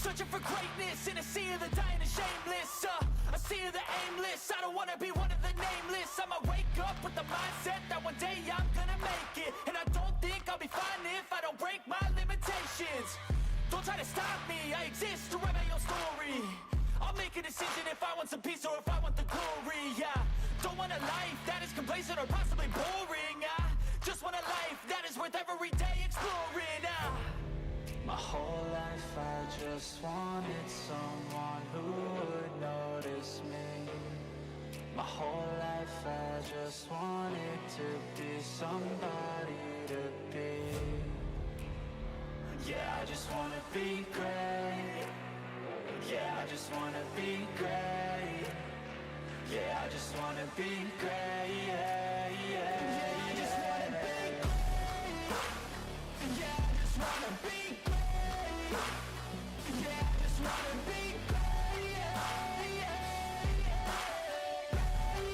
Searching for greatness in a sea of the dying and shameless, a sea of the aimless. I don't wanna be one of the nameless. I'ma wake up with the mindset that one day I'm gonna make it. And I don't think I'll be fine if I don't break my limitations. Don't try to stop me, I exist to write my own story. I'll make a decision if I want some peace or if I want the glory, yeah. Don't want a life that is complacent or possibly boring, I just want a life that is worth every day exploring, My whole life I just wanted someone who would notice me. My whole life I just wanted to be somebody to be. Yeah, I just wanna be great. Yeah, I just wanna be great. Yeah, I just wanna be great. Yeah, yeah, yeah, I just wanna be great. Yeah, I just wanna be great. Yeah, I just wanna be great. Yeah, yeah, yeah,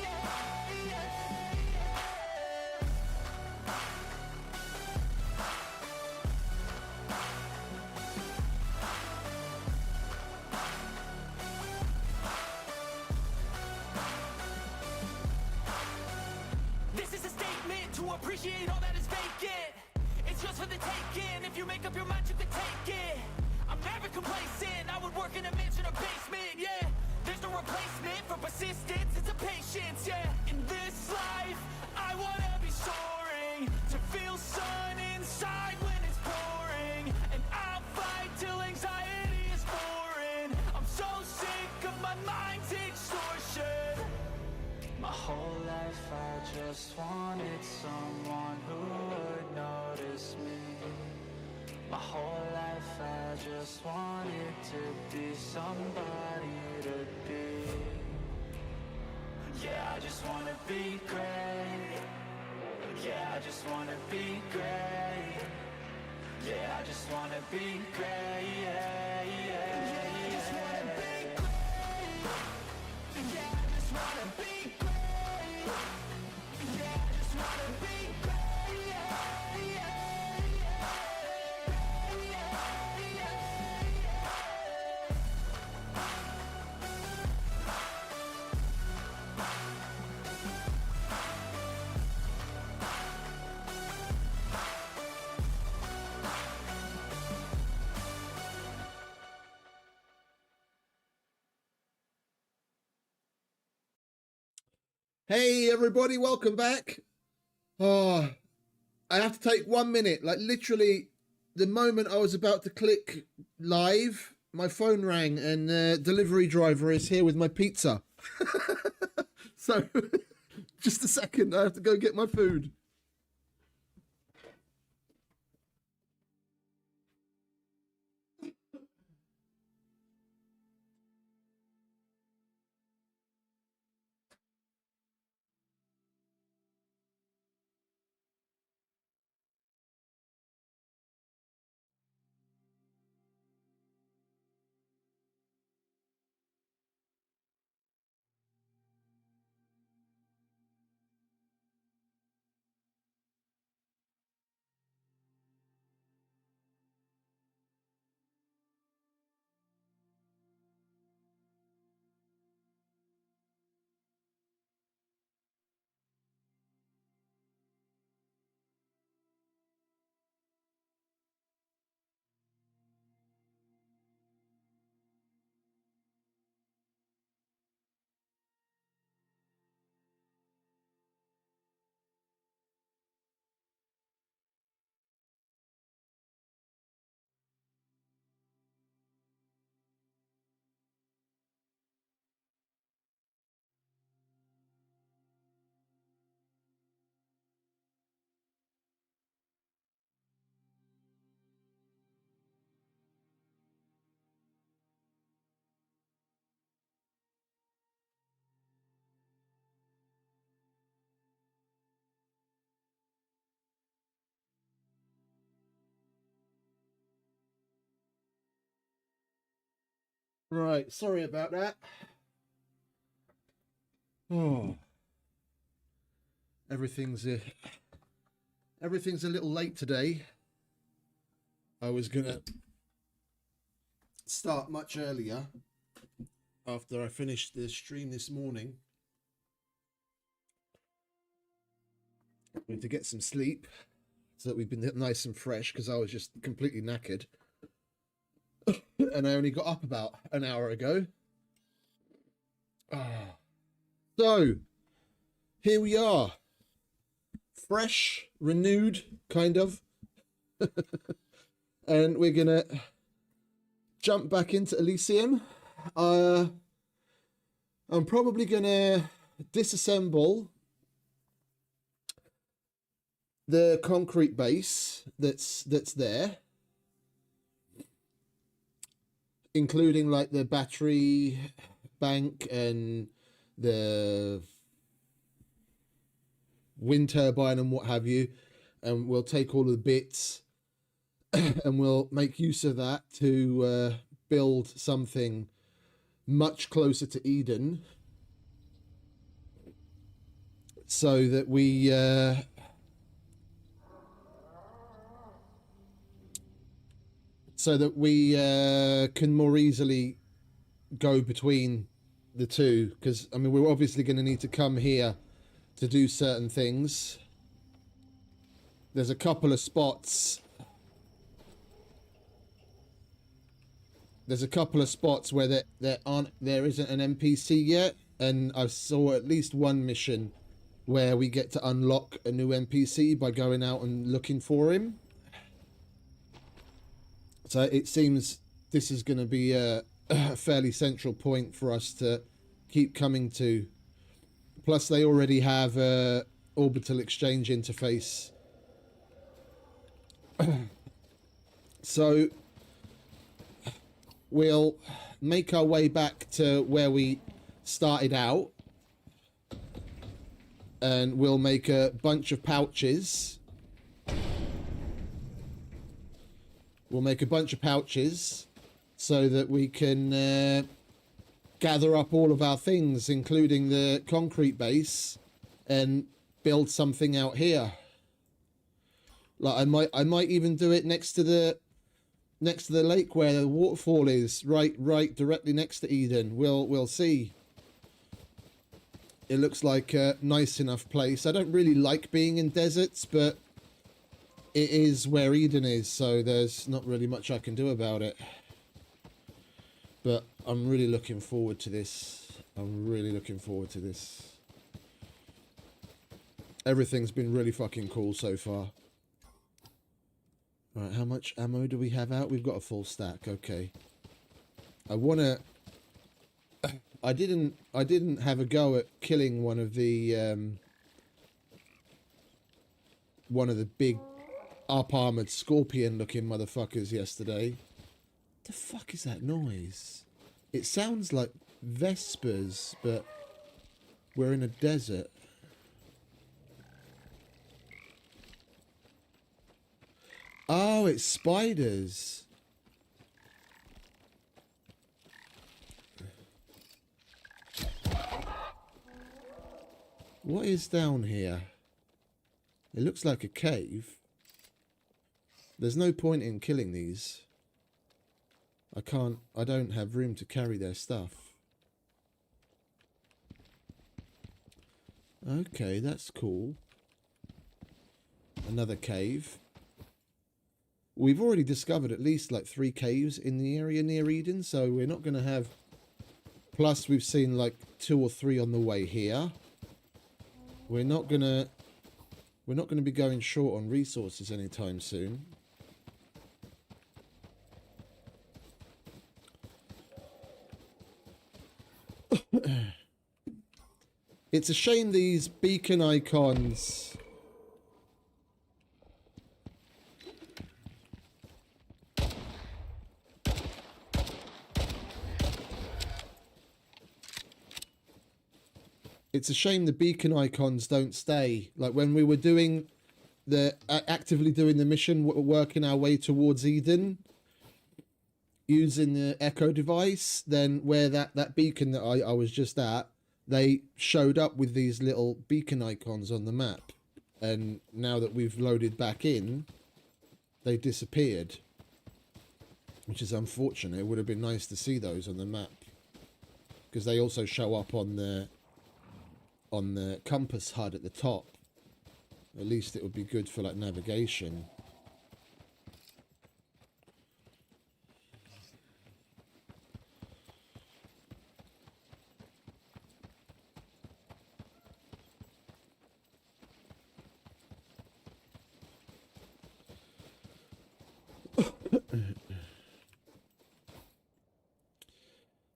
yeah, yeah. This is a statement to appreciate all that is vacant. It's just for the taking. If you make up your mind, you can take it. I'm never complacent. I would work in a mansion or basement, yeah. There's no replacement for persistence, it's a patience, yeah. In this life, I wanna be soaring, to feel sun inside when it's pouring. And I'll fight till anxiety is foreign. I'm so sick of my mind's extortion. My whole life I just wanted someone who would notice me. My whole life I just wanted to be somebody to be. Yeah, I just wanna be great. Yeah, I just wanna be great. Yeah, I just wanna be great. Yeah, yeah, yeah, I just wanna be great. Yeah, I just wanna be great. Yeah, I just wanna be great. Yeah, yeah, yeah, yeah. Hey everybody, welcome back. Oh, I have to take 1 minute. Like literally, the moment I was about to click live, my phone rang and the delivery driver is here with my pizza. So, just a second, I have to go get my food. Right, sorry about that. Oh, everything's a little late today. I was gonna start much earlier after I finished the stream this morning. I need to get some sleep so that we've been nice and fresh, because I was just completely knackered. And I only got up about an hour ago. So, here we are. Fresh, renewed, kind of. And we're going to jump back into Elysium. I'm probably going to disassemble the concrete base that's there, including like the battery bank and the wind turbine and what have you, and we'll take all of the bits and we'll make use of that to build something much closer to Eden, so that we can more easily go between the two, because I mean we're obviously going to need to come here to do certain things. There's a couple of spots. There's a couple of spots where there isn't an NPC yet, and I saw at least one mission where we get to unlock a new NPC by going out and looking for him. So it seems this is going to be a fairly central point for us to keep coming to. Plus, they already have a orbital exchange interface. So we'll make our way back to where we started out, and we'll make a bunch of pouches. We'll make a bunch of pouches so that we can gather up all of our things, including the concrete base, and build something out here. Like I might even do it next to the lake where the waterfall is, right directly next to Eden. We'll see. It looks like a nice enough place. I don't really like being in deserts, but it is where Eden is, so there's not really much I can do about it. But I'm really looking forward to this. I'm really looking forward to this. Everything's been really fucking cool so far. Right, how much ammo do we have out? We've got a full stack. Okay. I didn't have a go at killing one of the big up-armored scorpion-looking motherfuckers yesterday. The fuck is that noise? It sounds like vespers, but we're in a desert. Oh, it's spiders. What is down here? It looks like a cave. There's no point in killing these. I don't have room to carry their stuff. Okay, that's cool. Another cave. We've already discovered at least like 3 caves in the area near Eden, so we're not going to have... Plus we've seen like 2 or 3 on the way here. We're not going to be going short on resources anytime soon. It's a shame these beacon icons... It's a shame the beacon icons don't stay. Like when we were doing actively doing the mission, working our way towards Eden, using the Echo device, then where that beacon that I was just at, they showed up with these little beacon icons on the map. And now that we've loaded back in, they disappeared. which is unfortunate. It would have been nice to see those on the map, because they also show up on the compass HUD at the top. At least it would be good for like navigation.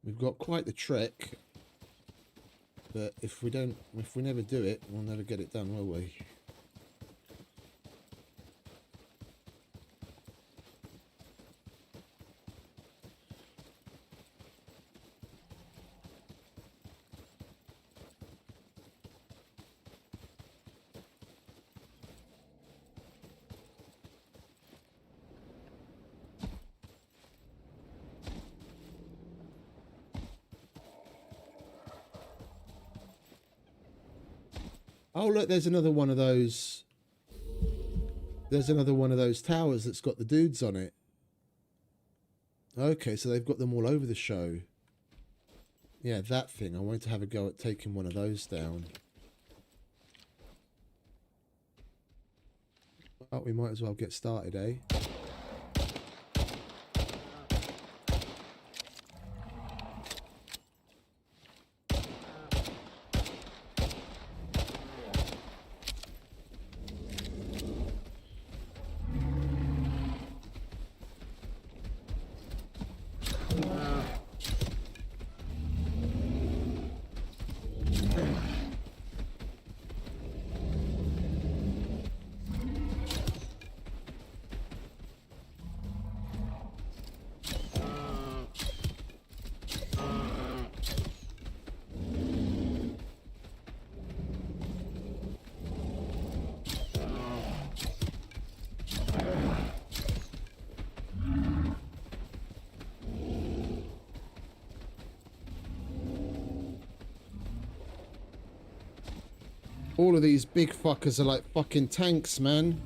We've got quite the trek, but if we never do it, we'll never get it done, will we? Oh, look, there's another one of those. There's another one of those towers that's got the dudes on it. Okay, so they've got them all over the show. Yeah, that thing. I wanted to have a go at taking one of those down. Well, we might as well get started, eh? All of these big fuckers are like fucking tanks, man.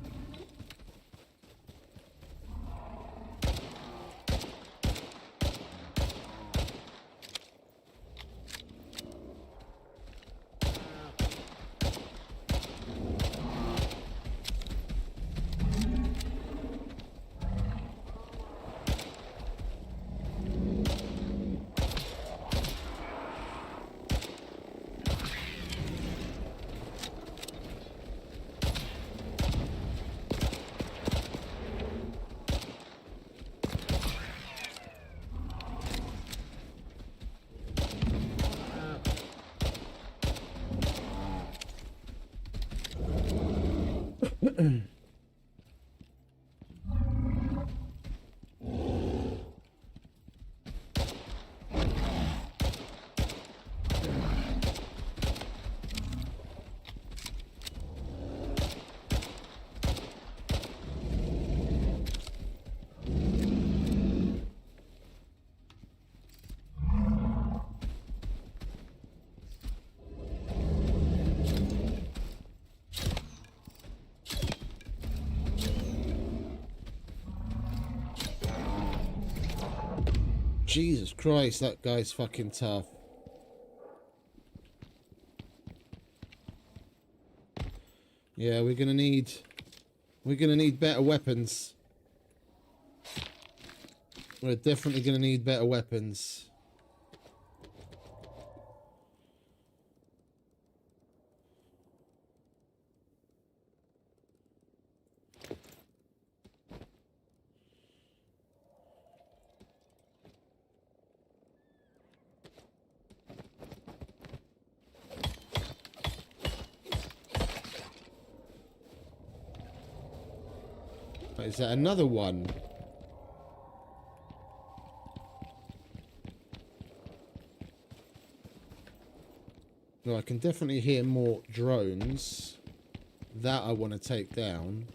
Jesus Christ, that guy's fucking tough. Yeah, we're gonna need better weapons. We're definitely gonna need better weapons. Is that another one? No, I can definitely hear more drones. That I want to take down.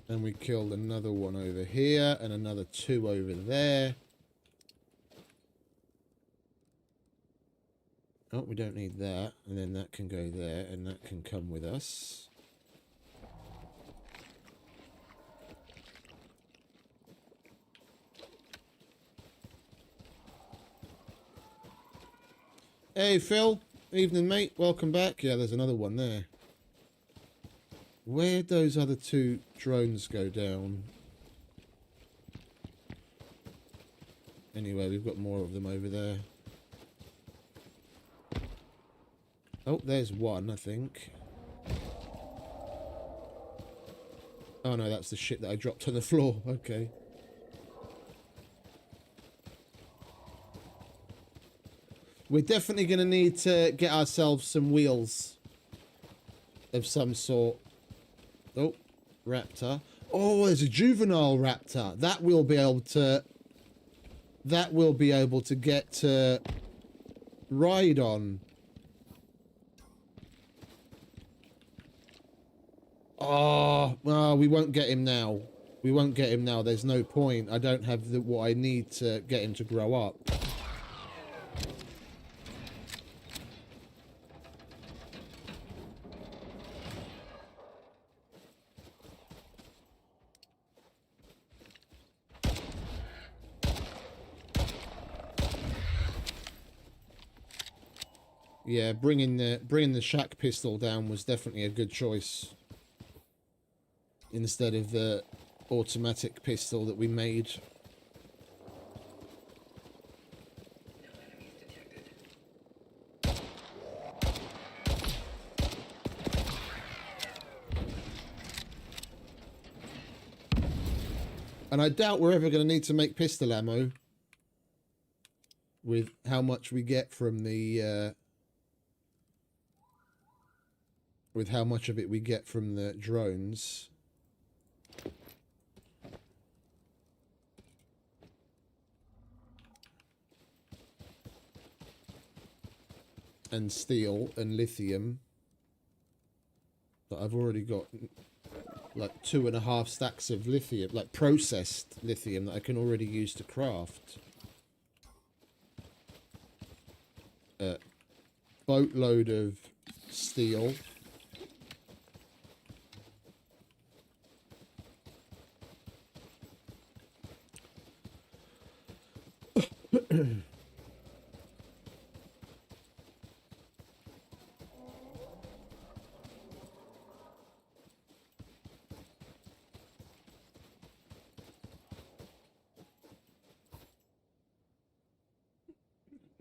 And we killed another one over here and another 2 over there. Oh, we don't need that. And then that can go there and that can come with us. Hey, Phil. Evening, mate. Welcome back. Yeah, there's another one there. Where'd those other 2 drones go down? Anyway, we've got more of them over there. Oh, there's one, I think. Oh no, that's the shit that I dropped on the floor. Okay. We're definitely going to need to get ourselves some wheels of some sort. Oh, raptor. Oh, there's a juvenile raptor. That will be able to... That will be able to get to ride on. Oh, well, we won't get him now. We won't get him now. There's no point. I don't have what I need to get him to grow up. Yeah, bringing the shack pistol down was definitely a good choice. Instead of the automatic pistol that we made. And I doubt we're ever going to need to make pistol ammo with how much we get from the with how much of it we get from the drones. And steel and lithium. But I've already got like 2.5 stacks of lithium, like processed lithium that I can already use to craft. A boatload of steel.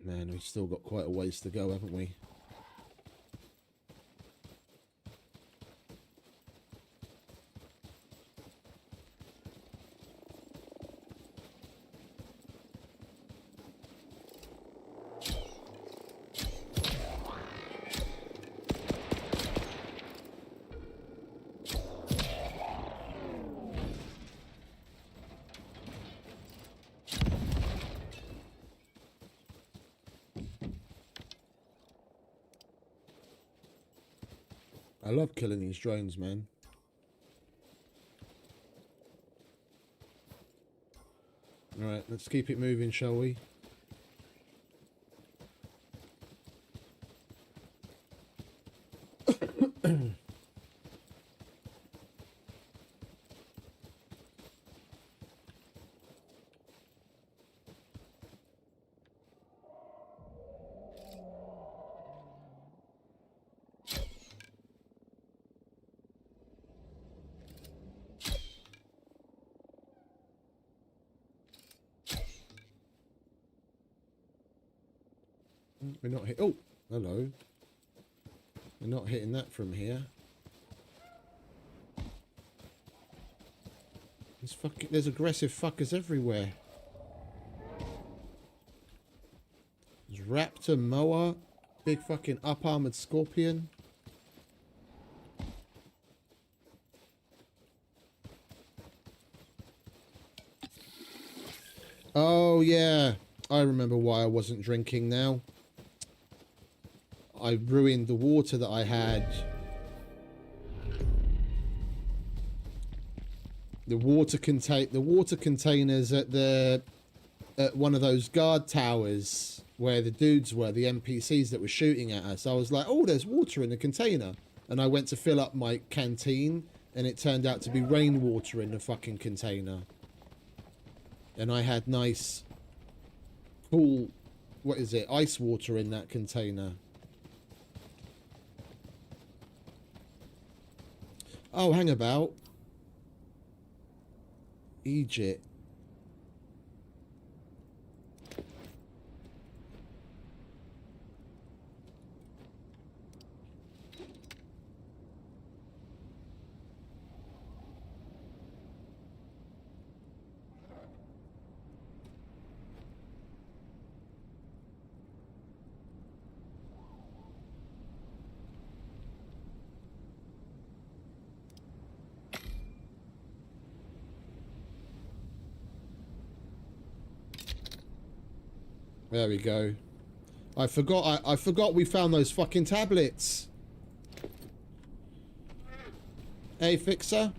Man, we've still got quite a ways to go, haven't we? I love killing these drones, man. Alright, let's keep it moving, shall we? We're not hit. Oh, hello. We're not hitting that from here. There's aggressive fuckers everywhere. There's raptor, moa, big fucking up armored scorpion. Oh yeah, I remember why I wasn't drinking now. I ruined the water that I had. The water containers at one of those guard towers where the dudes were, the NPCs that were shooting at us. I was like, oh, there's water in the container. And I went to fill up my canteen, and it turned out to be rainwater in the fucking container. And I had nice, cool, what is it, ice water in that container. Oh, hang about. Egypt. There we go. I forgot we found those fucking tablets. Hey, Fixer.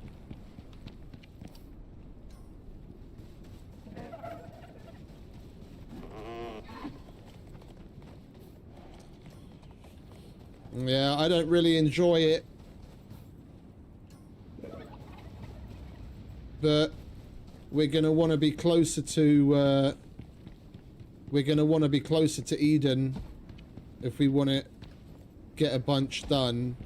Yeah, I don't really enjoy it. But we're going to want to be closer to... we're going to want to be closer to Eden if we want to get a bunch done.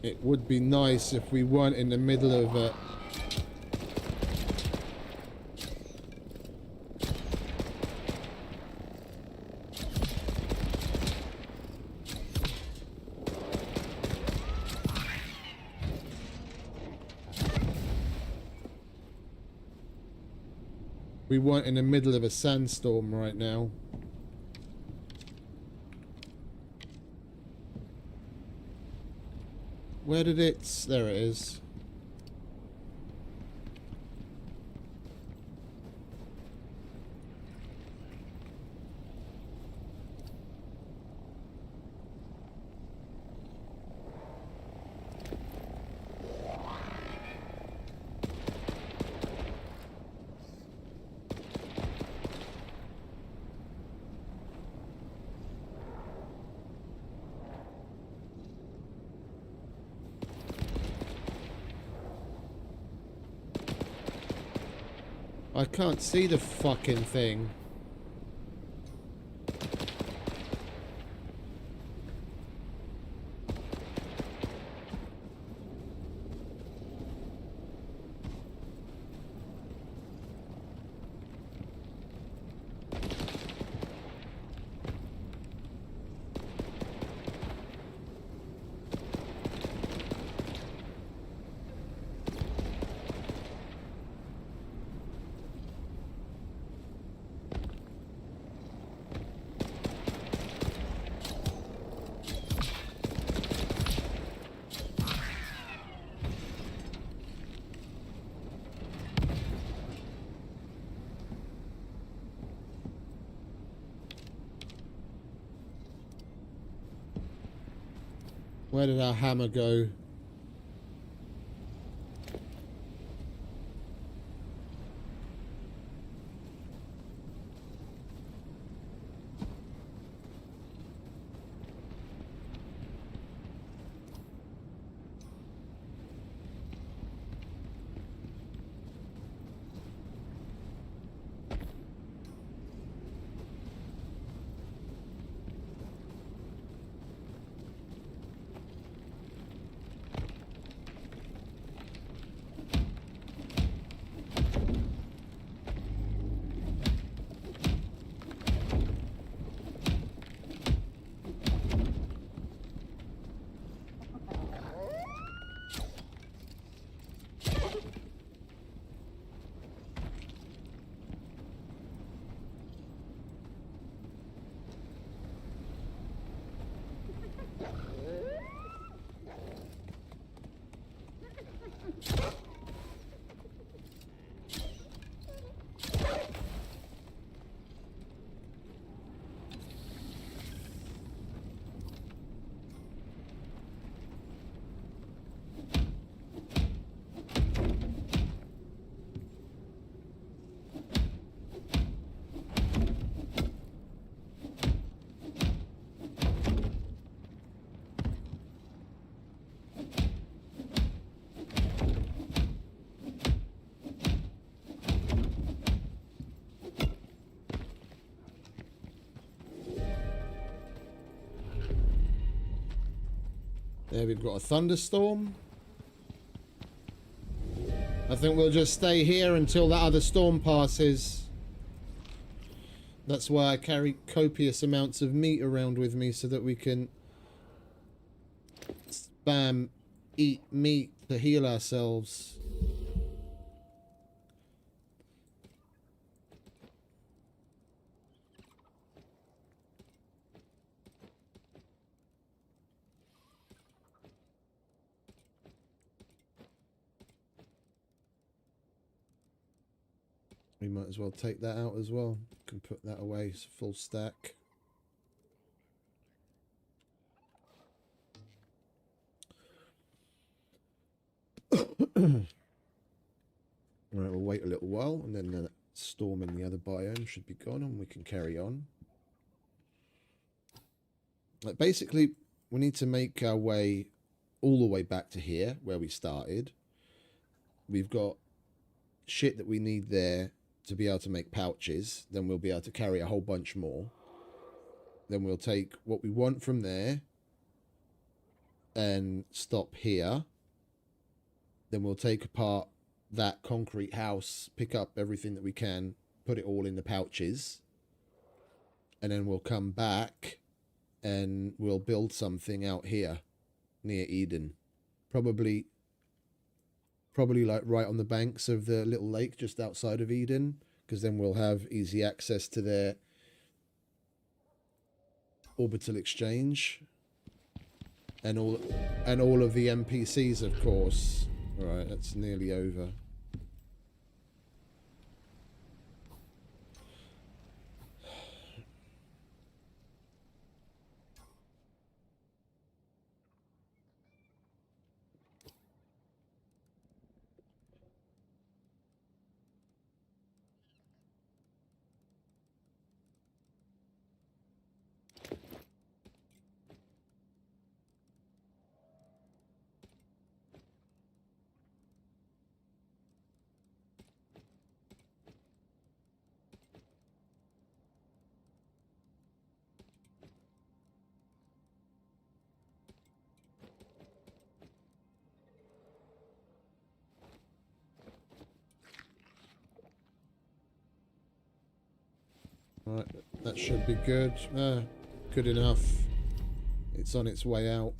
It would be nice if we weren't in the middle of a... We weren't in the middle of a sandstorm right now. Where did it... There it is. I can't see the fucking thing. Where did our hammer go? There we've got a thunderstorm. I think we'll just stay here until that other storm passes. That's why I carry copious amounts of meat around with me, so that we can spam eat meat to heal ourselves. We might as well take that out as well. Can put that away. It's a full stack. Right, we'll wait a little while, and then the storm in the other biome should be gone, and we can carry on. Like, basically, we need to make our way all the way back to here, where we started. We've got shit that we need there to be able to make pouches. Then we'll be able to carry a whole bunch more. Then we'll take what we want from there and stop here. Then we'll take apart that concrete house, pick up everything that we can, put it all in the pouches, and then we'll come back and we'll build something out here near Eden. Probably like right on the banks of the little lake just outside of Eden, because then we'll have easy access to their orbital exchange and all of the NPCs, of course. All right, that's nearly over. Right, that should be good. Good enough. It's on its way out.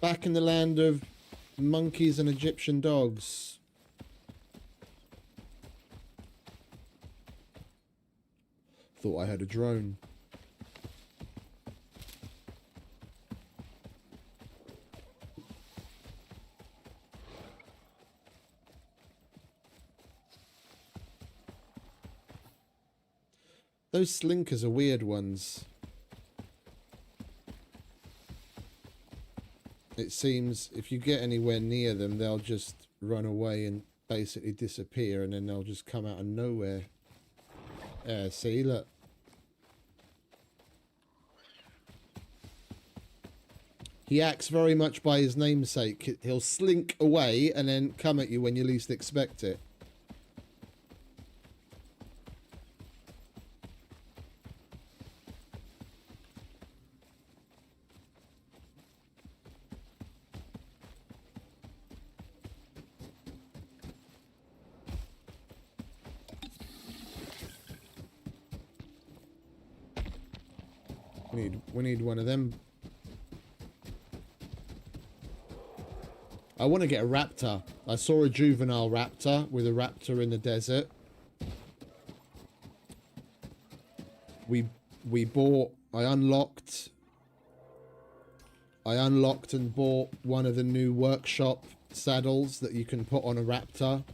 Back in the land of monkeys and Egyptian dogs. Thought I had a drone. Those slinkers are weird ones. It seems if you get anywhere near them, they'll just run away and basically disappear, and then they'll just come out of nowhere. See, look. He acts very much by his namesake. He'll slink away and then come at you when you least expect it. We need one of them. I want to get a raptor. I saw a juvenile raptor with a raptor in the desert. we bought. I unlocked and bought one of the new workshop saddles that you can put on a Raptor.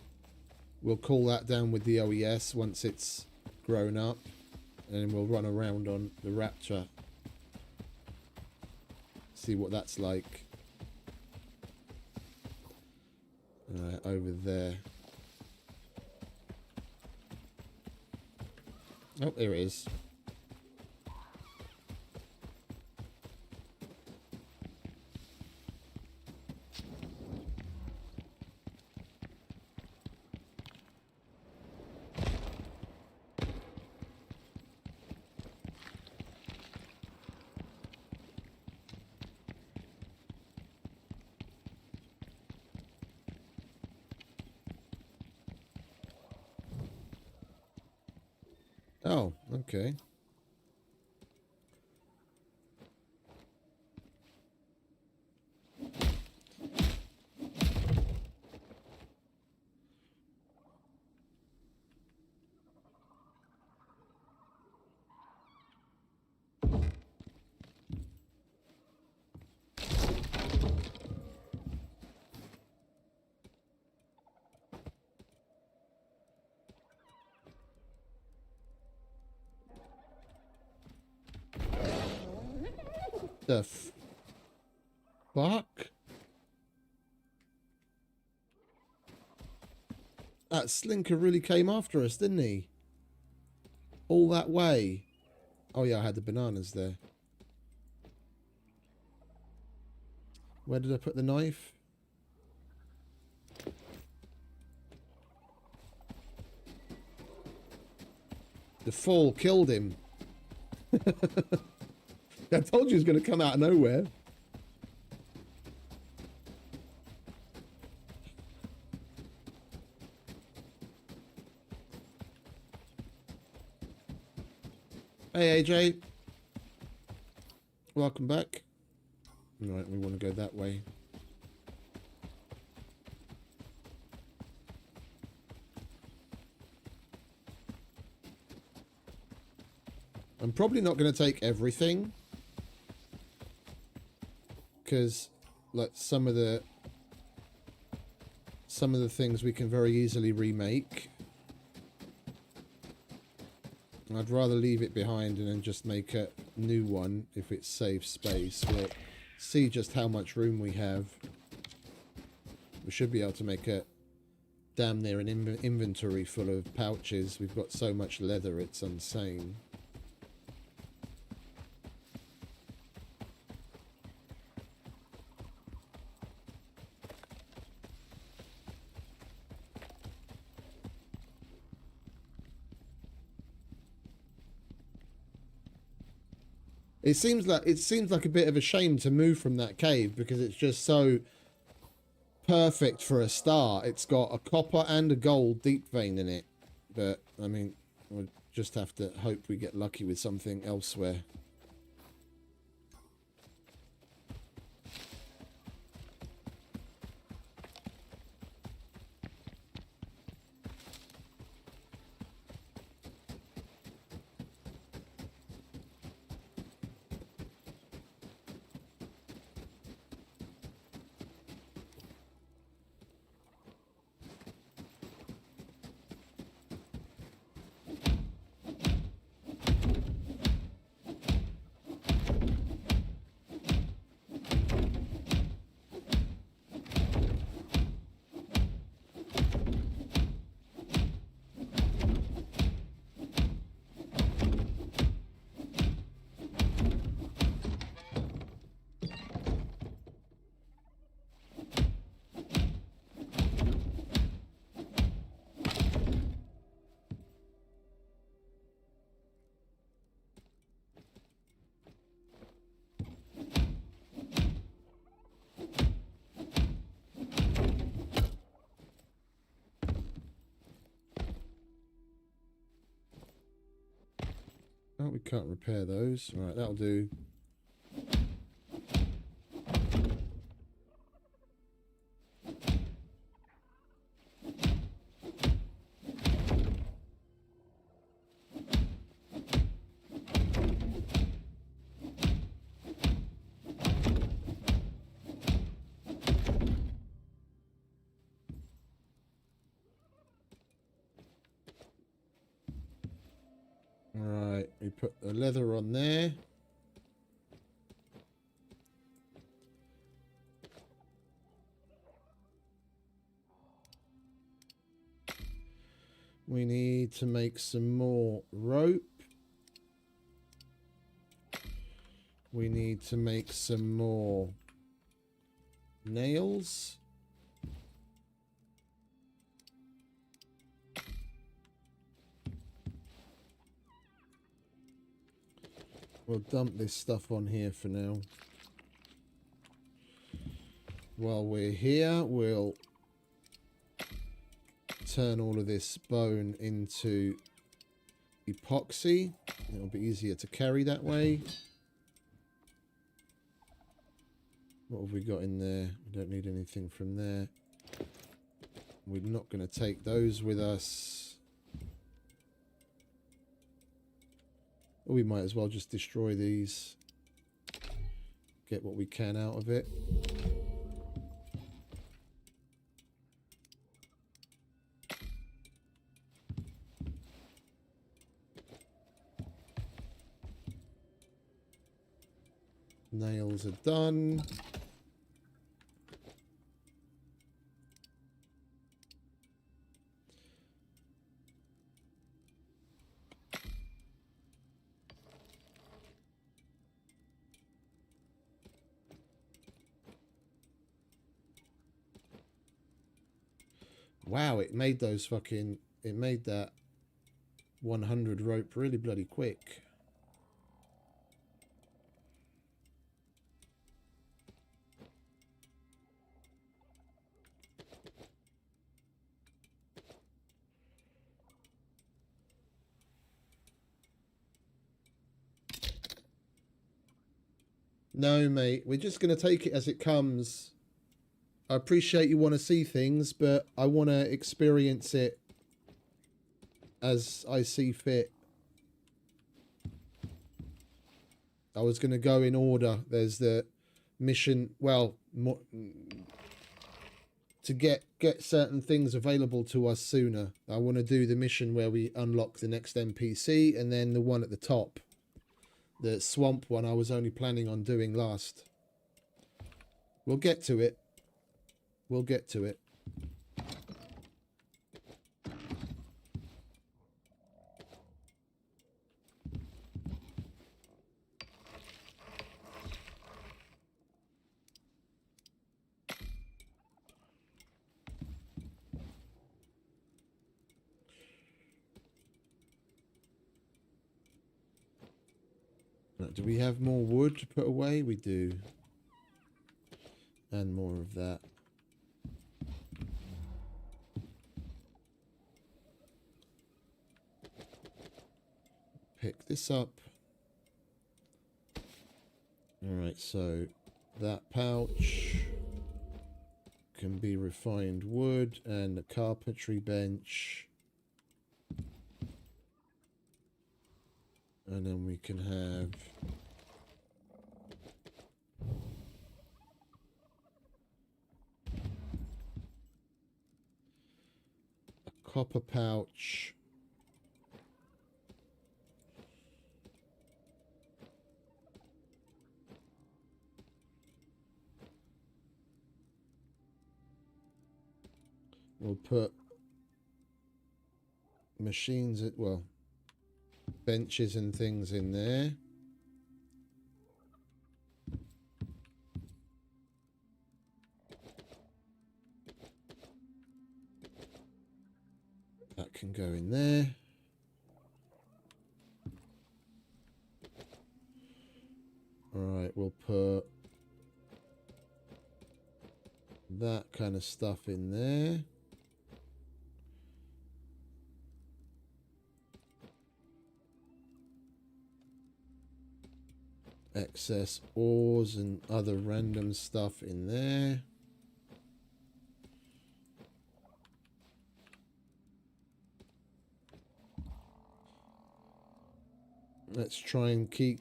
We'll call that down with the OES once it's grown up, and we'll run around on the Raptor. See what that's like. Over there. Oh, there it is. Oh, okay. The fuck? That slinker really came after us, didn't he? All that way. Oh yeah, I had the bananas there. Where did I put the knife? The fall killed him. I told you he was going to come out of nowhere. Hey AJ. Welcome back. Right, we want to go that way. I'm probably not going to take everything, because like some of the things we can very easily remake. I'd rather leave it behind and then just make a new one if it saves space. We'll see just how much room we have. We should be able to make a damn near an inventory full of pouches. We've got so much leather, it's insane. It seems like a bit of a shame to move from that cave because it's just so perfect for a start. It's got a copper and a gold deep vein in it. But, I mean, we'll just have to hope we get lucky with something elsewhere. Oh, we can't repair those. Right, that'll do. Right, we put the leather on there. We need to make some more rope. We need to make some more nails. We'll dump this stuff on here for now. While we're here, we'll turn all of this bone into epoxy. It'll be easier to carry that way. What have we got in there? We don't need anything from there. We're not going to take those with us. Or we might as well just destroy these. Get what we can out of it. Nails are done. Wow, it made those fucking... It made that 100 rope really bloody quick. No, mate, we're just going to take it as it comes. I appreciate you want to see things, but I want to experience it as I see fit. I was going to go in order. There's the mission, well, to get certain things available to us sooner. I want to do the mission where we unlock the next NPC, and then the one at the top. The swamp one I was only planning on doing last. We'll get to it. We'll get to it. Right, do we have more wood to put away? We do. And more of that. Pick this up. Alright, so that pouch can be refined wood, and the carpentry bench. And then we can have a copper pouch. We'll put machines at, well, benches and things in there. That can go in there. Alright, we'll put that kind of stuff in there. Excess ores and other random stuff in there. Let's try and keep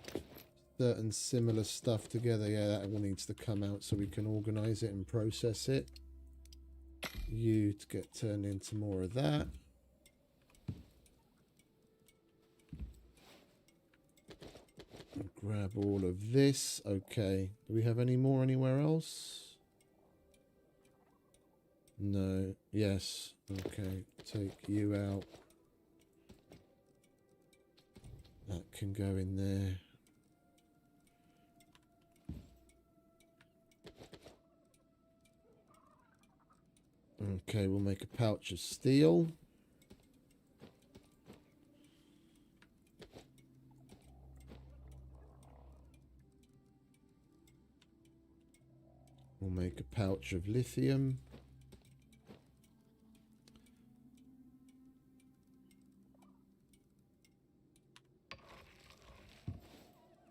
certain similar stuff together. Yeah, that all needs to come out so we can organize it and process it. You to get turned into more of that. grab all of this. Okay. Do we have any more anywhere else? No. Yes. Okay. Take you out. That can go in there. Okay, we'll make a pouch of steel. We'll make a pouch of lithium.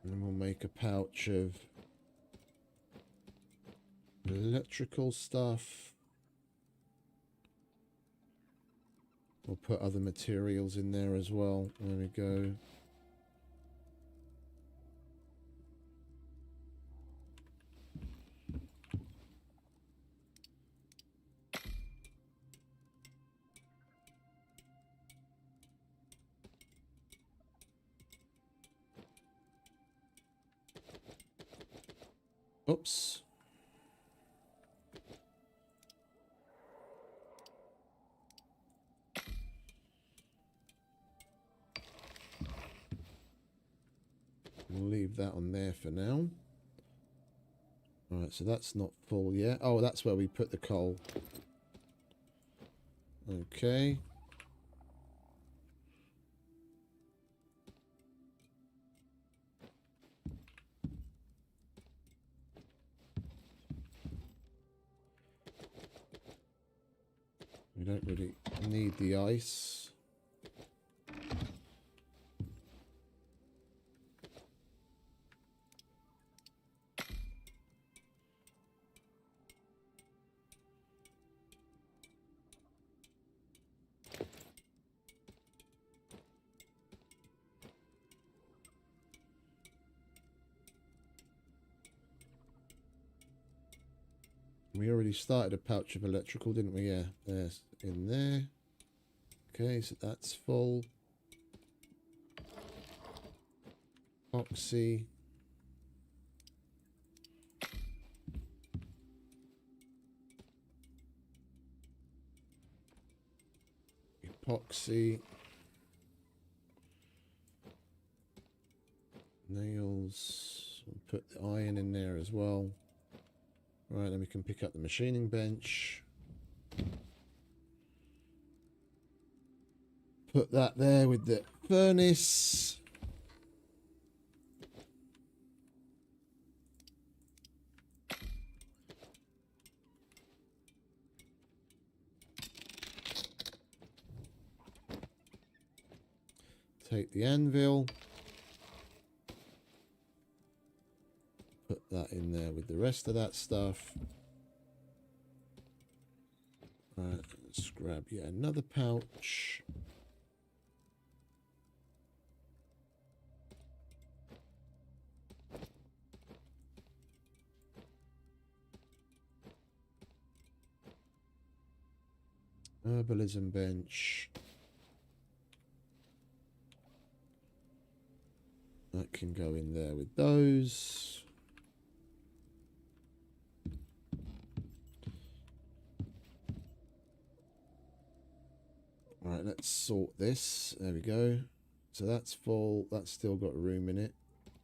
And we'll make a pouch of electrical stuff. We'll put other materials in there as well. There we go. Oops. We'll leave that on there for now. Alright, so that's not full yet. Oh, that's where we put the coal. Okay. We don't really need the ice. We already started a pouch of electrical, didn't we? Yeah, there's in there. Okay, so that's full. Epoxy. Epoxy. Nails. We'll put the iron in there as well. Right, then we can pick up the machining bench. Put that there with the furnace. Take the anvil. Put that in there with the rest of that stuff. Right, let's grab yet another pouch. Herbalism bench. That can go in there with those. Right, let's sort this. There we go. So that's full. That's still got room in it.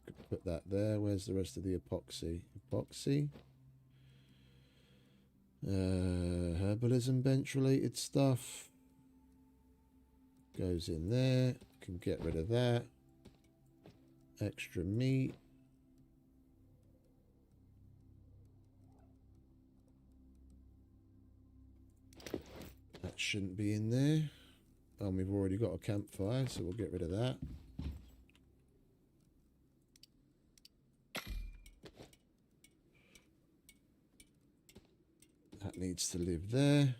Could put that there. Where's the rest of the epoxy? Epoxy. Herbalism bench related stuff. Goes in there. Can get rid of that. Extra meat. That shouldn't be in there. And we've already got a campfire, so we'll get rid of that. That needs to live there.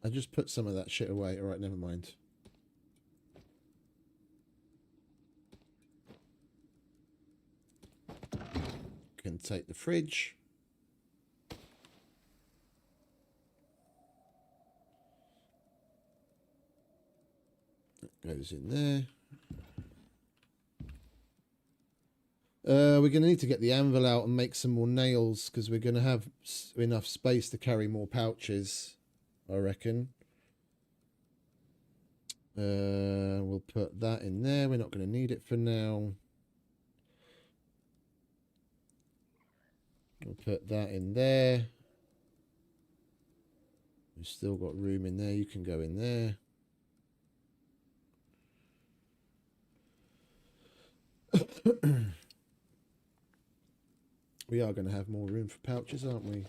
I just put some of that shit away. All right, never mind. Can take the fridge. That goes in there. We're going to need to get the anvil out and make some more nails because we're going to have enough space to carry more pouches, I reckon. We'll put that in there. We're not going to need it for now. We'll put that in there. We've still got room in there. You can go in there. We are going to have more room for pouches, aren't we?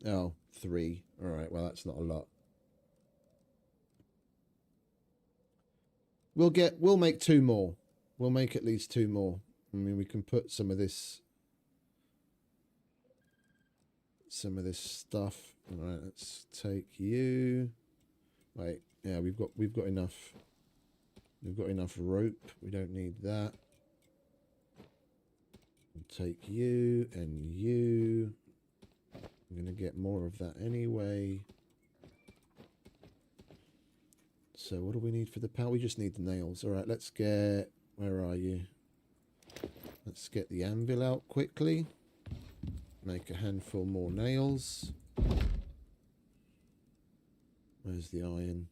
Oh, 3. All right, well, that's not a lot. We'll make 2 more. We'll make at least 2 more. I mean, we can put some of this stuff. All right, let's take you. Wait, yeah, we've got enough. We've got enough rope. We don't need that. We'll take you and you. I'm gonna get more of that anyway. So what do we need for the power? We just need the nails. All right, let's get... Where are you? Let's get the anvil out quickly. Make a handful more nails. Where's the iron?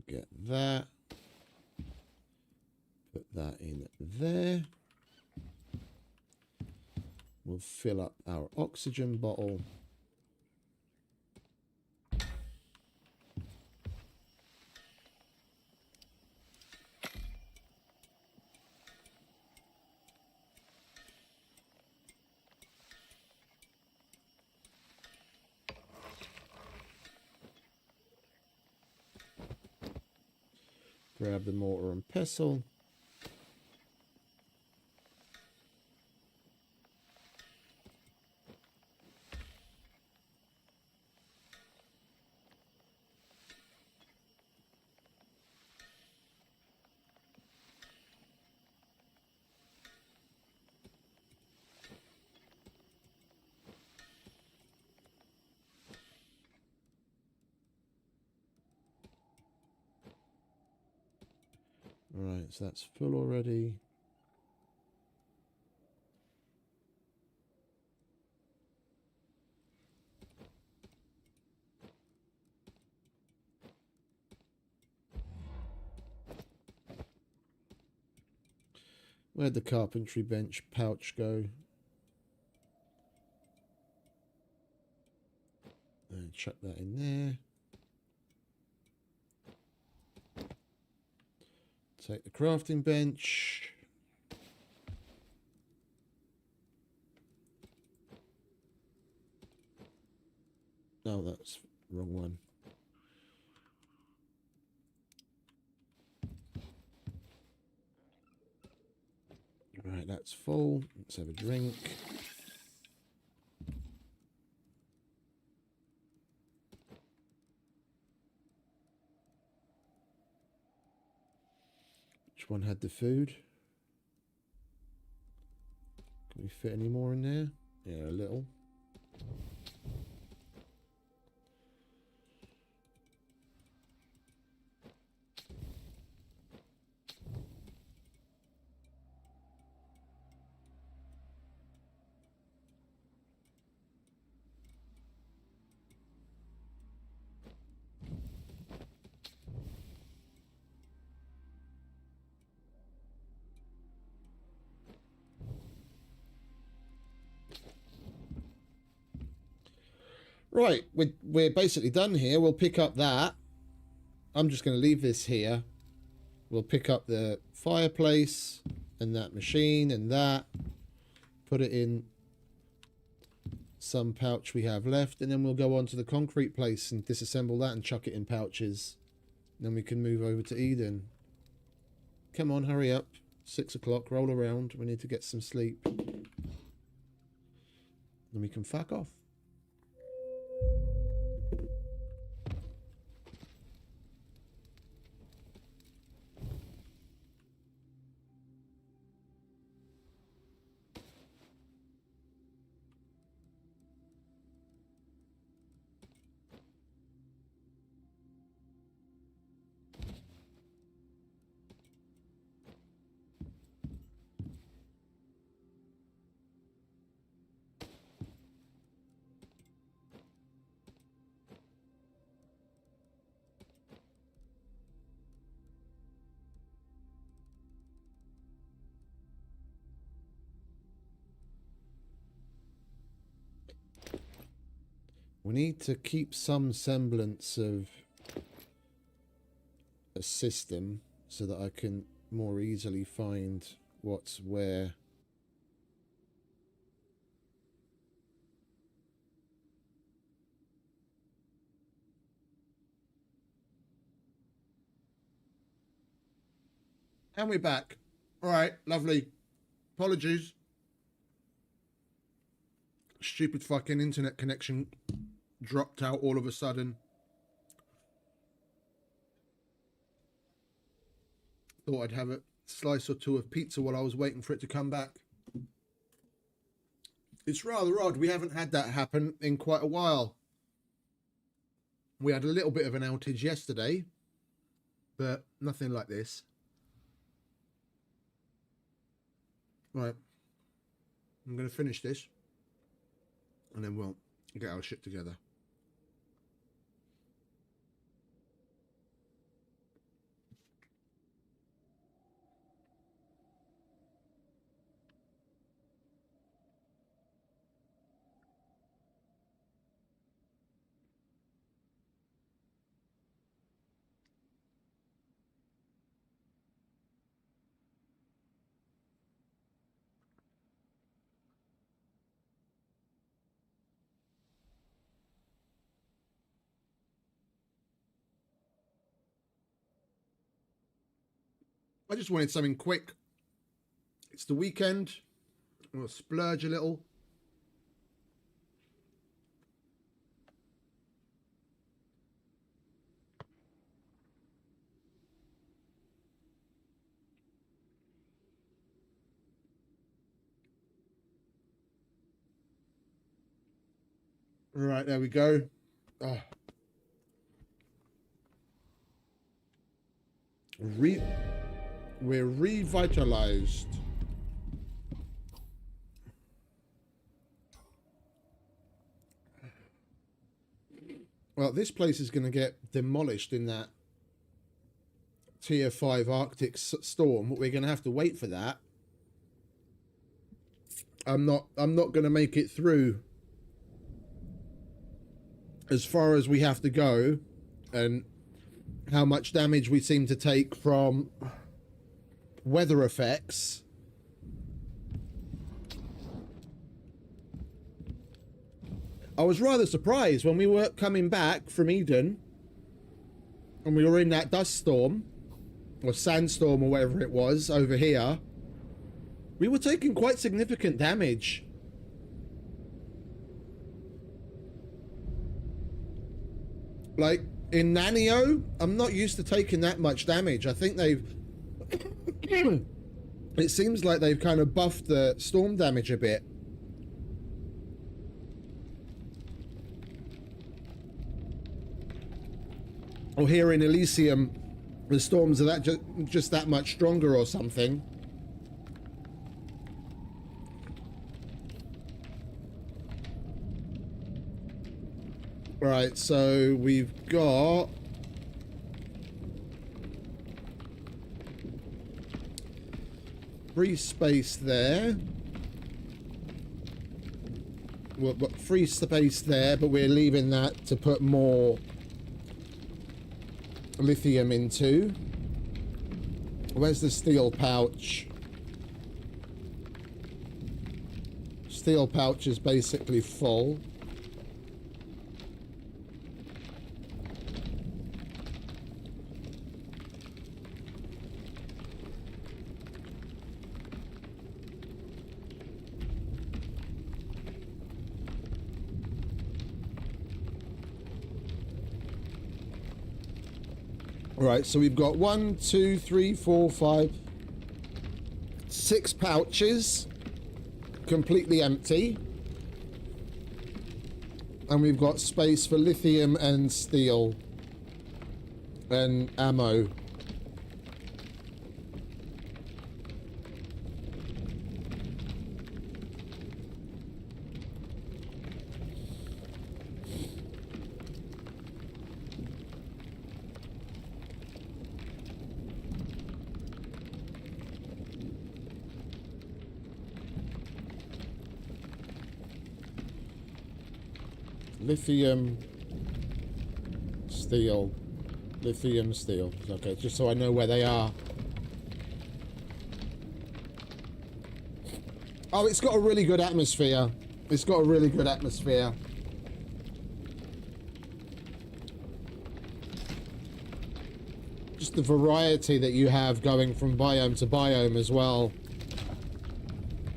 Get that. Put that in there. We'll fill up our oxygen bottle. Grab the mortar and pestle. Alright, so that's full already. Where'd the carpentry bench pouch go? And chuck that in there. Take the crafting bench. No, that's the wrong one. Right, that's full. Let's have a drink. Which one had the food? Can we fit any more in there? Yeah, a little. Right, we're basically done here. We'll pick up that. I'm just going to leave this here. We'll pick up the fireplace and that machine and that. Put it in some pouch we have left, and then we'll go on to the concrete place and disassemble that and chuck it in pouches. Then we can move over to Eden. Come on, hurry up. 6 o'clock, roll around. We need to get some sleep. Then we can fuck off. We need to keep some semblance of a system so that I can more easily find what's where. And we're back. All right, lovely. Apologies. Stupid fucking internet connection dropped out all of a sudden. Thought I'd have a slice or two of pizza while I was waiting for it to come back. It's rather odd. We haven't had that happen in quite a while. We had a little bit of an outage yesterday, but nothing like this. Right. I'm going to finish this, and then we'll get our shit together. I just wanted something quick. It's the weekend. We'll splurge a little. Right, there we go. Oh. We're revitalized. Well, this place is going to get demolished in that tier 5 Arctic storm, but we're going to have to wait for that. I'm not going to make it through as far as we have to go, and how much damage we seem to take from weather effects. I was rather surprised when we were coming back from Eden and we were in that dust storm or sandstorm or whatever it was over here. We were taking quite significant damage. Like in Nanio, I'm not used to taking that much damage. I think they've it seems like they've kind of buffed the storm damage a bit. Or here in Elysium, the storms are that just that much stronger or something. Right, so we've got free space there. We've got free space there, but we're leaving that to put more lithium into. Where's the steel pouch? Steel pouch is basically full. Right, so we've got 1, 2, 3, 4, 5, 6 pouches completely empty, and we've got space for lithium and steel and ammo. Lithium, steel, lithium, steel. Okay, just so I know where they are. Oh, it's got a really good atmosphere. It's got a really good atmosphere. Just the variety that you have going from biome to biome as well,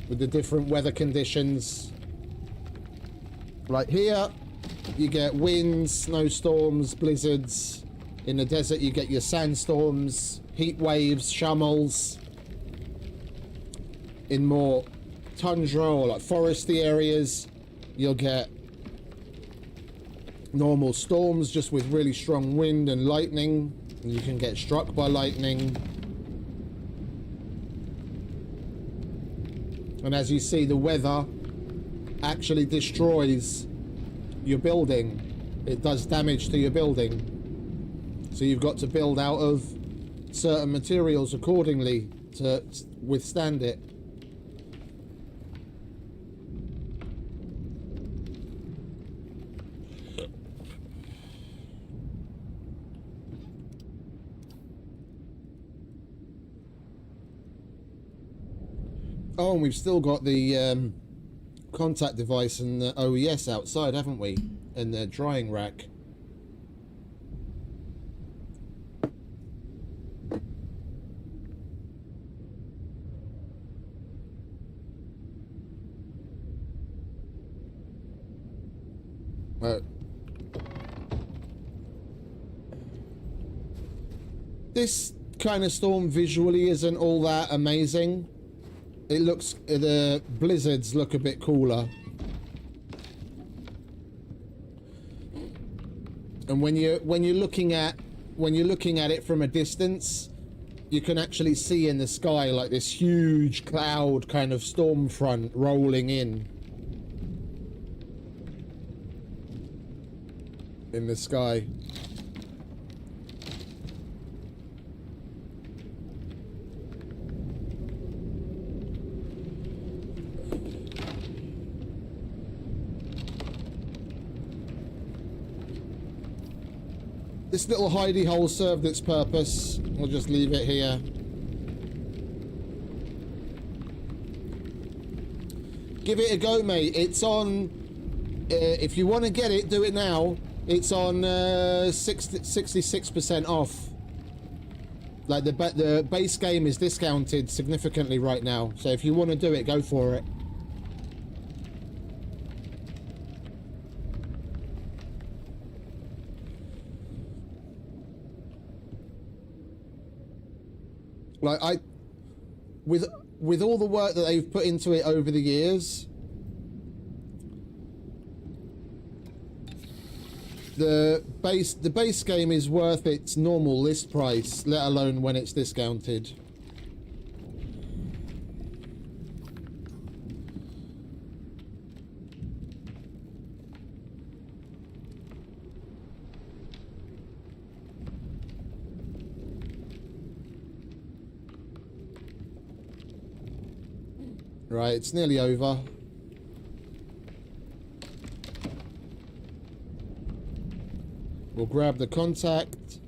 with the different weather conditions. Like here, you get winds, snowstorms, blizzards. In the desert, you get your sandstorms, heat waves, shummels. In more tundra or like foresty areas, you'll get normal storms just with really strong wind and lightning. And you can get struck by lightning. And as you see, the weather actually destroys your building. It does damage to your building, so you've got to build out of certain materials accordingly to withstand it. Oh, and we've still got the contact device and the OES outside, haven't we? And the drying rack. This kind of storm visually isn't all that amazing. It looks, the blizzards look a bit cooler. And when you're looking at it from a distance, you can actually see in the sky like this huge cloud kind of storm front rolling in the sky. This little hidey hole served its purpose. We'll just leave it here. Give it a go, mate. It's on... if you want to get it, do it now. It's on 66% off. Like, the base game is discounted significantly right now. So if you want to do it, go for it. Like, with all the work that they've put into it over the years, the base game is worth its normal list price, let alone when it's discounted. Right, it's nearly over. We'll grab the contact.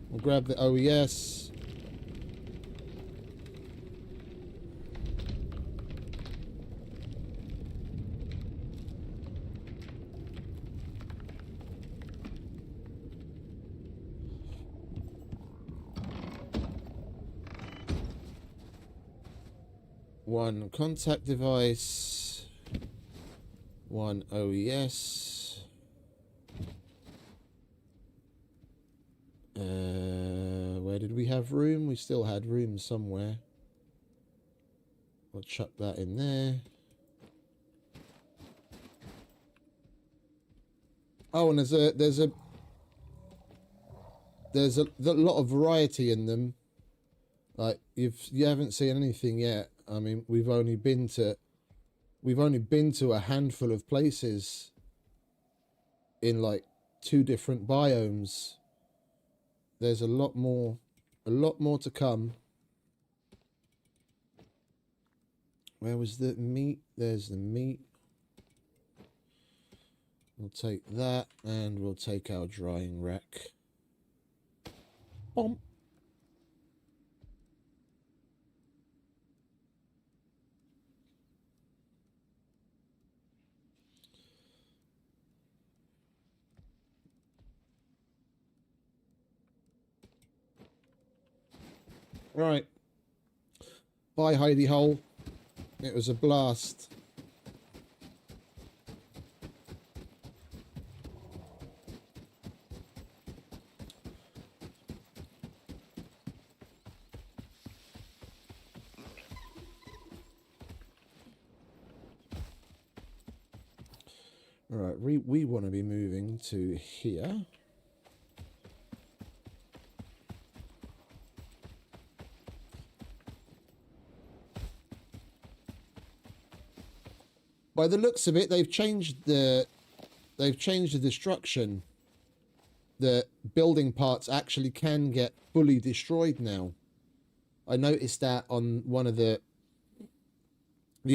We'll grab the OES. One contact device. One OES. Where did we have room? We still had room somewhere. We'll chuck that in there. Oh, and there's a lot of variety in them. Like you haven't seen anything yet. I mean, we've only been to a handful of places in like 2 different biomes. There's a lot more to come. Where was the meat? There's the meat. We'll take that, and we'll take our drying rack. Bomb. Right. Bye, Heidi Hole. It was a blast. All right, we want to be moving to here. By the looks of it, they've changed the destruction. The building parts actually can get fully destroyed now. I noticed that on one of the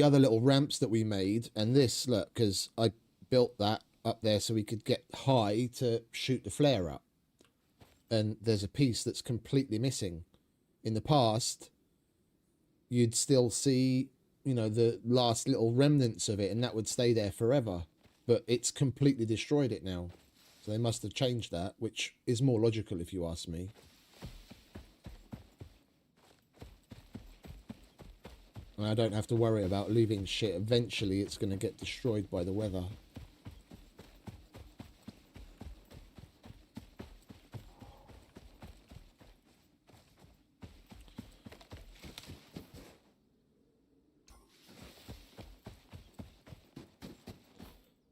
other little ramps that we made, and this, look, because I built that up there so we could get high to shoot the flare up. And there's a piece that's completely missing. In the past, you'd still see, you know, the last little remnants of it, and that would stay there forever. But it's completely destroyed it now. So they must have changed that, which is more logical if you ask me. And I don't have to worry about leaving shit. Eventually it's going to get destroyed by the weather.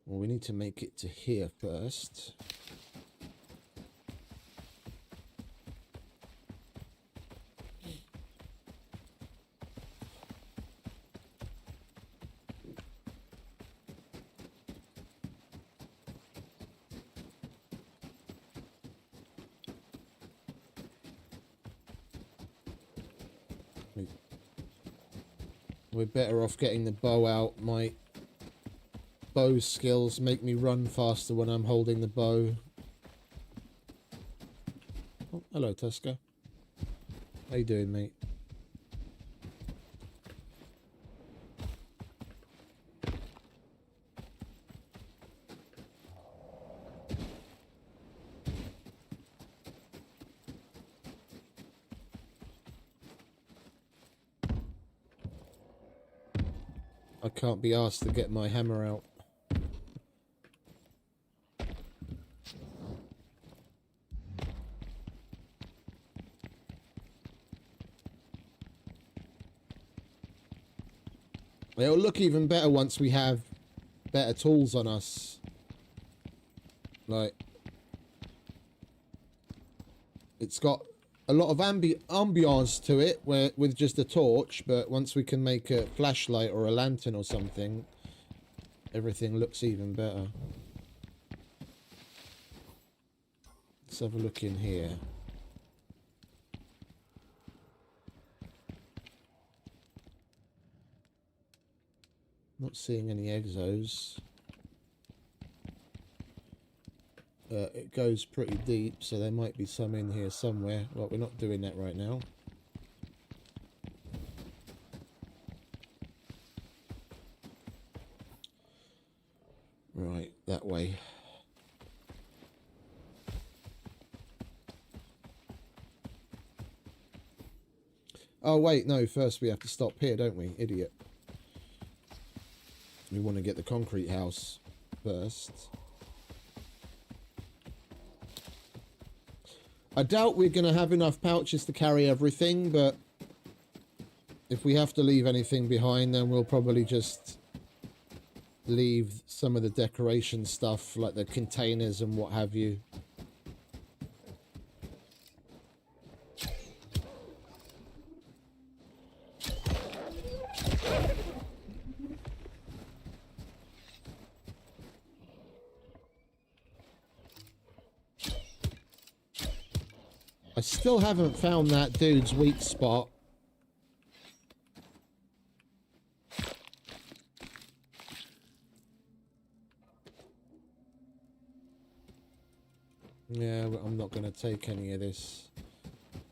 Well, we need to make it to here first. We're better off getting the bow out. My bow skills make me run faster when I'm holding the bow. Oh, hello, Tusker. How you doing, mate? I can't be asked to get my hammer out. It'll look even better once we have better tools on us. Like, it's got a lot of ambiance to it with just a torch, but once we can make a flashlight or a lantern or something, everything looks even better. Let's have a look in here. Not seeing any exos. It goes pretty deep, so there might be some in here somewhere. Well, we're not doing that right now. Right, that way. Oh, wait, no, first we have to stop here, don't we? Idiot. We want to get the concrete house first. I doubt we're going to have enough pouches to carry everything, but if we have to leave anything behind, then we'll probably just leave some of the decoration stuff, like the containers and what have you. I still haven't found that dude's weak spot. Yeah, I'm not going to take any of this.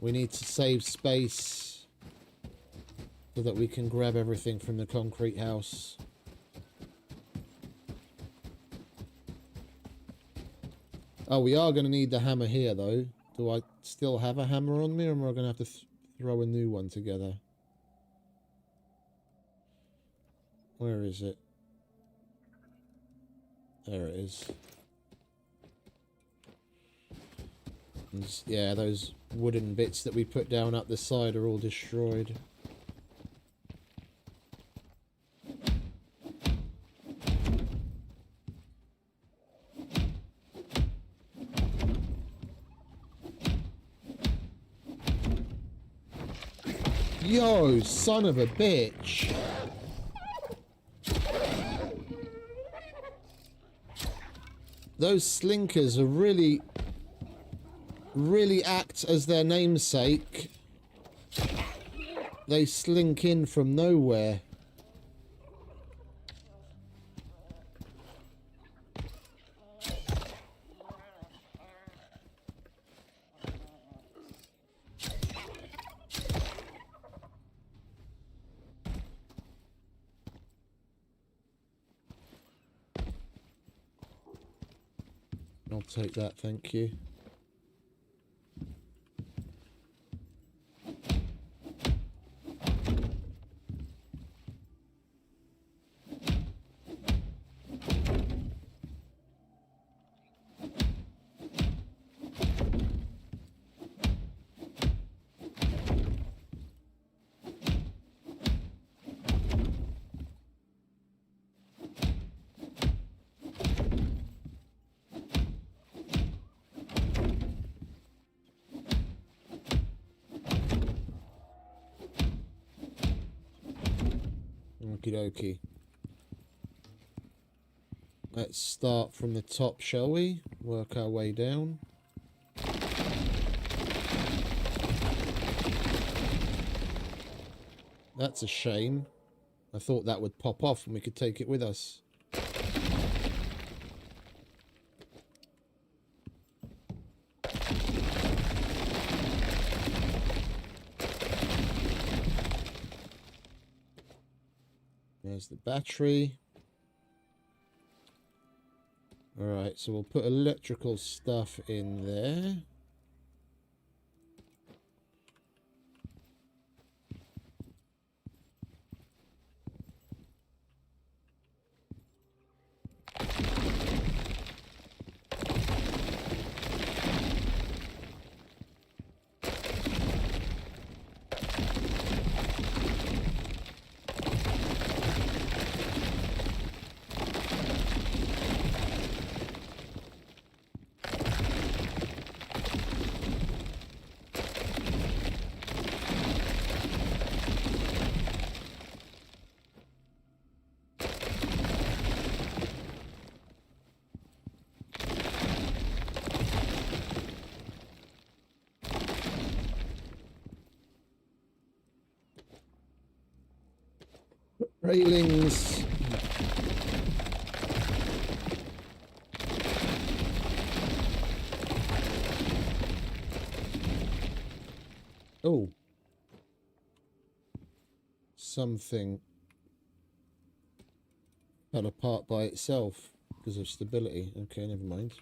We need to save space so that we can grab everything from the concrete house. Oh, we are going to need the hammer here, though. Do I still have a hammer on me, or am I going to have to throw a new one together? Where is it? There it is. Yeah, those wooden bits that we put down up the side are all destroyed. Yo, son of a bitch. Those slinkers are really act as their namesake. They slink in from nowhere. I'll take that, thank you. Okie dokie. Let's start from the top, shall we? Work our way down. That's a shame. I thought that would pop off and we could take it with us. There's the battery. Alright, so we'll put electrical stuff in there. Railings. Oh. Something fell apart by itself because of stability. Okay, never mind.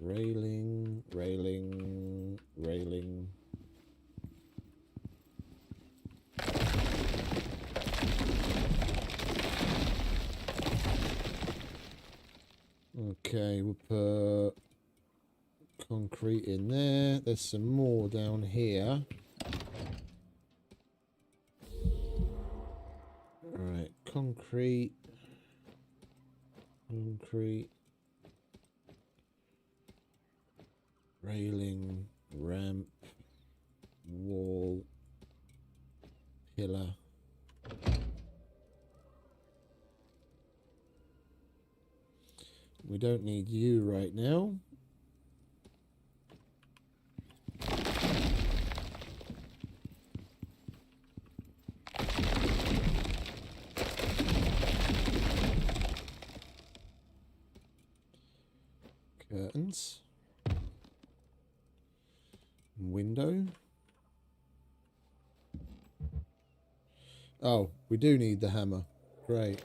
Railing, railing, railing. Okay, we'll put concrete in there. There's some more down here. Alright, concrete. Concrete. Railing, ramp, wall, pillar. We don't need you right now. Curtains. Window. Oh, we do need the hammer. Great.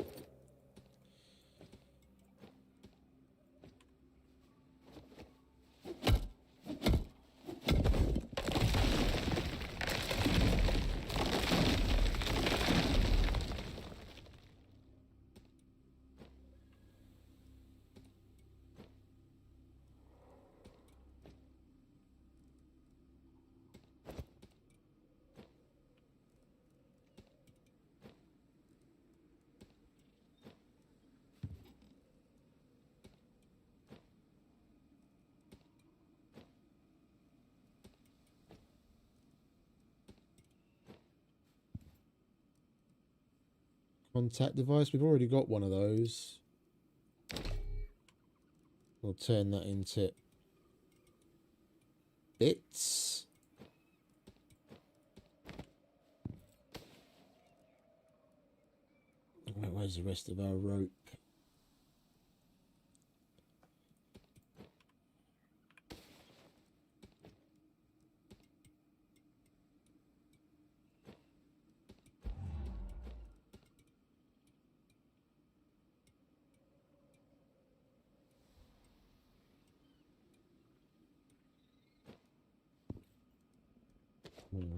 Contact device. We've already got one of those. We'll turn that into bits. Where's the rest of our rope?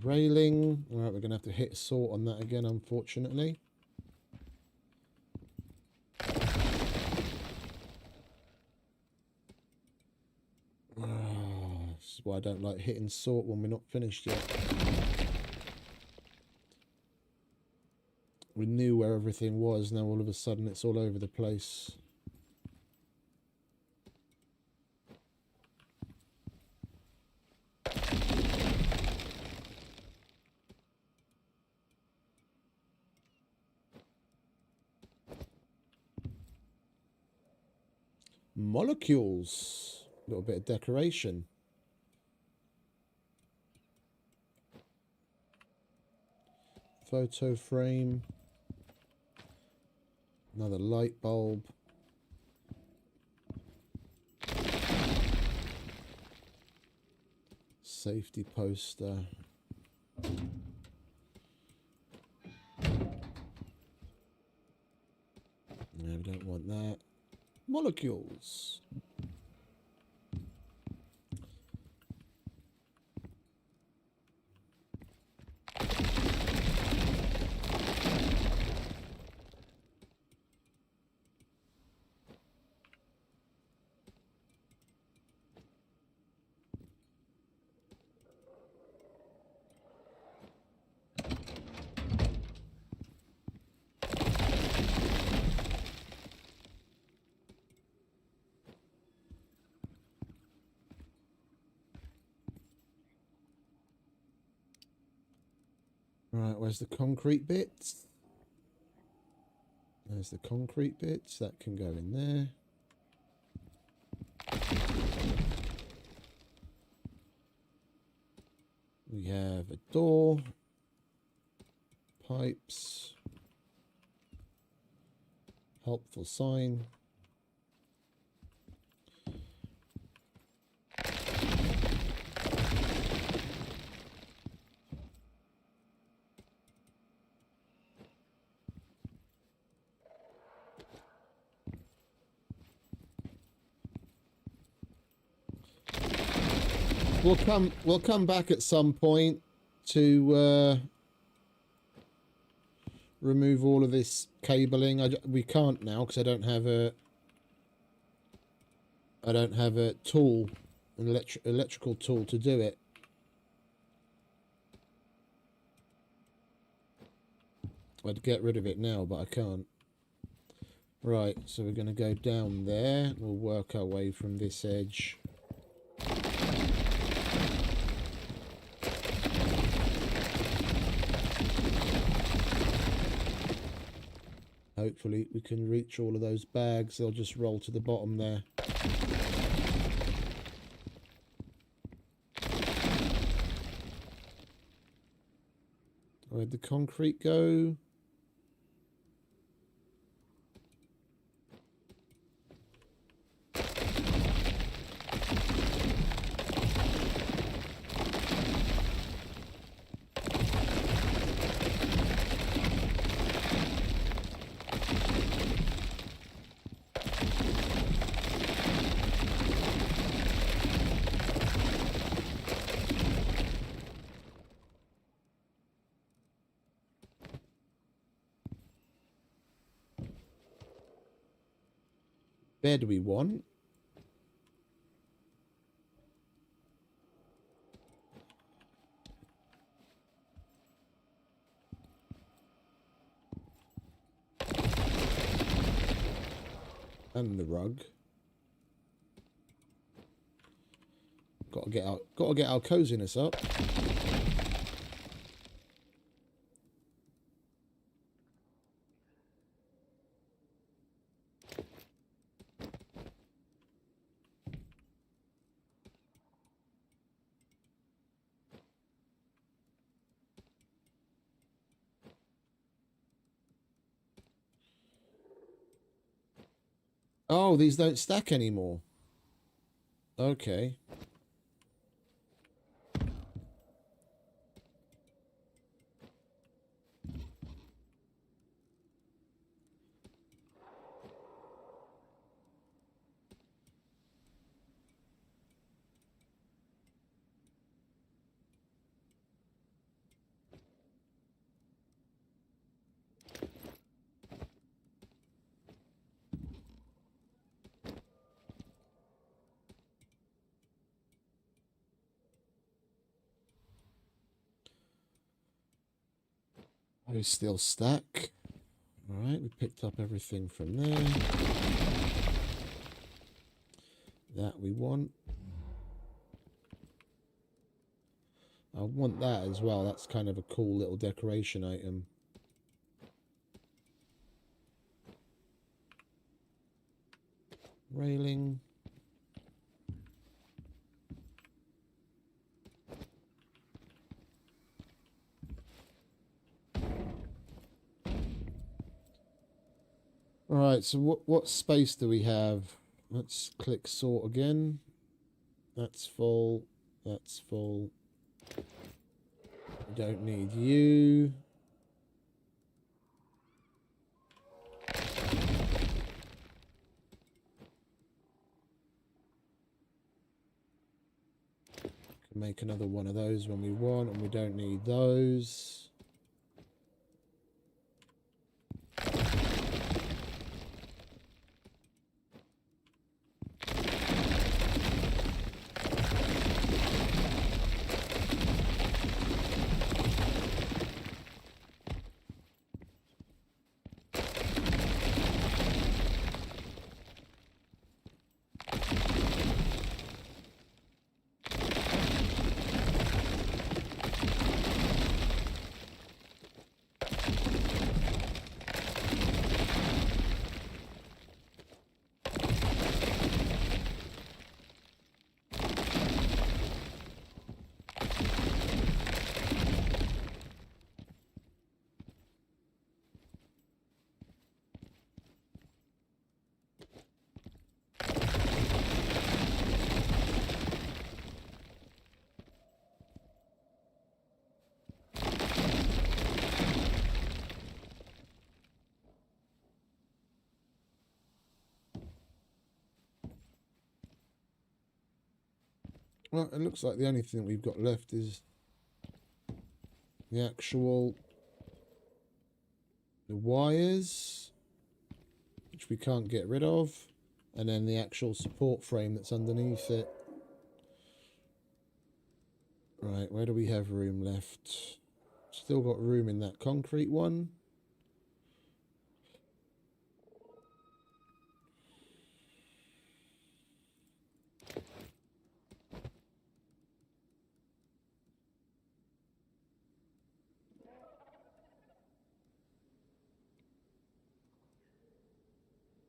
Railing. All right, we're going to have to hit a sort on that again, unfortunately. This is why I don't like hitting sort when we're not finished yet. We knew where everything was, now all of a sudden it's all over the place. Molecules. A little bit of decoration. Photo frame. Another light bulb. Safety poster. No, we don't want that. Molecules. Right, where's the concrete bits? There's the concrete bits. That can go in there. We have a door. Pipes. Helpful sign. We'll come back at some point to remove all of this cabling. We can't now because I don't have a tool, an electrical tool to do it. I'd get rid of it now, but I can't. Right, so we're going to go down there. We'll work our way from this edge. Hopefully we can reach all of those bags. They'll just roll to the bottom there. Where'd the concrete go? Bed we want. And the rug. Gotta get our coziness up. Oh, these don't stack anymore. Okay. We still stack. All right, we picked up everything from there. That we want. I want that as well. That's kind of a cool little decoration item. Railing. All right, so what space do we have? Let's click sort again. That's full. That's full. We don't need you. Can make another one of those when we want, and we don't need those. Well, it looks like the only thing we've got left is the actual the wires, which we can't get rid of, and then the actual support frame that's underneath it. Right, where do we have room left? Still got room in that concrete one.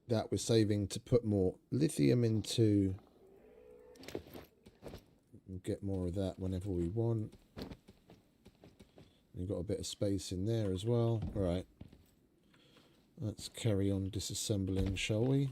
That we're saving to put more lithium into. We'll get more of that whenever we want. We've got a bit of space in there as well. All right. Let's carry on disassembling, shall we?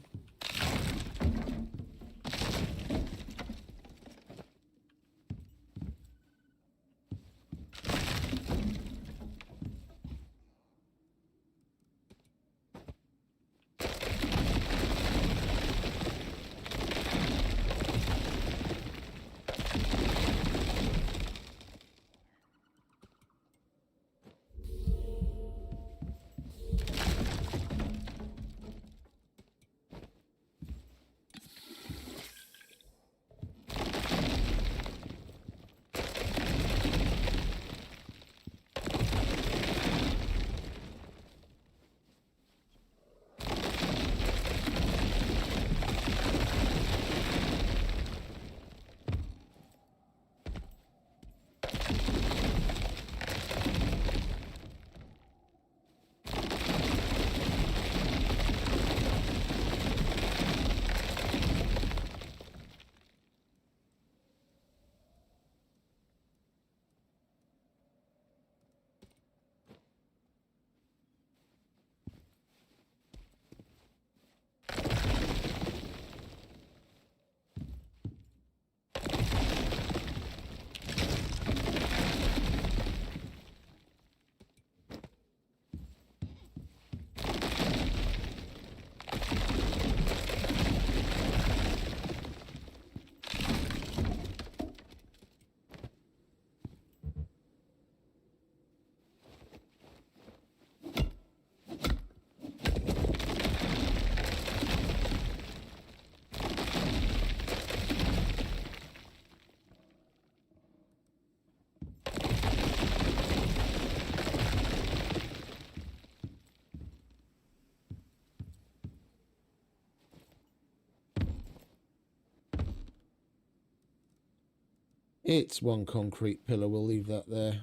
It's one concrete pillar. We'll leave that there.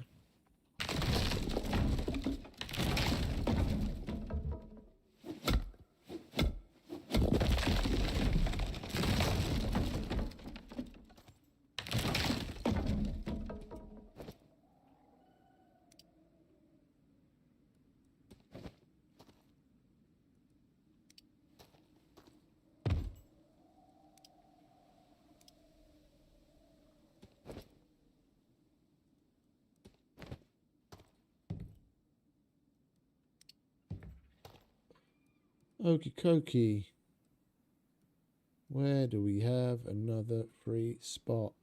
Okie dokie. Where do we have another free spot?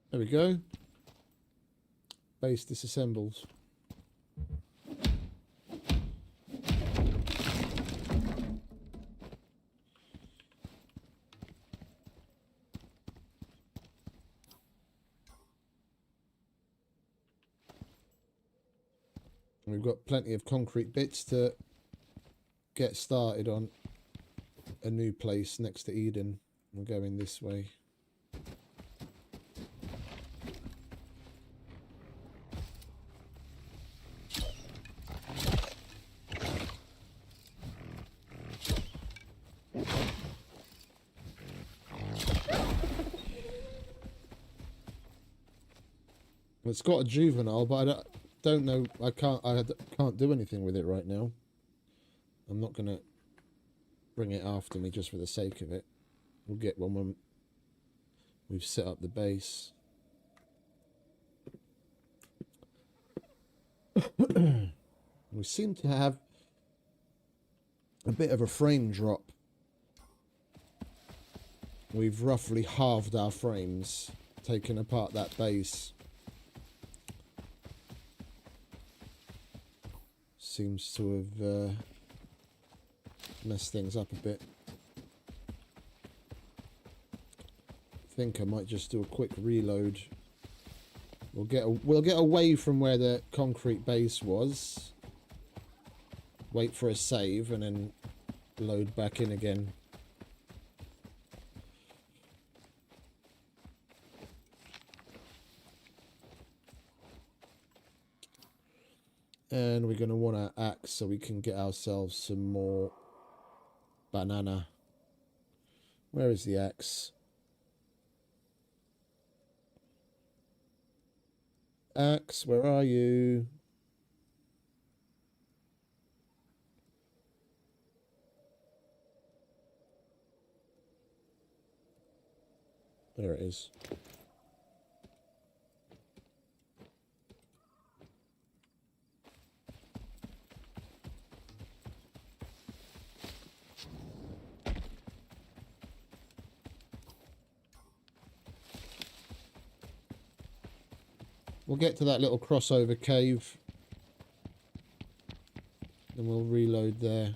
There we go. Base disassembles. We've got plenty of concrete bits to get started on a new place next to Eden. We're going this way. It's got a juvenile, but I don't know. I can't do anything with it right now. I'm not gonna bring it after me just for the sake of it. We'll get one when we've set up the base. We seem to have a bit of a frame drop. We've roughly halved our frames, taking apart that base. Seems to have messed things up a bit. I think I might just do a quick reload. We'll get away from where the concrete base was. Wait for a save and then load back in again. And we're going to want our axe so we can get ourselves some more banana. Where is the axe? Axe, where are you? There it is. We'll get to that little crossover cave. And we'll reload there.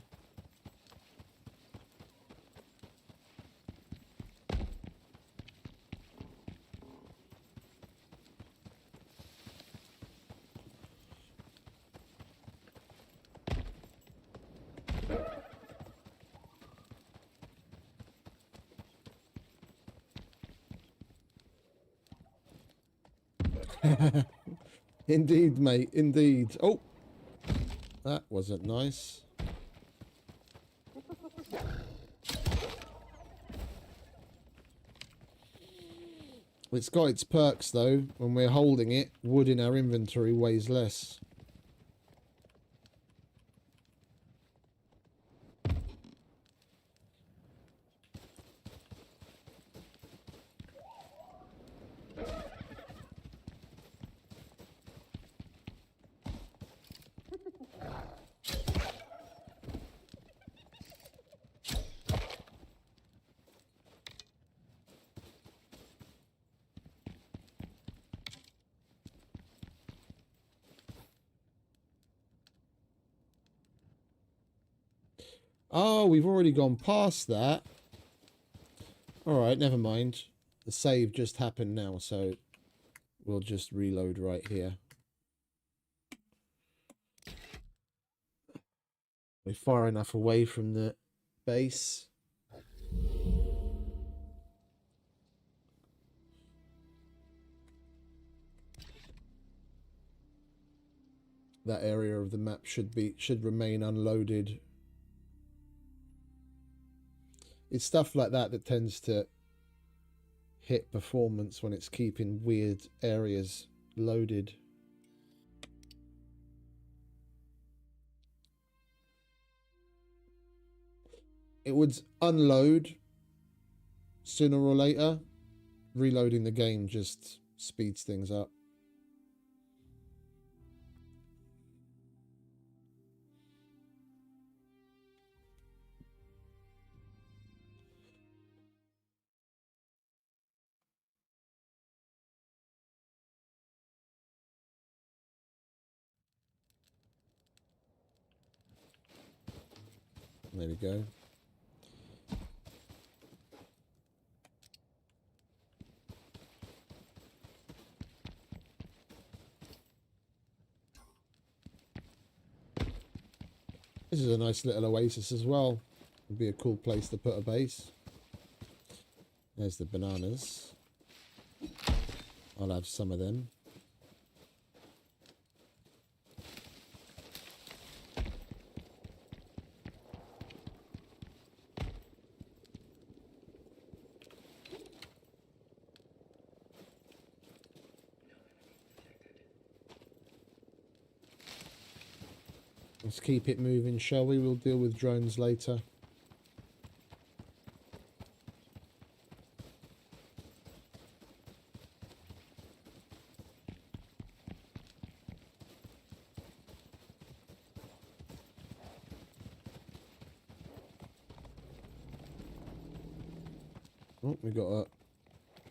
Indeed, mate, indeed. Oh, that wasn't nice. It's got its perks, though. When we're holding it, wood in our inventory weighs less. Oh, we've already gone past that. Alright, never mind. The save just happened now, so we'll just reload right here. We're far enough away from the base. That area of the map should remain unloaded. It's stuff like that that tends to hit performance when it's keeping weird areas loaded. It would unload sooner or later. Reloading the game just speeds things up. There we go. This is a nice little oasis as well. Would be a cool place to put a base. There's the bananas. I'll have some of them. Let's keep it moving, shall we? We'll deal with drones later. Oh, we got a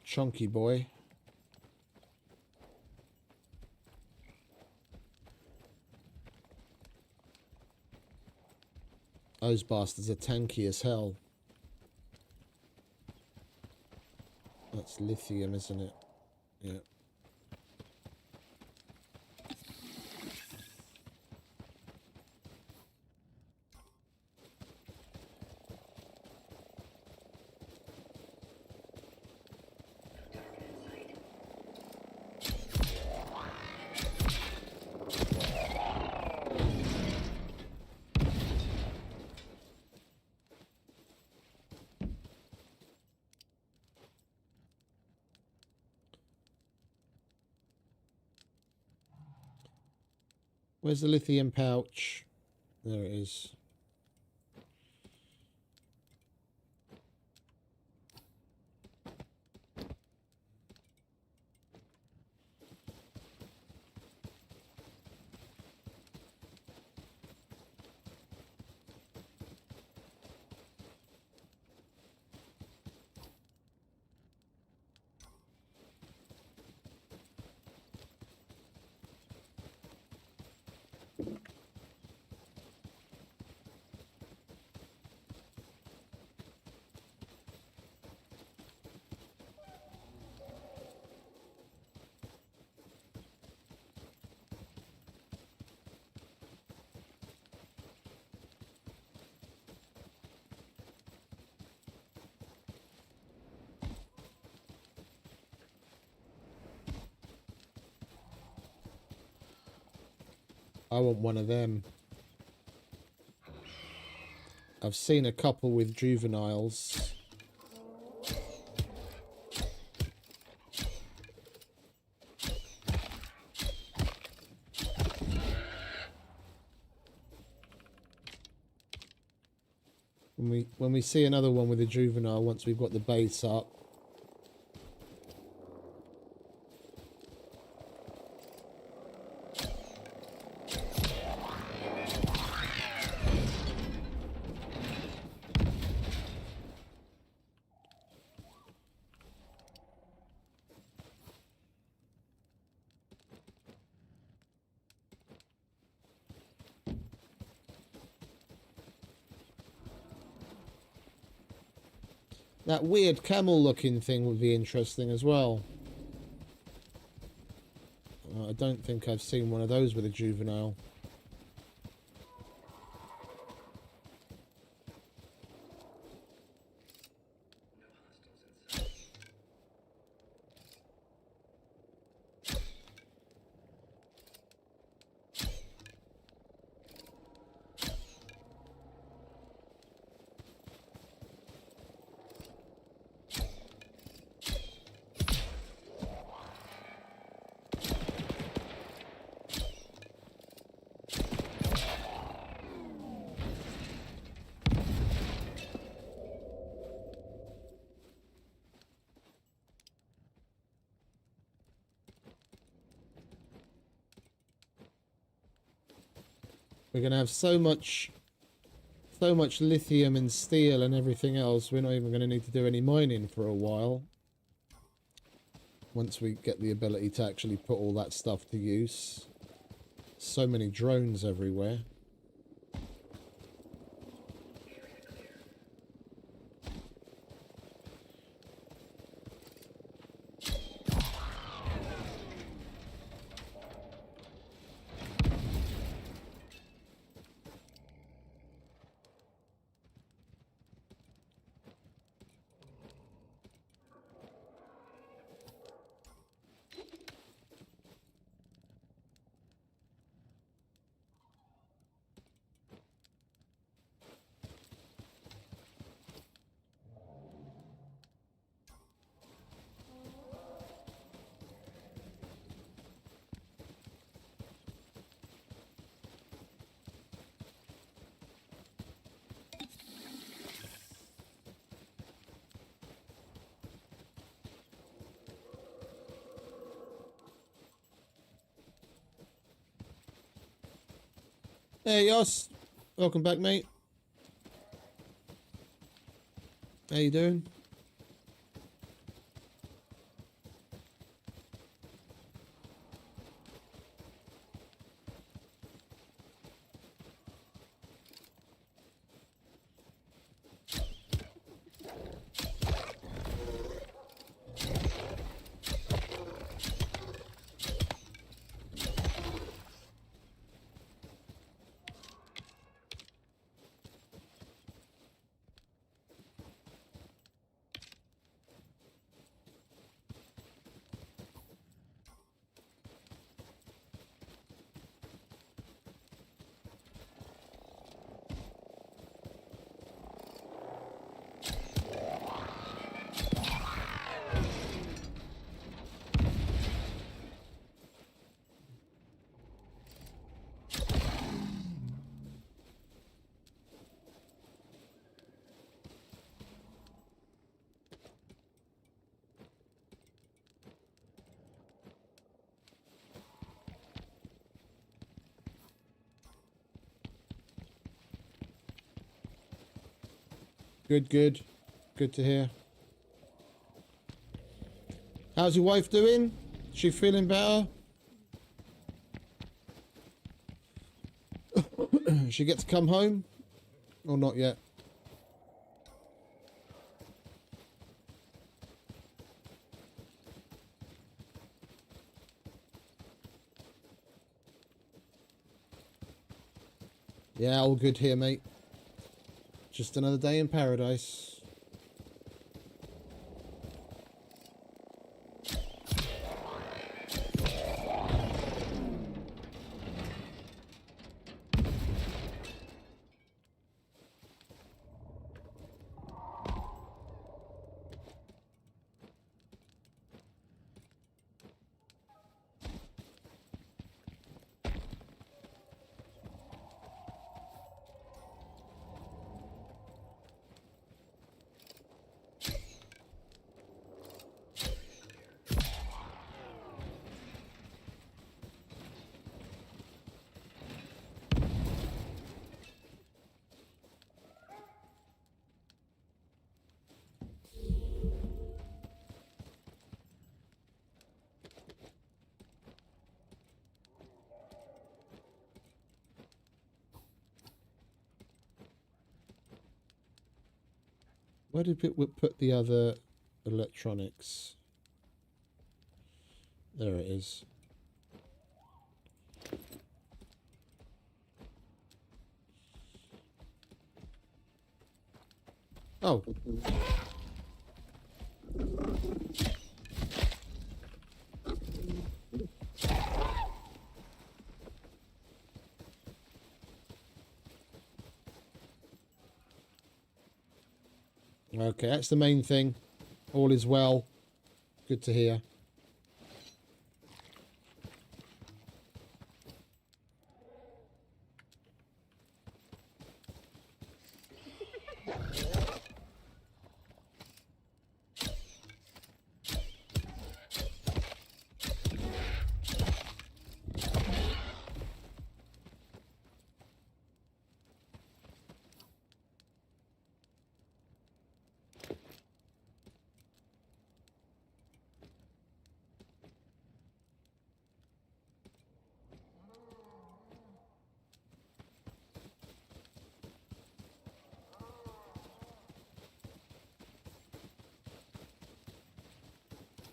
chunky boy. Those bastards are tanky as hell. That's lithium, isn't it? Yeah. Where's the lithium pouch? There it is. I want one of them. I've seen a couple with juveniles. When we see another one with a juvenile, once we've got the base up, that weird camel looking thing would be interesting as well. I don't think I've seen one of those with a juvenile. We're going to have so much lithium and steel and everything else, we're not even going to need to do any mining for a while. Once we get the ability to actually put all that stuff to use. So many drones everywhere. Hey, Yoss. Welcome back, mate. How you doing? Good, good. Good to hear. How's your wife doing? She feeling better? She get to come home? Or not yet? Yeah, all good here, mate. Just another day in paradise. Where did we put the other electronics? There it is. Oh. Okay, that's the main thing. All is well. Good to hear.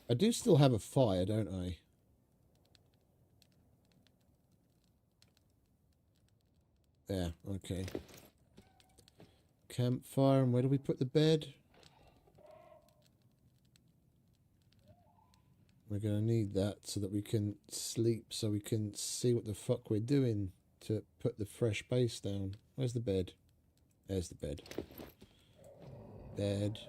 I do still have a fire, don't I? Yeah, okay. Campfire, and where do we put the bed? We're going to need that so that we can sleep, so we can see what the fuck we're doing to put the fresh base down. Where's the bed? There's the bed. Bed.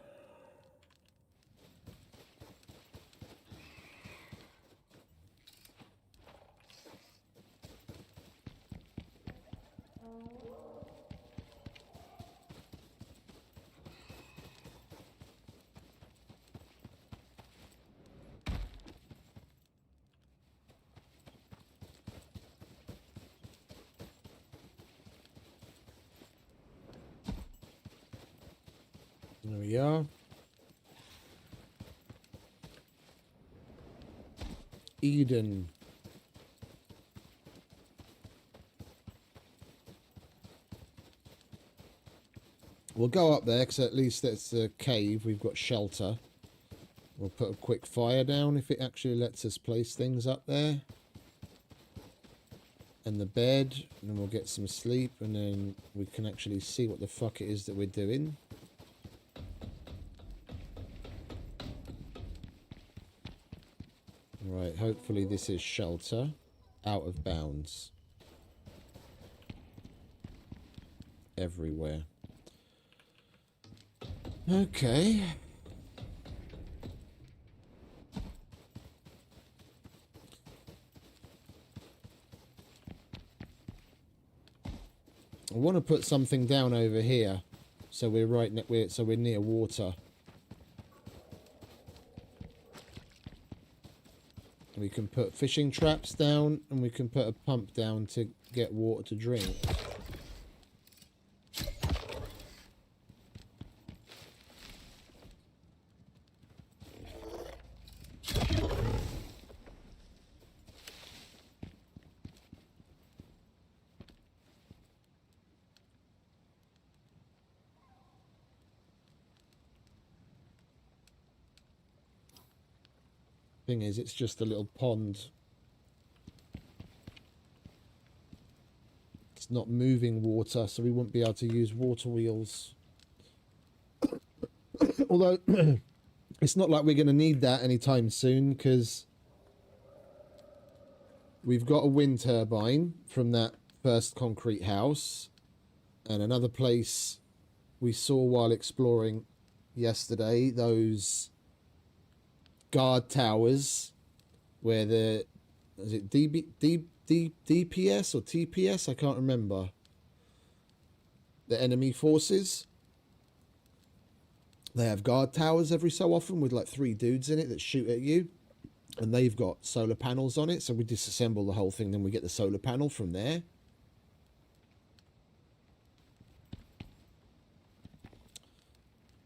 There we are. Eden. We'll go up there because at least it's a cave. We've got shelter. We'll put a quick fire down if it actually lets us place things up there. And the bed. And then we'll get some sleep. And then we can actually see what the fuck it is that we're doing. Right, hopefully this is shelter. Out of bounds. Everywhere. Okay. I want to put something down over here, so we're we're near water. We can put fishing traps down, and we can put a pump down to get water to drink. Thing is, it's just a little pond. It's not moving water, so we won't be able to use water wheels. Although, it's not like we're going to need that anytime soon, because we've got a wind turbine from that first concrete house, and another place we saw while exploring yesterday, those guard towers where the DPS or TPS, I can't remember, the enemy forces, they have guard towers every so often with like 3 dudes in it that shoot at you, and they've got solar panels on it, so we disassemble the whole thing, then we get the solar panel from there.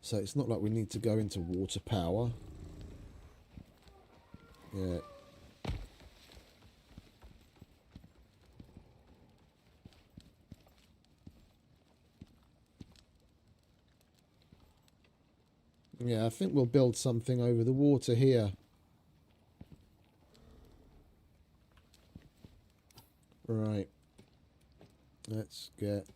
So it's not like we need to go into water power. Yeah. Yeah, I think we'll build something over the water here. Right. Let's get...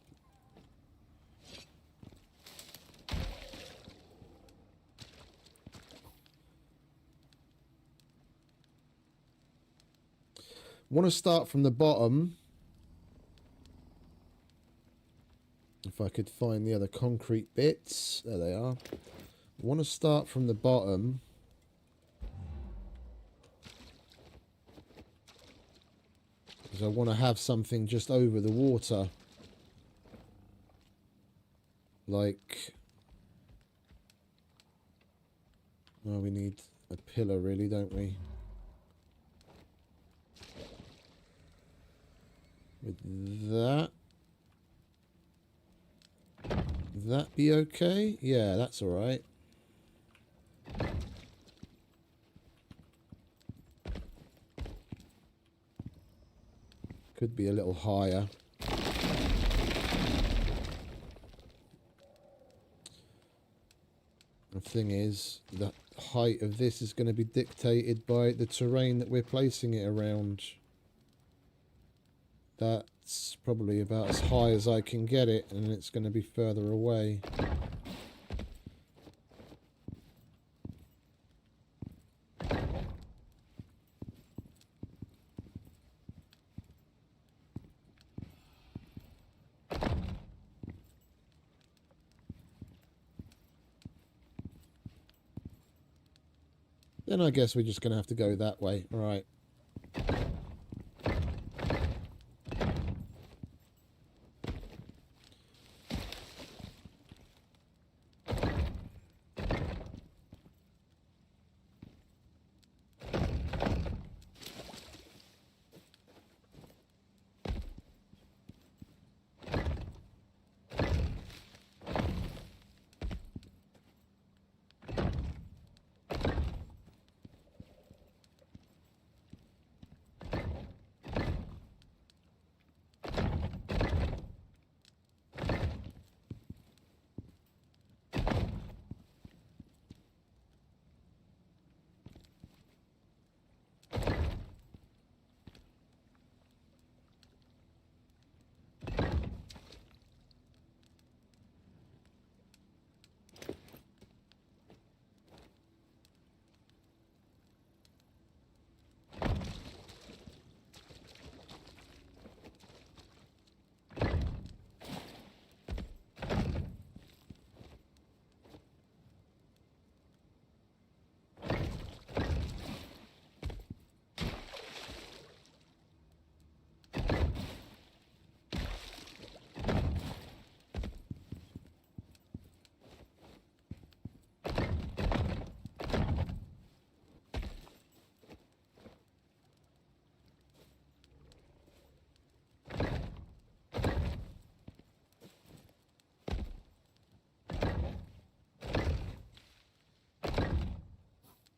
want to start from the bottom. If I could find the other concrete bits. There they are. I want to start from the bottom. Because I want to have something just over the water. Like... well, we need a pillar really, don't we? With that. Would that be okay? Yeah, that's alright. Could be a little higher. The thing is, the height of this is going to be dictated by the terrain that we're placing it around. That's probably about as high as I can get it, and it's going to be further away. Then I guess we're just going to have to go that way. All right.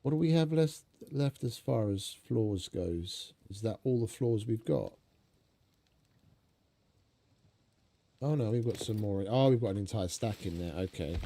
What do we have left as far as floors goes? Is that all the floors we've got? Oh no, we've got some more. Oh, we've got an entire stack in there. Okay.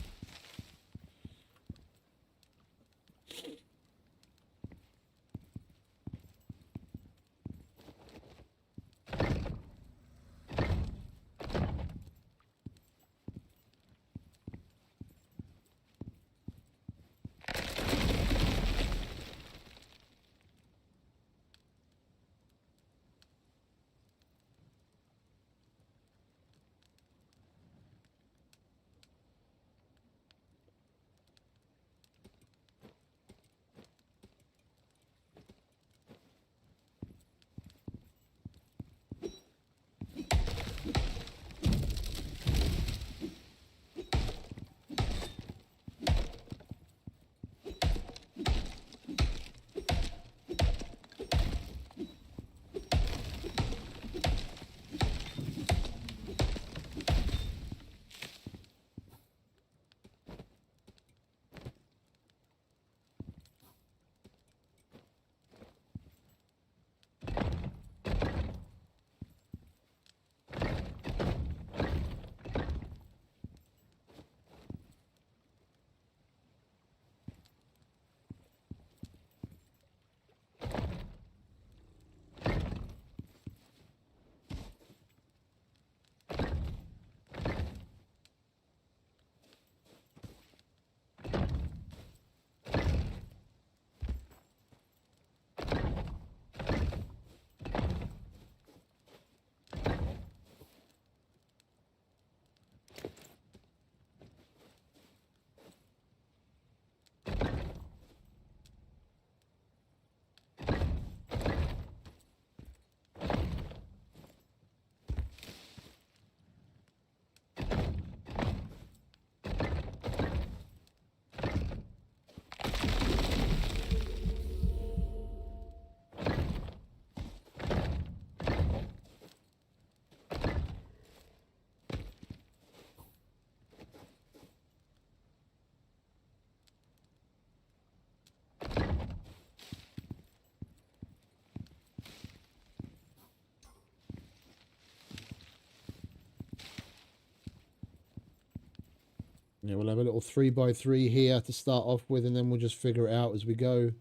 Yeah, we'll have a little 3x3 here to start off with, and then we'll just figure it out as we go.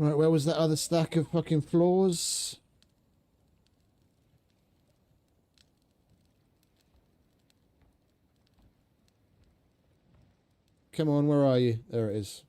Right, where was that other stack of fucking floors? Come on, where are you? There it is.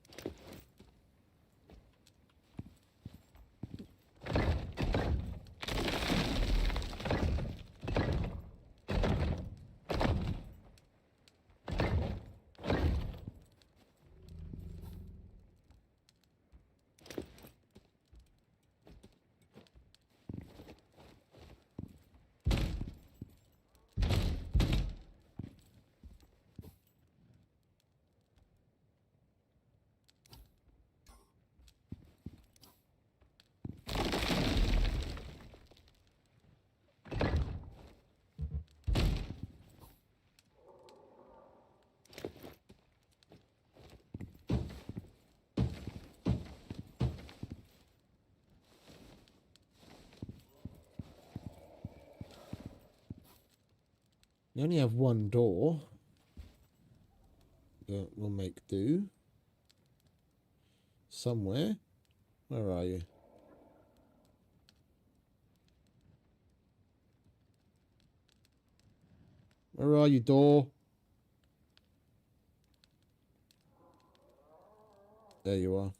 You only have one door. But we'll make do. Somewhere. Where are you? Where are you, door? There you are.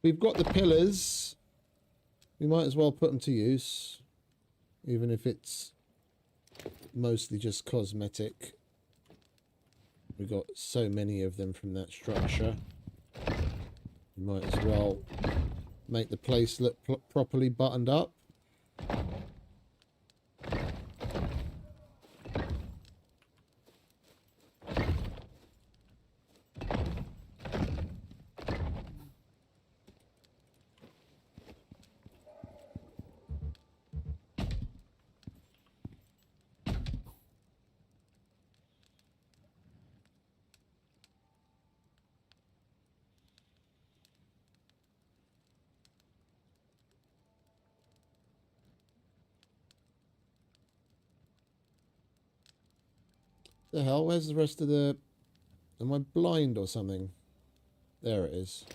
We've got the pillars. We might as well put them to use, even if it's mostly just cosmetic. We got so many of them from that structure. We might as well make the place look properly buttoned up. The hell? Where's the rest of the... Am I blind or something? There it is.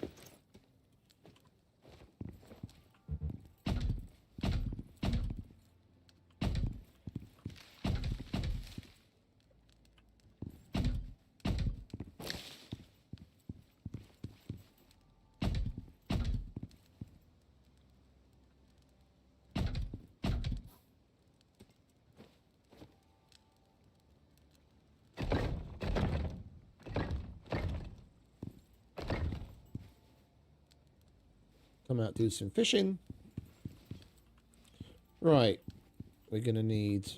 Come out, do some fishing. Right. We're going to need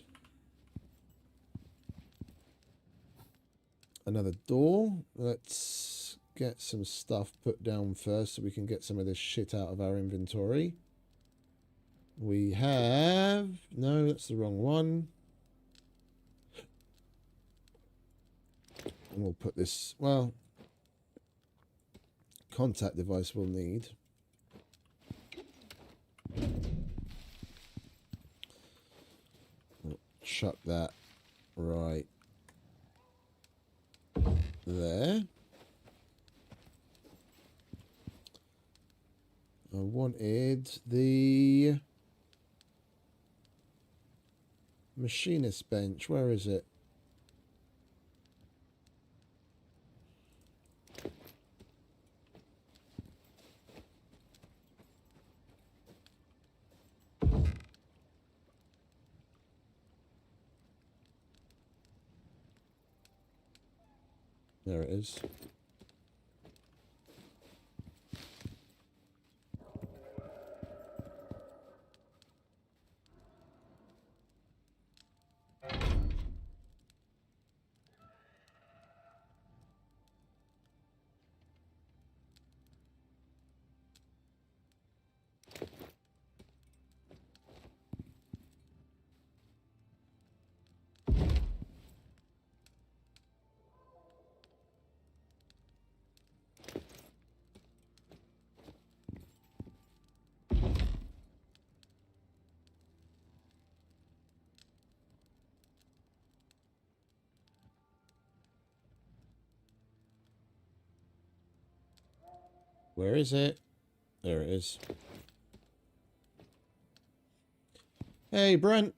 another door. Let's get some stuff put down first so we can get some of this shit out of our inventory. We have... No, that's the wrong one. And we'll put this... Well, contact device we'll need. We'll chuck that right there. I wanted the machinist bench. Where is it? There it is. Where is it? There it is. Hey, Brent.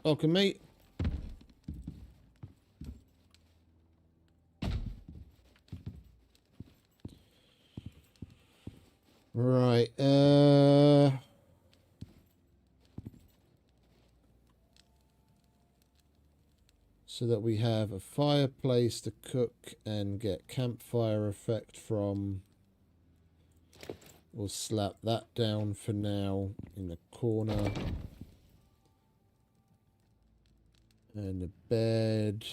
Welcome, mate. Right, so that we have a fireplace to cook and get campfire effect from. We'll slap that down for now in the corner. And the bed.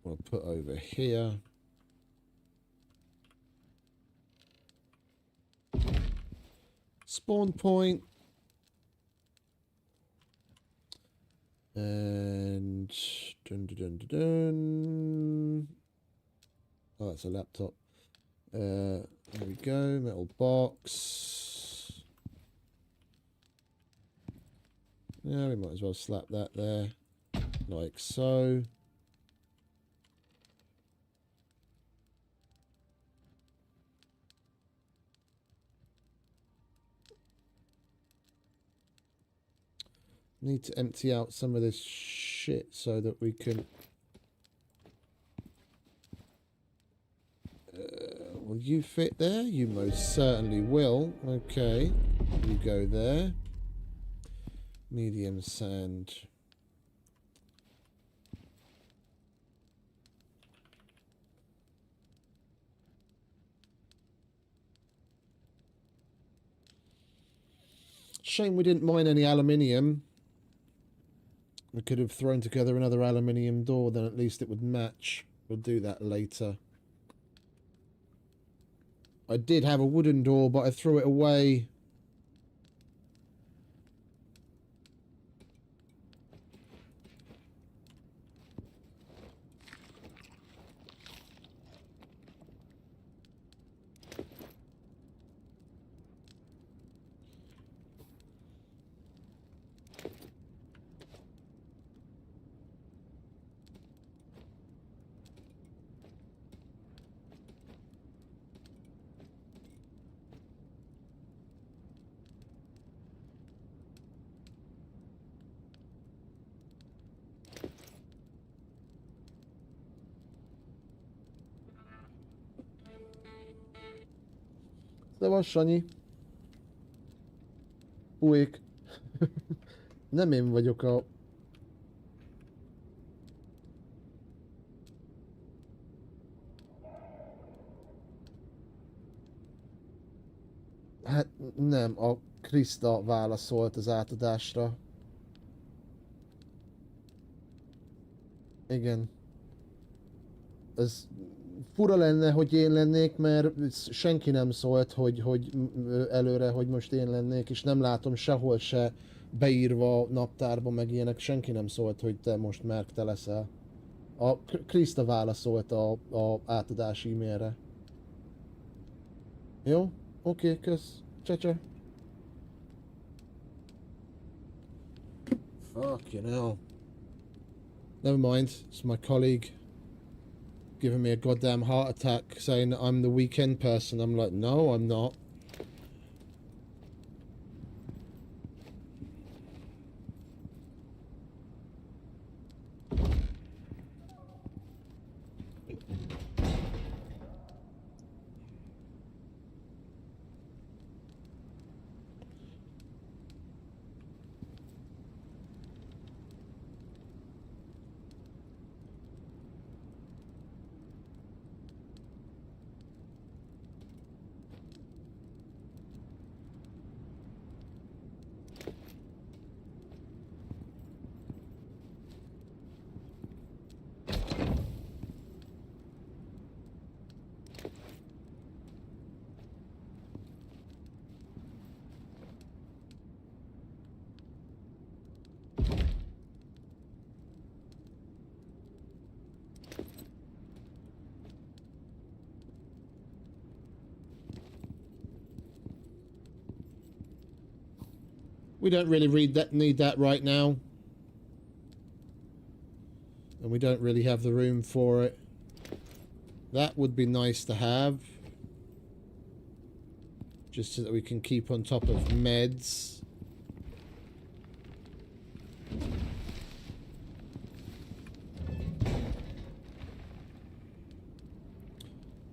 We'll put over here. Spawn point. And dun, dun, dun, dun, dun. Oh, that's a laptop. There we go. Metal box. Yeah, we might as well slap that there, like so. Need to empty out some of this shit so that we can... will you fit there? You most certainly will. Okay. You go there. Medium sand. Shame we didn't mine any aluminium. We could have thrown together another aluminium door, then at least it would match. We'll do that later. I did have a wooden door, but I threw it away. Szevasz, Sanyi. Bujik. Nem én vagyok a... Hát nem, a Krista válaszolt az átadásra. Igen. Ez fura lenne, hogy én lennék, mert senki nem szólt, hogy előre, hogy most én lennék, és nem látom sehol se beírva naptárba, meg ilyenek, senki nem szólt, hogy te most Merk, te leszel. A Krista válaszolt a átadási e-mailre. Jó? Oké, kösz. Csecse. Fucking hell. Never mind, it's my colleague giving me a goddamn heart attack saying that I'm the weekend person. I'm like, no, I'm not. We don't really need that right now. And we don't really have the room for it. That would be nice to have. Just so that we can keep on top of meds.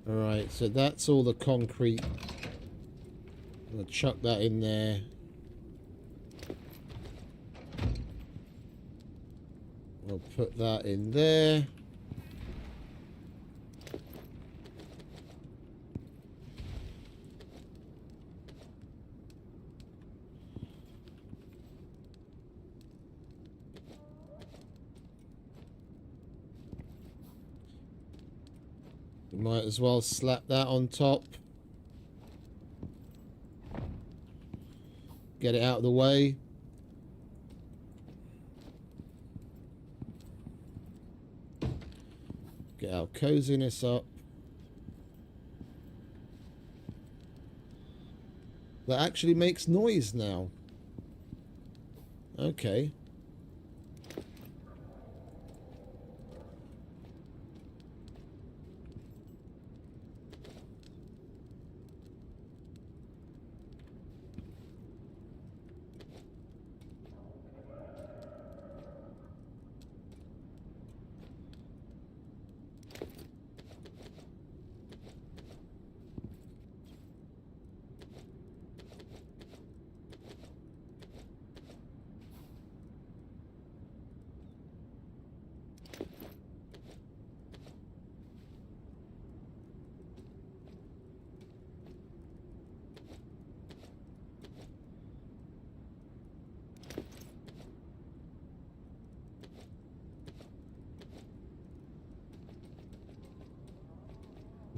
Alright, so that's all the concrete. I'm going to chuck that in there. We'll put that in there. You might as well slap that on top. Get it out of the way. Get our coziness up. That actually makes noise now. Okay.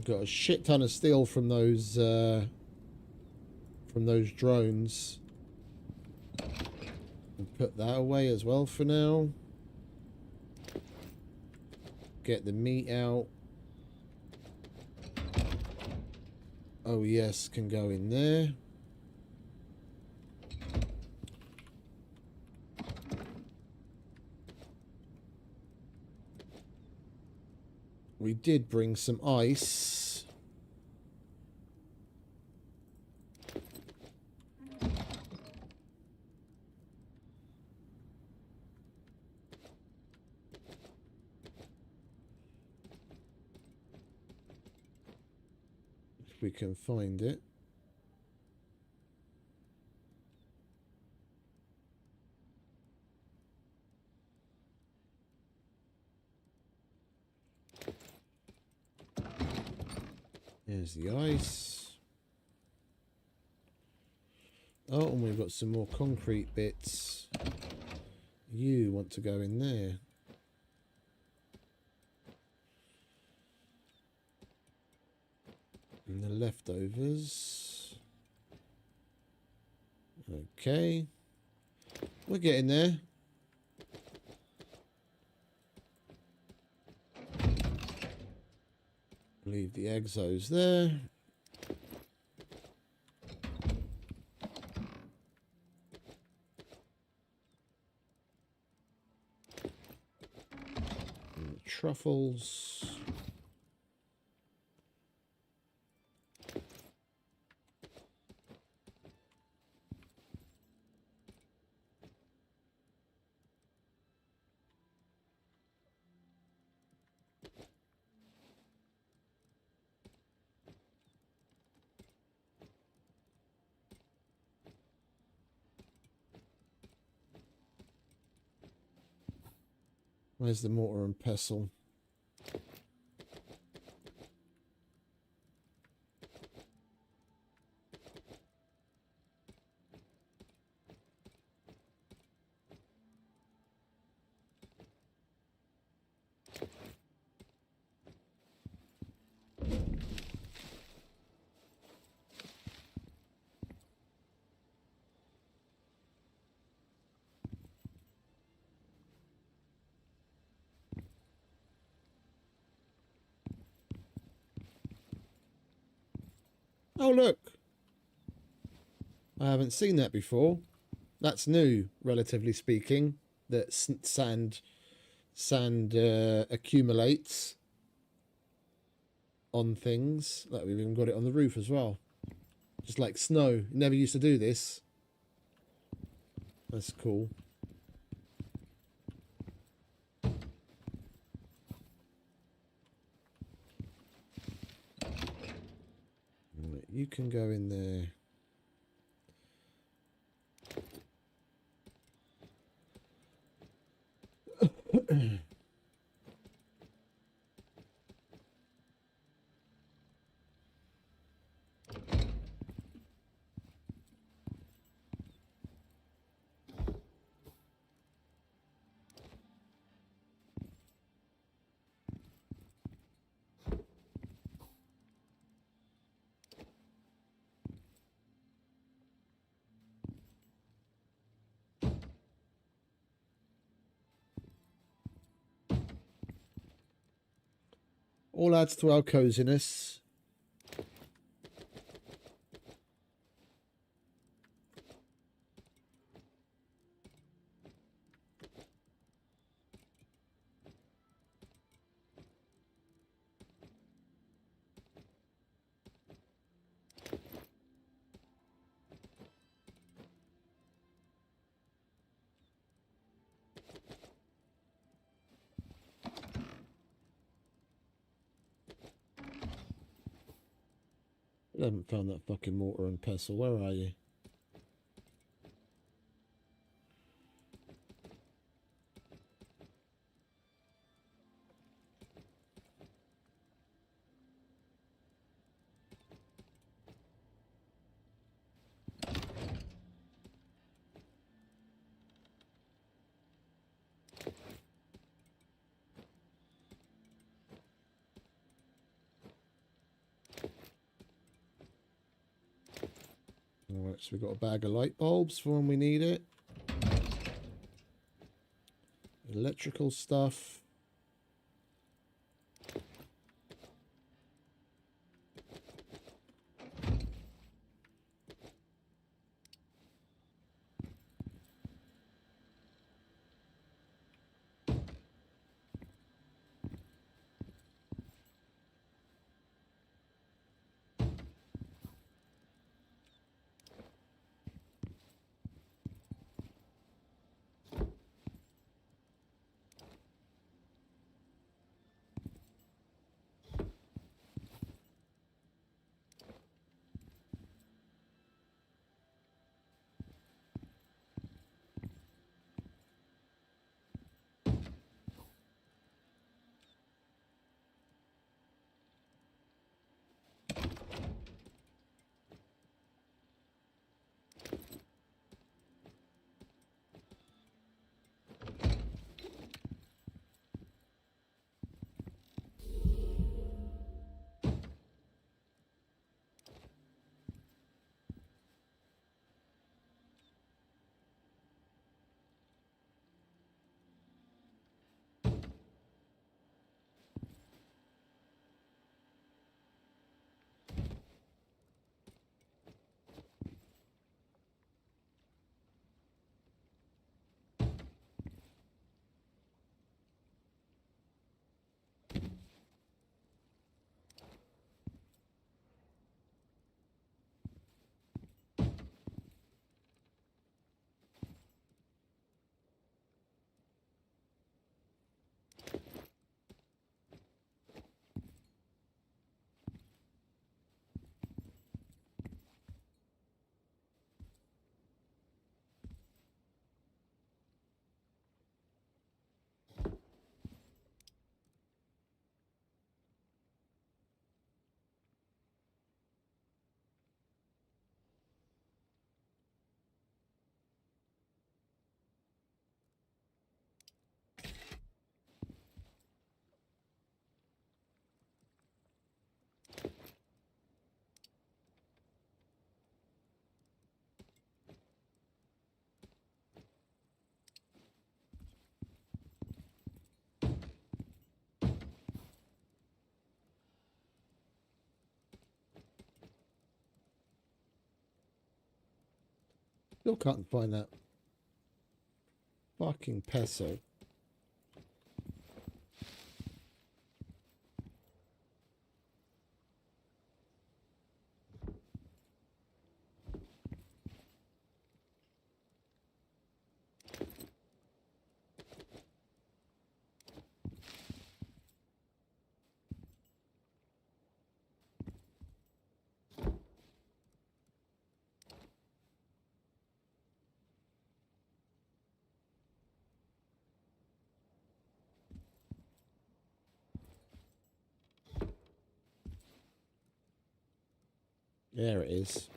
Got a shit ton of steel from those drones. And put that away as well for now. Get the meat out. Oh yes, can go in there. We did bring some ice. If we can find it. There's the ice. Oh, and we've got some more concrete bits. You want to go in there. And the leftovers. Okay. We're getting there. Leave the exos there. And the truffles. Where's the mortar and pestle? Oh, look. I haven't seen that before. That's new, relatively speaking, that sand accumulates on things. Like, we've even got it on the roof as well. Just like snow. Never used to do this. That's cool. Right, you can go in there. All adds to our coziness. I haven't found that fucking mortar and pestle. Where are you? Alright, so we've got a bag of light bulbs for when we need it. Electrical stuff. Still can't find that fucking peso. There it is.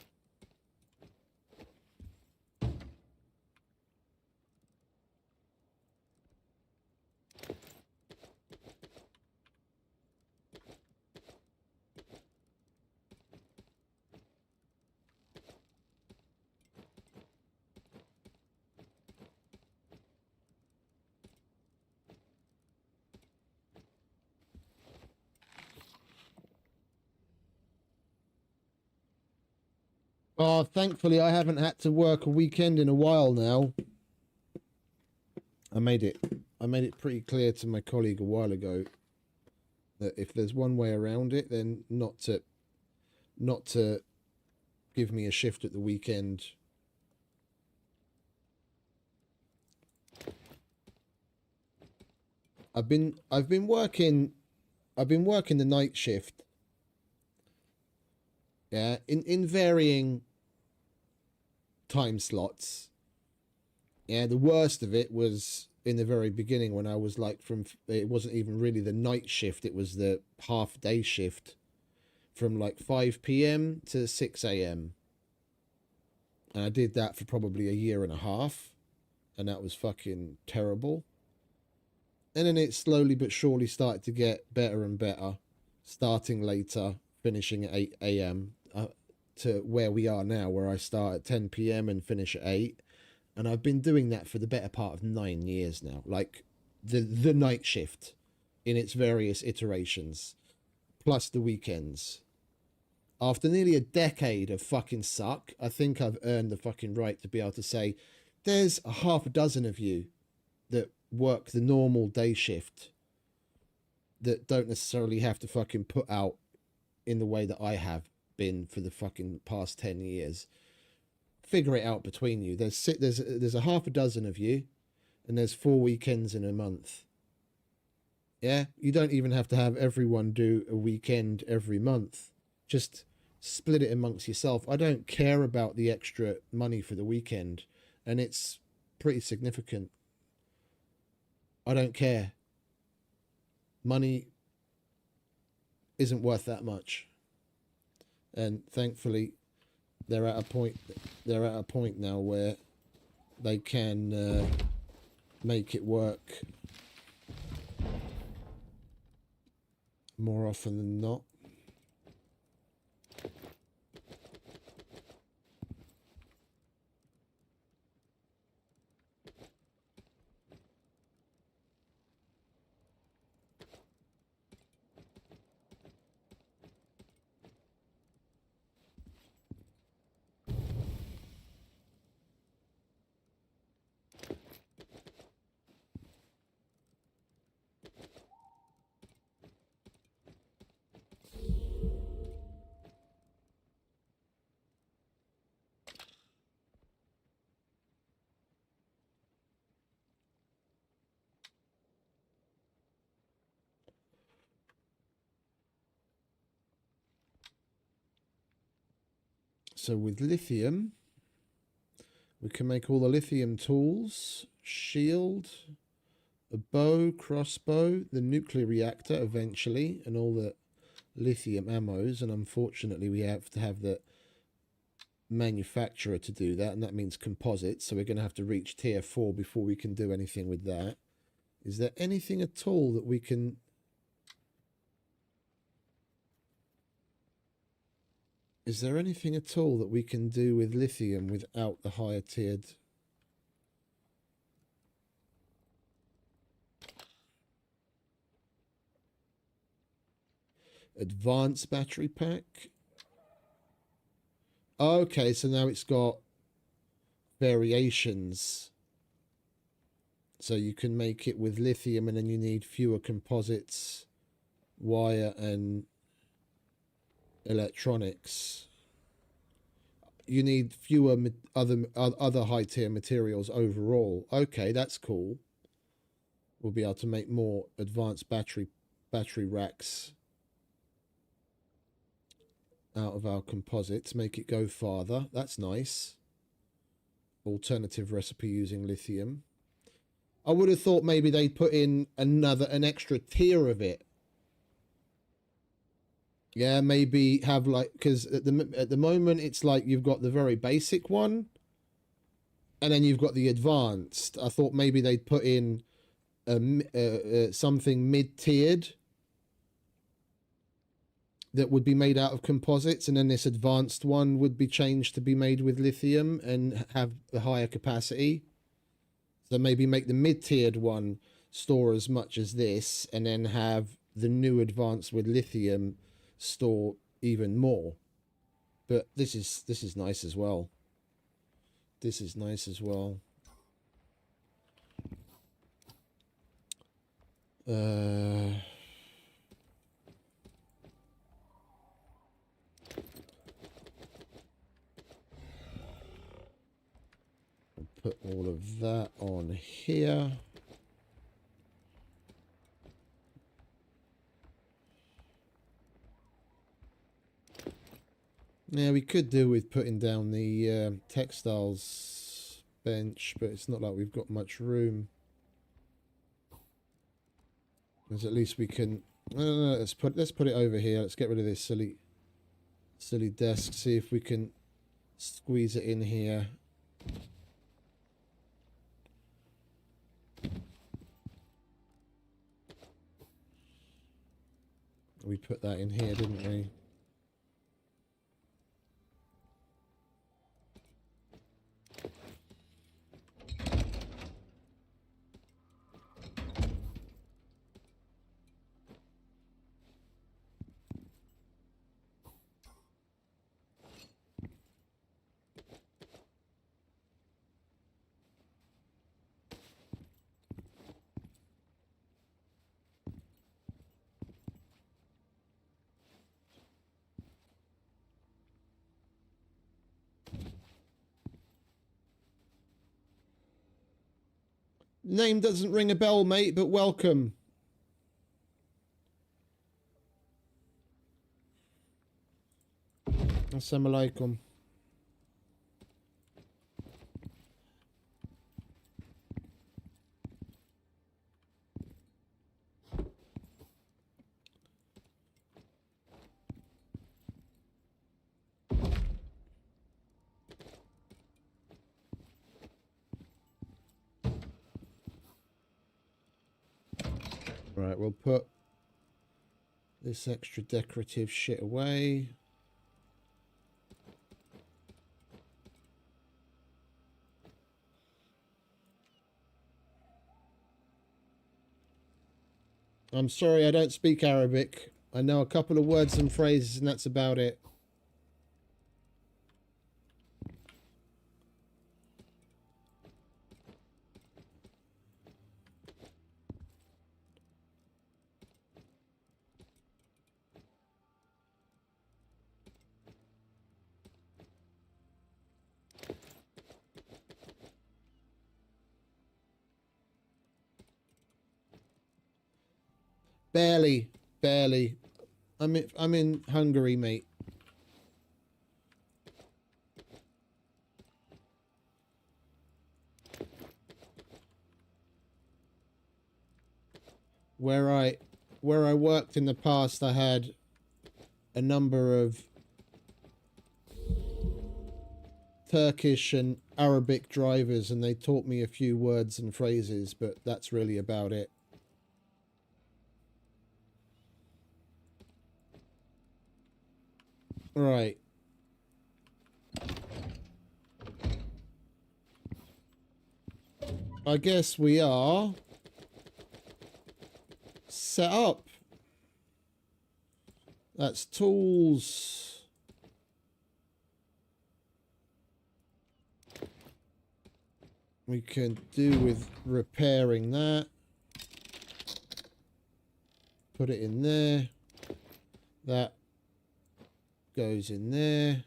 Oh, thankfully I haven't had to work a weekend in a while now. I made it pretty clear to my colleague a while ago that if there's one way around it, then not to give me a shift at the weekend. I've been working the night shift. Yeah, in varying time slots. Yeah, the worst of it was in the very beginning when I was like it wasn't even really the night shift, it was the half day shift from like 5 p.m. to 6 a.m. And I did that for probably a year and a half, and that was fucking terrible. And then it slowly but surely started to get better and better, starting later, finishing at 8 a.m. To where we are now, where I start at 10 p.m. and finish at 8. And I've been doing that for the better part of 9 years now. Like the night shift in its various iterations, plus the weekends. After nearly a decade of fucking suck, I think I've earned the fucking right to be able to say there's a half a dozen of you that work the normal day shift that don't necessarily have to fucking put out in the way that I have been for the fucking past 10 years. Figure it out between you. There's a half a dozen of you, and there's 4 weekends in a month. Yeah, you don't even have to have everyone do a weekend every month. Just split it amongst yourself. I don't care about the extra money for the weekend, and it's pretty significant. I don't care. Money isn't worth that much, and thankfully they're at a point now where they can make it work more often than not. So with lithium, we can make all the lithium tools, shield, a bow, crossbow, the nuclear reactor eventually, and all the lithium ammos. And unfortunately, we have to have the manufacturer to do that, and that means composites. So we're going to have to reach tier 4 before we can do anything with that. Is there anything at all that we can... Is there anything at all that we can do with lithium without the higher tiered? Advanced battery pack. Okay, so now it's got variations. So you can make it with lithium, and then you need fewer composites, wire, and electronics. You need fewer other high tier materials overall. Okay, that's cool. We'll be able to make more advanced battery racks out of our composites, make it go farther. That's nice. Alternative recipe using lithium. I would have thought maybe they'd put in an extra tier of it. Yeah, maybe have like, because at the moment it's like you've got the very basic one, and then you've got the advanced. I thought maybe they'd put in something mid-tiered that would be made out of composites, and then this advanced one would be changed to be made with lithium and have a higher capacity. So maybe make the mid-tiered one store as much as this, and then have the new advanced with lithium store even more. But this is nice as well. This is nice as well. Put all of that on here. Yeah, we could do with putting down the textiles bench, but it's not like we've got much room. Because at least we can. No, let's put it over here. Let's get rid of this silly desk. See if we can squeeze it in here. We put that in here, didn't we? Name doesn't ring a bell, mate, but welcome. Assalamu alaikum. Right, we'll put this extra decorative shit away. I'm sorry, I don't speak Arabic. I know a couple of words and phrases, and that's about it. Barely. I'm in Hungary, mate. Where I worked in the past, I had a number of Turkish and Arabic drivers, and they taught me a few words and phrases, but that's really about it. Right. I guess we are set up. That's tools. We can do with repairing that. Put it in there. That goes in there.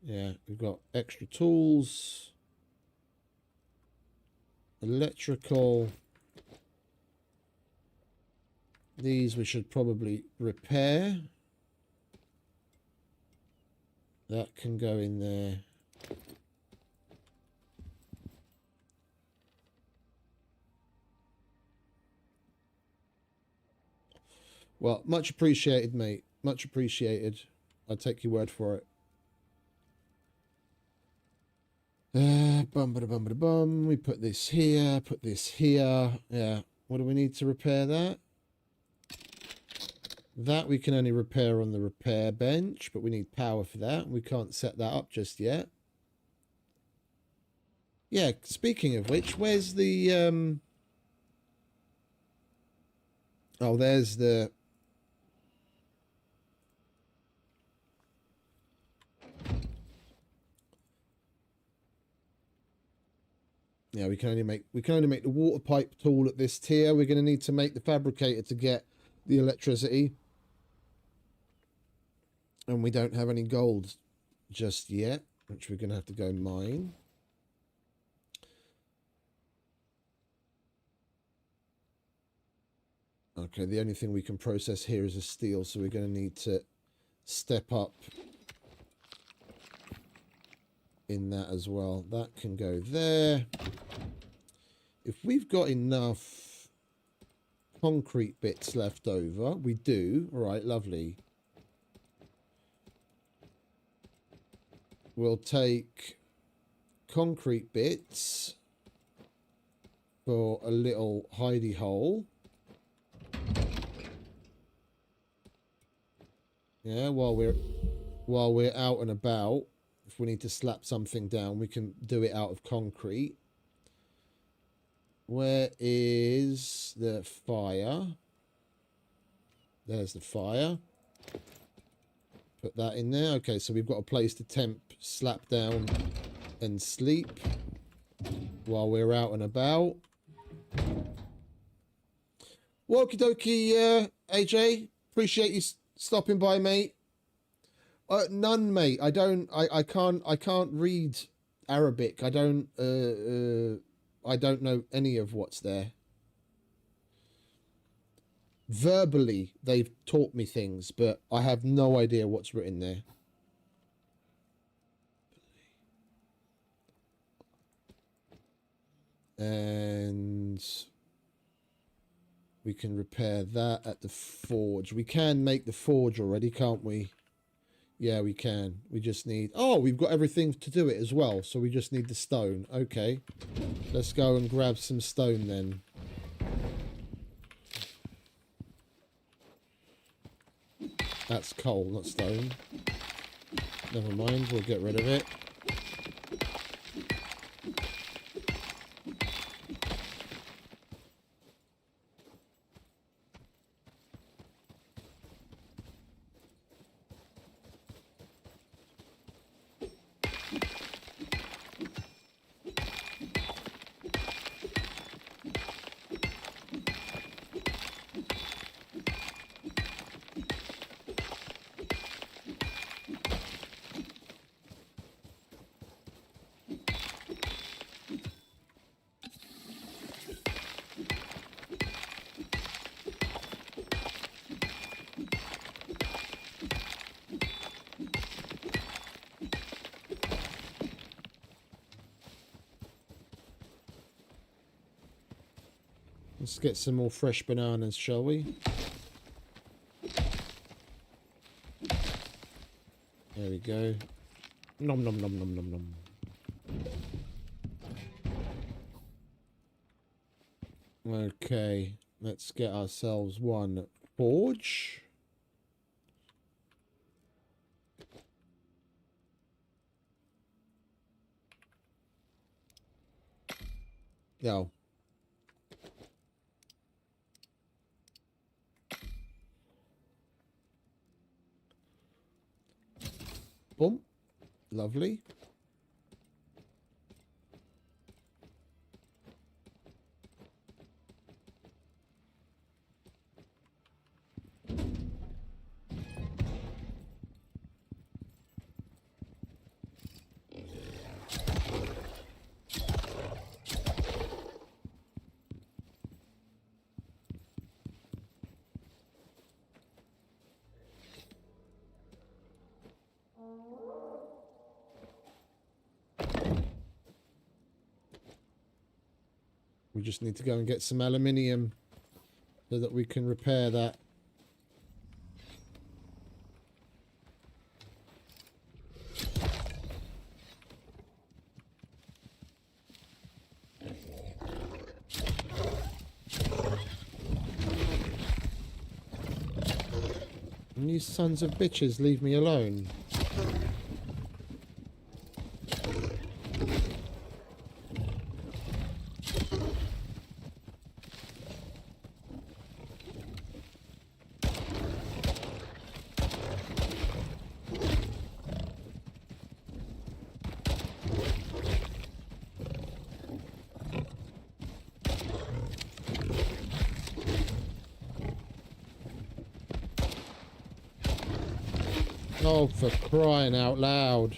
Yeah, we've got extra tools. Electrical. These we should probably repair. That can go in there. Well, much appreciated, mate. Much appreciated. I'll take your word for it. Bum. We put this here, put this here. Yeah. What do we need to repair that? That we can only repair on the repair bench, but we need power for that. We can't set that up just yet. Yeah, speaking of which, where's the... Oh, there's the Yeah, we can only make the water pipe tool at this tier. We're going to need to make the fabricator to get the electricity. And we don't have any gold just yet, which we're going to have to go mine. Okay, the only thing we can process here is a steel, so we're going to need to step up in that as well. That can go there. If we've got enough concrete bits left over, we do. All right, lovely. We'll take concrete bits for a little hidey hole. Yeah, while we're out and about, if we need to slap something down, we can do it out of concrete. Where is the fire? There's the fire. Put that in there. Okay, so we've got a place to temp, slap down, and sleep while we're out and about. Okie dokie, AJ. Appreciate you stopping by, mate. None, mate. I can't read Arabic. I don't know any of what's there. Verbally, they've taught me things, but I have no idea what's written there. And we can repair that at the forge. We can make the forge already, can't we? Yeah, we can. We just need... Oh, we've got everything to do it as well. So we just need the stone. Okay. Let's go and grab some stone then. That's coal, not stone. Never mind. We'll get rid of it. Let's get some more fresh bananas, shall we? There we go. Nom nom nom nom nom nom. Okay, let's get ourselves one forge. Go. Boom. Lovely. We just need to go and get some aluminium so that we can repair that. And you sons of bitches, leave me alone. Oh, for crying out loud.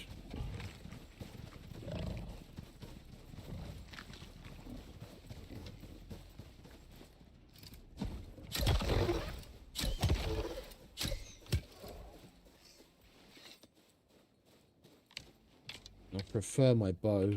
I prefer my bow.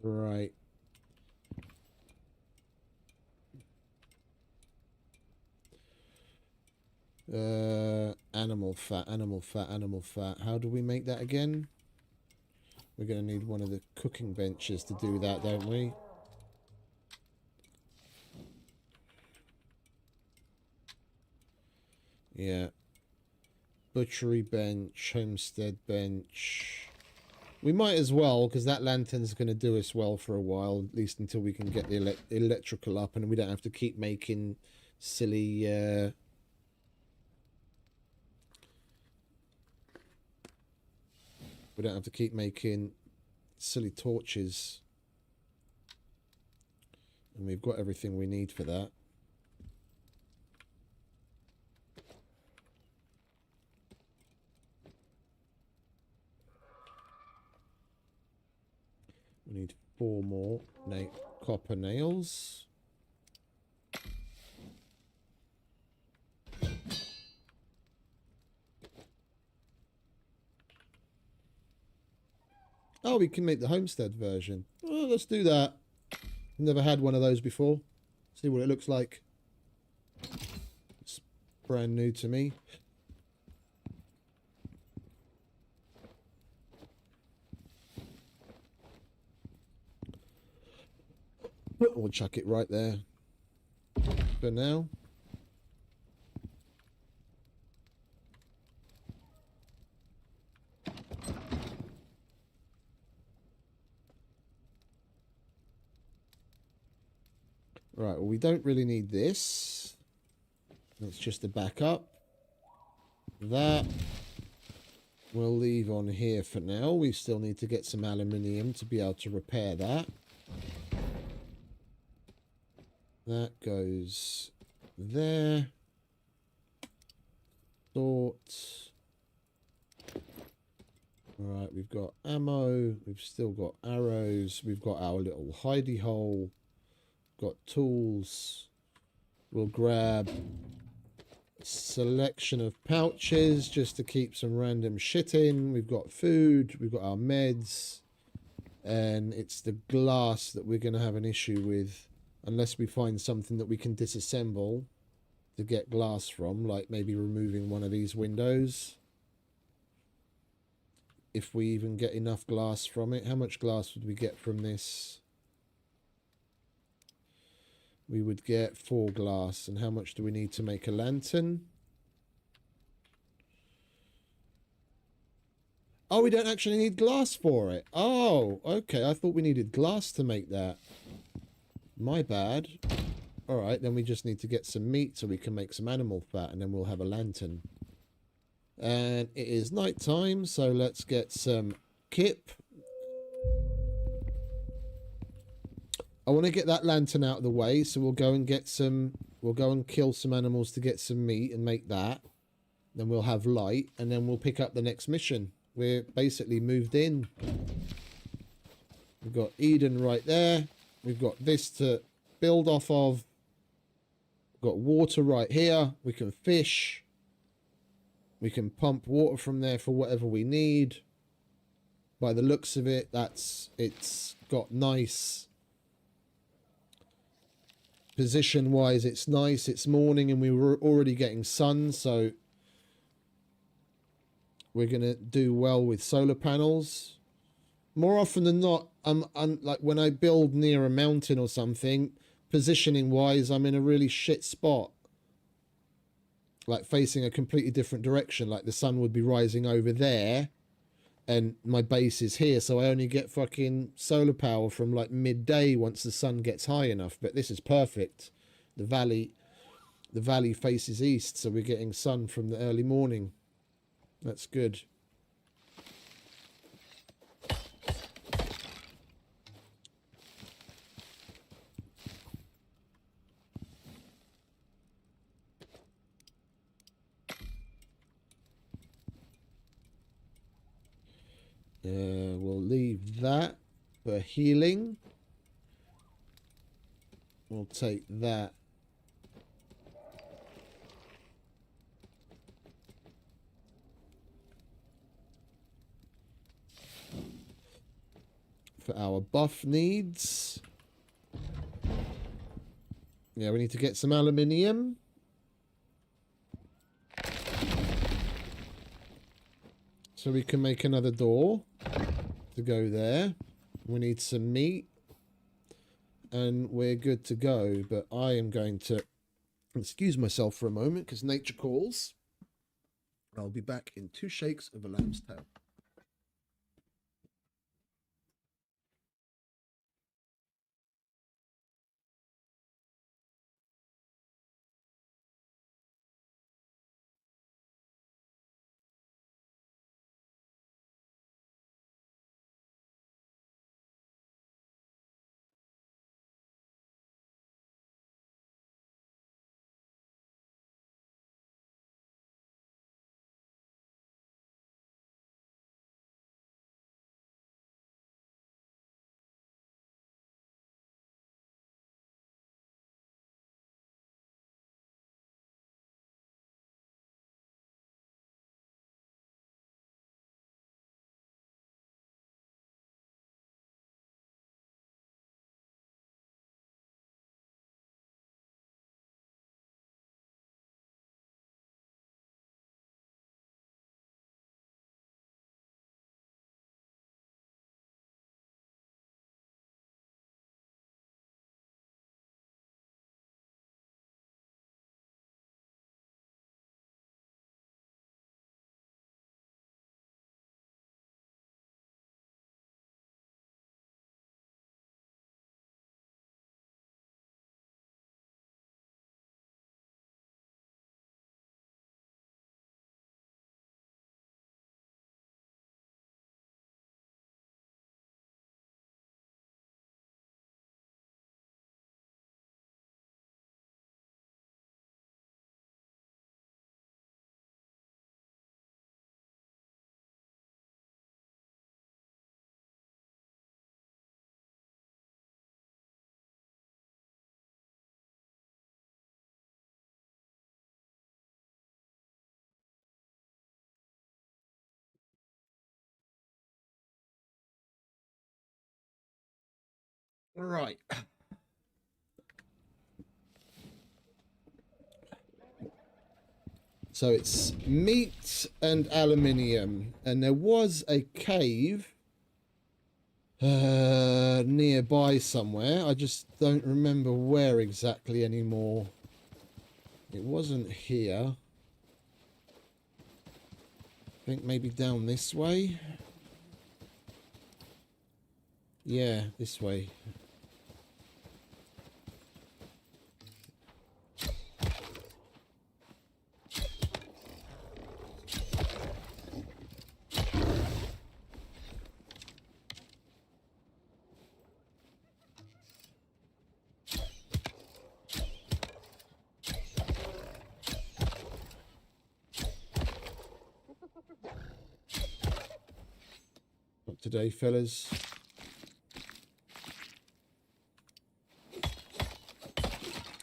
Right. Animal fat, animal fat, animal fat. How do we make that again? We're going to need one of the cooking benches to do that, don't we? Yeah. Butchery bench, homestead bench. We might as well, because that lantern's going to do us well for a while, at least until we can get the electrical up and we don't have to keep making silly... we don't have to keep making silly torches. And we've got everything we need for that. We need 4 more copper nails. Oh, we can make the homestead version. Oh, let's do that. Never had one of those before. See what it looks like. It's brand new to me. We'll chuck it right there for now. Right, well, we don't really need this. It's just a backup. That we'll leave on here for now. We still need to get some aluminium to be able to repair that. That goes there. Sort. Alright, we've got ammo. We've still got arrows. We've got our little hidey hole. Got tools. We'll grab a selection of pouches just to keep some random shit in. We've got food. We've got our meds. And it's the glass that we're going to have an issue with. Unless we find something that we can disassemble to get glass from, like maybe removing one of these windows. if we even get enough glass from it. How much glass would we get from this? We would get 4 glass. And how much do we need to make a lantern? Oh, we don't actually need glass for it. Oh, okay. I thought we needed glass to make that. My bad. All right, then we just need to get some meat so we can make some animal fat, and then we'll have a lantern. And it is night time, so let's get some kip. I want to get that lantern out of the way, so we'll go and get some... We'll go and kill some animals to get some meat and make that. Then we'll have light, and then we'll pick up the next mission. We're basically moved in. We've got Eden right there. We've got this to build off of. We've got water right here. We can fish. We can pump water from there for whatever we need. By the looks of it, it's got nice... Position-wise, it's nice. It's morning and we were already getting sun, so... We're going to do well with solar panels. More often than not, I'm like when I build near a mountain or something, positioning wise, I'm in a really shit spot. Like facing a completely different direction. Like the sun would be rising over there and my base is here. So I only get fucking solar power from like midday once the sun gets high enough. But this is perfect. The valley faces east. So we're getting sun from the early morning. That's good. We'll leave that for healing. We'll take that. For our buff needs. Yeah, we need to get some aluminium. So we can make another door to go there. We need some meat. And we're good to go. But I am going to excuse myself for a moment because nature calls. I'll be back in 2 shakes of a lamb's tail. Right. So it's meat and aluminium. And there was a cave nearby somewhere. I just don't remember where exactly anymore. It wasn't here. I think maybe down this way. Yeah, this way. Not today, fellas.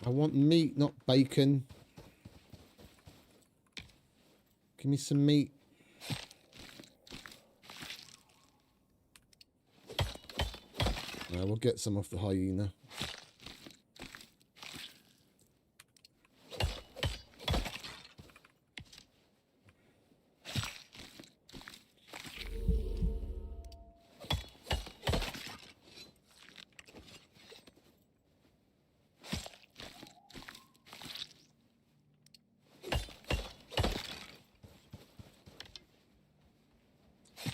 I want meat, not bacon. Give me some meat. We'll get some off the hyena.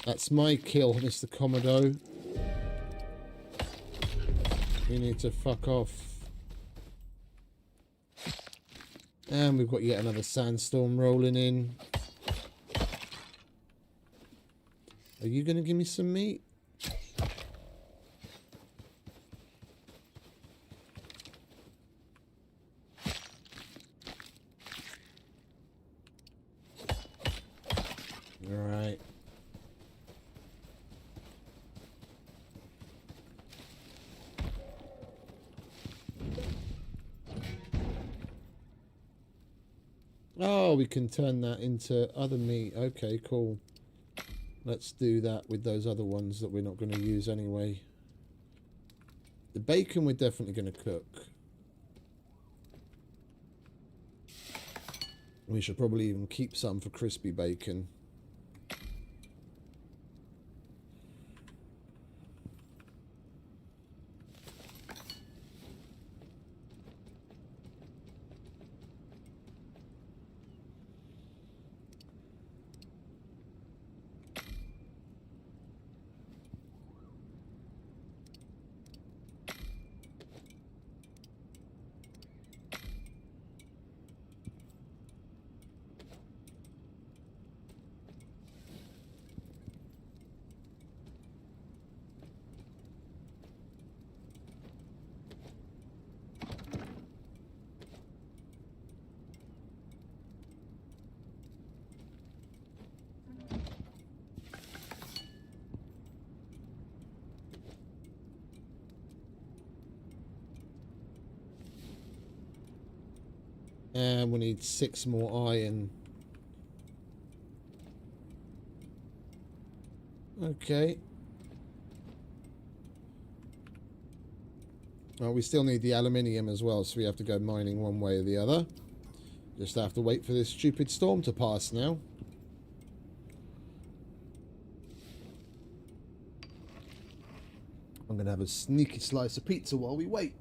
That's my kill, Mr. Commodore. You need to fuck off. And we've got yet another sandstorm rolling in. Are you going to give me some meat? All right. Oh, we can turn that into other meat. Okay, cool. Let's do that with those other ones that we're not going to use anyway. The bacon we're definitely going to cook. We should probably even keep some for crispy bacon. And we need 6 more iron. Okay. Well, we still need the aluminium as well, so we have to go mining one way or the other. Just have to wait for this stupid storm to pass now. I'm going to have a sneaky slice of pizza while we wait.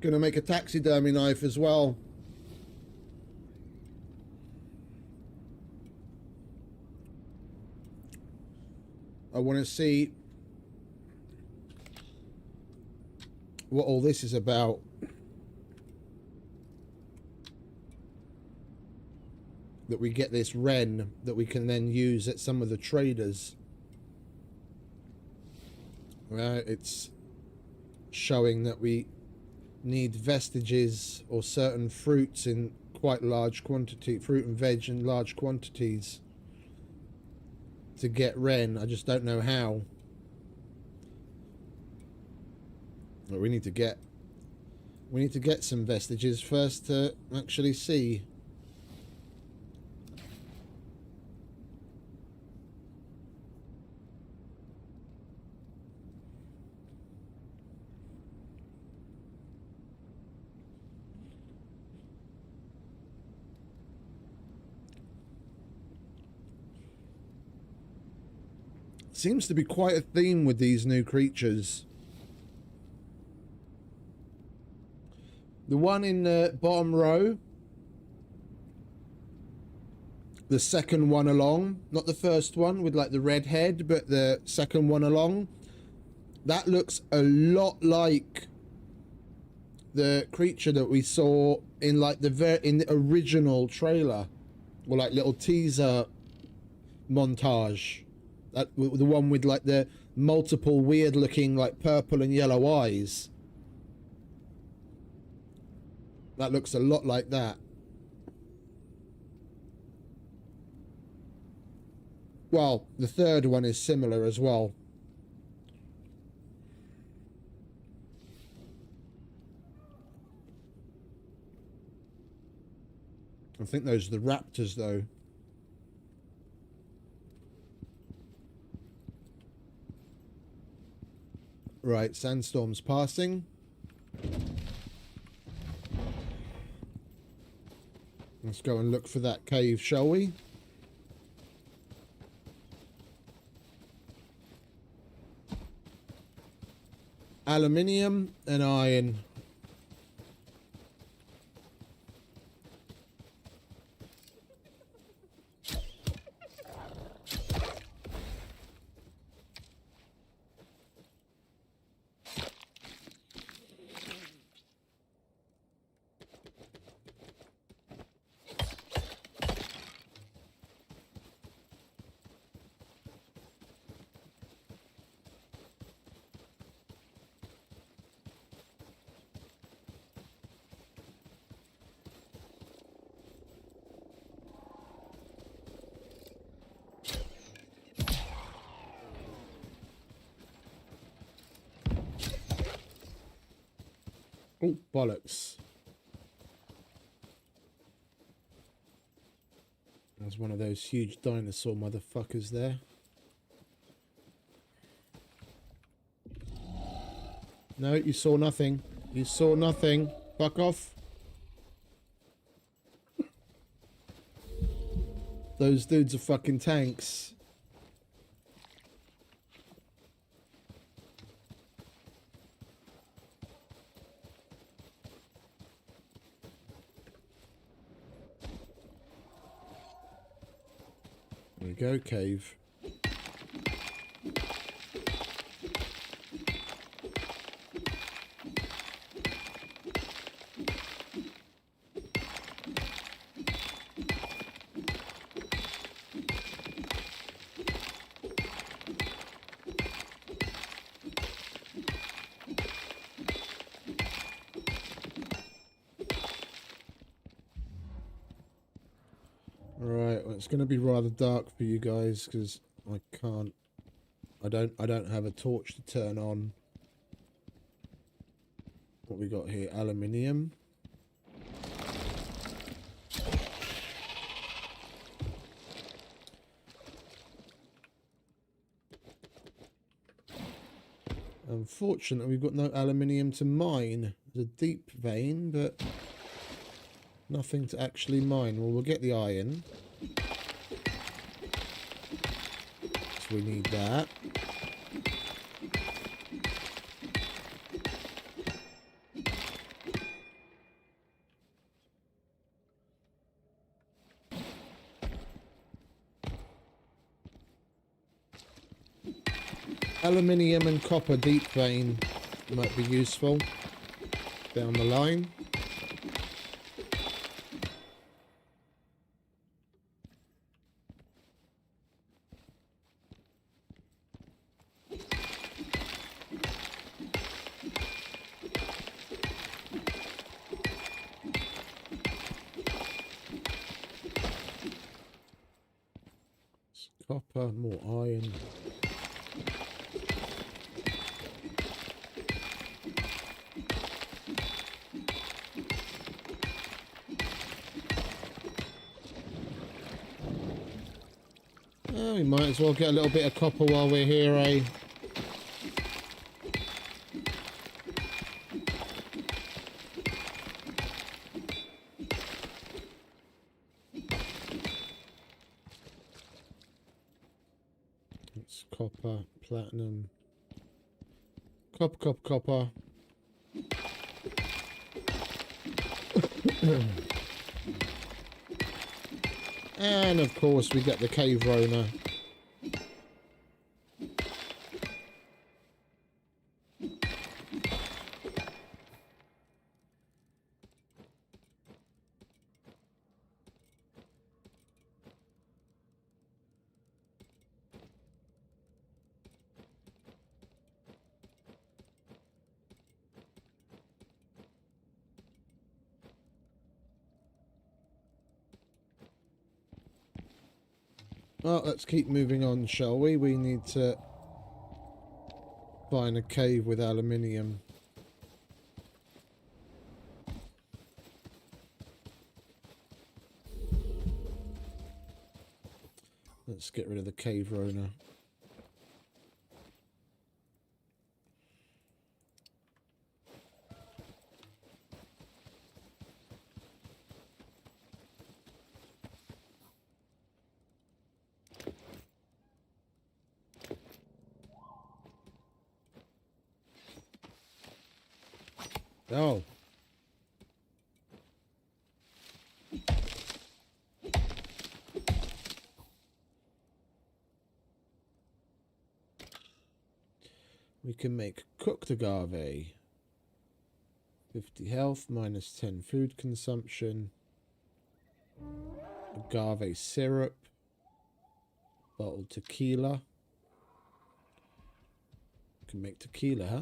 Gonna make a taxidermy knife as well. I want to see what all this is about. That we get this Ren that we can then use at some of the traders. It's showing that we need vestiges or certain fruits in quite large quantity, fruit and veg in large quantities to get Ren. I just don't know how. But we need to get some vestiges first to actually see. Seems to be quite a theme with these new creatures. The one in the bottom row, the second one along, not the first one with like the red head, but the second one along, that looks a lot like the creature that we saw in like in the original trailer, or like little teaser montage. That, the one with like the multiple weird looking like purple and yellow eyes. That looks a lot like that. Well, the third one is similar as well. I think those are the raptors though. Right, sandstorm's passing. Let's go and look for that cave, shall we? Aluminium and iron. Oh, bollocks. There's one of those huge dinosaur motherfuckers there. No, you saw nothing. You saw nothing. Fuck off. Those dudes are fucking tanks. There we go, cave. Right, well, it's going to be rather dark for you guys because I can't. I don't have a torch to turn on. What we got here? Aluminium. Unfortunately, we've got no aluminium to mine. There's a deep vein, but nothing to actually mine. Well, we'll get the iron. So we need that. Aluminium and copper deep vein might be useful down the line. Copper, more iron. Oh, we might as well get a little bit of copper while we're here, eh? It's copper, platinum. Copper. And of course we get the cave roner. Well, let's keep moving on, shall we? We need to find a cave with aluminium. Let's get rid of the cave roner. Oh. We can make cooked agave. 50 health, minus 10 food consumption. Agave syrup. Bottled tequila. Can make tequila, huh?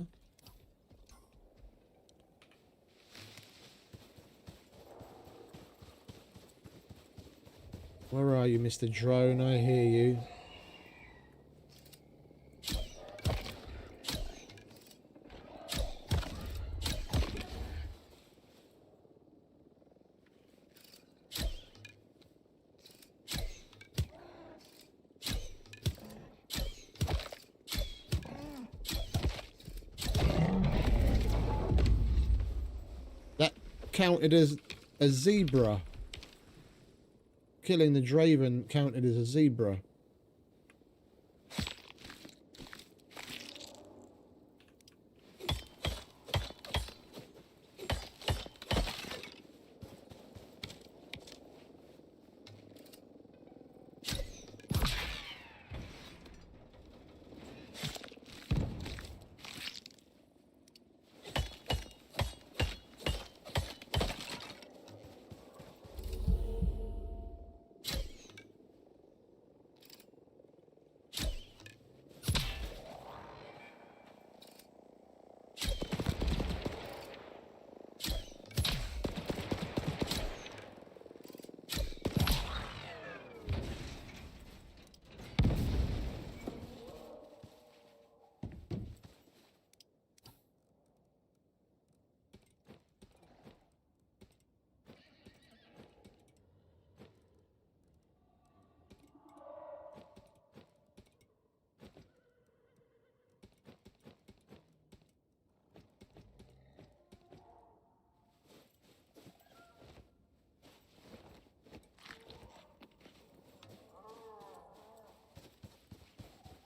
Where are you, Mr. Drone? I hear you. That counted as a zebra. Killing the Draven counted as a zebra.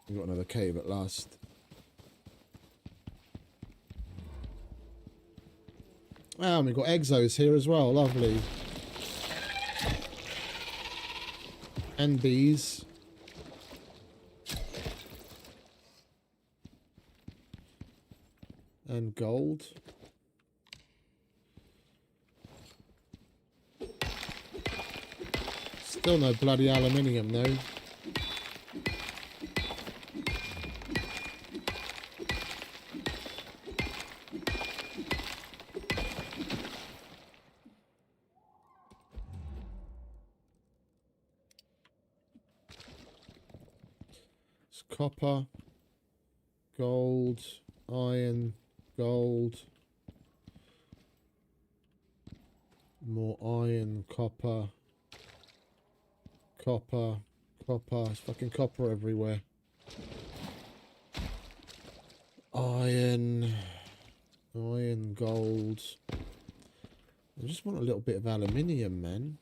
We've got another cave at last. Ah, and we've got exos here as well. Lovely. And bees. and gold. Still no bloody aluminium though. It's copper, gold, iron, gold. More iron, copper. Copper. It's fucking copper everywhere. Iron, gold. I just want a little bit of aluminium, man.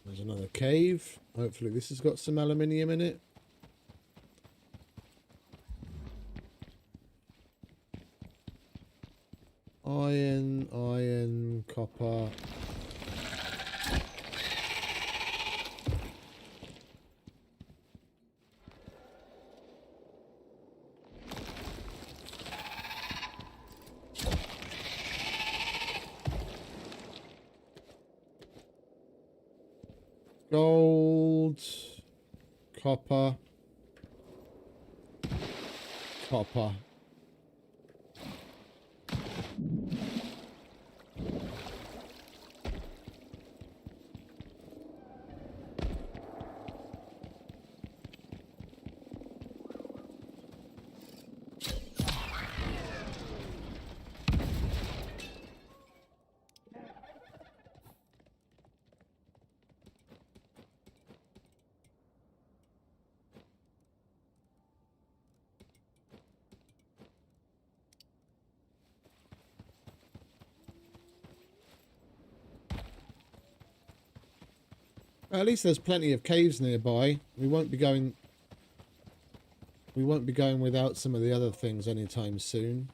There's another cave. Hopefully this has got some aluminium in it. Iron, copper. Gold, copper, copper. At least there's plenty of caves nearby. We won't be going without some of the other things anytime soon.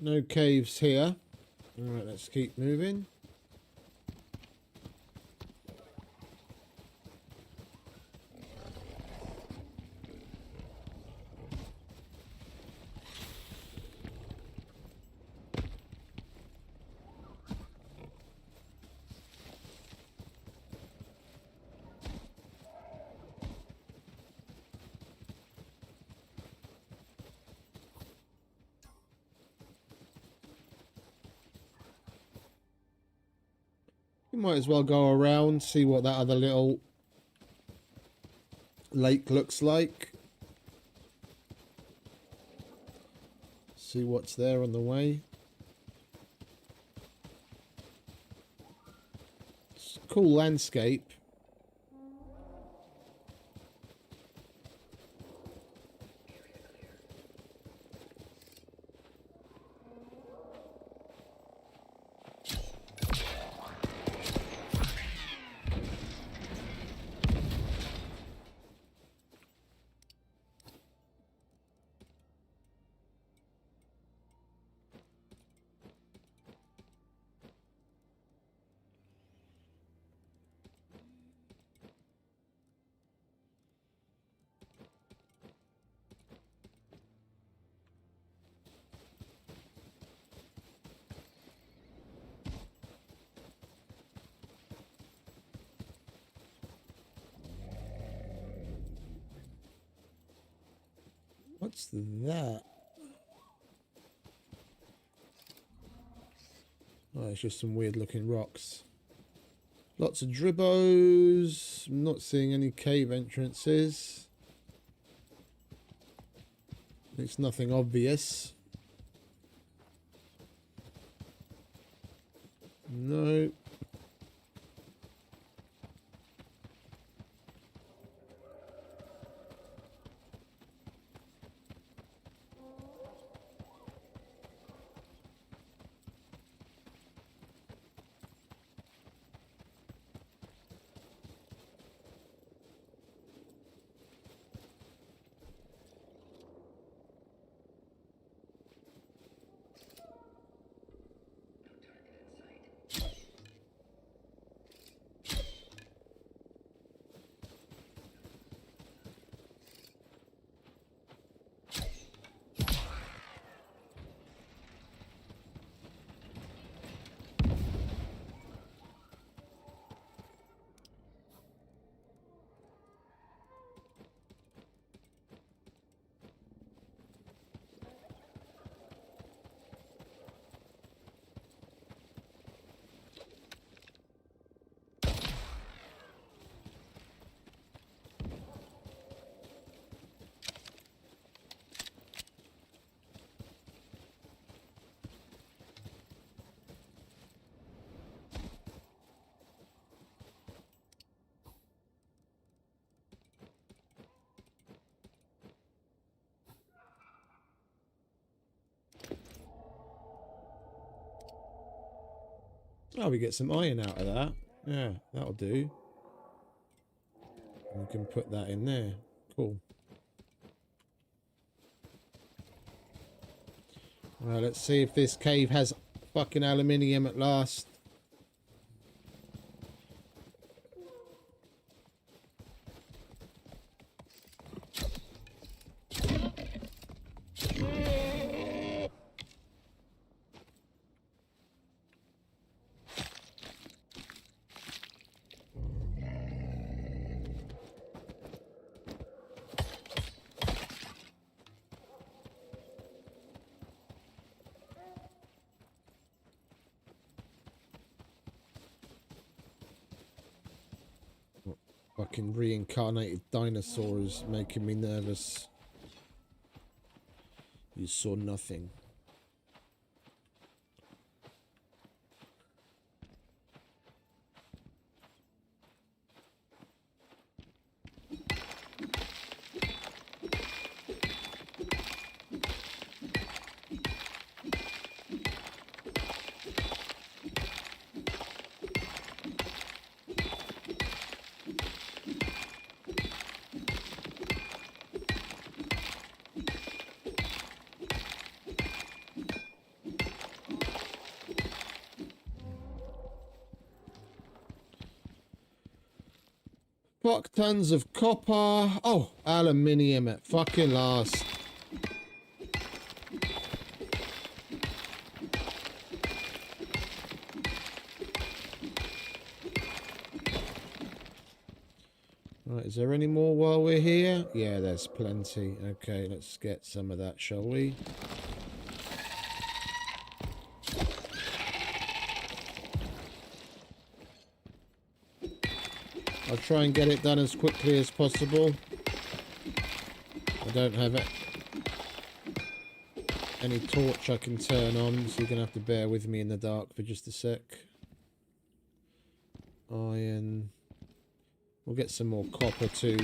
No caves here. Alright, let's keep moving. We might as well go around, see what that other little lake looks like. See what's there on the way. It's a cool landscape. What's that? Oh, it's just some weird looking rocks. Lots of dribbos. I'm not seeing any cave entrances. It's nothing obvious. No. Oh, we get some iron out of that. Yeah, that'll do. We can put that in there. Cool. Well, let's see if this cave has fucking aluminium at last. Fucking reincarnated dinosaurs making me nervous. You saw nothing. Fuck tons of copper. Oh, aluminium at fucking last. Right, is there any more while we're here? Yeah, there's plenty. Okay, let's get some of that, shall we? I'll try and get it done as quickly as possible. I don't have any torch I can turn on, so you're going to have to bear with me in the dark for just a sec. Iron. We'll get some more copper too.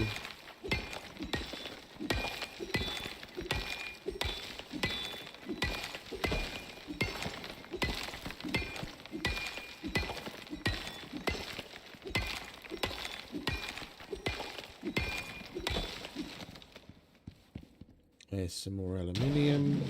There's some more aluminium.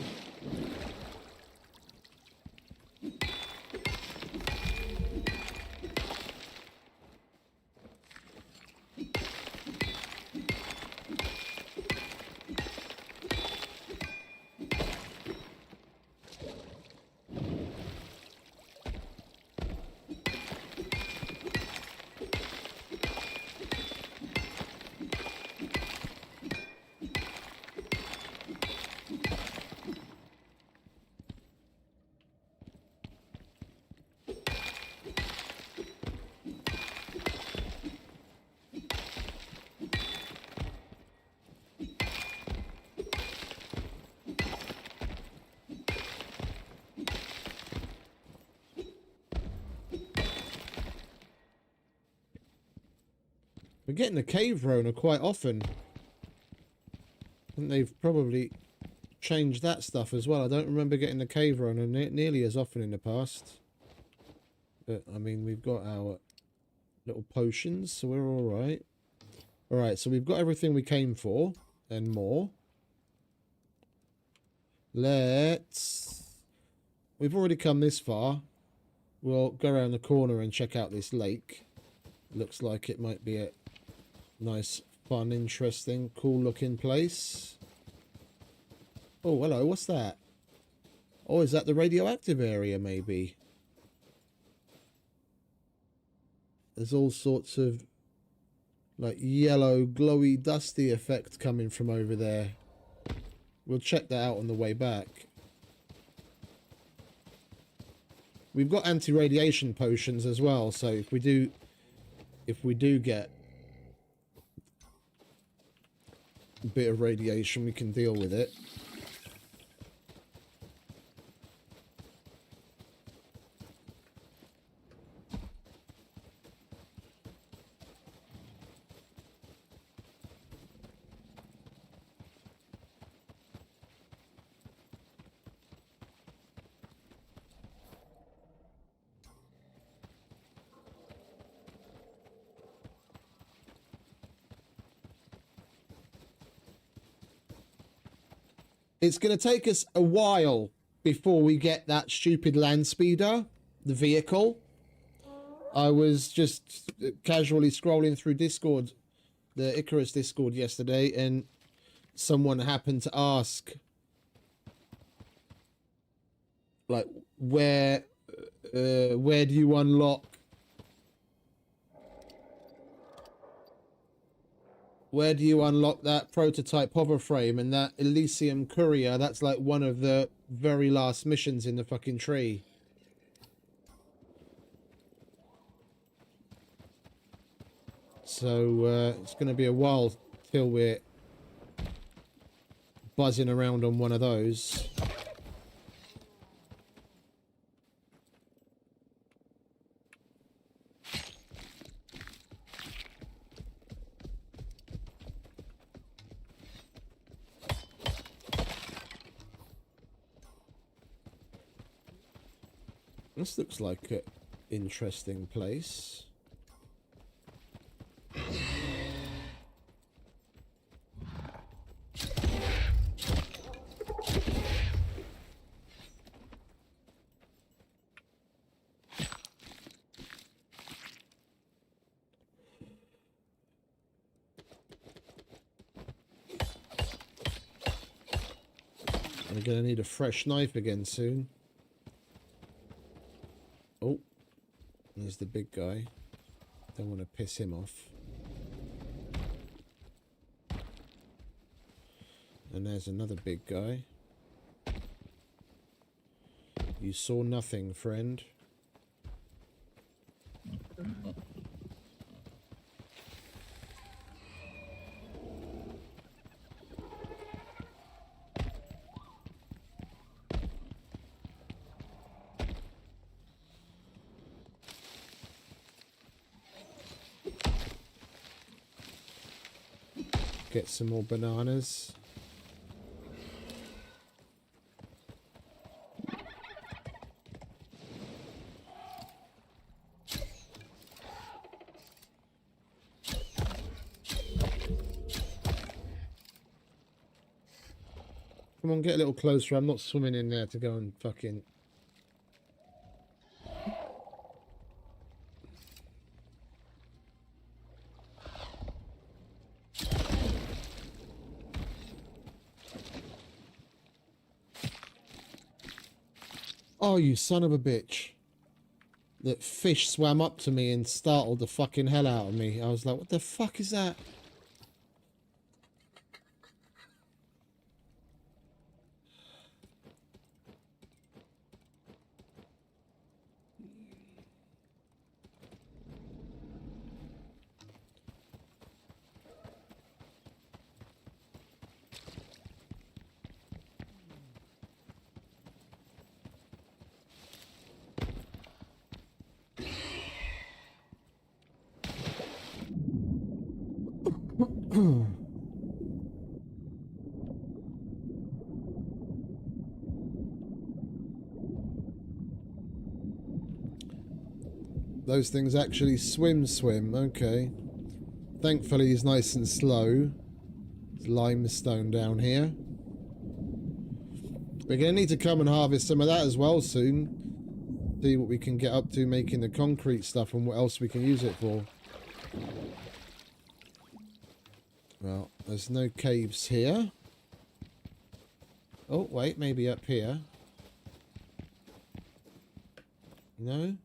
We're getting the cave Rona quite often. I think they've probably changed that stuff as well. I don't remember getting the cave Rona nearly as often in the past. But, I mean, we've got our little potions, so we're alright. Alright, so we've got everything we came for, and more. Let's... We've already come this far. We'll go around the corner and check out this lake. Looks like it might be a nice, fun, interesting, cool-looking place. Oh, hello, what's that? Oh, is that the radioactive area, maybe? There's all sorts of, like, yellow, glowy, dusty effect coming from over there. We'll check that out on the way back. We've got anti-radiation potions as well, so if we do get a bit of radiation, we can deal with it. It's going to take us a while before we get that stupid land speeder, the vehicle. I was just casually scrolling through Discord, the Icarus Discord yesterday, and someone happened to ask, like, where do you unlock... Where do you unlock that prototype hover frame? And that Elysium Courier, that's like one of the very last missions in the fucking tree. So it's going to be a while till we're buzzing around on one of those. This looks like an interesting place. I'm gonna need a fresh knife again soon. Oh, there's the big guy. Don't want to piss him off. And there's another big guy. You saw nothing, friend. Get some more bananas. Come on, get a little closer. I'm not swimming in there to go and fucking... Oh, you son of a bitch. That fish swam up to me and startled the fucking hell out of me. I was like, what the fuck is that? Those things actually swim. Okay. Thankfully, he's nice and slow. There's limestone down here. We're going to need to come and harvest some of that as well soon. See what we can get up to making the concrete stuff and what else we can use it for. Well, there's no caves here. Oh, wait, maybe up here. No?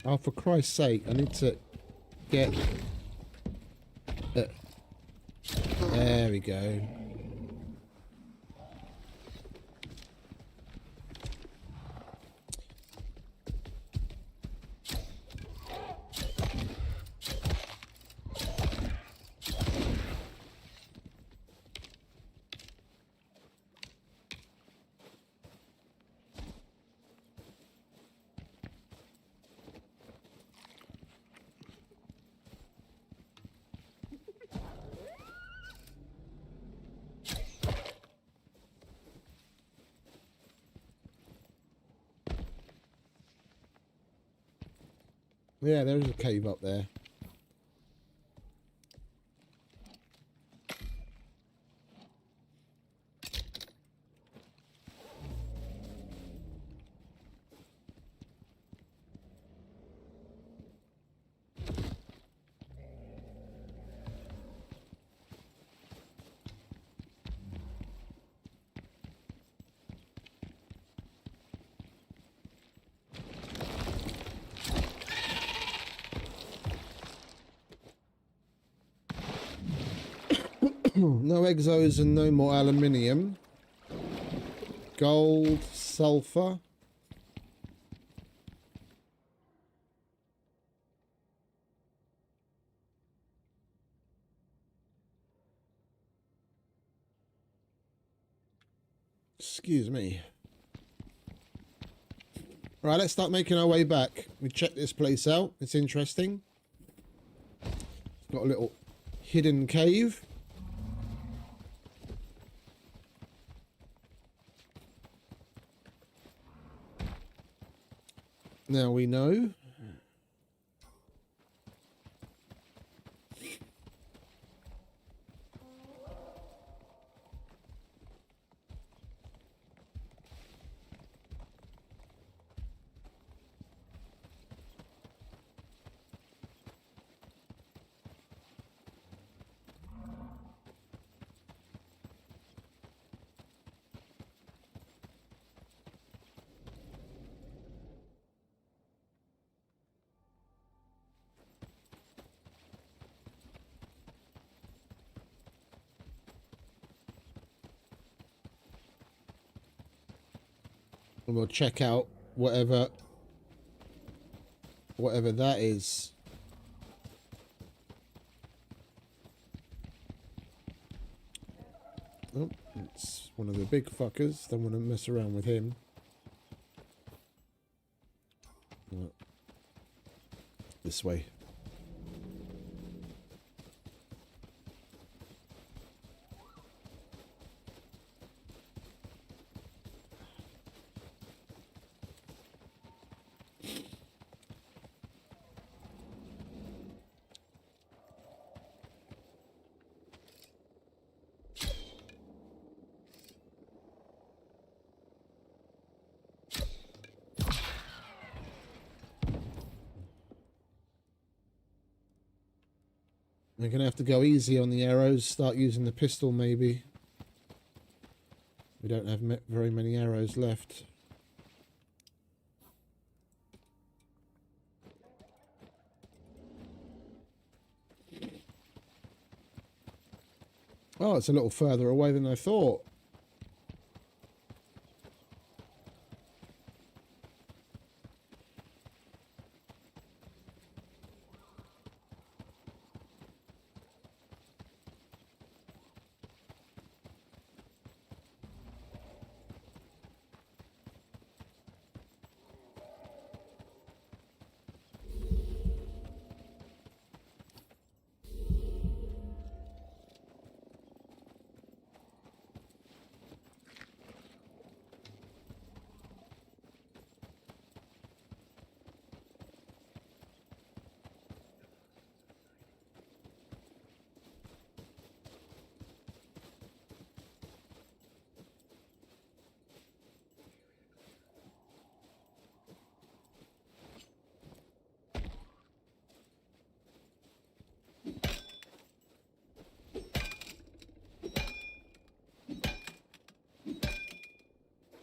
Oh, for Christ's sake, I need to get... there we go. Yeah, there's a cave up there. No exos and no more aluminium. Gold, sulfur. Excuse me. Right, let's start making our way back. We check this place out. It's interesting. It's got a little hidden cave. Now we know. And we'll check out whatever that is. Oh, it's one of the big fuckers. Don't want to mess around with him. Right. This way. We're going to have to go easy on the arrows, start using the pistol maybe. We don't have very many arrows left. Oh, it's a little further away than I thought.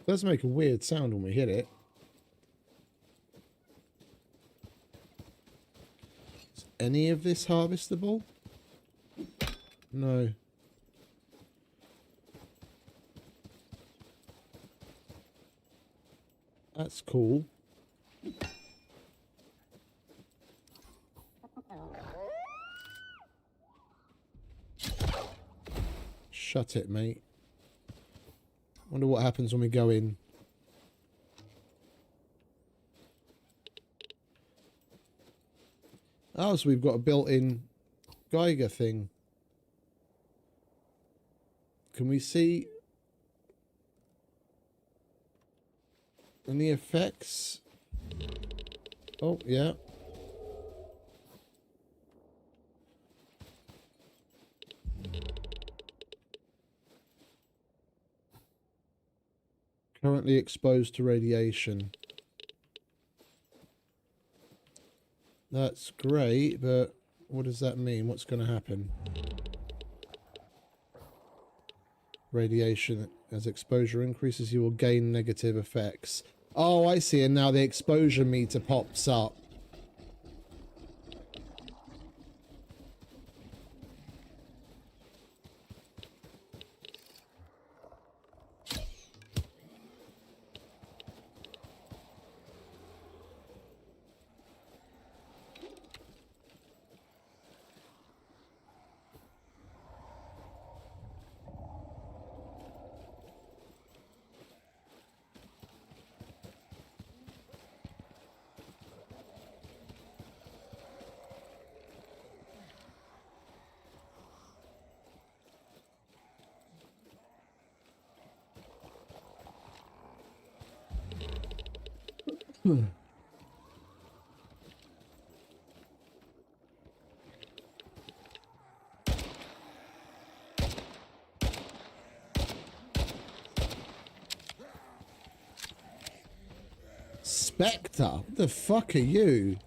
It does make a weird sound when we hit it. Is any of this harvestable? No. That's cool. Shut it, mate. Wonder what happens when we go in. Oh, so we've got a built-in Geiger thing. Can we see any effects? Oh, yeah. Currently exposed to radiation. That's great, but what does that mean? What's going to happen? Radiation. As exposure increases, you will gain negative effects. Oh, I see. And now the exposure meter pops up. Spectre? What the fuck are you?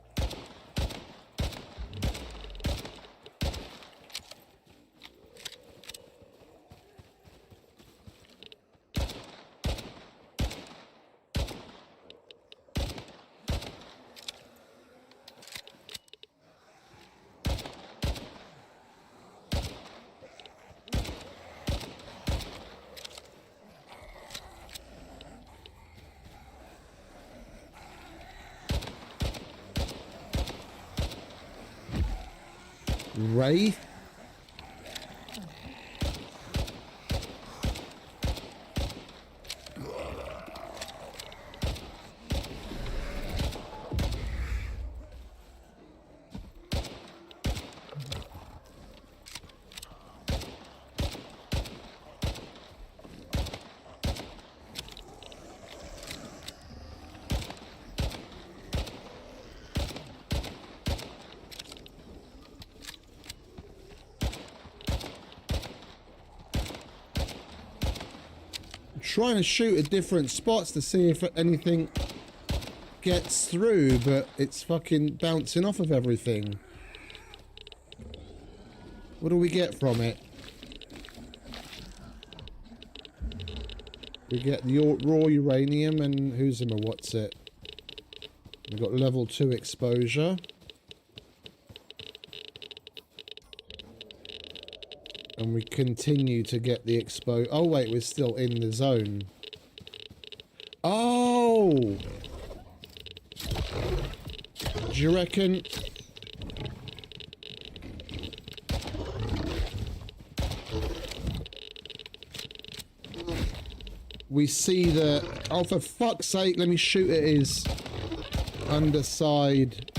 Ray? trying to shoot at different spots to see if anything gets through, but it's fucking bouncing off of everything. What do we get from it? We get the raw uranium and who's him or what's it? We've got level 2 exposure. And we continue to get the oh wait, we're still in the zone. Oh! Do you reckon... we see the... oh, for fuck's sake, let me shoot at his underside.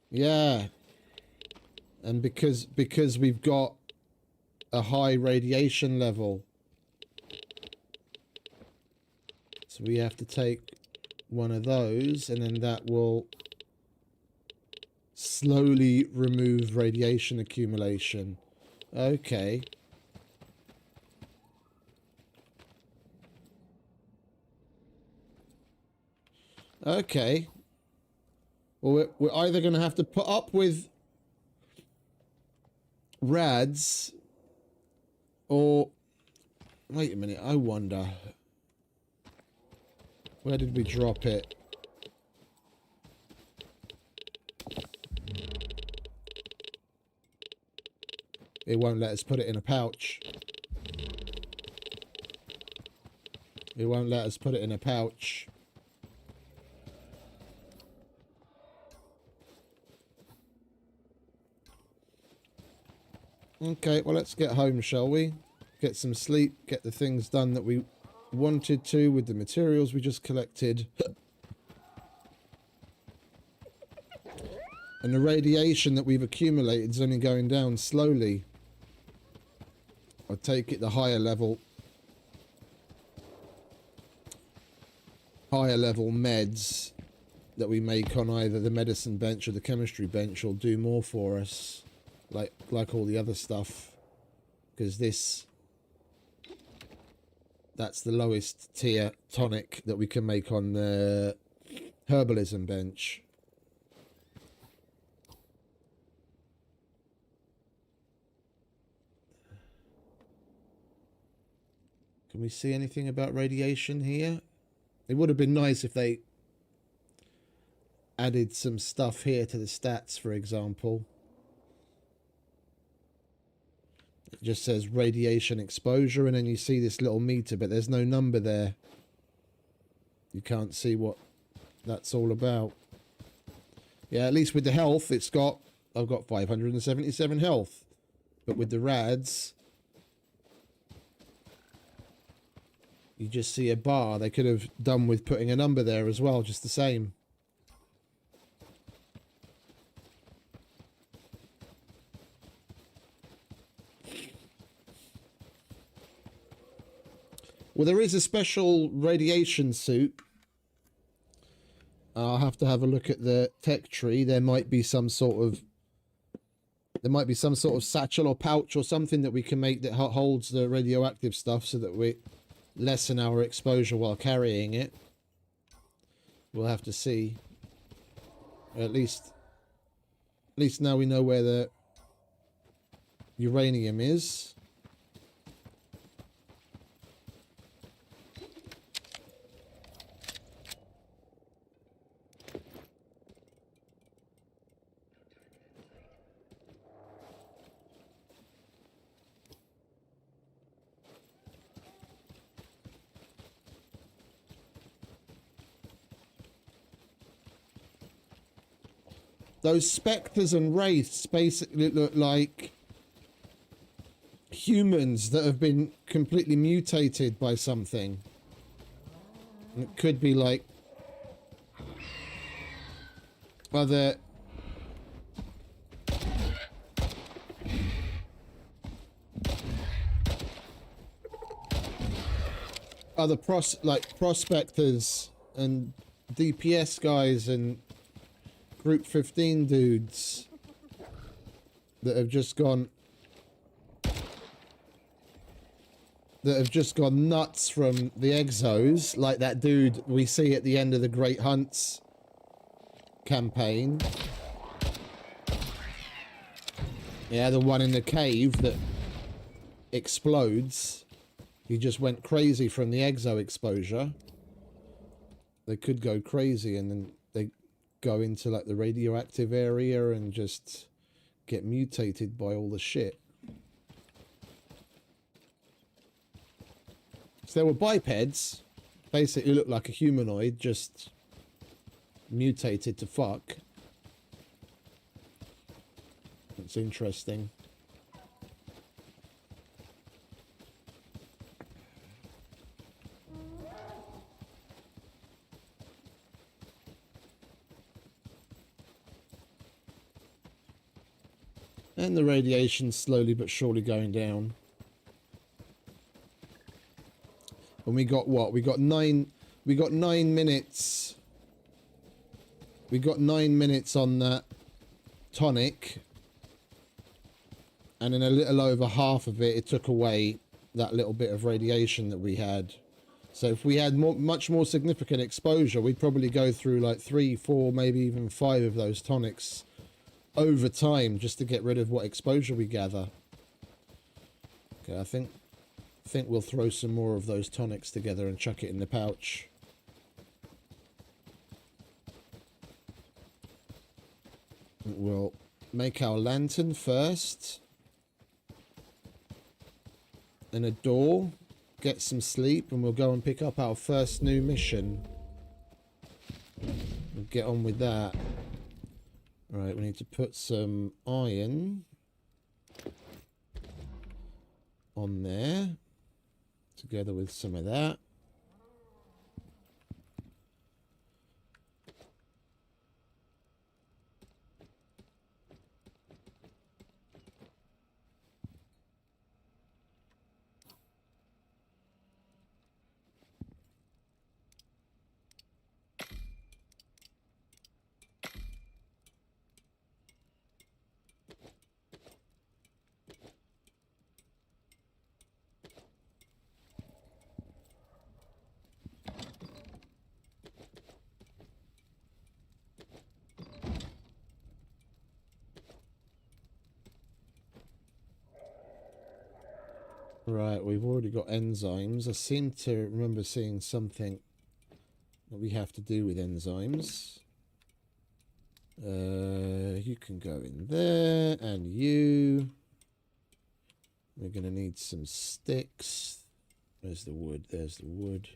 Yeah. And because we've got a high radiation level, so we have to take one of those, and then that will slowly remove radiation accumulation. Okay. Okay. Well, we're either going to have to put up with rads, or... wait a minute, I wonder... where did we drop it? It won't let us put it in a pouch. It won't let us put it in a pouch. Okay, well, let's get home, shall we? Get some sleep, get the things done that we wanted to with the materials we just collected. And the radiation that we've accumulated is only going down slowly. I take it the higher level meds that we make on either the medicine bench or the chemistry bench will do more for us, like all the other stuff, because that's the lowest tier tonic that we can make on the herbalism bench. Can we see anything about radiation here? It would have been nice if they added some stuff here to the stats, for example. It just says radiation exposure, and then you see this little meter, but there's no number there. You can't see what that's all about. Yeah, at least with the health, I've got 577 health. But with the rads, you just see a bar. They could have done with putting a number there as well, just the same. Well, there is a special radiation suit. I'll have to have a look at the tech tree. There might be some sort of satchel or pouch or something that we can make that holds the radioactive stuff, so that we lessen our exposure while carrying it. We'll have to see. At least now we know where the uranium is. Those specters and wraiths basically look like humans that have been completely mutated by something. And it could be like other... other prospectors and DPS guys and Group 15 dudes that have just gone nuts from the exos, like that dude we see at the end of the Great Hunts campaign. Yeah, the one in the cave that explodes. He just went crazy from the exo exposure. They could go crazy and then they go into like the radioactive area and just get mutated by all the shit. So there were bipeds, basically looked like a humanoid, just mutated to fuck. It's interesting. And the radiation's slowly but surely going down. And we got what? We got 9 minutes. We got 9 minutes on that tonic. And in a little over half of it, it took away that little bit of radiation that we had. So if we had much more significant exposure, we'd probably go through like 3, 4, maybe even 5 of those tonics over time just to get rid of what exposure we gather. Okay, I think we'll throw some more of those tonics together and chuck it in the pouch. We'll make our lantern first. And a door. Get some sleep and we'll go and pick up our first new mission. We'll get on with that. Right, we need to put some iron on there, together with some of that. Right, we've already got enzymes. I seem to remember seeing something that we have to do with enzymes. You can go in there, and you. We're going to need some sticks. Where's the wood? There's the wood.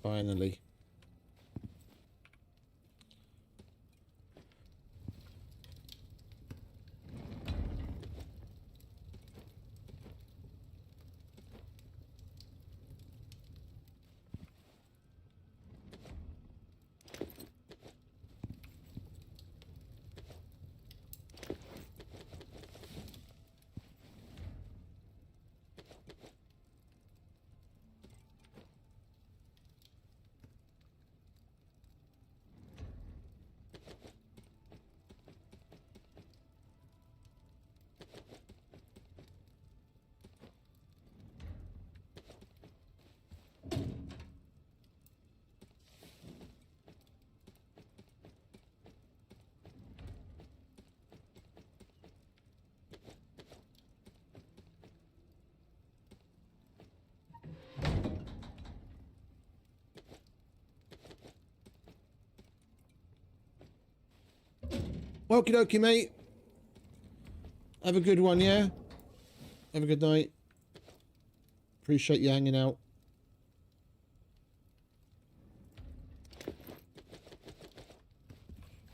Finally. Okie dokie, mate. Have a good one, yeah? Have a good night. Appreciate you hanging out.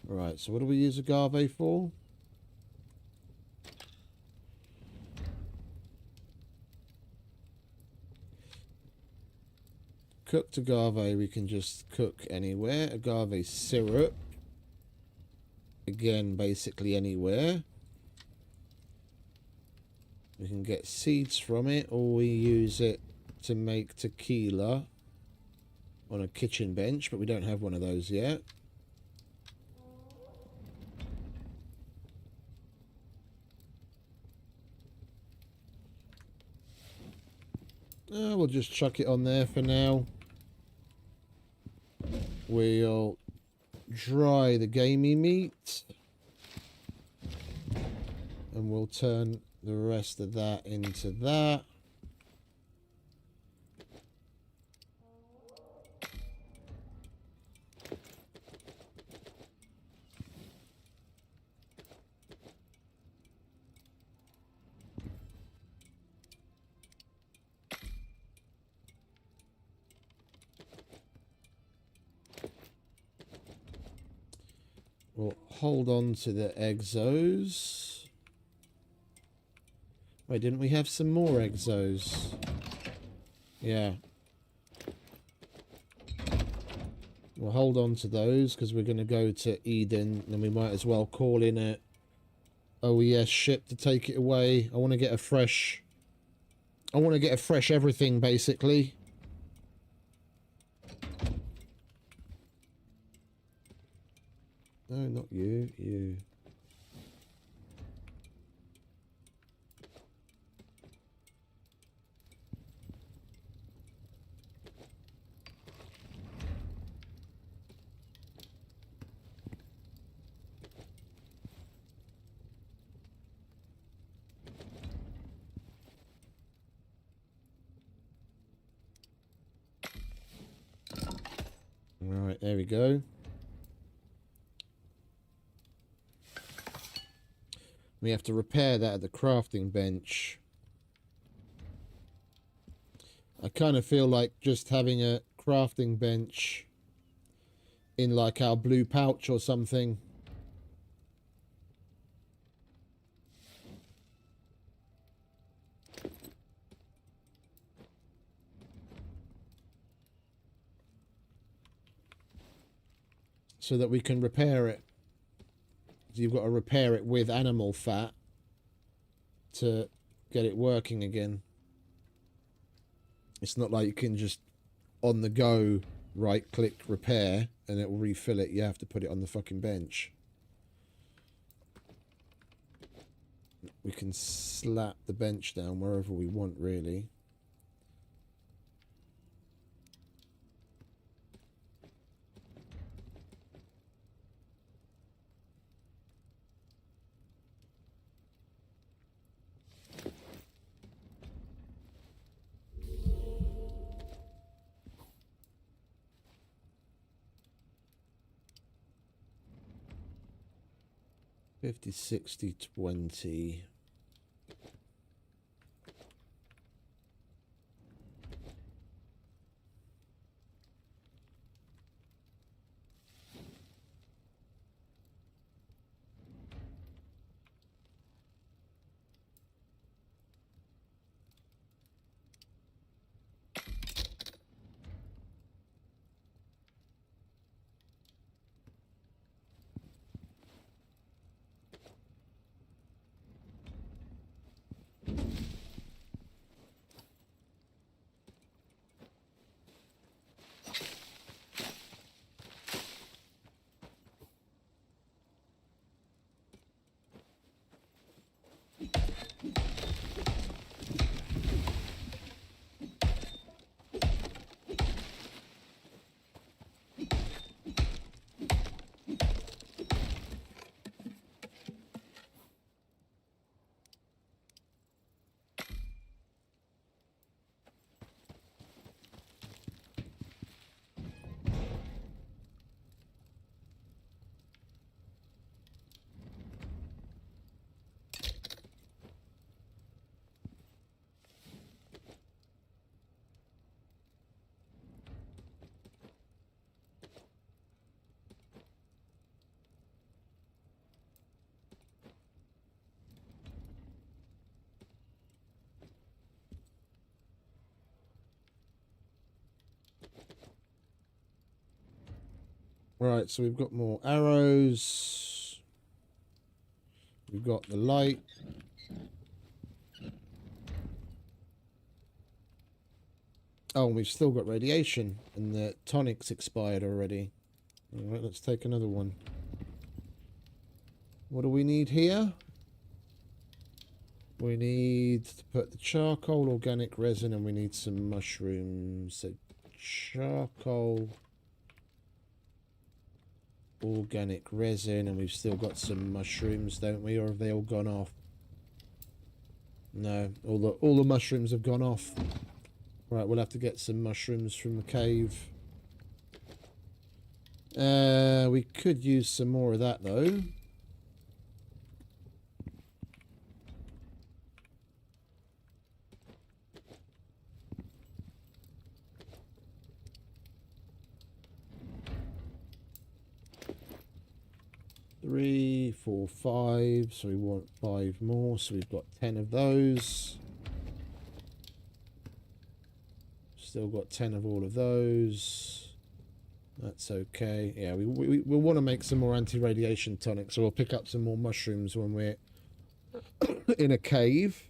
Right, so what do we use agave for? Cooked agave, we can just cook anywhere. Agave syrup. Again, basically anywhere. We can get seeds from it, or we use it to make tequila on a kitchen bench, but we don't have one of those yet. We'll just chuck it on there for now. We'll dry the gamey meat. And we'll turn the rest of that into that. We'll hold on to the exos. Wait, didn't we have some more exos? Yeah. We'll hold on to those because we're going to go to Eden, and we might as well call in a OES ship to take it away. I want to get a fresh everything, basically. No, not you. You. All right, there we go. We have to repair that at the crafting bench. I kind of feel like just having a crafting bench in like our blue pouch or something. So that we can repair it. You've got to repair it with animal fat to get it working again. It's not like you can just on the go right click repair and it will refill it. You have to put it on the fucking bench. We can slap the bench down wherever we want, really. $50, $60, $20. Right, so we've got more arrows. We've got the light. Oh, and we've still got radiation, and the tonic's expired already. All right, let's take another one. What do we need here? We need to put the charcoal, organic resin, and we need some mushrooms. So charcoal, organic resin, and we've still got some mushrooms, don't we? Or have they all gone off? No, all the mushrooms have gone off. Right, we'll have to get some mushrooms from the cave. We could use some more of that though. Three, four, five. So we want 5 more. So we've got 10 of those. Still got 10 of all of those. That's okay. Yeah, we'll want to make some more anti-radiation tonic, so we'll pick up some more mushrooms when we're in a cave.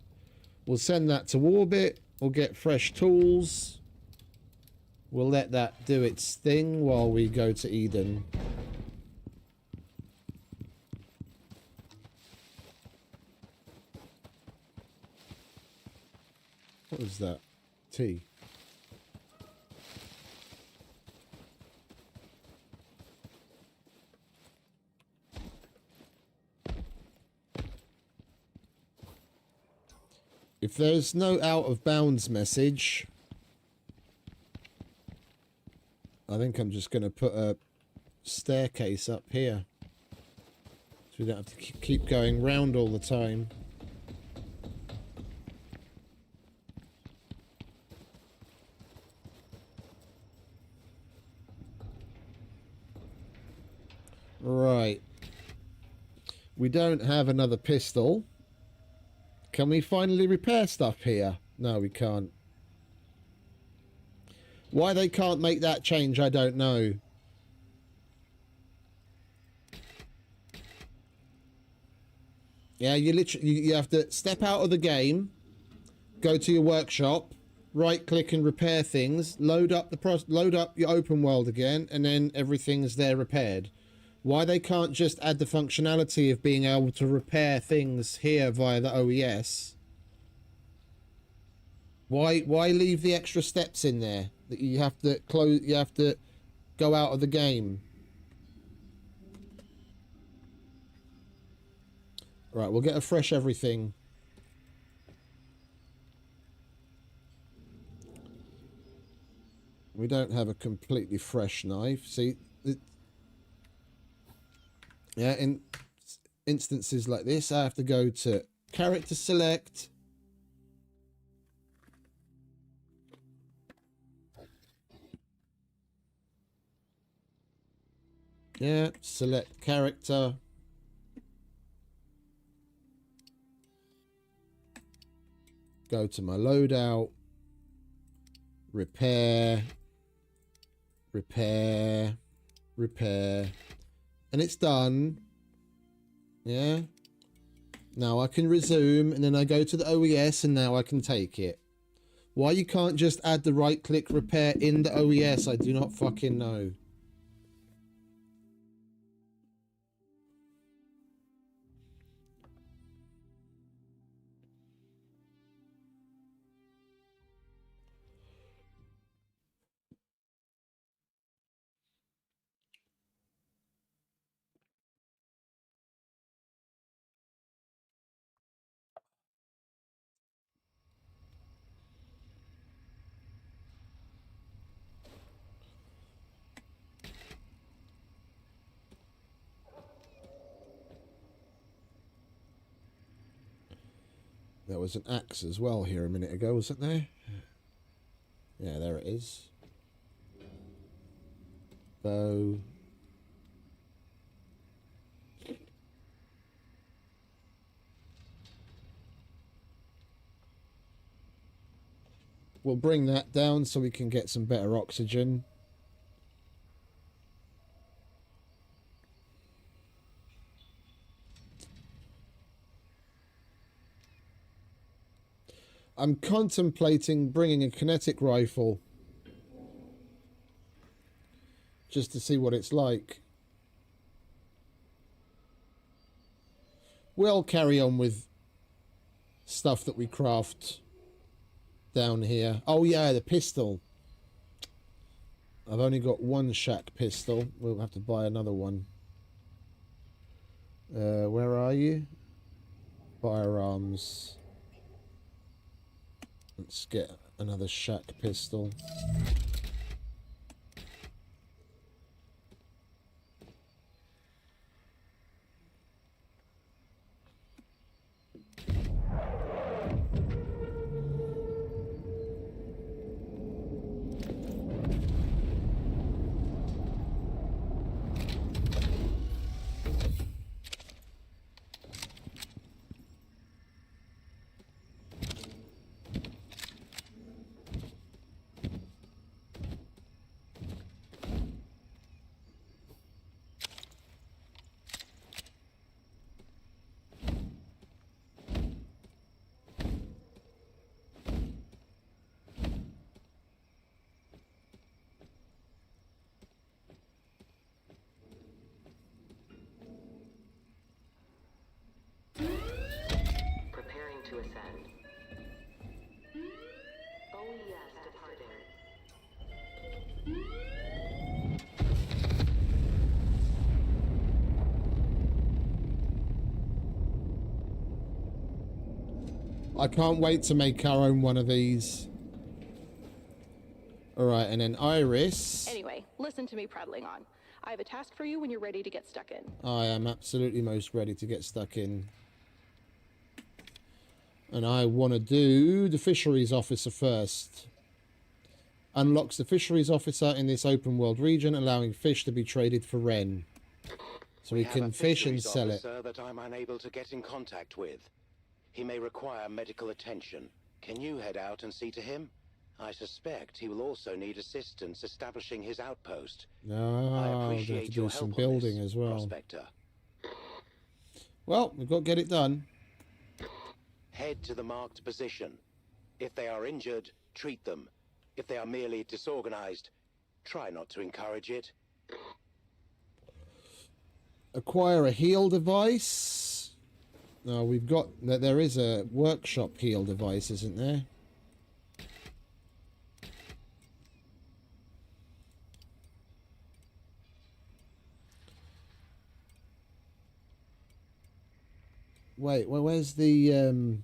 We'll send that to orbit. We'll get fresh tools. We'll let that do its thing while we go to Eden. What was that? Tea. If there's no out of bounds message, I think I'm just going to put a staircase up here, so we don't have to keep going round all the time. Right. We don't have another pistol. Can we finally repair stuff here? No, we can't. Why they can't make that change, I don't know. Yeah, you have to step out of the game, go to your workshop, right click and repair things, load up your open world again, and then everything's there repaired. Why they can't just add the functionality of being able to repair things here via the OES? Why leave the extra steps in there that you have to close? You have to go out of the game. Right, we'll get a fresh everything. We don't have a completely fresh knife. See, yeah, in instances like this, I have to go to character select. Yeah, select character. Go to my loadout. Repair. Repair. Repair. And it's done. Yeah. Now I can resume, and then I go to the OES, and now I can take it. Why you can't just add the right-click repair in the OES, I do not fucking know. There was an axe as well here a minute ago, wasn't there? Yeah, there it is. Bow. We'll bring that down so we can get some better oxygen. I'm contemplating bringing a kinetic rifle just to see what it's like. We'll carry on with stuff that we craft down here. Oh yeah, the pistol. I've only got one shack pistol. We'll have to buy another one. Where are you? Firearms. Let's get another shack pistol. Preparing to ascend. Oh yes, departing. I can't wait to make our own one of these. Alright, and then Iris. Anyway, listen to me prattling on. I have a task for you when you're ready to get stuck in. I am absolutely most ready to get stuck in. And I want to do the fisheries officer first. Unlocks the fisheries officer in this open world region, allowing fish to be traded for Ren. So we can fish and sell it. That I'm unable to get in contact with. He may require medical attention. Can you head out and see to him? I suspect he will also need assistance establishing his outpost. No, I we'll have to appreciate do your some help building on this, as well. Prospector. Well, we've got to get it done. Head to the marked position. If they are injured, treat them. If they are merely disorganized, try not to encourage it. Acquire a heal device. No, we've got... There is a workshop heal device, isn't there? Wait, well, where's the...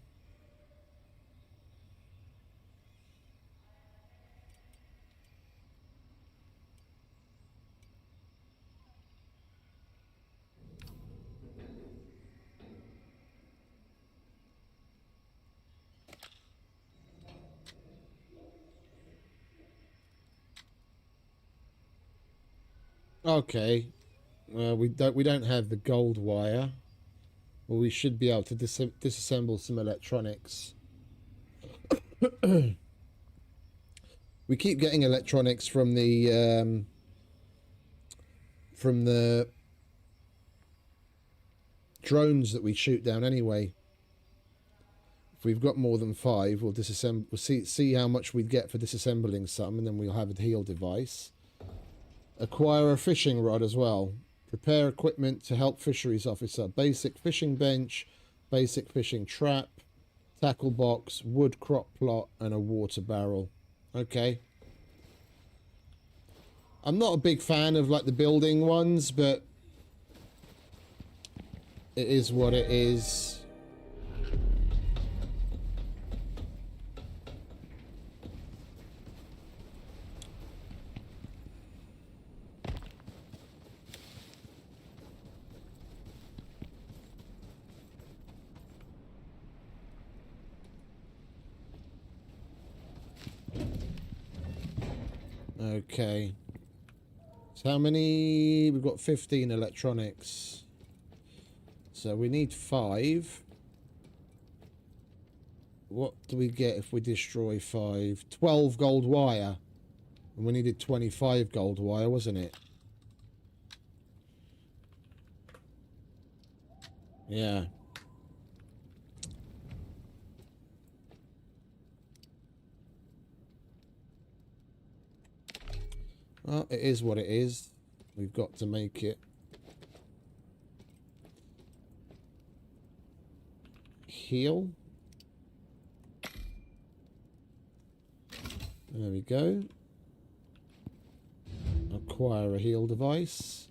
Okay. We don't have the gold wire. Well, we should be able to disassemble some electronics. We keep getting electronics from the drones that we shoot down anyway. If we've got more than 5, we'll disassemble. We'll see how much we'd get for disassembling some, and then we'll have a heal device. Acquire a fishing rod as well. Prepare equipment to help fisheries officer. Basic fishing bench, basic fishing trap, tackle box, wood crop plot, and a water barrel. Okay. I'm not a big fan of like the building ones, but it is what it is. Okay. So how many? We've got 15 electronics. So we need 5. What do we get if we destroy 5? 12 gold wire. And we needed 25 gold wire, wasn't it? Yeah. Well, it is what it is. We've got to make it. Heal. There we go. Acquire a heal device.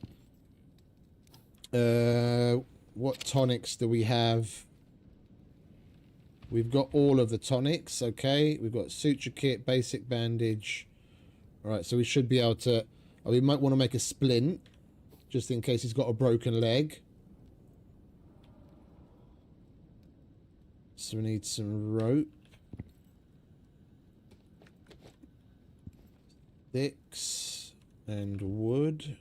What tonics do we have? We've got all of the tonics, okay. We've got suture kit, basic bandage. Alright, so we should be able to... Oh, we might want to make a splint, just in case he's got a broken leg. So we need some rope. Sticks and wood.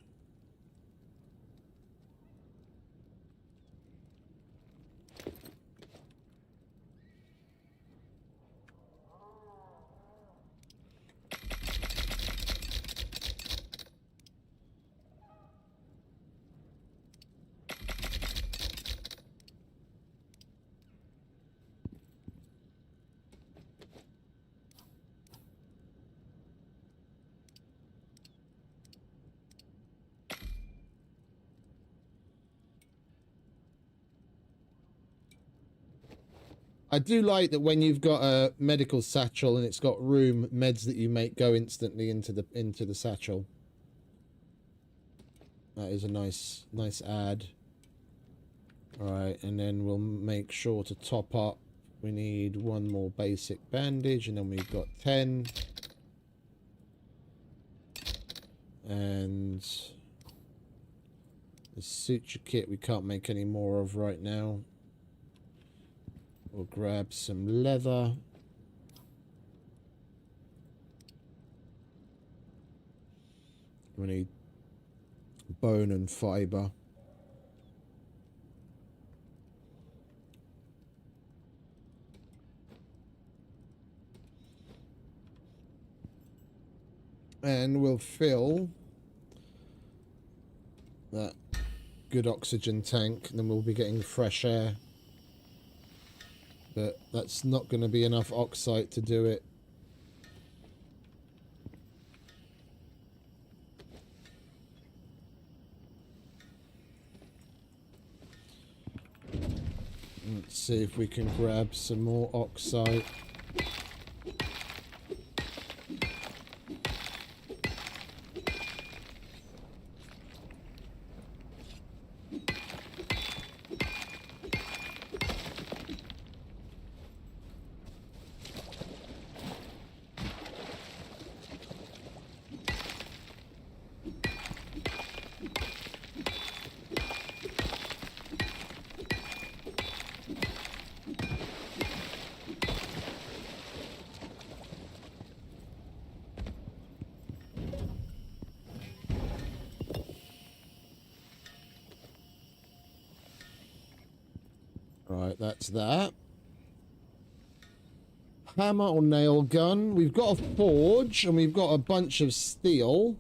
I do like that when you've got a medical satchel and it's got room, meds that you make go instantly into the satchel. That is a nice add. Alright, and then we'll make sure to top up. We need one more basic bandage, and then we've got 10. And the suture kit we can't make any more of right now. We'll grab some leather. We need bone and fiber. And we'll fill that good oxygen tank, and then we'll be getting fresh air. But that's not going to be enough oxide to do it. Let's see if we can grab some more oxide. Right, that's that. Hammer or nail gun. We've got a forge and we've got a bunch of steel.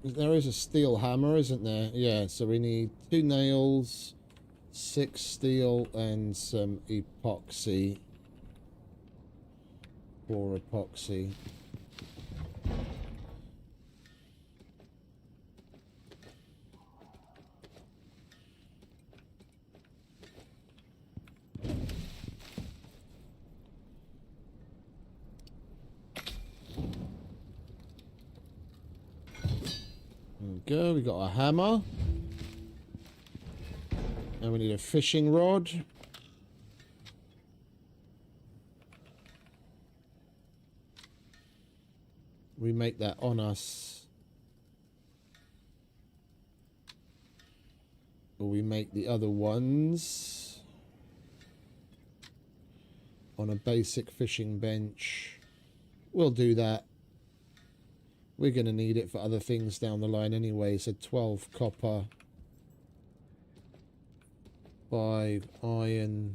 There is a steel hammer, isn't there? Yeah, so we need 2 nails, 6 steel, and some epoxy. 4 epoxy. Go, we got a hammer, and we need a fishing rod. We make that on us, or we make the other ones on a basic fishing bench. We'll do that. We're going to need it for other things down the line anyway. So 12 copper, 5 iron.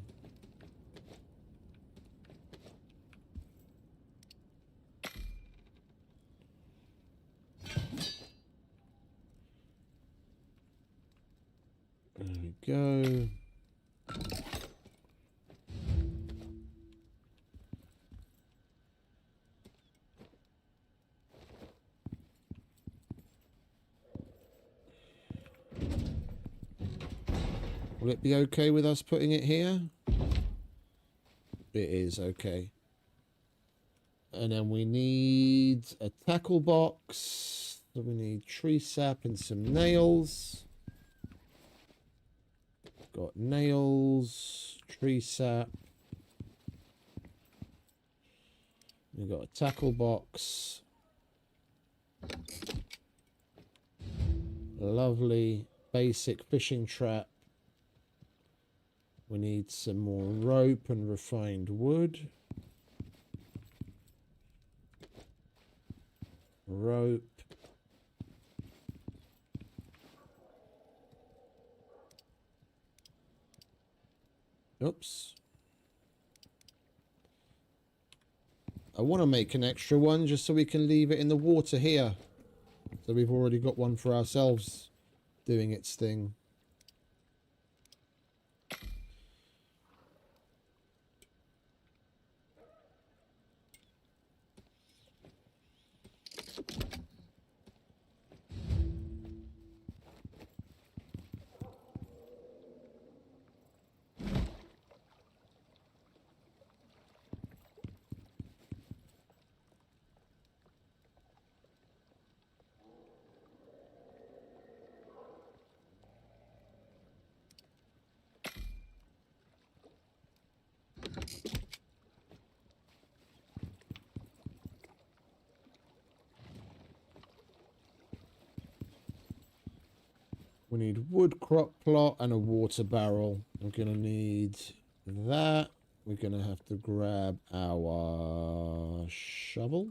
There we go. Will it be okay with us putting it here? It is, okay. And then we need a tackle box. So we need tree sap and some nails. Got nails, tree sap. We've got a tackle box. Lovely basic fishing trap. We need some more rope and refined wood. Rope. Oops. I want to make an extra one just so we can leave it in the water here. So we've already got one for ourselves doing its thing. We need wood crock plot and a water barrel. We're going to need that. We're going to have to grab our shovel.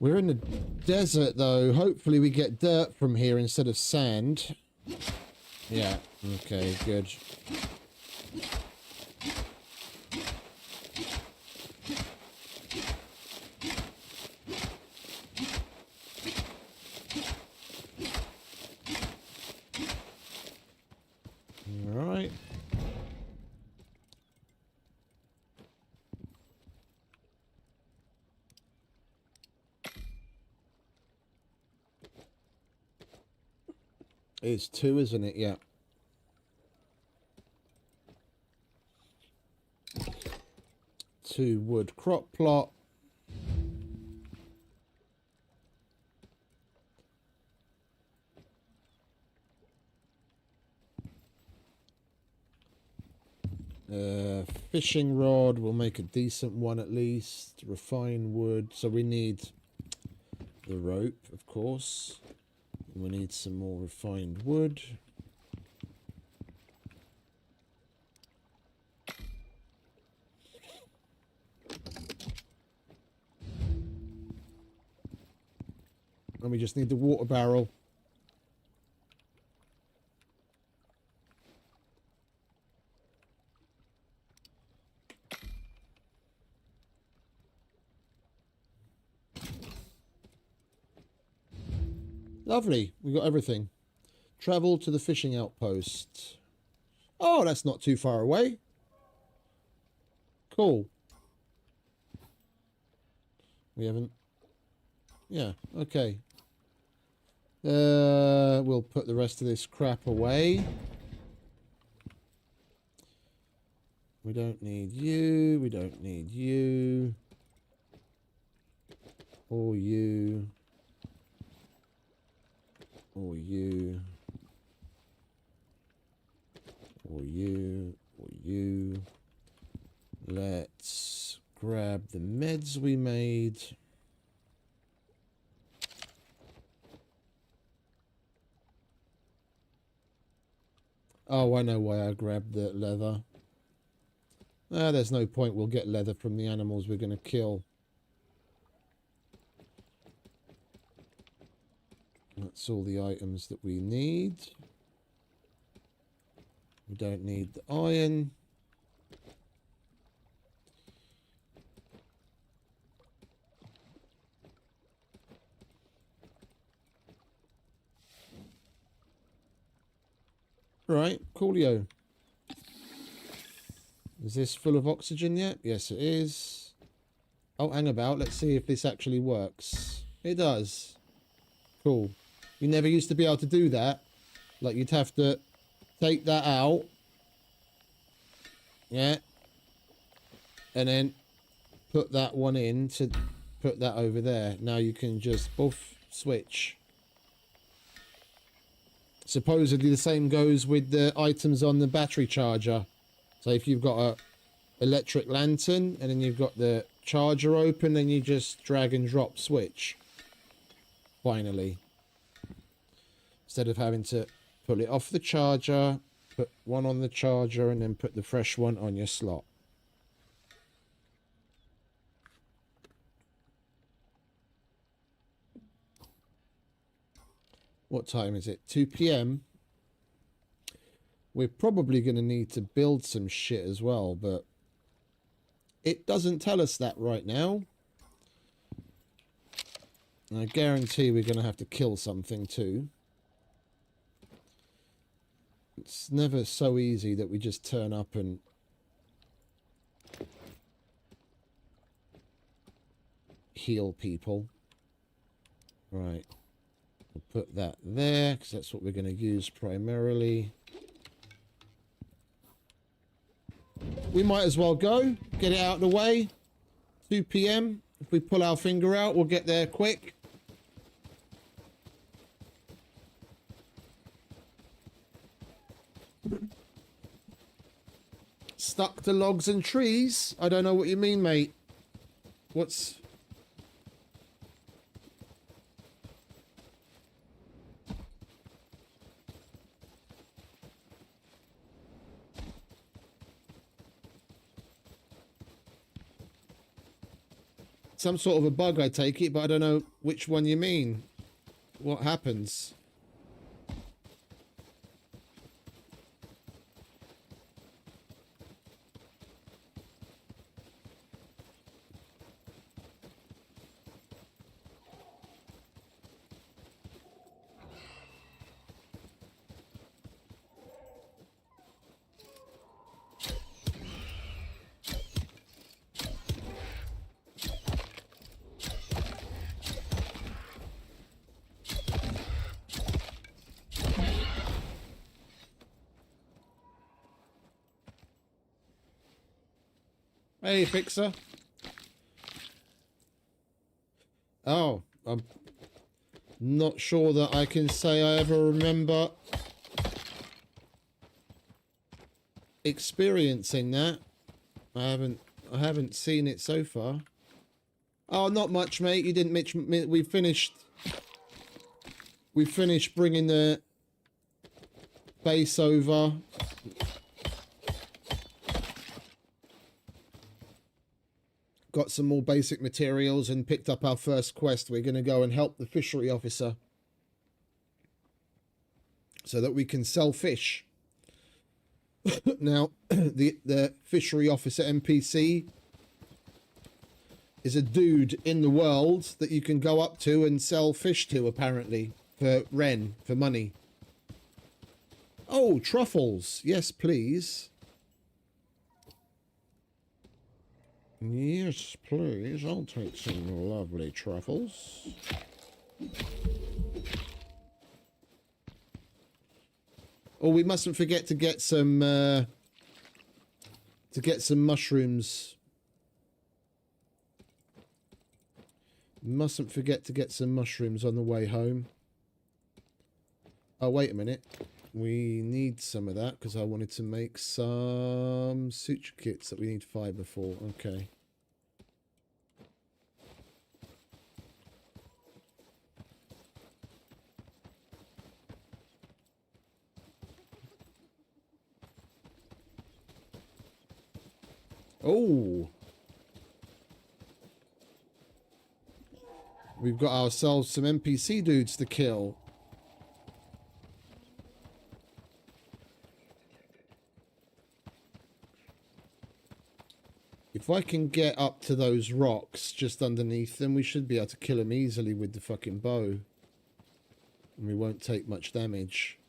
We're in the desert, though. Hopefully we get dirt from here instead of sand. Yeah, okay, good. Alright. It's 2, isn't it? Yeah. Two wood crop plot. Fishing rod, we'll make a decent one at least. Refine wood. So we need the rope, of course. We need some more refined wood. And we just need the water barrel. Lovely. We got everything. Travel to the fishing outpost. Oh, that's not too far away. Cool. We haven't... Yeah, okay. We'll put the rest of this crap away. We don't need you. We don't need you. Or you. Or you. Or you. Or you. Let's grab the meds we made. Oh, I know why I grabbed the leather. Ah, there's no point. We'll get leather from the animals we're going to kill. That's all the items that we need. We don't need the iron. Right, coolio. Is this full of oxygen yet? Yes, it is. Oh, hang about. Let's see if this actually works. It does. Cool. You never used to be able to do that. Like, you'd have to take that out. Yeah. And then put that one in to put that over there. Now you can just both switch. Supposedly the same goes with the items on the battery charger. So if you've got a electric lantern and then you've got the charger open, then you just drag and drop switch. Finally. Instead of having to pull it off the charger, put one on the charger and then put the fresh one on your slot. What time is it? 2 p.m. We're probably going to need to build some shit as well, but it doesn't tell us that right now. And I guarantee we're going to have to kill something too. It's never so easy that we just turn up and heal people. Right. We'll put that there because that's what we're going to use primarily. We might as well go. Get it out of the way. 2 p.m. If we pull our finger out, we'll get there quick. Stuck to logs and trees? I don't know what you mean, mate. What's... Some sort of a bug, I take it, but I don't know which one you mean. What happens? Hey, Fixer. Oh, I'm not sure that I can say I ever remember experiencing that. I haven't seen it so far. Oh, not much, mate. You didn't mention. We finished bringing the base over. Got some more basic materials and picked up our first quest. We're going to go and help the fishery officer so that we can sell fish. Now, the fishery officer NPC is a dude in the world that you can go up to and sell fish to, apparently, for Ren, for money. Oh, truffles. Yes, please. Yes, please. I'll take some lovely truffles. Oh, we mustn't forget to get some mushrooms. Mustn't forget to get some mushrooms on the way home. Oh, wait a minute. We need some of that because I wanted to make some suture kits that we need fiber for. Okay. Oh. We've got ourselves some NPC dudes to kill. If I can get up to those rocks just underneath them, we should be able to kill them easily with the fucking bow. And we won't take much damage.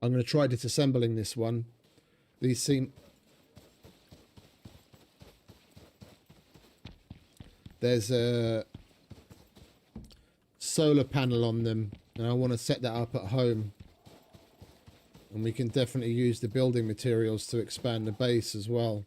I'm going to try disassembling this one. These seem... There's a solar panel on them, and I want to set that up at home. And we can definitely use the building materials to expand the base as well.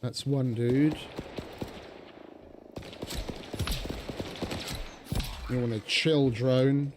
That's one dude. You want a chill drone.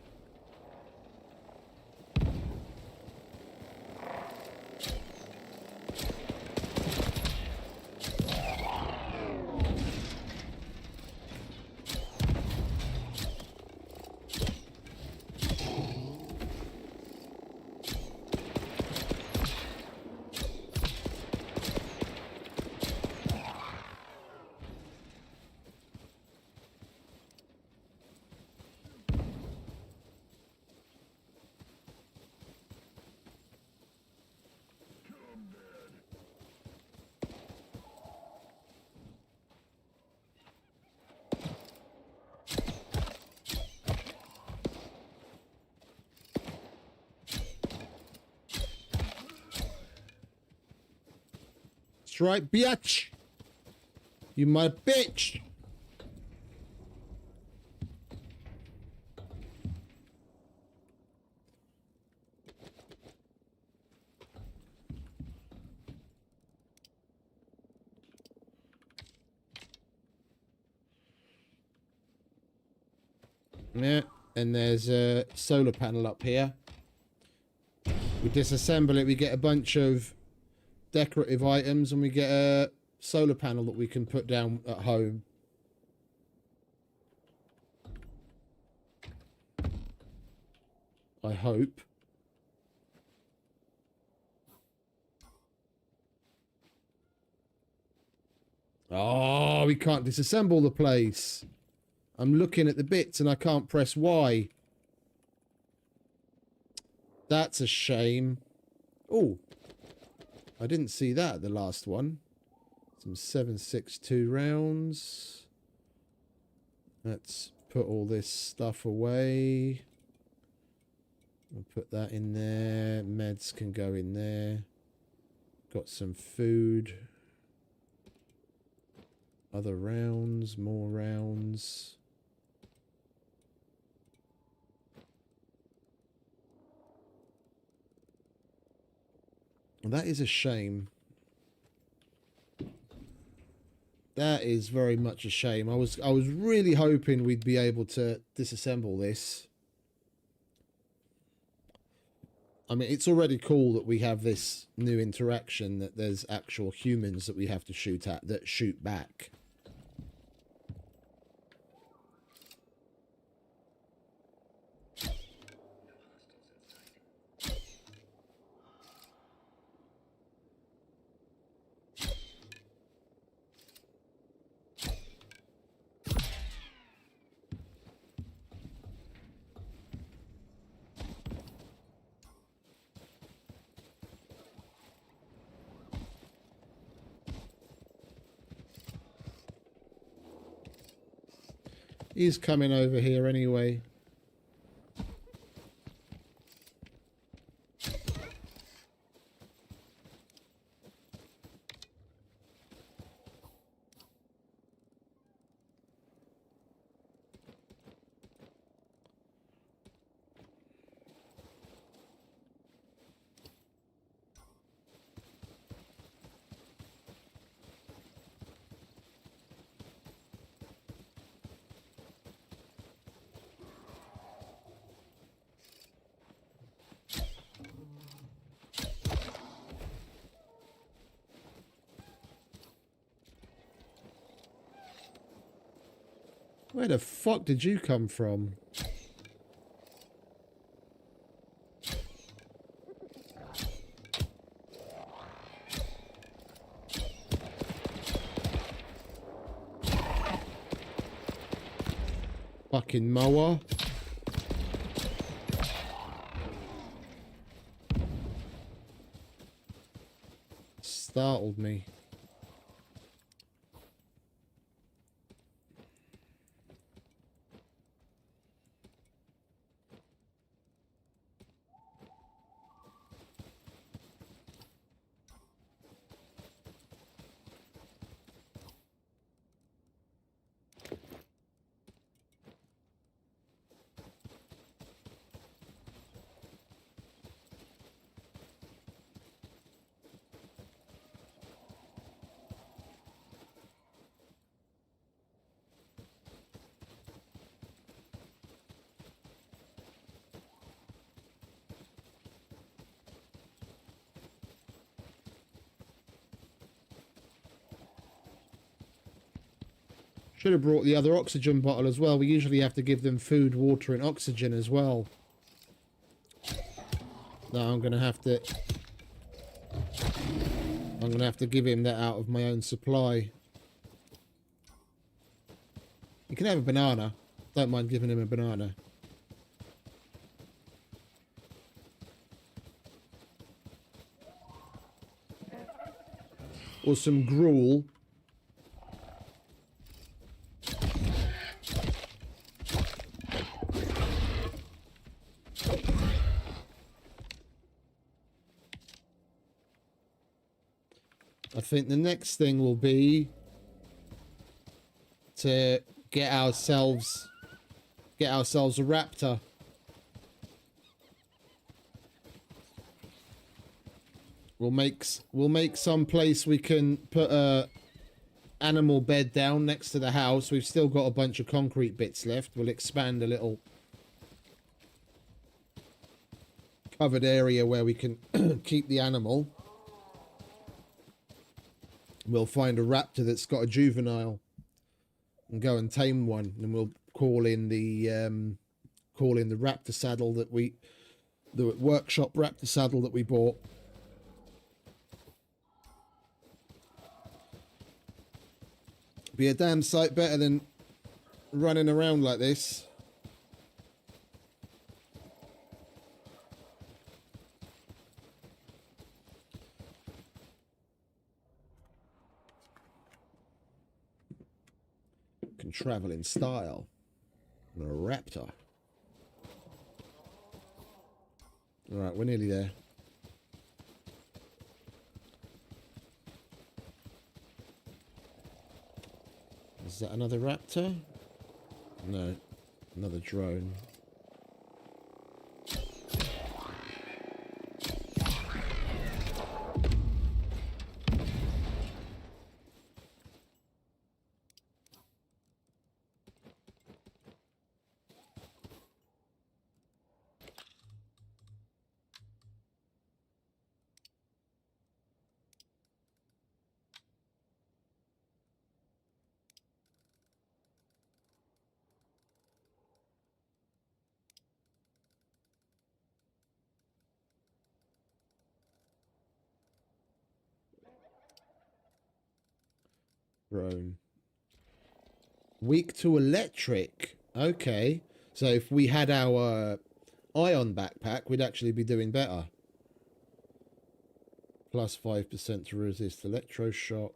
That's right, bitch. You my bitch. Yeah, and there's a solar panel up here. We disassemble it, we get a bunch of decorative items, and we get a solar panel that we can put down at home. I hope. Oh, we can't disassemble the place. I'm looking at the bits and I can't press Y. That's a shame. Oh, I didn't see that at the last one. Some 7.62 rounds. Let's put all this stuff away. I'll put that in there. Meds can go in there. Got some food. Other rounds, more rounds. That is a shame. That is very much a shame. I was really hoping we'd be able to disassemble this. I mean, it's already cool that we have this new interaction, that there's actual humans that we have to shoot at that shoot back. He's coming over here anyway. Where the fuck did you come from? Fucking mower. Startled me. Should have brought the other oxygen bottle as well. We usually have to give them food, water, and oxygen as well. No, I'm gonna have to give him that out of my own supply. You can have a banana. Don't mind giving him a banana. Or some gruel. I think the next thing will be to get ourselves a raptor. We'll make some place we can put a animal bed down next to the house. We've still got a bunch of concrete bits left. We'll expand a little covered area where we can keep the animal. We'll find a raptor that's got a juvenile and go and tame one, and we'll call in the raptor saddle the workshop raptor saddle that we bought. Be a damn sight better than running around like this. Can travel in style. I'm a raptor. Alright, we're nearly there. Is that another raptor? No, another drone. Drone. Weak to electric. Okay. So if we had our ion backpack, we'd actually be doing better. Plus 5% to resist electroshock.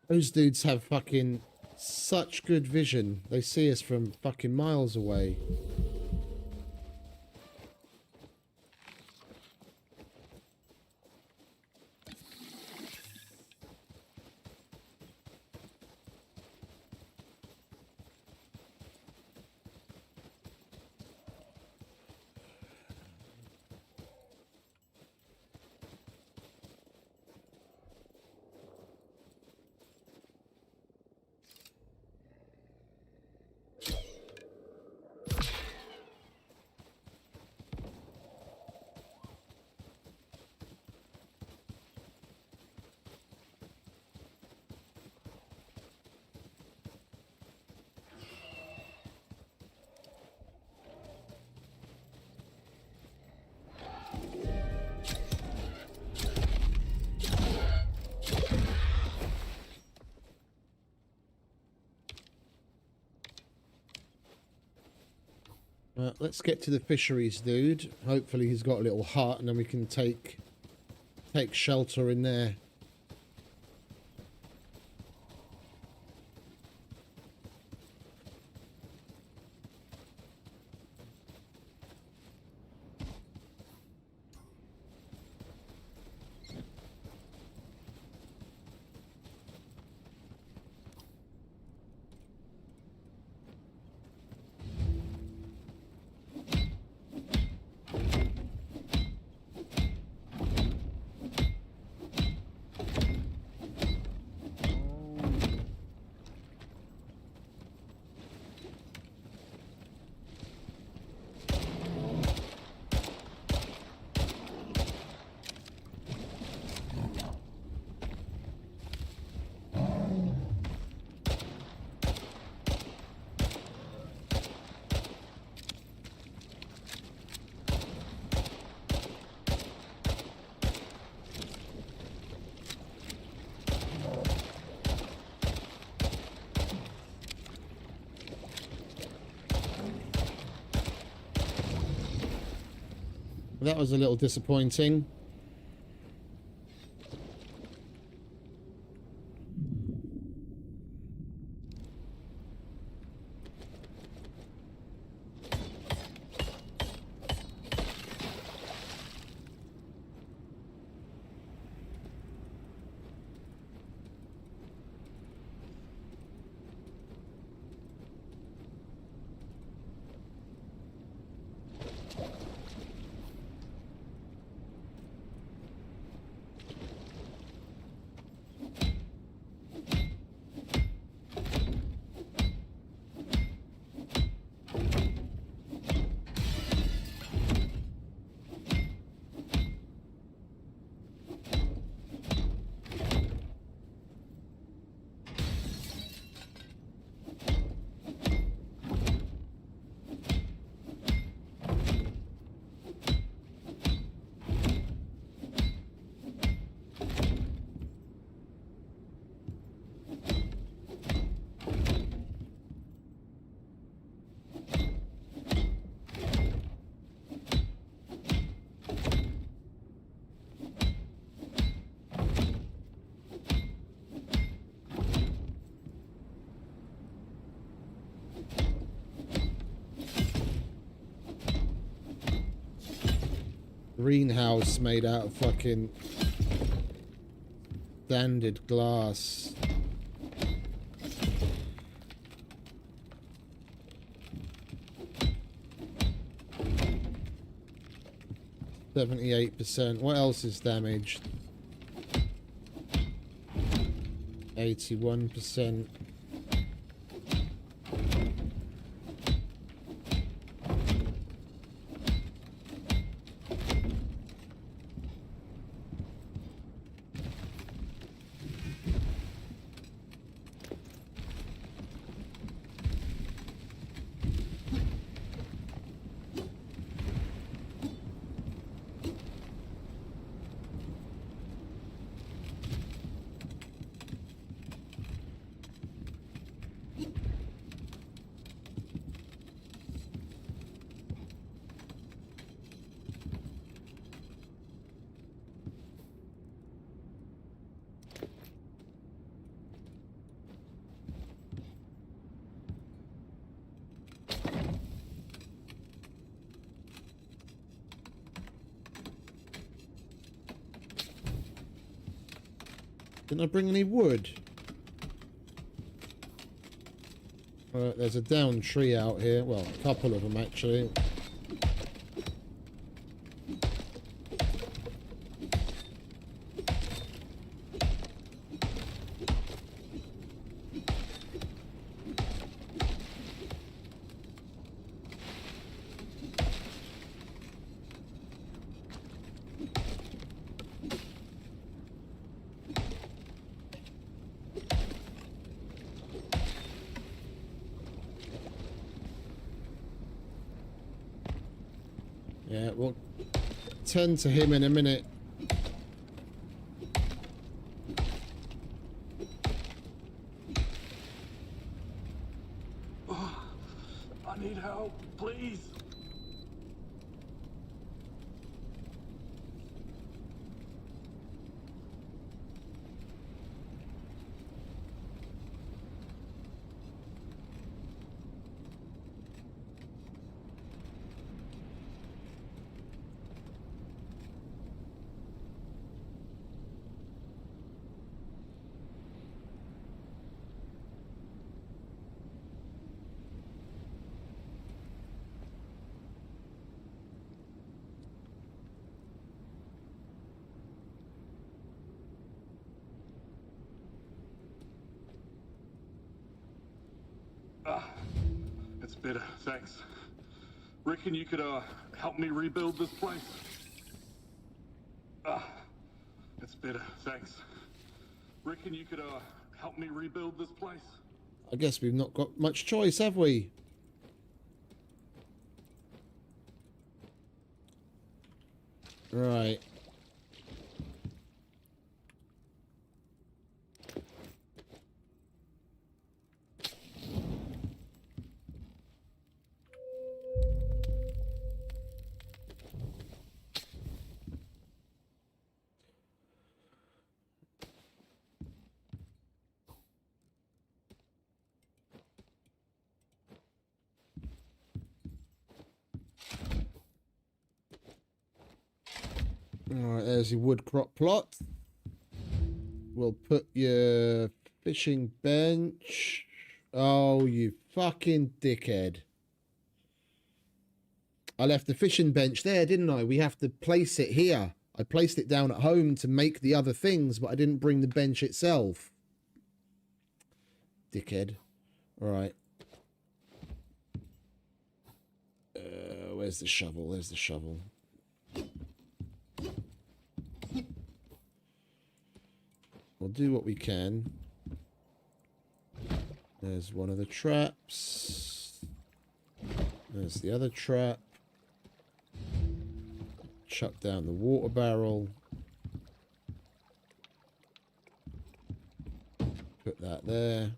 Those dudes have fucking such good vision. They see us from fucking miles away. Let's get to the fisheries dude. Hopefully he's got a little hut and then we can take shelter in there. That was a little disappointing. Greenhouse made out of fucking standard glass. %. What else is damaged? 81%. Didn't I bring any wood? There's a downed tree out here. Well, a couple of them actually. Yeah, we'll tend to him in a minute. I need help, please. It's better, thanks. Reckon you could, help me rebuild this place? It's better, thanks. Reckon you could, help me rebuild this place? I guess we've not got much choice, have we? Right. Alright, there's your wood crop plot. We'll put your fishing bench. Oh, you fucking dickhead. I left the fishing bench there, didn't I? We have to place it here. I placed it down at home to make the other things, but I didn't bring the bench itself. Dickhead. Alright. Where's the shovel? There's the shovel. We'll do what we can. There's one of the traps. There's the other trap. Chuck down the water barrel. Put that there.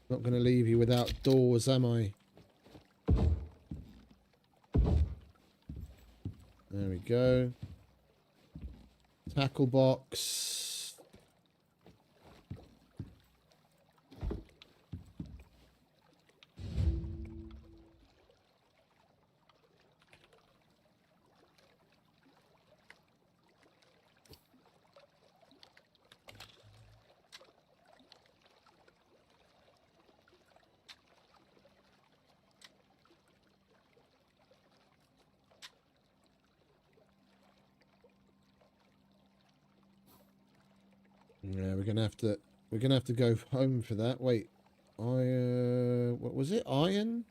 Not going to leave you without doors, am I? There we go. Tackle box. Yeah, we're gonna have to go home for that. Wait, what was it? Iron?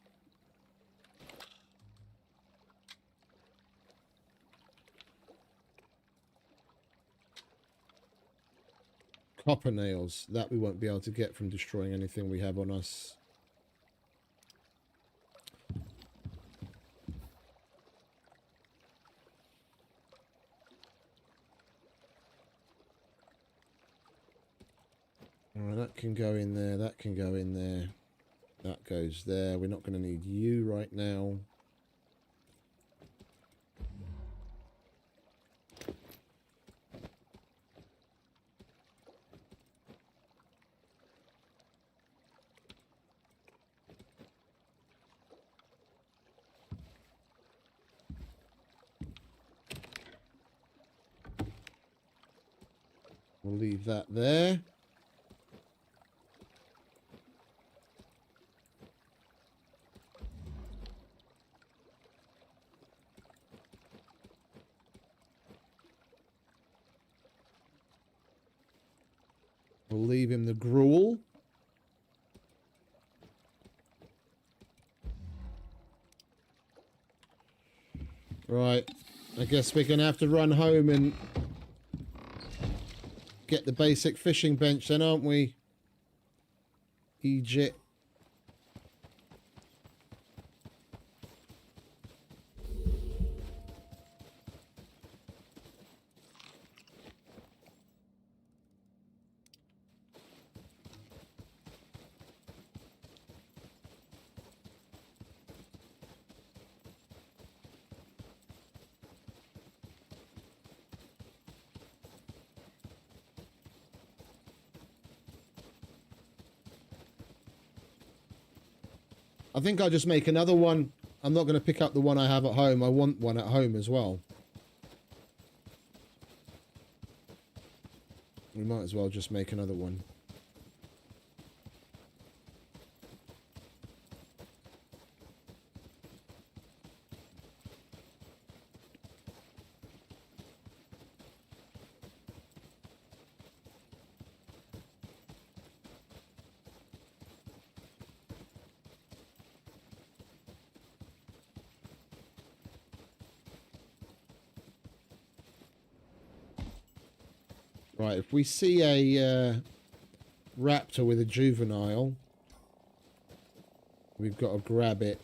Copper nails. That we won't be able to get from destroying anything we have on us. Alright, that can go in there, that can go in there. That goes there. We're not going to need you right now. We'll leave that there. We'll leave him the gruel. Right. I guess we're going to have to run home and get the basic fishing bench then, aren't we? Egypt. I think I'll just make another one. I'm not going to pick up the one I have at home. I want one at home as well. We might as well just make another one. Right, if we see a raptor with a juvenile, we've got to grab it.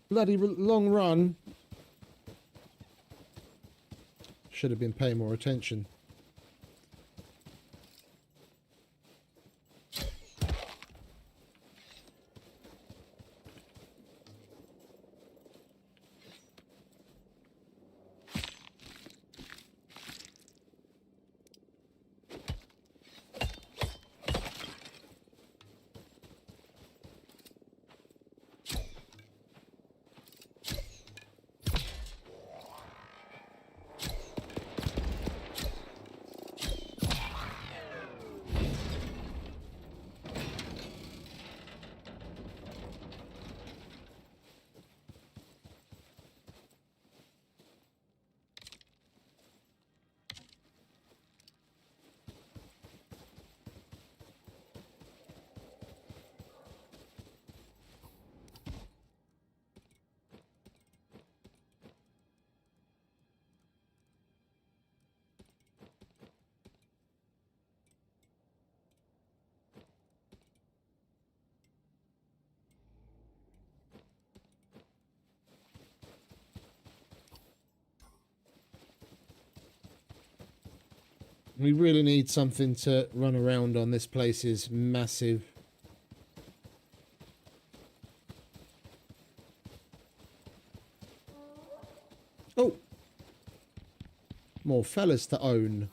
Bloody long run. Should have been paying more attention. We really need something to run around on. This place is massive. Oh! More fellas to own.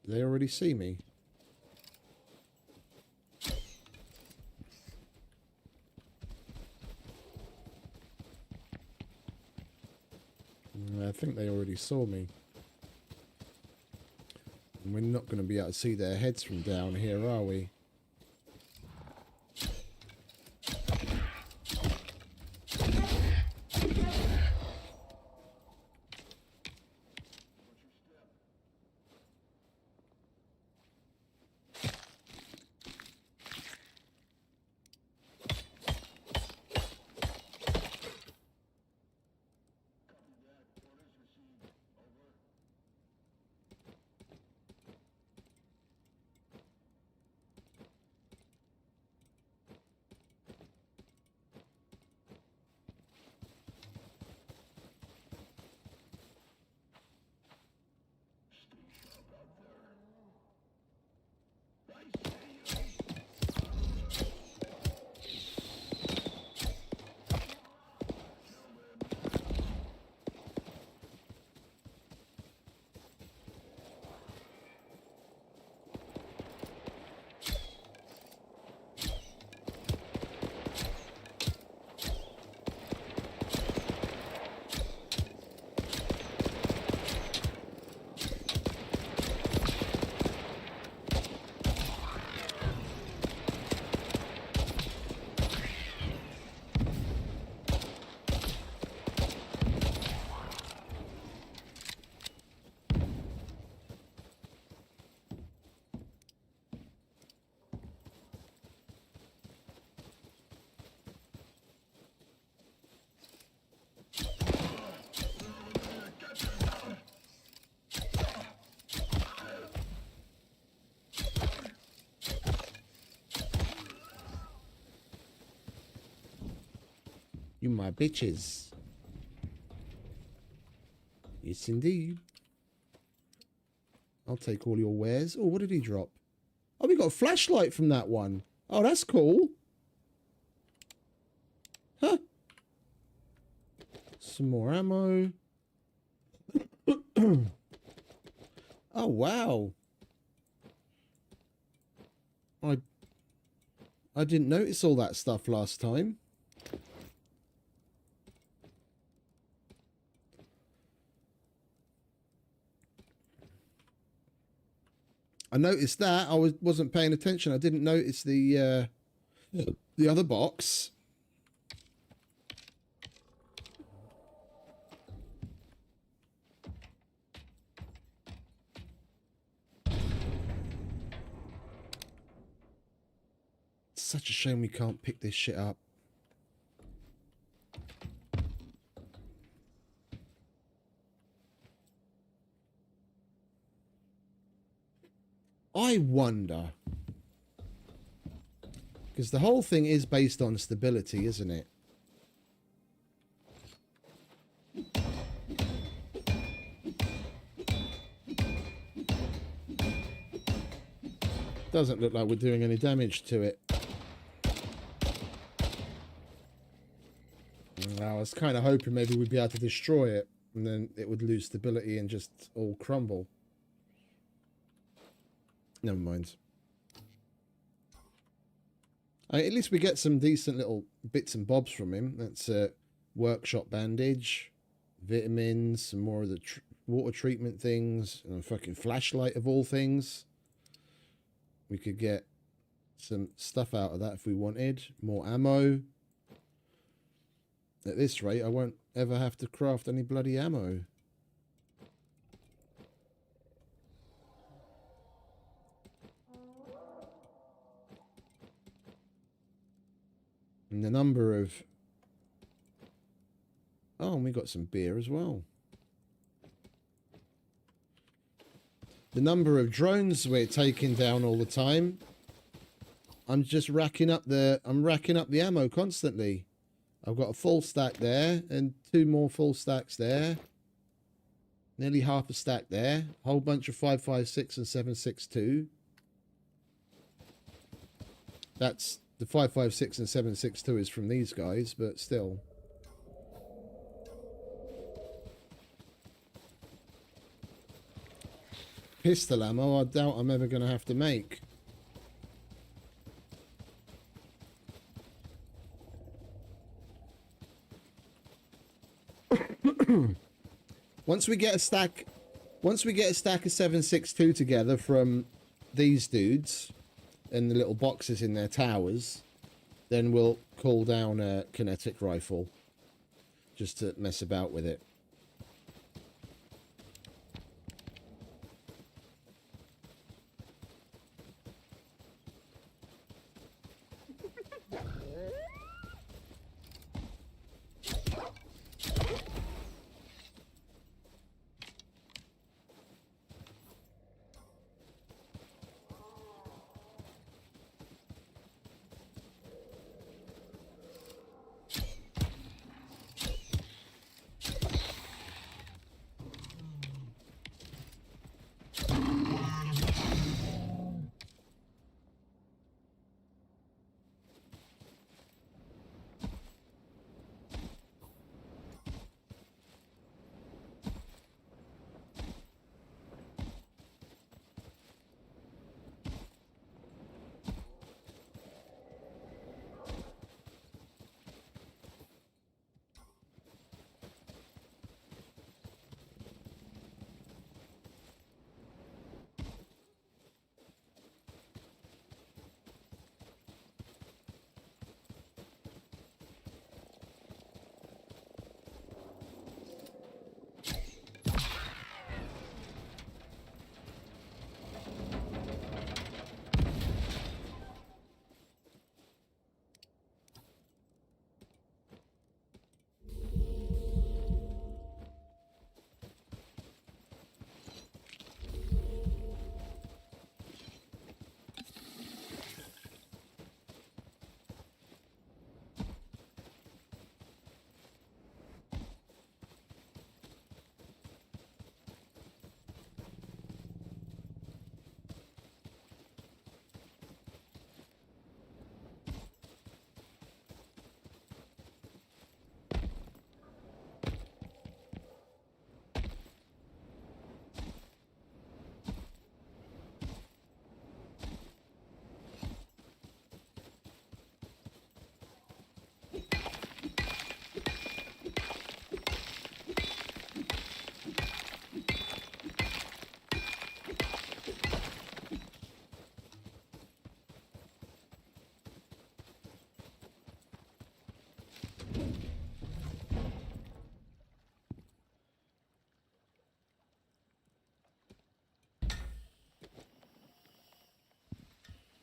They already see me. I think they already saw me. And we're not going to be able to see their heads from down here, are we? You my bitches. Yes, indeed. I'll take all your wares. Oh, what did he drop? Oh, we got a flashlight from that one. Oh, that's cool. Huh. Some more ammo. Oh, wow. I didn't notice all that stuff last time. I noticed that. I wasn't paying attention. I didn't notice the other box. It's such a shame we can't pick this shit up. I wonder, because the whole thing is based on stability, isn't it? Doesn't look like we're doing any damage to it. I was kind of hoping maybe we'd be able to destroy it and then it would lose stability and just all crumble. Never mind. At least we get some decent little bits and bobs from him. That's a workshop bandage, vitamins, some more of the water treatment things, and a fucking flashlight of all things. We could get some stuff out of that if we wanted. More ammo. At this rate, I won't ever have to craft any bloody ammo. And the number of... Oh, and we got some beer as well. The number of drones we're taking down all the time. I'm just racking up the ammo constantly. I've got a full stack there and 2 more full stacks there. Nearly half a stack there. A whole bunch of 5.56 and 7.62. That's the 5.56 and 7.62 is from these guys, but still. Pistol ammo, I doubt I'm ever going to have to make. Once we get a stack of 7.62 together from these dudes and the little boxes in their towers, then we'll call down a kinetic rifle just to mess about with it.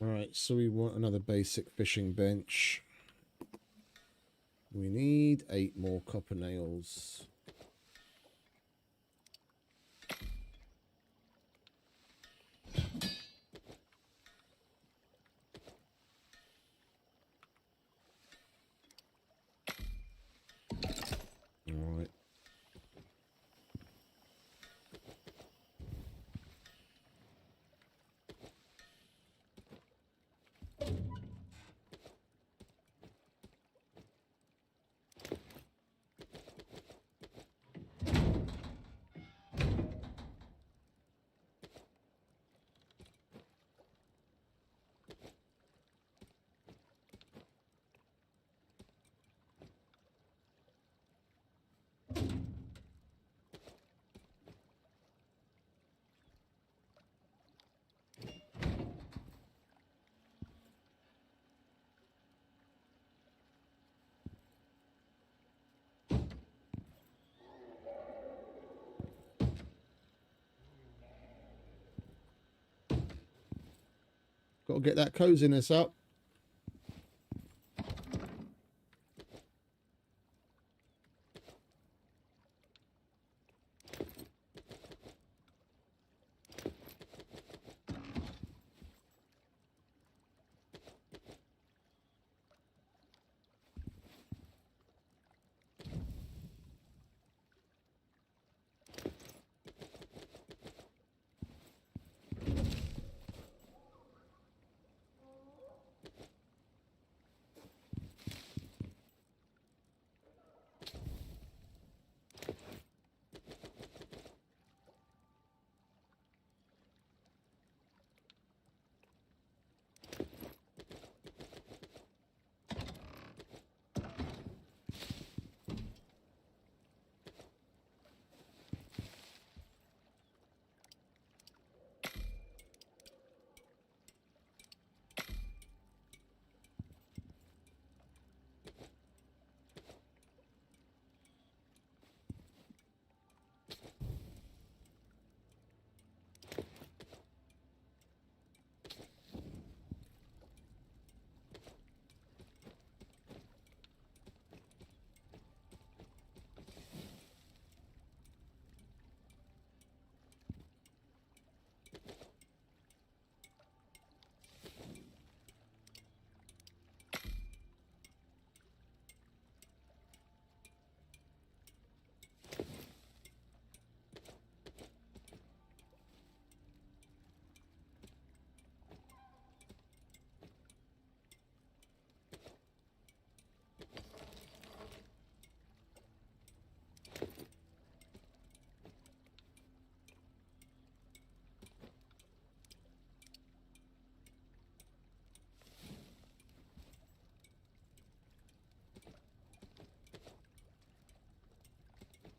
Alright, so we want another basic fishing bench. We need 8 more copper nails. Alright. Got to get that coziness up.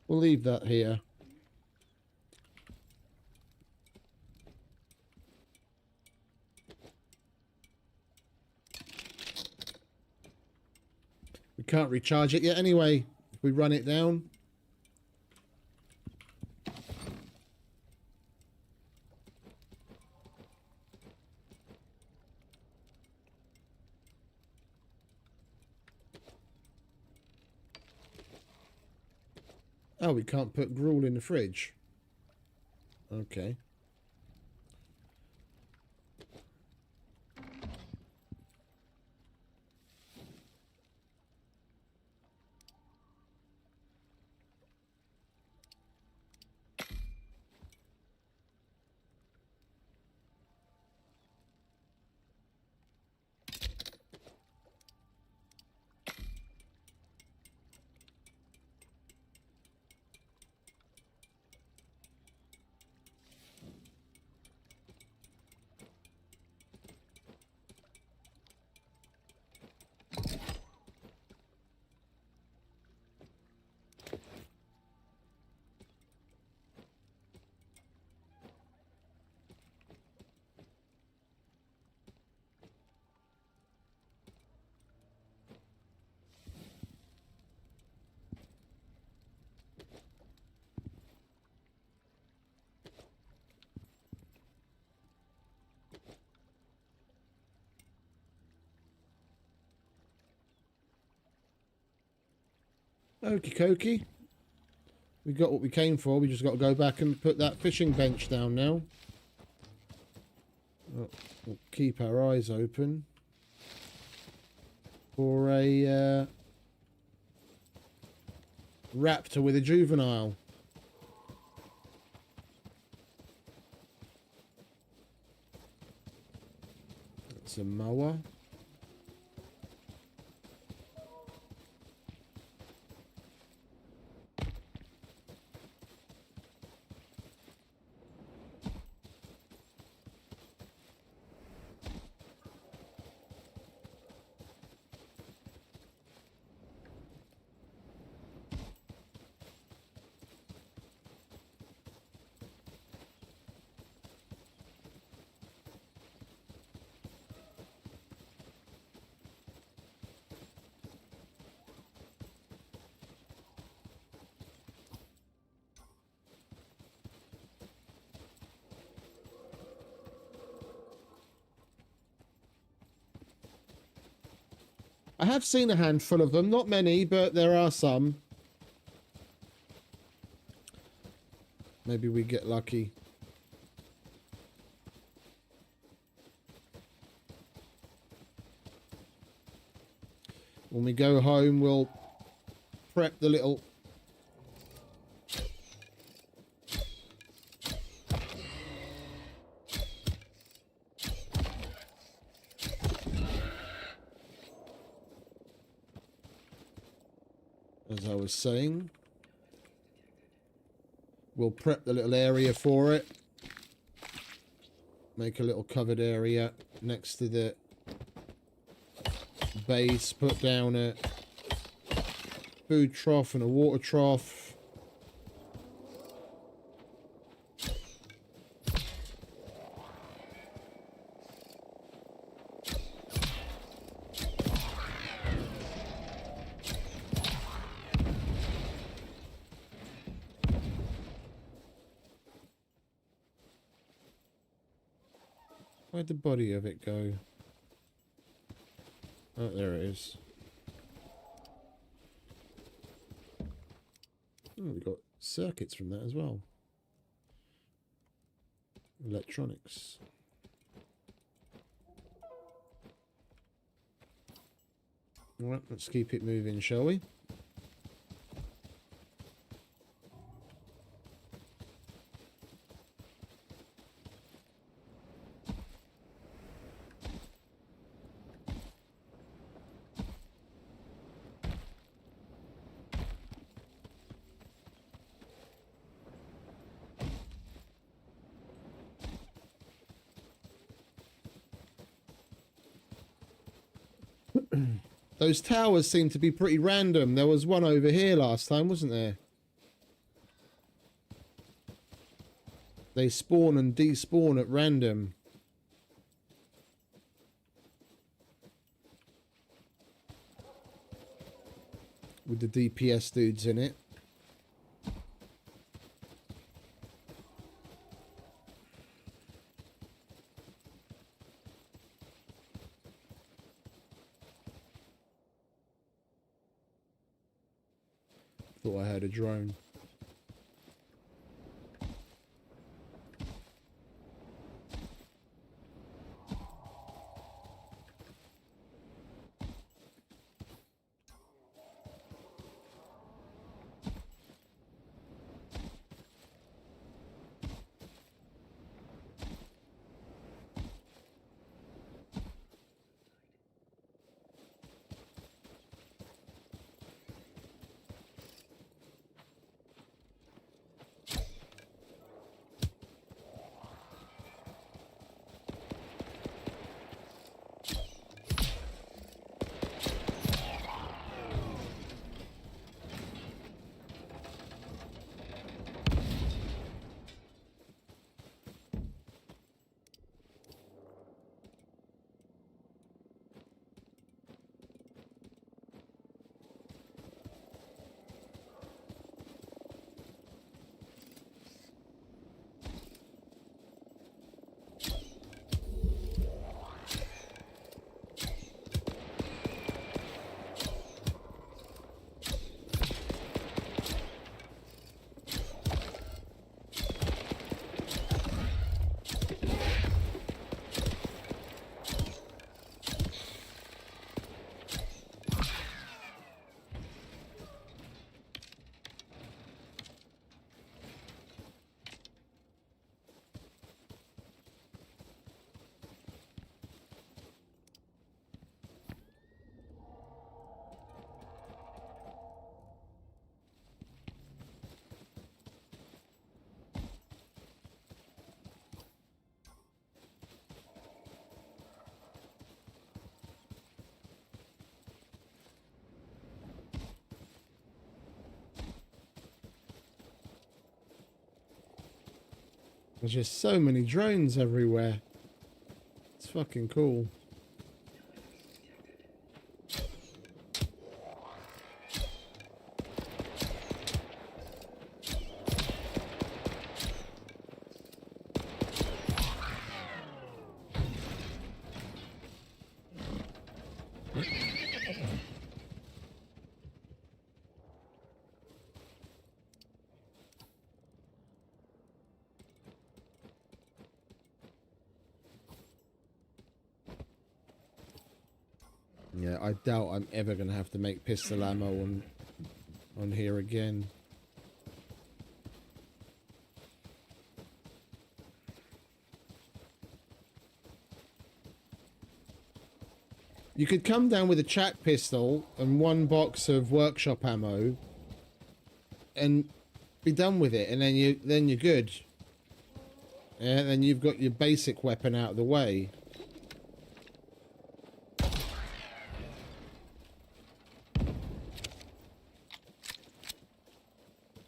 We'll leave that here. We can't recharge it yet anyway. If we run it down. Oh, we can't put gruel in the fridge. Okay. Okie dokie. We got what we came for. We just got to go back and put that fishing bench down now. We'll keep our eyes open for a raptor with a juvenile. That's a mower. I have seen a handful of them, not many, but there are some. Maybe we get lucky. When we go home, we'll prep the little... As I was saying, we'll prep the little area for it. Make a little covered area next to the base. Put down a food trough and a water trough. Where'd the body of it go? Oh, there it is. Oh, we got circuits from that as well. Electronics. All right, let's keep it moving, shall we? Those towers seem to be pretty random. There was one over here last time, wasn't there? They spawn and despawn at random. With the DPS dudes in it. Thought I had a drone. There's just so many drones everywhere. It's fucking cool. Yeah, I doubt I'm ever going to have to make pistol ammo on here again. You could come down with a chat pistol and one box of workshop ammo and be done with it, and then you're good. Yeah, then you've got your basic weapon out of the way.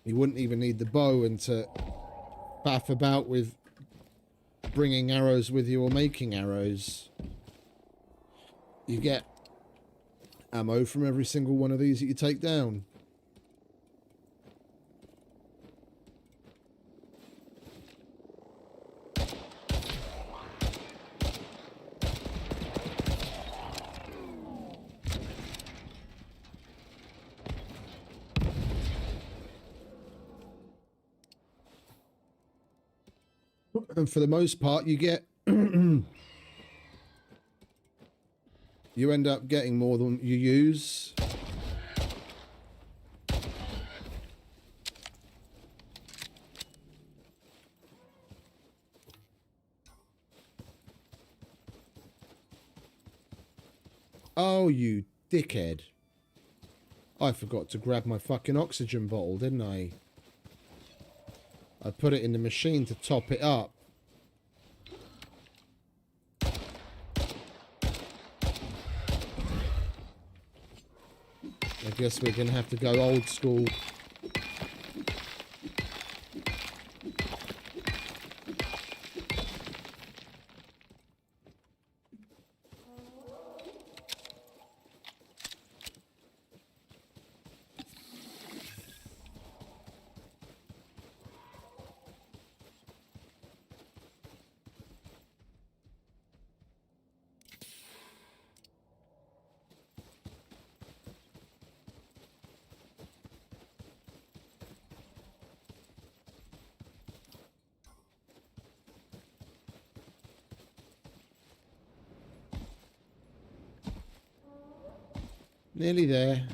You wouldn't even need the bow and to faff about with bringing arrows with you or making arrows. You get ammo from every single one of these that you take down. And for the most part, you get... you end up getting more than you use. Oh, you dickhead. I forgot to grab my fucking oxygen bottle, didn't I? I put it in the machine to top it up. I guess we're going to have to go old school. Nearly there.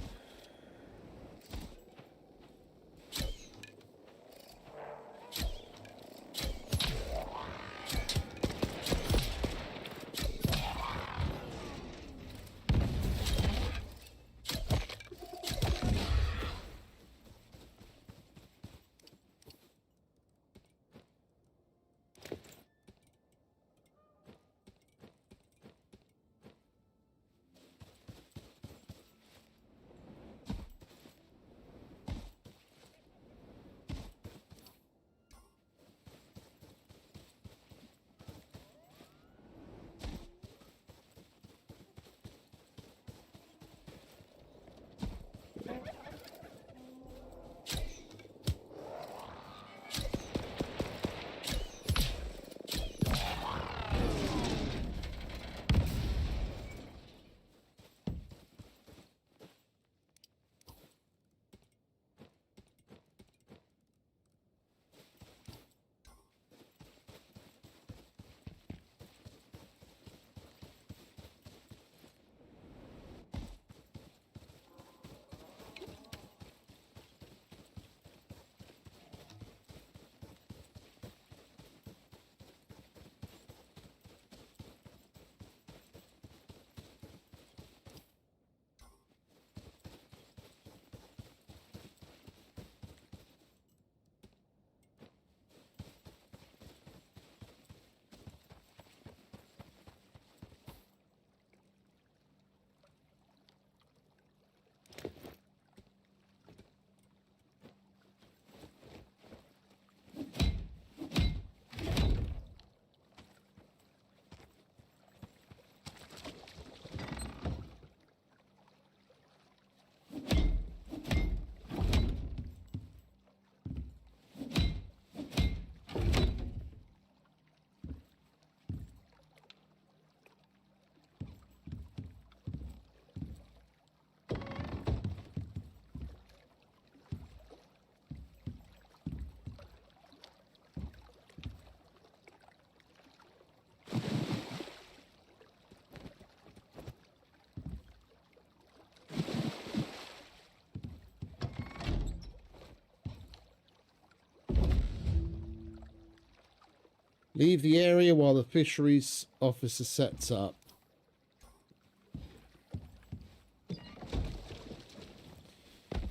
Leave the area while the fisheries officer sets up.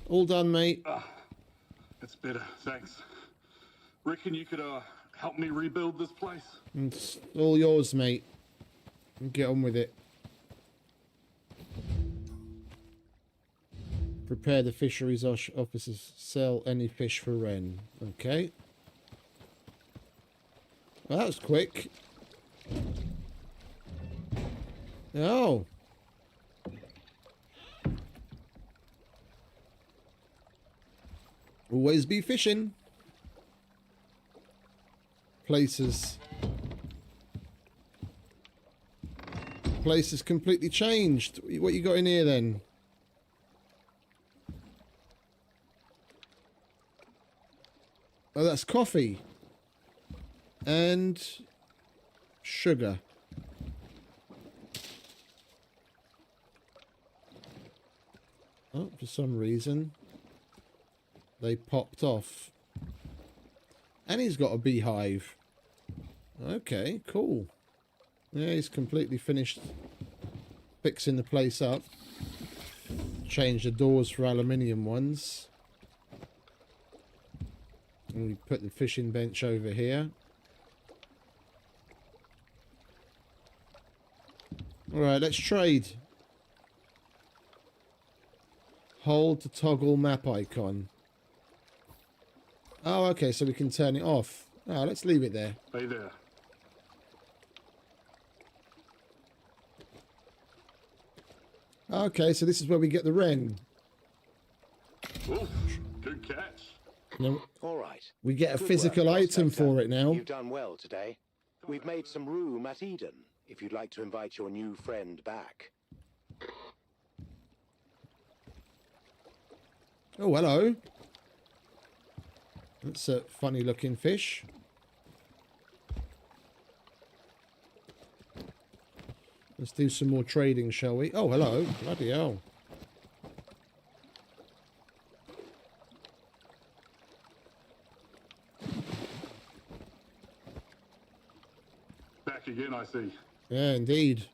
All done, mate. That's better, thanks. Reckon you could help me rebuild this place? It's all yours, mate. Get on with it. Prepare the fisheries officers. Sell any fish for Ren. Okay. Well, that was quick. Oh. Always be fishing. Places. Place is completely changed. What you got in here then? Oh, that's coffee. And sugar. Oh, for some reason they popped off. And he's got a beehive. Okay, cool. Yeah, he's completely finished fixing the place up. Change the doors for aluminium ones. And we put the fishing bench over here. Alright, let's trade. Hold to toggle map icon. Oh, okay, so we can turn it off. Oh, let's leave it there. Hey there. Okay, so this is where we get the Ren. Oof, good catch. Now, All right. we get a Good physical work, item Prospector. for it now. You've done well today. We've made some room at Eden, if you'd like to invite your new friend back. Oh, hello. That's a funny looking fish. Let's do some more trading, shall we? Oh, hello. Bloody hell. Back again, I see. Yeah, indeed.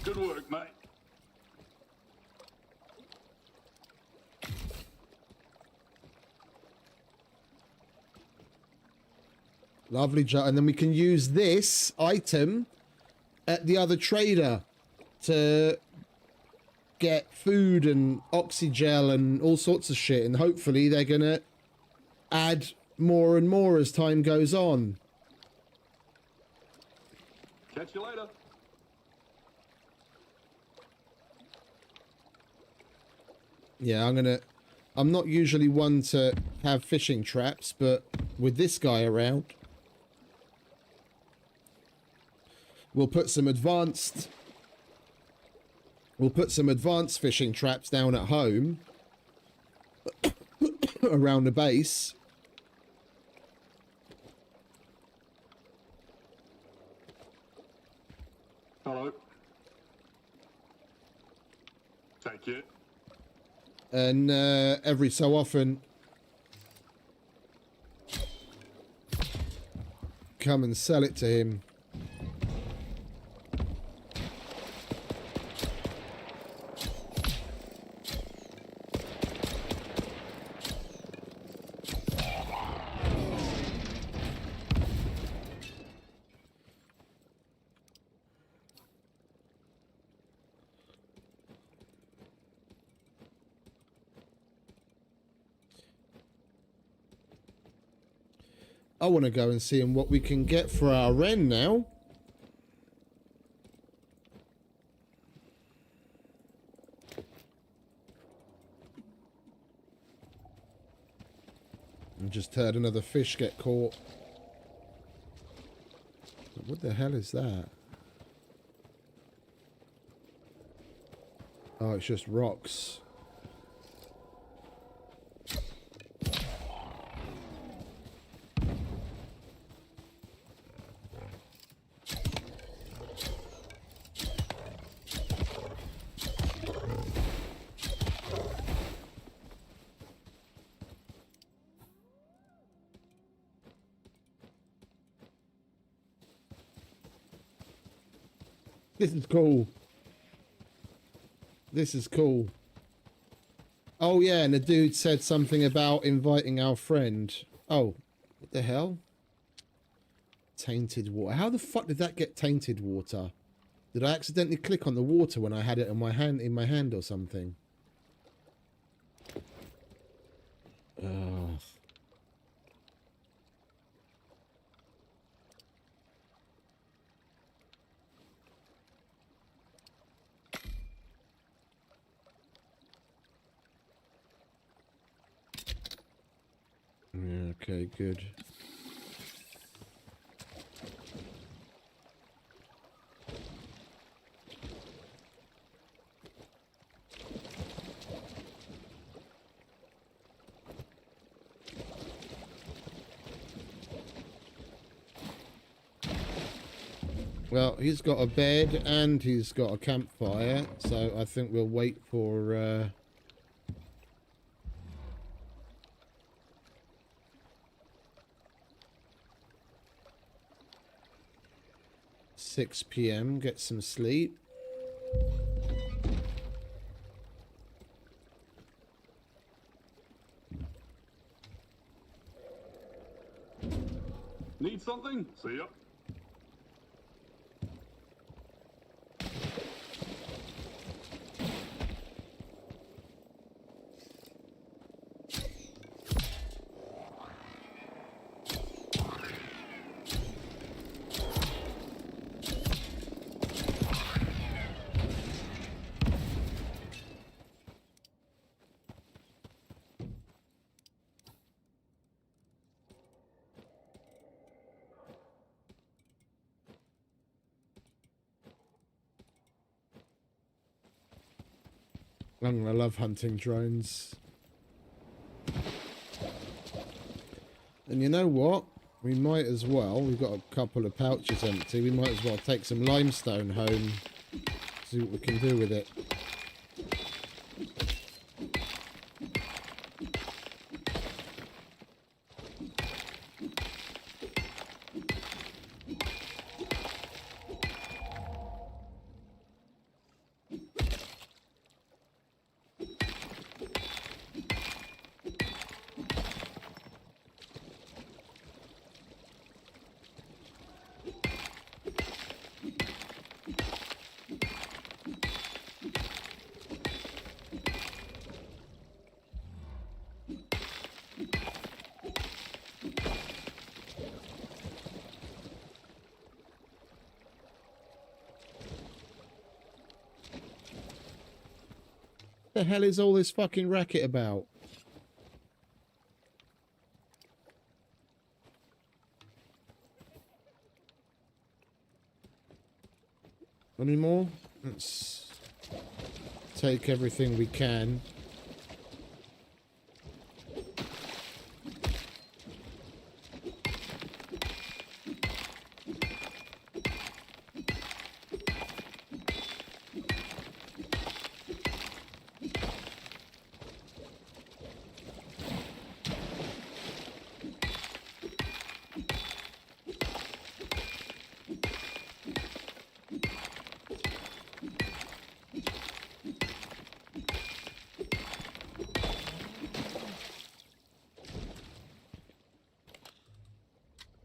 Good work, mate. Lovely, and then we can use this item at the other trader to get food and oxygel and all sorts of shit, and hopefully they're gonna add more and more as time goes on. Catch you later. Yeah, I'm not usually one to have fishing traps, but with this guy around, we'll put some advanced fishing traps down at home around the base. Hello. Take it. And every so often come and sell it to him. I want to go and see what we can get for our Ren now. I just heard another fish get caught. What the hell is that? Oh, it's just rocks. This is cool. This is cool. Oh yeah, and the dude said something about inviting our friend. Oh, what the hell? Tainted water. How the fuck did that get tainted water? Did I accidentally click on the water when I had it in my hand or something? Ugh. Yeah, okay, good. Well, he's got a bed and he's got a campfire, so I think we'll wait for 6 p.m. Get some sleep. Need something? See ya. I love hunting drones. And you know what? We might as well. We've got a couple of pouches empty. We might as well take some limestone home. See what we can do with it. The hell is all this fucking racket about? Any more? Let's take everything we can.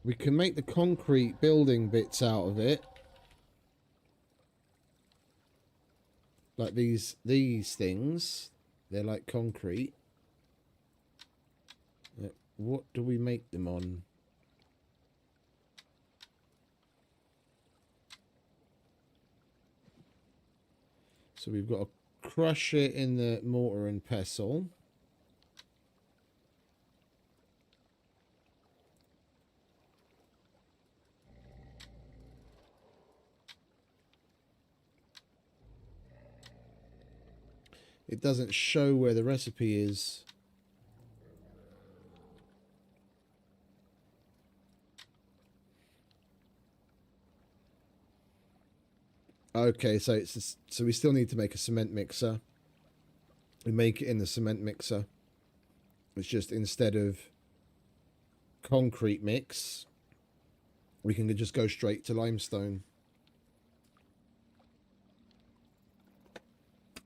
We can make the concrete building bits out of it. Like these things. They're like concrete. What do we make them on? So we've got to crush it in the mortar and pestle. It doesn't show where the recipe is. Okay, so so we still need to make a cement mixer. We make it in the cement mixer. It's just instead of concrete mix, we can just go straight to limestone.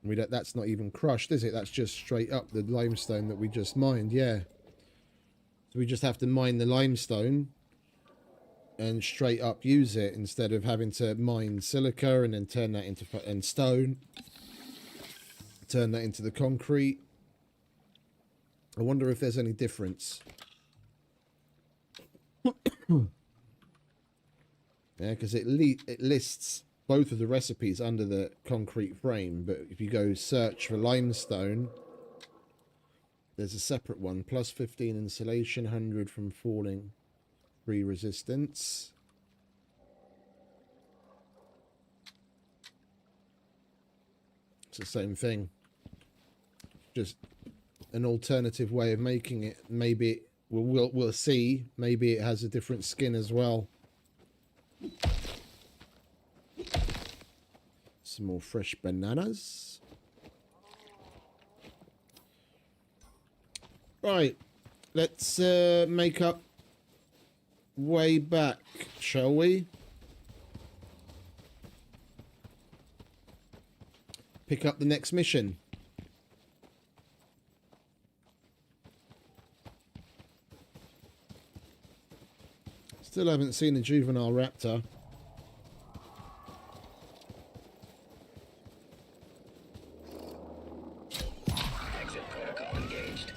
That's not even crushed, is it? That's just straight up the limestone that we just mined. Yeah. So we just have to mine the limestone and straight up use it instead of having to mine silica and then turn that into stone, turn that into the concrete. I wonder if there's any difference. Yeah, because it lists both of the recipes under the concrete frame, but if you go search for limestone, there's a separate one. Plus 15 insulation, 100 from falling, 3 resistance. It's the same thing. Just an alternative way of making it. Maybe we'll see. Maybe it has a different skin as well. Some more fresh bananas. Right, let's make up way back, shall we? Pick up the next mission. Still haven't seen a juvenile raptor. Exit protocol engaged.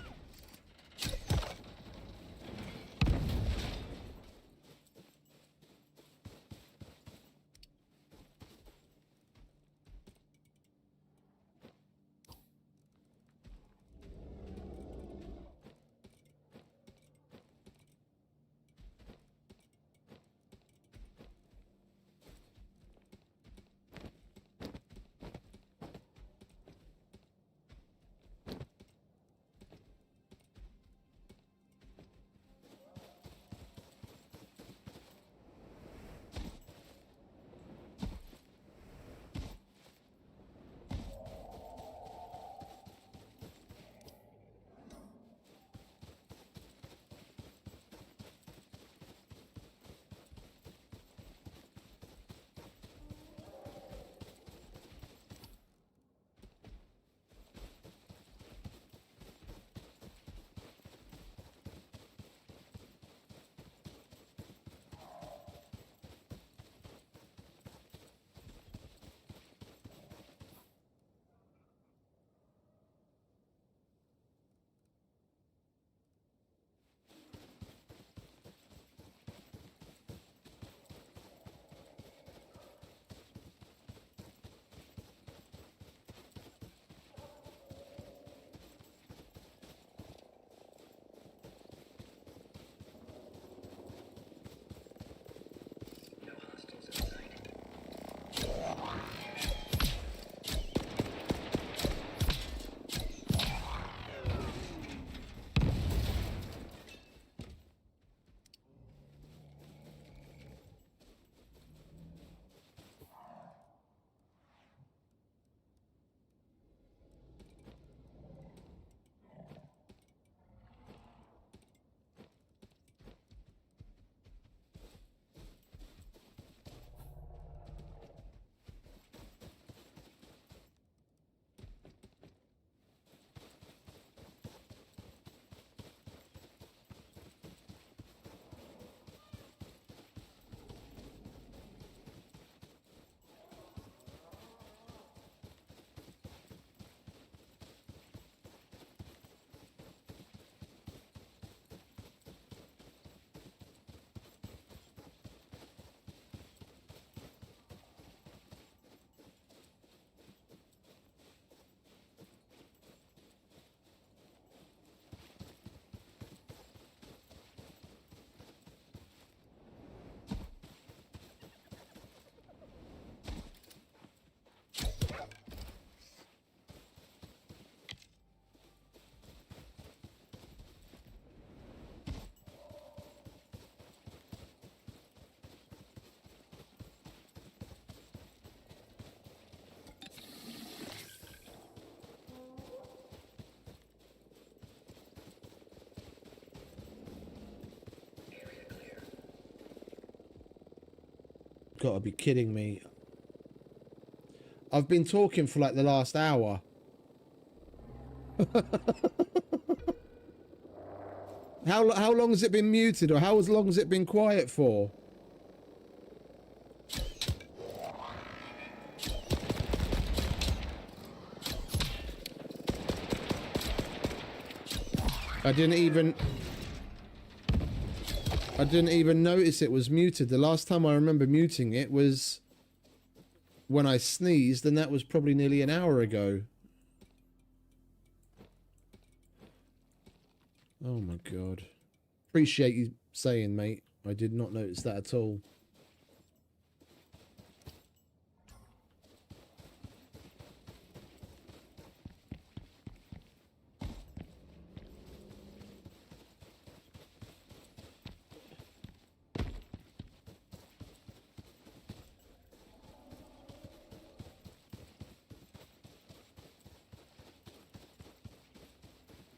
No hostiles in sight. Gotta be kidding me. I've been talking for like the last hour. How long has it been muted, or how long has it been quiet for? I didn't even notice it was muted. The last time I remember muting it was when I sneezed, and that was probably nearly an hour ago. Oh my god. Appreciate you saying, mate. I did not notice that at all.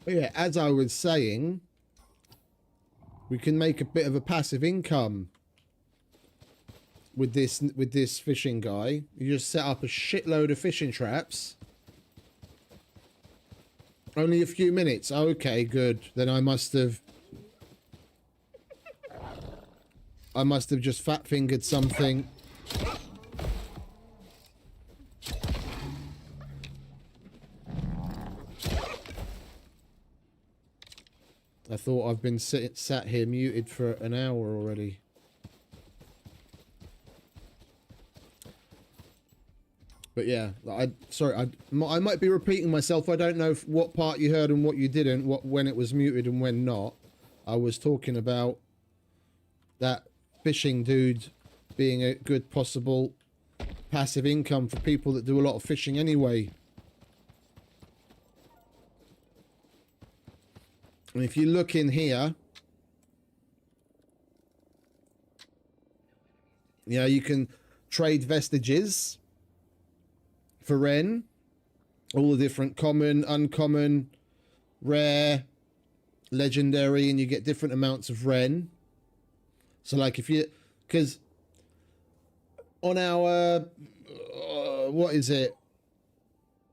But yeah, as I was saying, we can make a bit of a passive income with this fishing guy. You just set up a shitload of fishing traps. Only a few minutes. Okay, good. Then I must have just fat fingered something. I thought I've been sat here muted for an hour already. But yeah, I might be repeating myself. I don't know what part you heard and what you didn't, when it was muted and when not. I was talking about that fishing dude being a good possible passive income for people that do a lot of fishing anyway. And if you look in here, yeah, you can trade vestiges for Ren. All the different common, uncommon, rare, legendary, and you get different amounts of Ren. So like if you, because on our, what is it?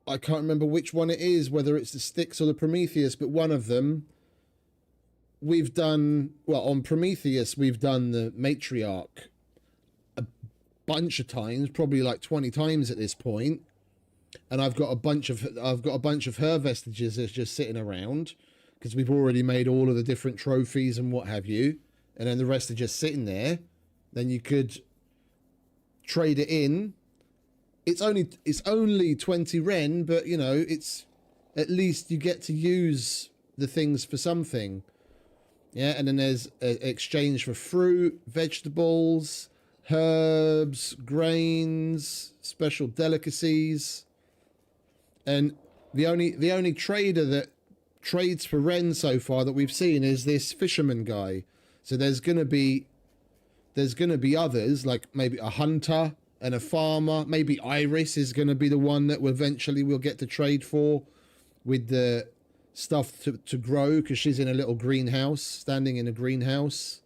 I can't remember which one it is, whether it's the Styx or the Prometheus, but one of them, we've done, well, on Prometheus, we've done the matriarch a bunch of times, probably like 20 times at this point. And I've got a bunch of her vestiges that's just sitting around because we've already made all of the different trophies and what have you. And then the rest are just sitting there. Then you could trade it in. It's only 20 Ren, but you know, it's at least you get to use the things for something. Yeah, and then there's exchange for fruit, vegetables, herbs, grains, special delicacies. And the only trader that trades for Ren so far that we've seen is this fisherman guy. So there's gonna be others, like maybe a hunter and a farmer. Maybe Iris is gonna be the one that we'll get to trade for with the stuff to grow, because she's in a little greenhouse, standing in a greenhouse.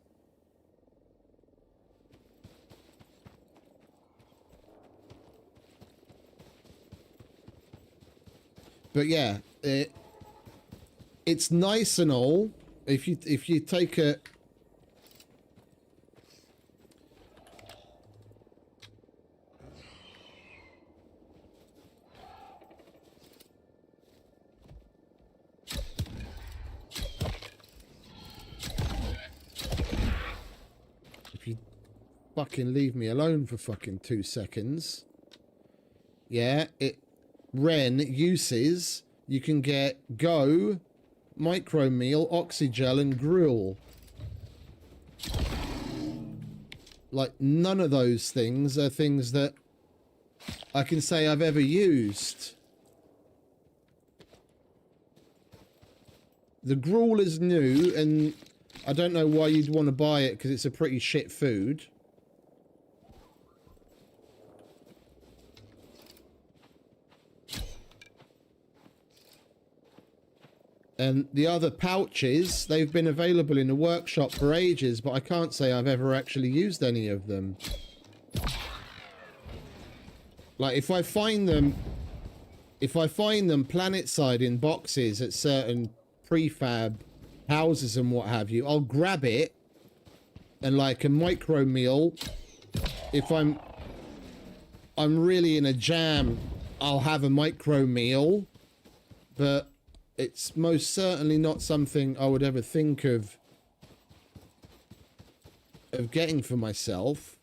But yeah, it's nice and all. If you take a fucking leave me alone for fucking 2 seconds. Yeah, Ren uses, you can get Go, Micro Meal, Oxygel, and Gruel. Like, none of those things are things that I can say I've ever used. The Gruel is new, and I don't know why you'd want to buy it, because it's a pretty shit food. And the other pouches, they've been available in the workshop for ages, but I can't say I've ever actually used any of them. Like if I find them planet side in boxes at certain prefab houses and what have you, I'll grab it, and like a micro meal, if I'm really in a jam, I'll have a micro meal, but it's most certainly not something I would ever think of getting for myself.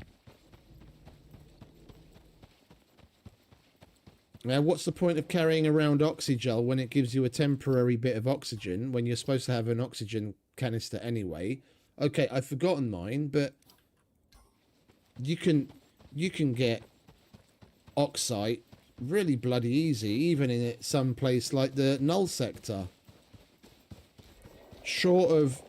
Now, what's the point of carrying around oxygel when it gives you a temporary bit of oxygen when you're supposed to have an oxygen canister anyway? Okay, I've forgotten mine, but you can get oxite really bloody easy, even in some place like the null sector. Short of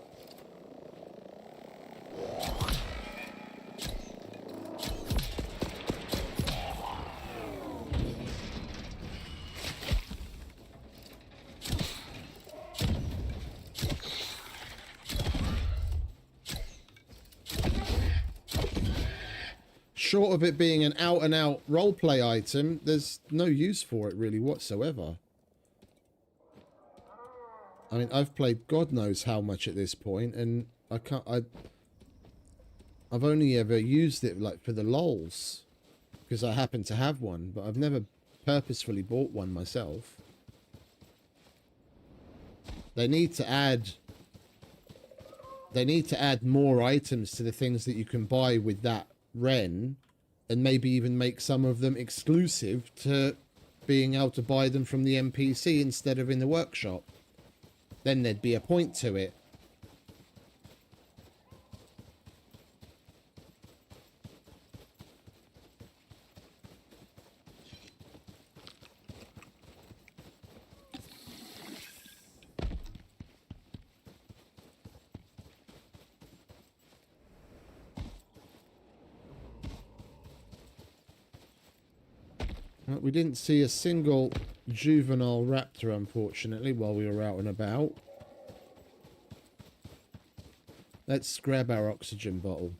it being an out-and-out roleplay item, there's no use for it really whatsoever. I mean, I've played God knows how much at this point, and I've only ever used it like for the lols, because I happen to have one, but I've never purposefully bought one myself. They need to add more items to the things that you can buy with that Ren, and maybe even make some of them exclusive to being able to buy them from the NPC instead of in the workshop. Then there'd be a point to it. We didn't see a single juvenile raptor, unfortunately, while we were out and about. Let's grab our oxygen bottle.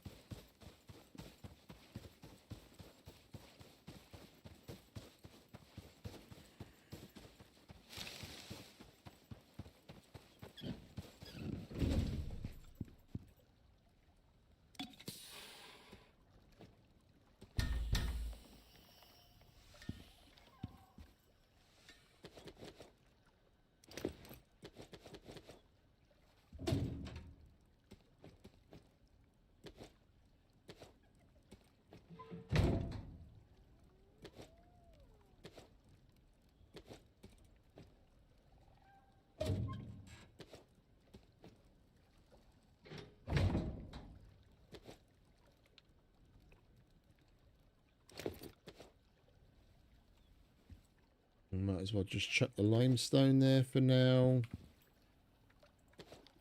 Might as well just chuck the limestone there for now.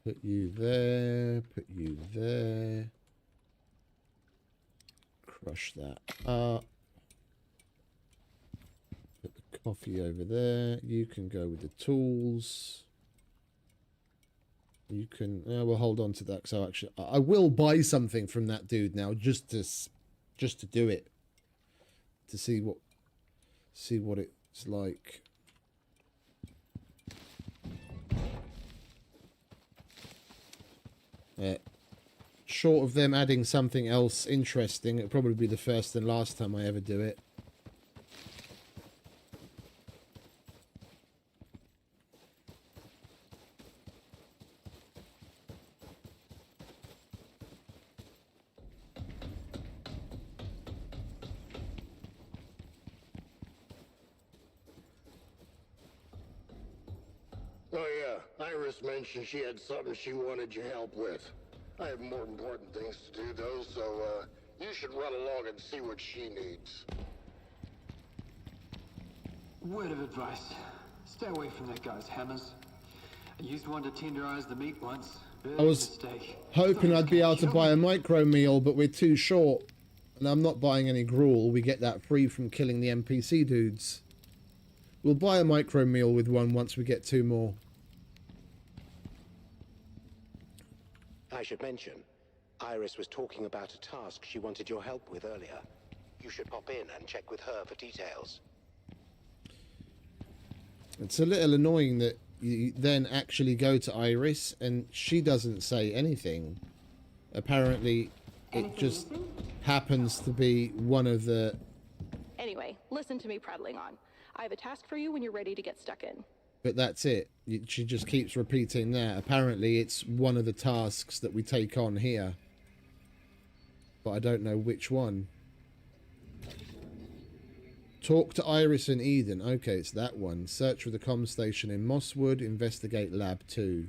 Put you there, put you there. Crush that up. Put the coffee over there. You can go with the tools. You can, we'll hold on to that, so actually I will buy something from that dude now just to do it. To see what it's like. Short of them adding something else interesting, it'll probably be the first and last time I ever do it. Oh yeah, Iris mentioned she had something she wanted your help with. I have more important things to do though, so you should run along and see what she needs. Word of advice. Stay away from that guy's hammers. I used one to tenderize the meat once. I was hoping I'd be able to buy a micro meal, but we're too short. And I'm not buying any gruel. We get that free from killing the NPC dudes. We'll buy a micro meal with one once we get 2 more. I should mention, Iris was talking about a task she wanted your help with earlier. You should pop in and check with her for details. It's a little annoying that you then actually go to Iris and she doesn't say anything. Apparently, it just happens to be one of the... Anyway, listen to me prattling on. I have a task for you when you're ready to get stuck in. But that's it. She just keeps repeating that. Apparently, it's one of the tasks that we take on here. But I don't know which one. Talk to Iris and Eden. Okay, it's that one. Search for the comm station in Mosswood. Investigate Lab 2.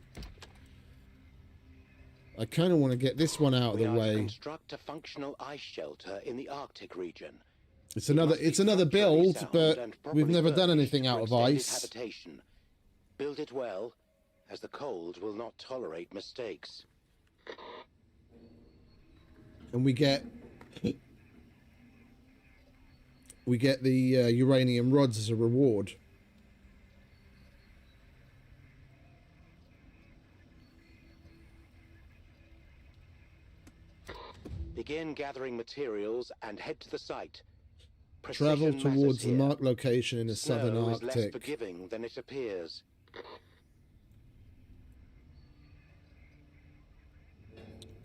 I kind of want to get this one out of the way. Construct a functional ice shelter in the Arctic region. It's another build, but we've never done anything out of ice. Habitation. Build it well, as the cold will not tolerate mistakes. And we get the uranium rods as a reward. Begin gathering materials and head to the site. Travel Precision towards matters the here. marked location in the Snow southern is less Arctic. forgiving than it appears.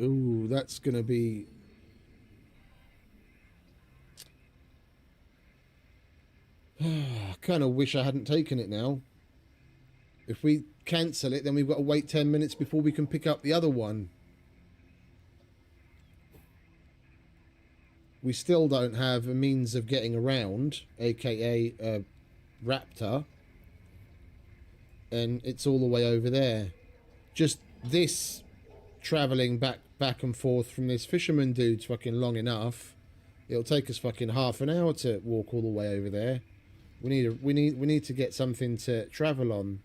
Ooh, that's gonna be... I kind of wish I hadn't taken it now. If we cancel it, then we've got to wait 10 minutes before we can pick up the other one. We still don't have a means of getting around, aka a raptor. And it's all the way over there. Just this travelling back and forth from this fisherman dude's fucking long enough. It'll take us fucking half an hour to walk all the way over there. We need to get something to travel on.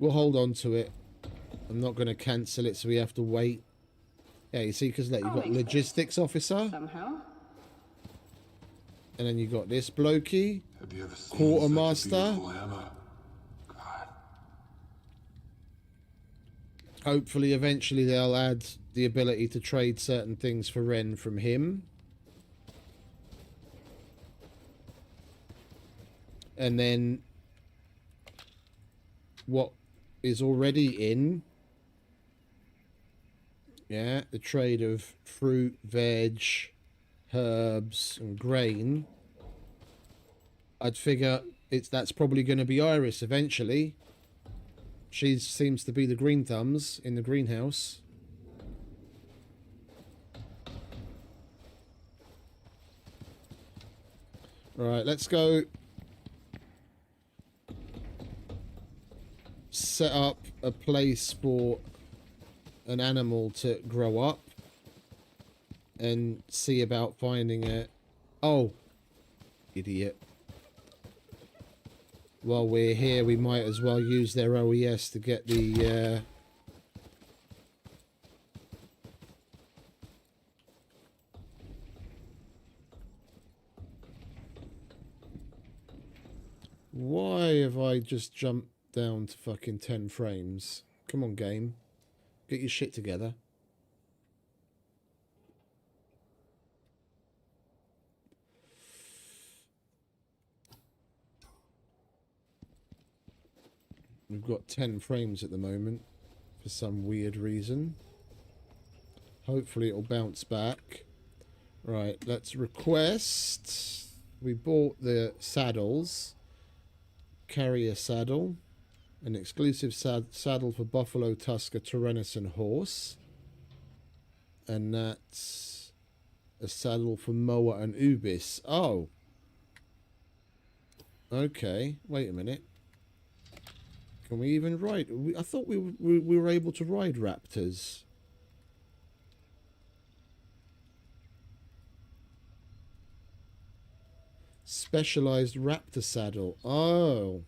We'll hold on to it. I'm not going to cancel it, so we have to wait. Yeah, you see, because you've got logistics officer. Somehow? And then you got this blokey. Have you ever seen Quartermaster. such a beautiful hammer? God. Hopefully, eventually, they'll add the ability to trade certain things for Ren from him. And then what is already in, yeah, the trade of fruit, veg, herbs and grain. I'd figure that's probably going to be Iris eventually. She seems to be the green thumbs in the greenhouse. Right, let's go set up a place for an animal to grow up and see about finding it. Oh, idiot. While we're here, we might as well use their OES to get the why have I just jumped down to fucking 10 frames? Come on, game. Get your shit together. We've got 10 frames at the moment for some weird reason. Hopefully it'll bounce back. Right, let's request. We bought the saddles. Carrier saddle. An exclusive saddle for Buffalo, Tusker, Tyrannus and Horse. And that's a saddle for Moa and Ubis. Oh. Okay, wait a minute. Can we even ride? I thought we were able to ride raptors. Specialized raptor saddle. Oh.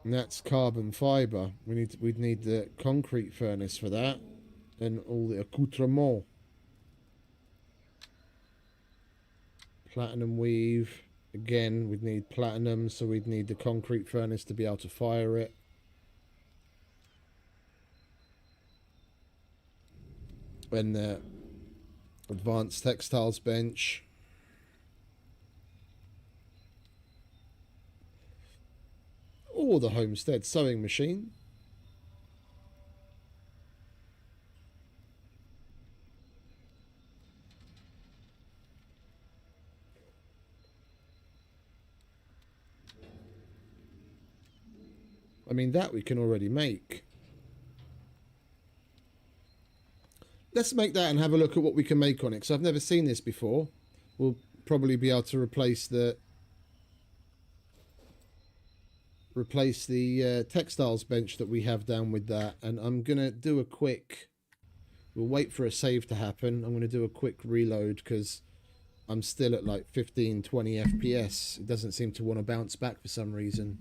And that's carbon fiber. We'd need the concrete furnace for that, and all the accoutrements. Platinum weave. Again, we'd need platinum, so we'd need the concrete furnace to be able to fire it. And the advanced textiles bench. Or the homestead sewing machine. I mean, that we can already make. Let's make that and have a look at what we can make on it, because I've never seen this before. We'll probably be able to replace the textiles bench that we have down with that. And I'm going to do a quick... We'll wait for a save to happen. I'm going to do a quick reload because I'm still at like 15, 20 FPS. It doesn't seem to want to bounce back for some reason.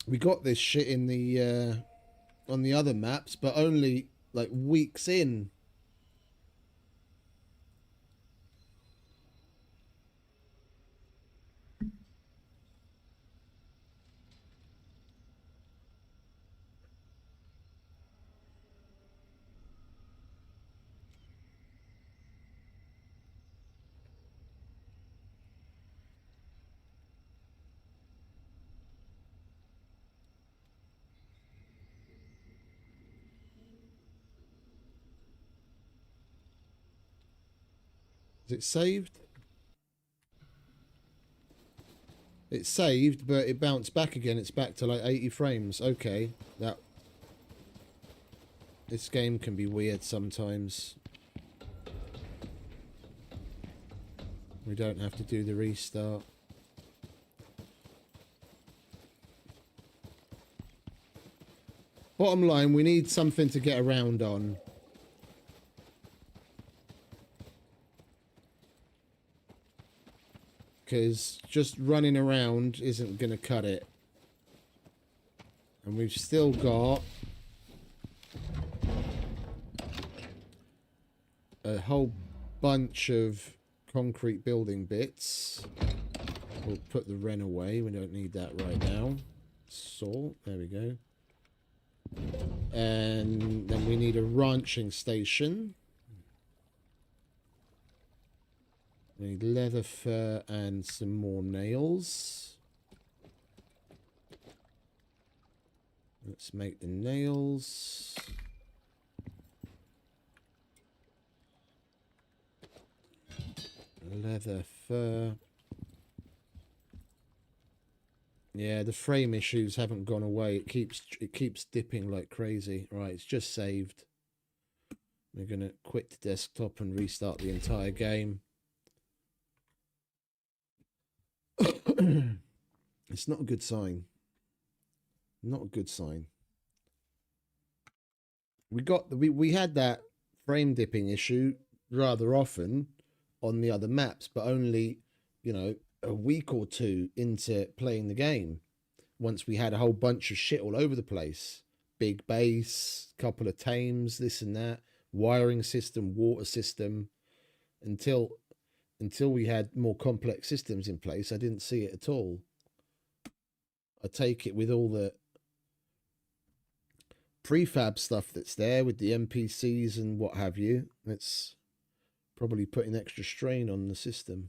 We got this shit in the on the other maps, but only like weeks in. Is it saved? It's saved, but it bounced back again. It's back to like 80 frames. Okay, this game can be weird sometimes. We don't have to do the restart. Bottom line, we need something to get around on. Because just running around isn't going to cut it. And we've still got a whole bunch of concrete building bits. We'll put the wren away. We don't need that right now. Salt. There we go. And then we need a ranching station. We need leather fur and some more nails. Let's make the nails. Leather fur. Yeah, the frame issues haven't gone away. It keeps dipping like crazy. Right, it's just saved. We're gonna quit the desktop and restart the entire game. It's not a good sign. Not a good sign. We had that frame dipping issue rather often on the other maps, but only, you know, a week or two into playing the game. Once we had a whole bunch of shit all over the place. Big base, couple of tames, this and that, wiring system, water system. Until we had more complex systems in place, I didn't see it at all. I take it with all the prefab stuff that's there with the NPCs and what have you, it's probably putting extra strain on the system.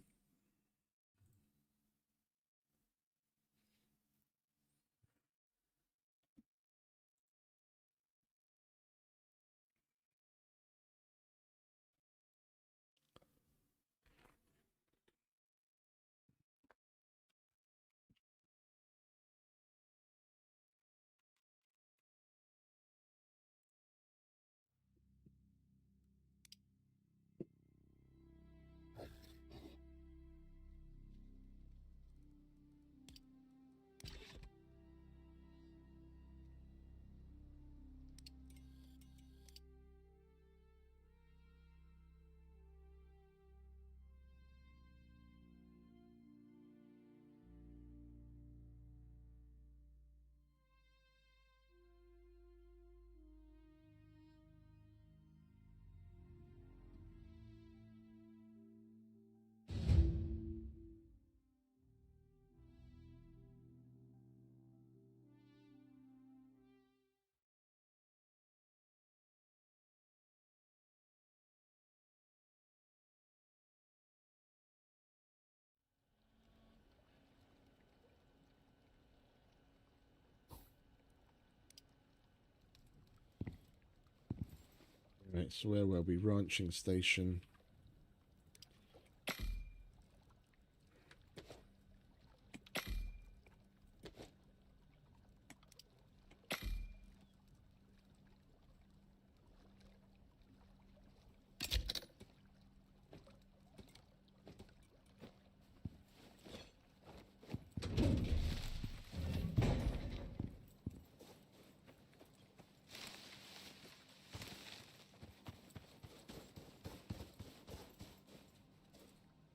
Right, so where were we? Ranching station.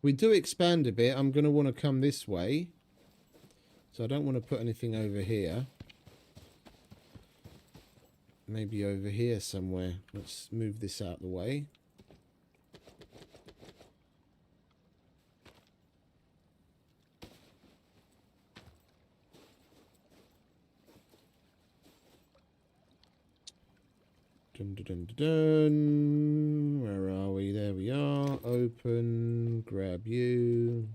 We do expand a bit. I'm going to want to come this way. So I don't want to put anything over here. Maybe over here somewhere. Let's move this out of the way. Dun, dun, dun, dun, dun. Where are we? There we are. Open. Grab you.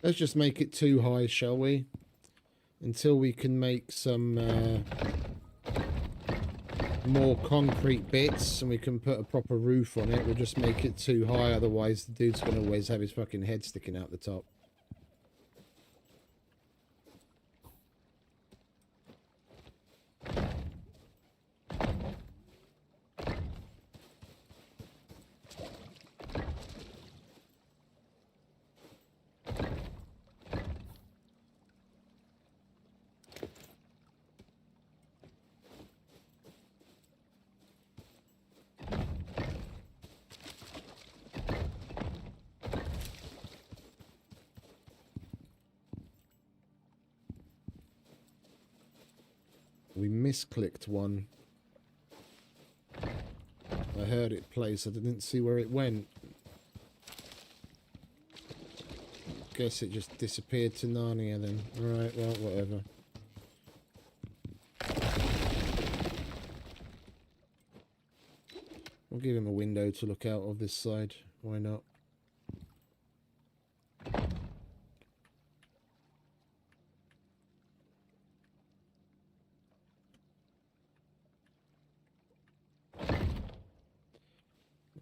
Let's just make it too high, shall we? Until we can make some more concrete bits and we can put a proper roof on it. We'll just make it too high, otherwise the dude's going to always have his fucking head sticking out the top. We misclicked one. I heard it place. I didn't see where it went. Guess it just disappeared to Narnia then. Alright, well, whatever. I'll give him a window to look out of this side. Why not?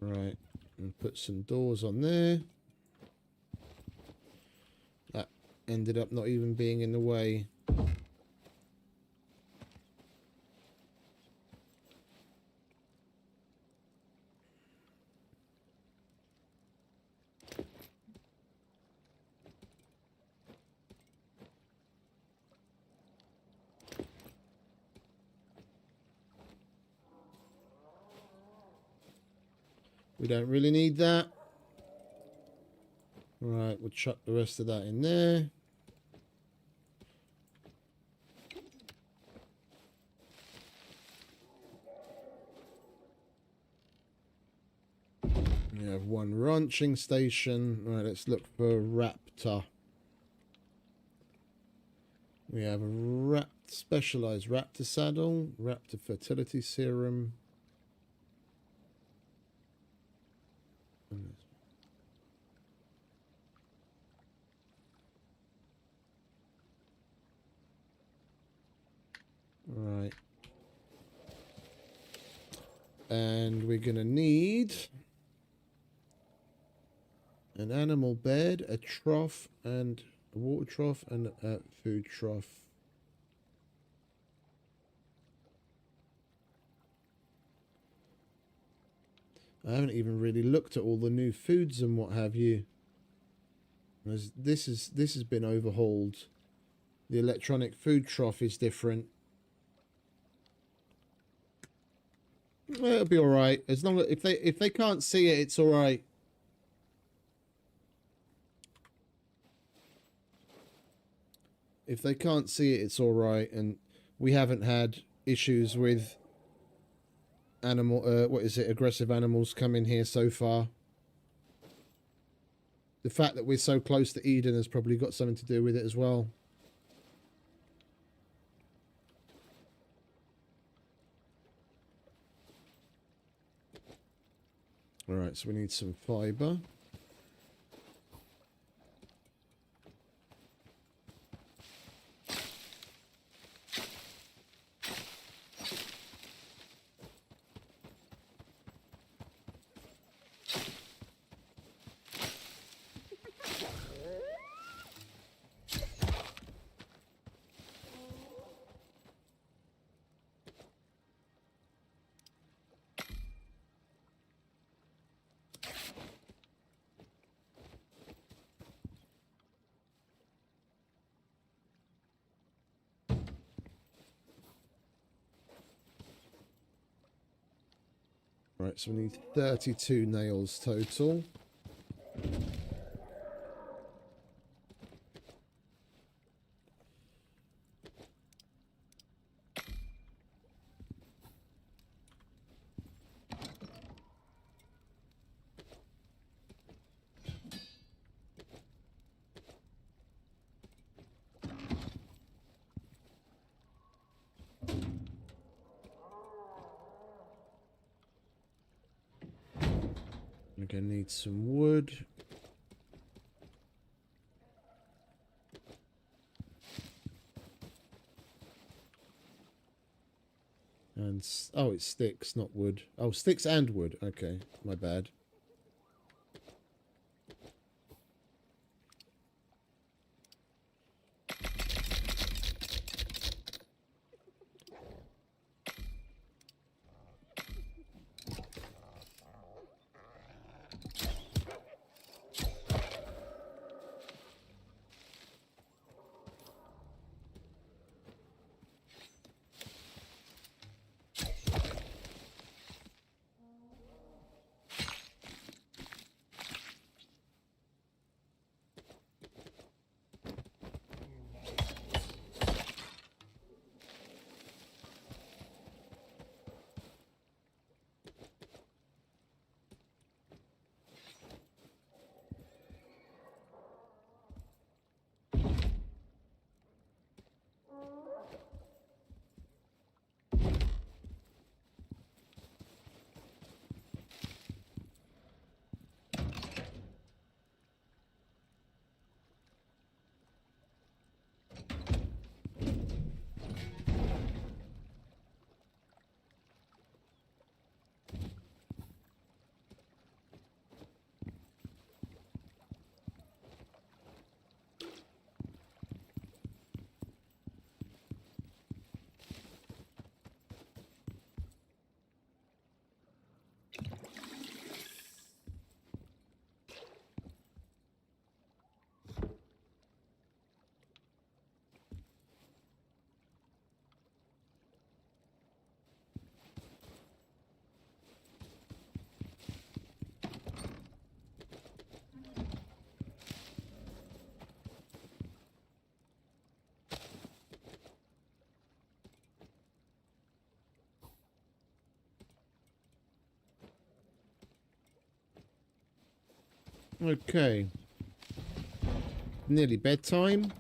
Right, and put some doors on there. That ended up not even being in the way. We don't really need that. Right, we'll chuck the rest of that in there. We have one ranching station. Right, let's look for raptor. We have a specialized raptor saddle, raptor fertility serum. Right. And we're going to need an animal bed, a trough, and a water trough, and a food trough. I haven't even really looked at all the new foods and what have you. This has been overhauled. The electronic food trough is different. Well, it'll be all right as long as if they can't see it, it's all right. If they can't see it, it's all right, and we haven't had issues with aggressive animals come in here so far. The fact that we're so close to Eden has probably got something to do with it as well. All right, so we need some fiber. Right, so we need 32 nails total. We're going to need some wood. And, oh, it's sticks, not wood. Oh, sticks and wood. Okay, my bad. Okay. Nearly bedtime.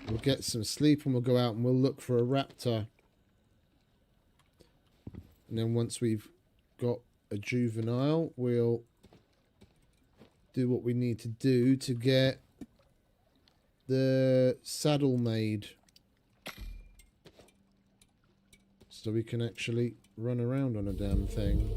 We'll get some sleep and we'll go out and we'll look for a raptor. And then once we've got a juvenile, we'll do what we need to do to get the saddle made. So we can actually run around on a damn thing.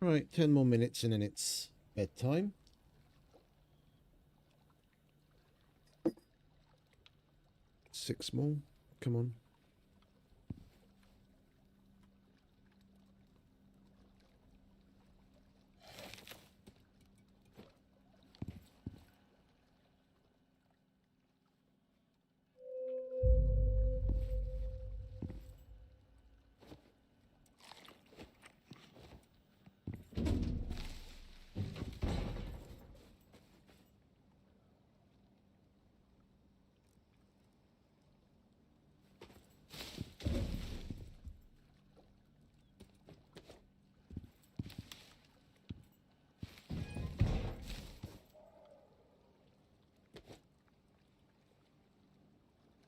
Right, 10 more minutes and then it's bedtime. Six more. Come on.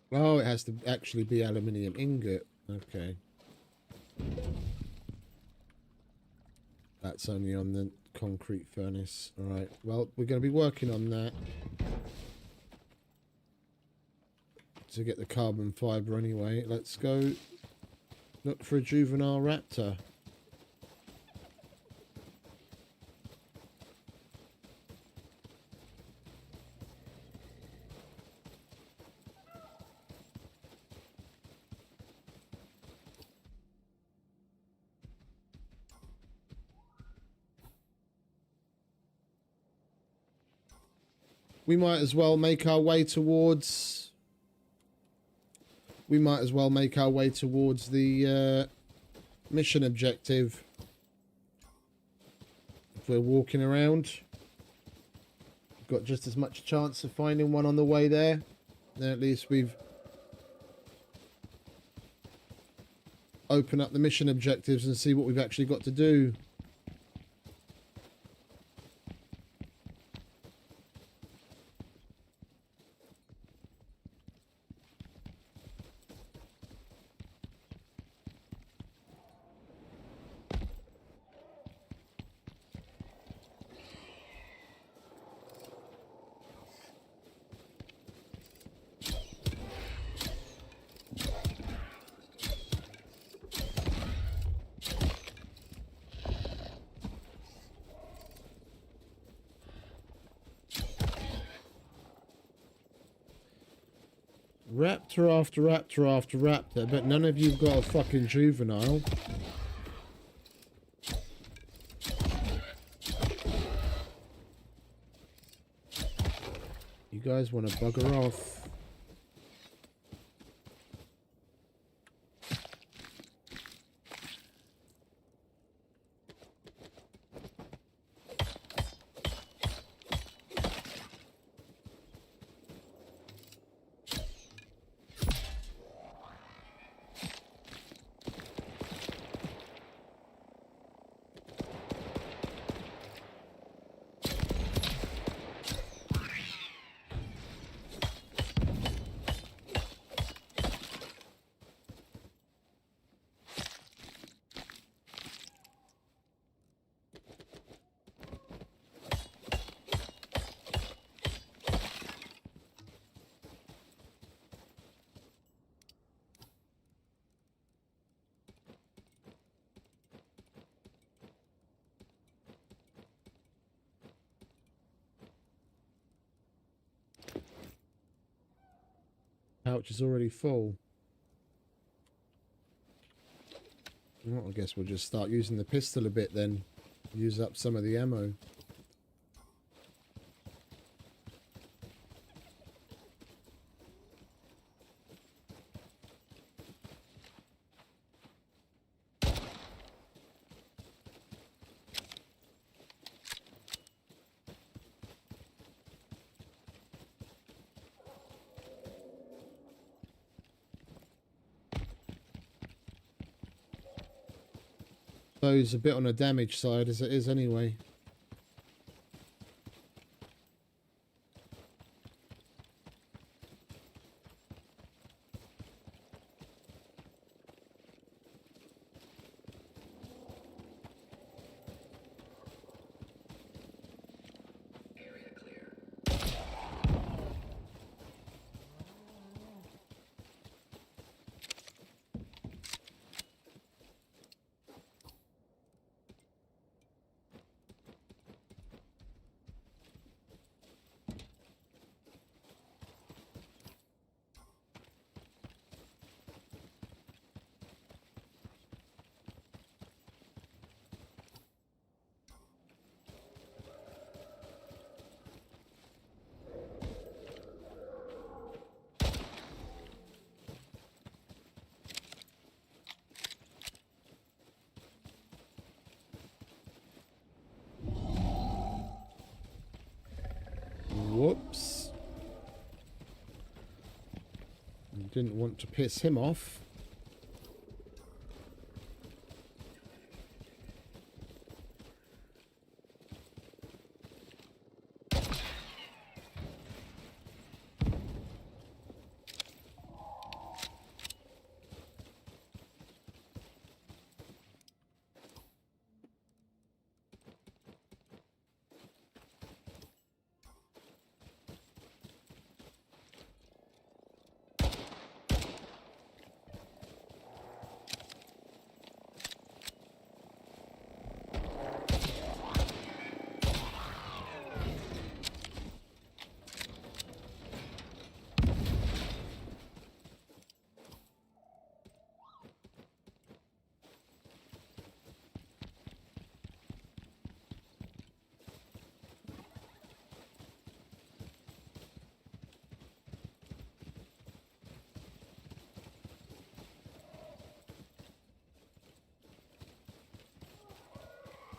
Oh, it has to actually be aluminium ingot. Okay. That's only on the concrete furnace. All right. Well, we're going to be working on that to get the carbon fiber anyway. Let's go look for a juvenile raptor. We might as well make our way towards... We might as well make our way towards the mission objective. If we're walking around, we've got just as much chance of finding one on the way there. Then at least we've opened up the mission objectives and see what we've actually got to do. Raptor after raptor after raptor, but none of you've got a fucking juvenile. You guys want to bugger off. Pouch is already full. Well, I guess we'll just start using the pistol a bit then. Use up some of the ammo. Those a bit on the damage side as it is anyway. Area clear. Whoops. Didn't want to piss him off.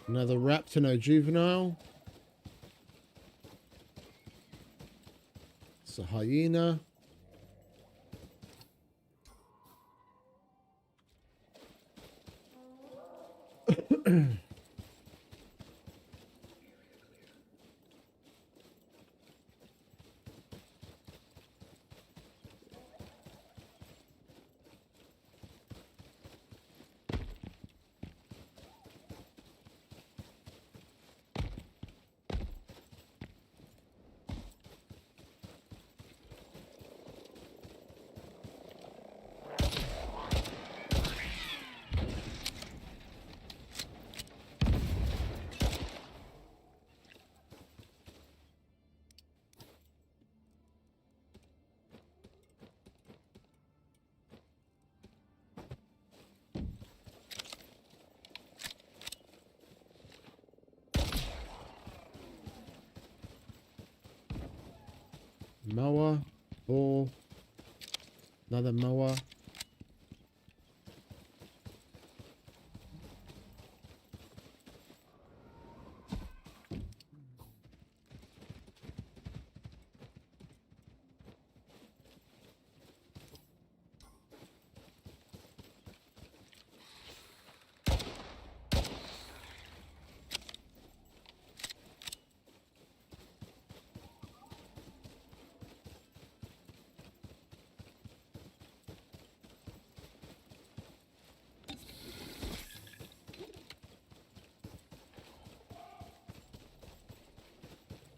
Another raptor, no juvenile. It's a hyena. Mower, boar, another mower.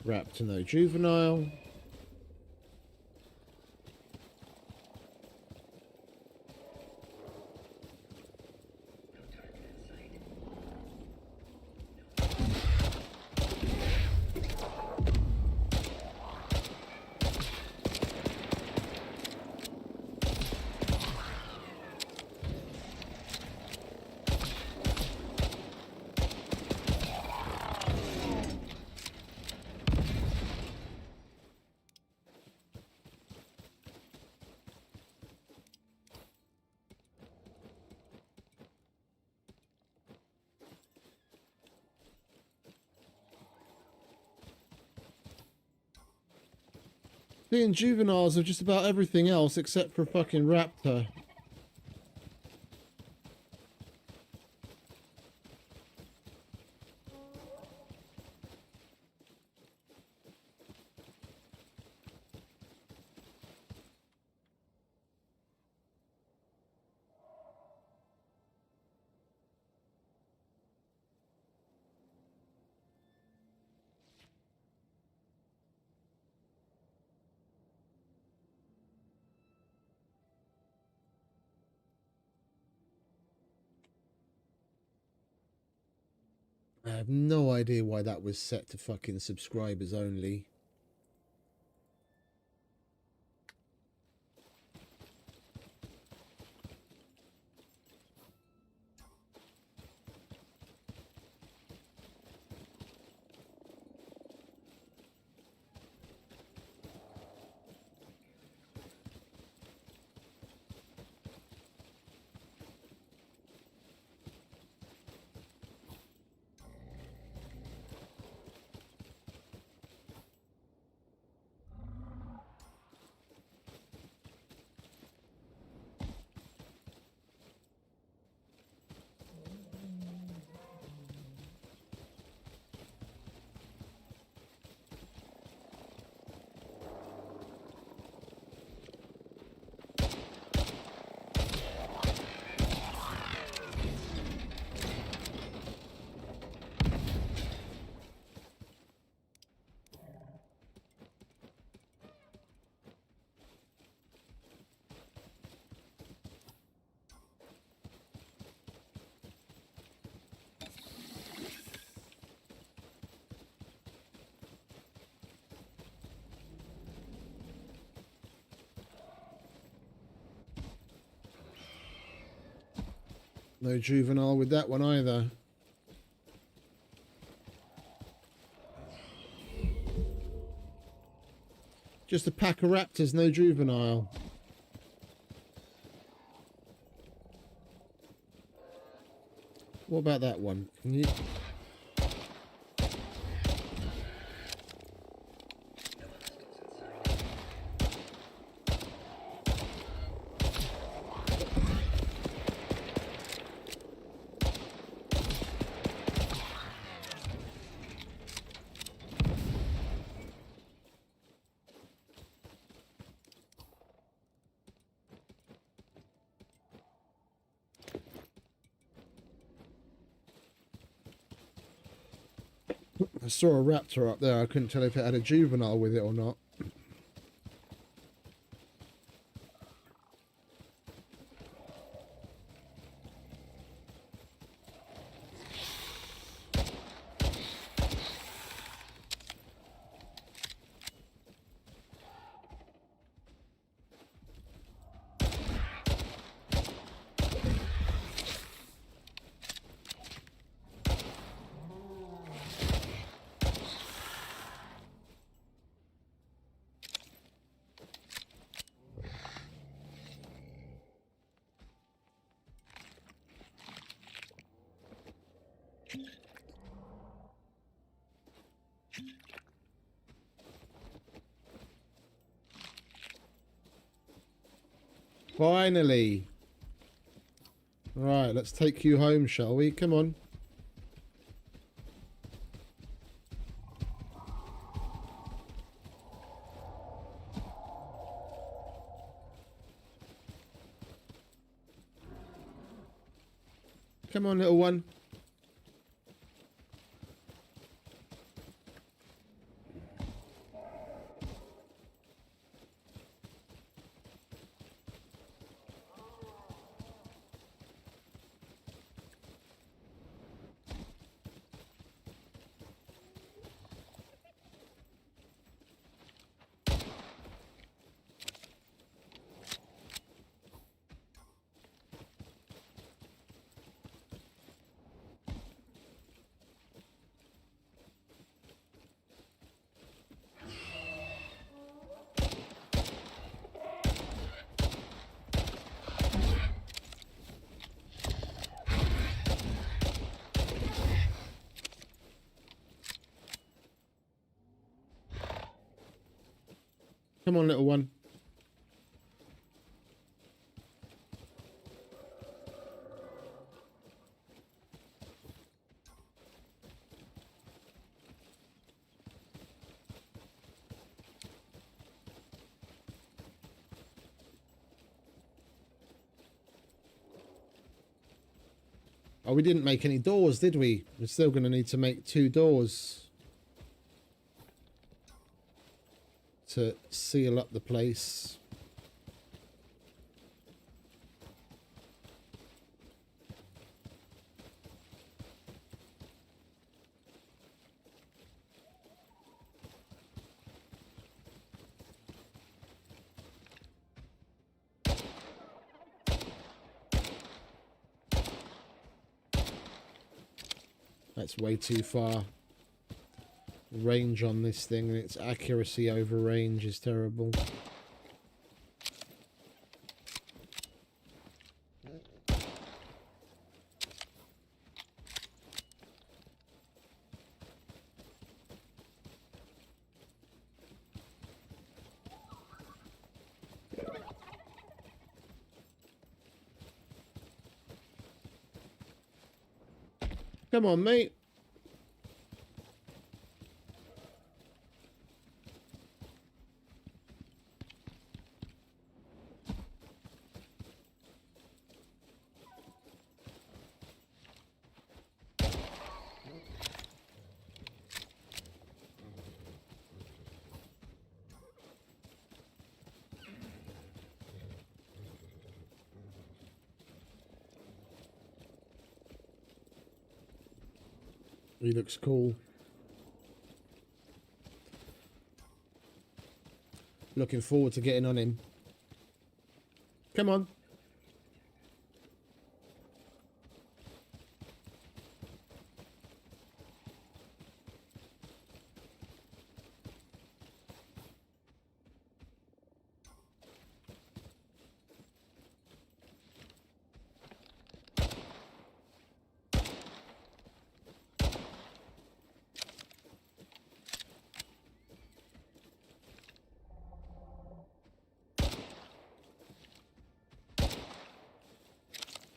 Raptor, no juvenile. Seeing juveniles of just about everything else except for a fucking raptor. I have no idea why that was set to fucking subscribers only. No juvenile with that one either. Just a pack of raptors, no juvenile. What about that one? Can you... I saw a raptor up there. I couldn't tell if it had a juvenile with it or not. Finally. Right, let's take you home, shall we? Come on. Come on, little one. Come on, little one. Oh, we didn't make any doors, did we? We're still going to need to make 2 doors to seal up the place. That's way too far range on this thing, and its accuracy over range is terrible. Come on, mate. He looks cool. Looking forward to getting on him. Come on.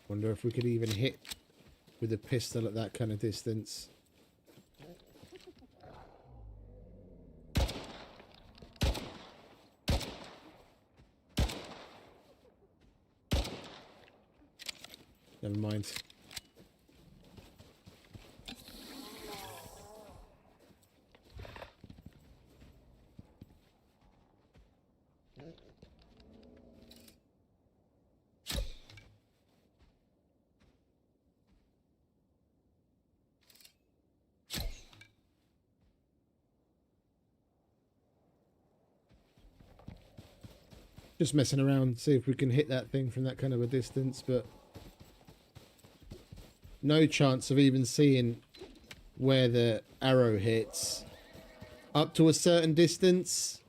Wonder if we could even hit with a pistol at that kind of distance. Never mind. Just messing around, see if we can hit that thing from that kind of a distance, but no chance of even seeing where the arrow hits. Up to a certain distance,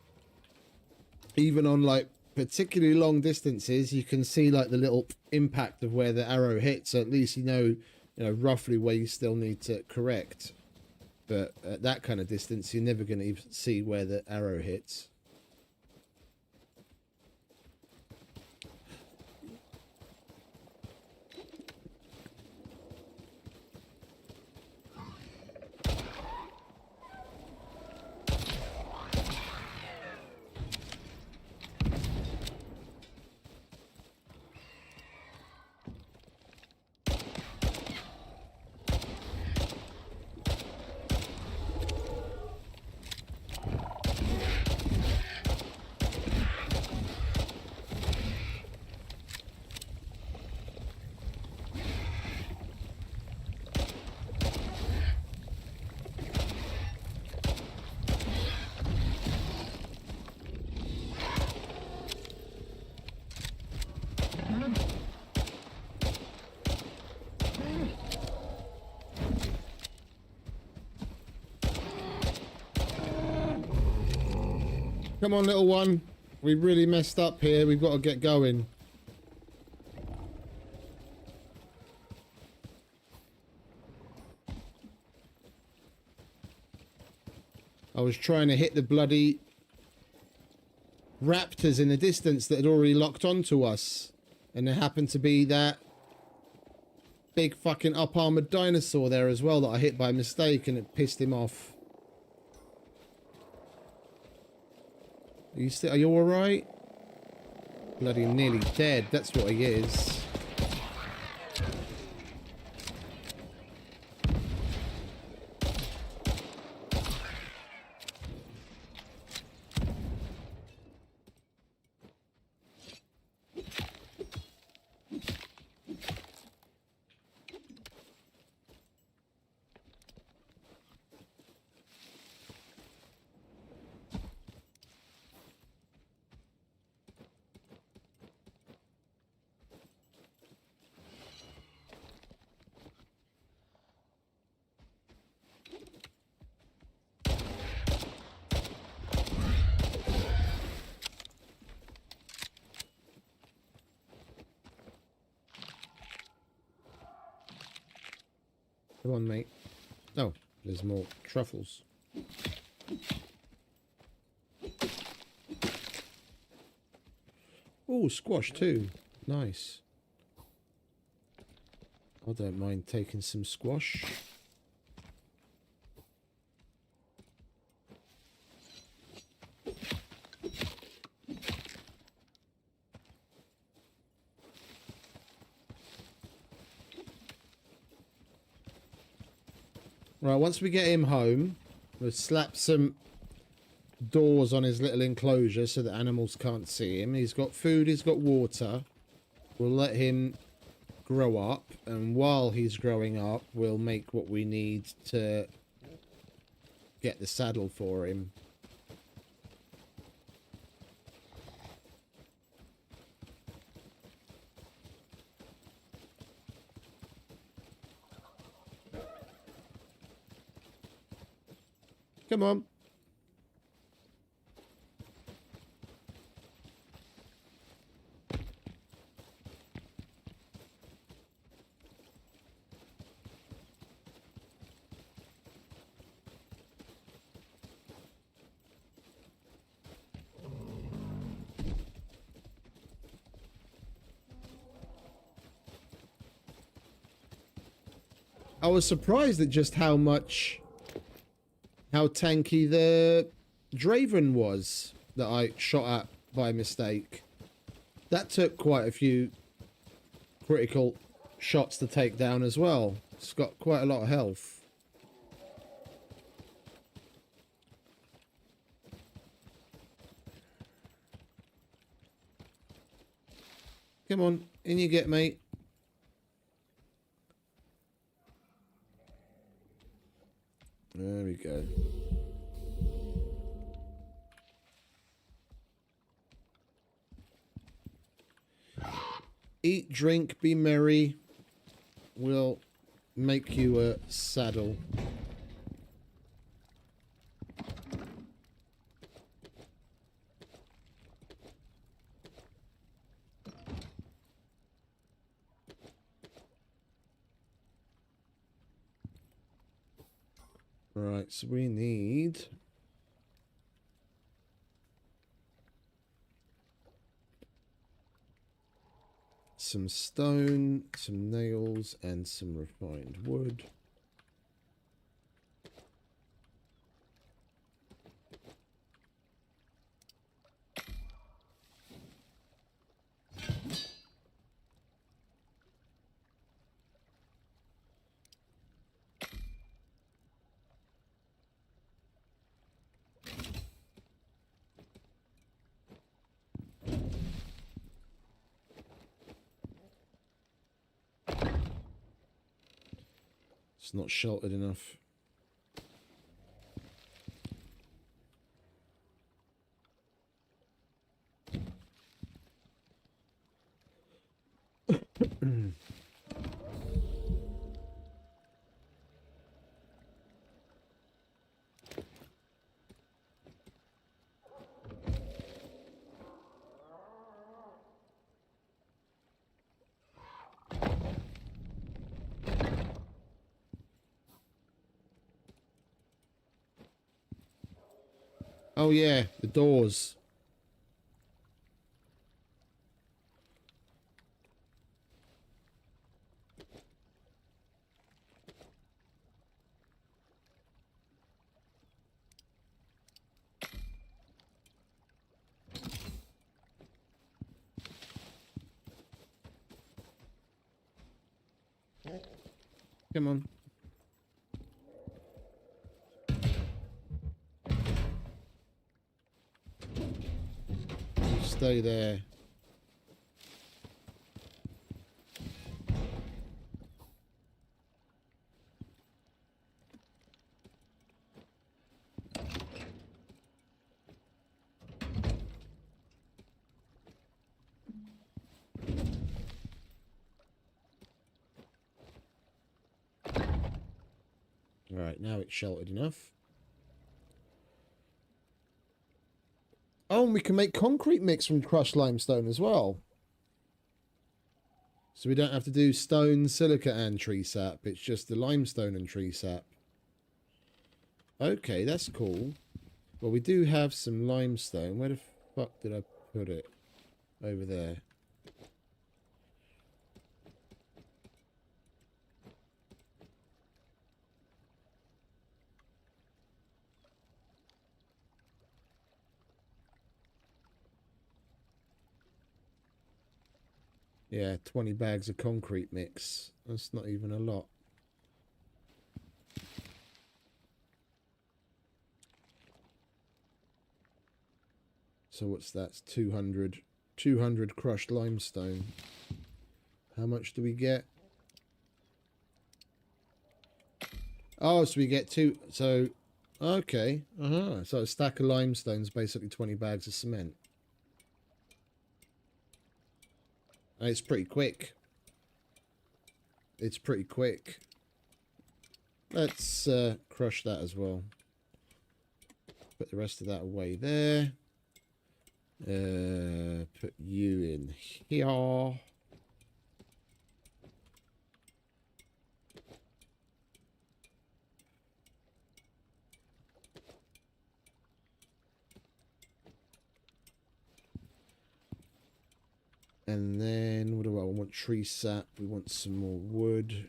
even on like particularly long distances, you can see like the little impact of where the arrow hits, so at least you know roughly where you still need to correct. But at that kind of distance, you're never going to even see where the arrow hits. Come on, little one. We really messed up here. We've got to get going. I was trying to hit the bloody raptors in the distance that had already locked onto us. And there happened to be that big fucking up-armored dinosaur there as well that I hit by mistake, and it pissed him off. Are you alright? Bloody nearly dead, that's what he is. Come on, mate. Oh, there's more truffles. Oh, squash too. Nice. I don't mind taking some squash. Right, once we get him home, we'll slap some doors on his little enclosure so that animals can't see him. He's got food, he's got water. We'll let him grow up, and while he's growing up, we'll make what we need to get the saddle for him. Come on. I was surprised at just how tanky the Draven was that I shot at by mistake. That took quite a few critical shots to take down as well. It's got quite a lot of health. Come on, in you get, mate. There we go. Eat, drink, be merry. We'll make you a saddle. Right, so we need some stone, some nails, and some refined wood. It's not sheltered enough. Oh yeah, the doors. Come on. Stay there. Right, now it's sheltered enough. Oh, and we can make concrete mix from crushed limestone as well. So we don't have to do stone, silica, and tree sap. It's just the limestone and tree sap. Okay, that's cool. Well, we do have some limestone. Where the fuck did I put it? Over there. Yeah, 20 bags of concrete mix. That's not even a lot. So what's that? 200 crushed limestone. How much do we get? Oh, so we get two. So, okay. So a stack of limestone is basically 20 bags of cement. And it's pretty quick. It's pretty quick. Let's crush that as well. Put the rest of that away there. Put you in here. And then, what do I want? Tree sap. We want some more wood.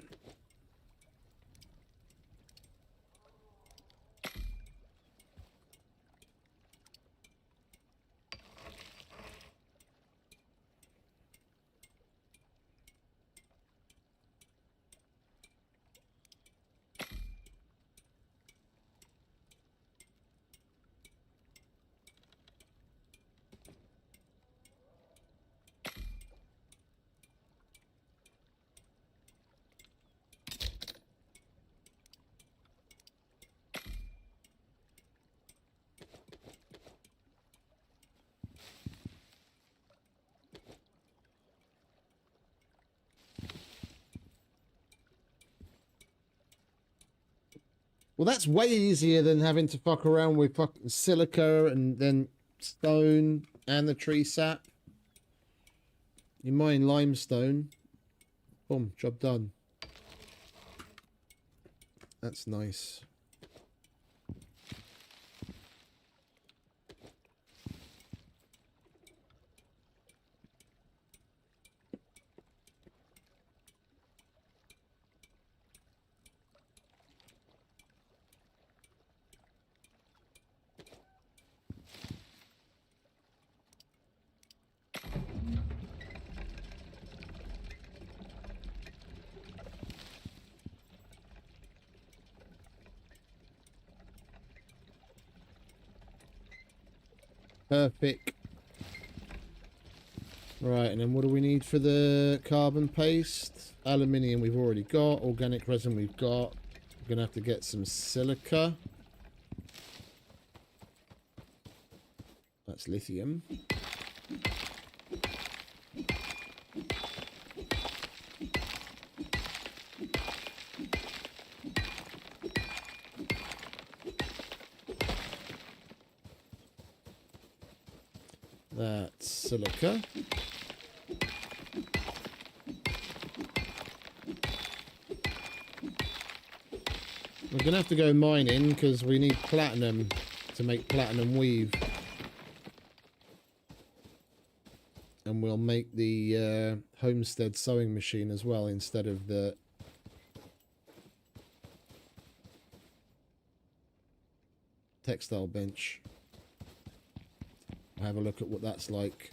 Well, that's way easier than having to fuck around with fucking silica and then stone and the tree sap. You mine limestone. Boom, job done. That's nice. Perfect. Right, and then what do we need for the carbon paste? Aluminium we've already got. Organic resin we've got. We're going to have to get some silica. That's lithium. That's silica. We're going to have to go mining because we need platinum to make platinum weave. And we'll make the homestead sewing machine as well instead of the textile bench. Have a look at what that's like.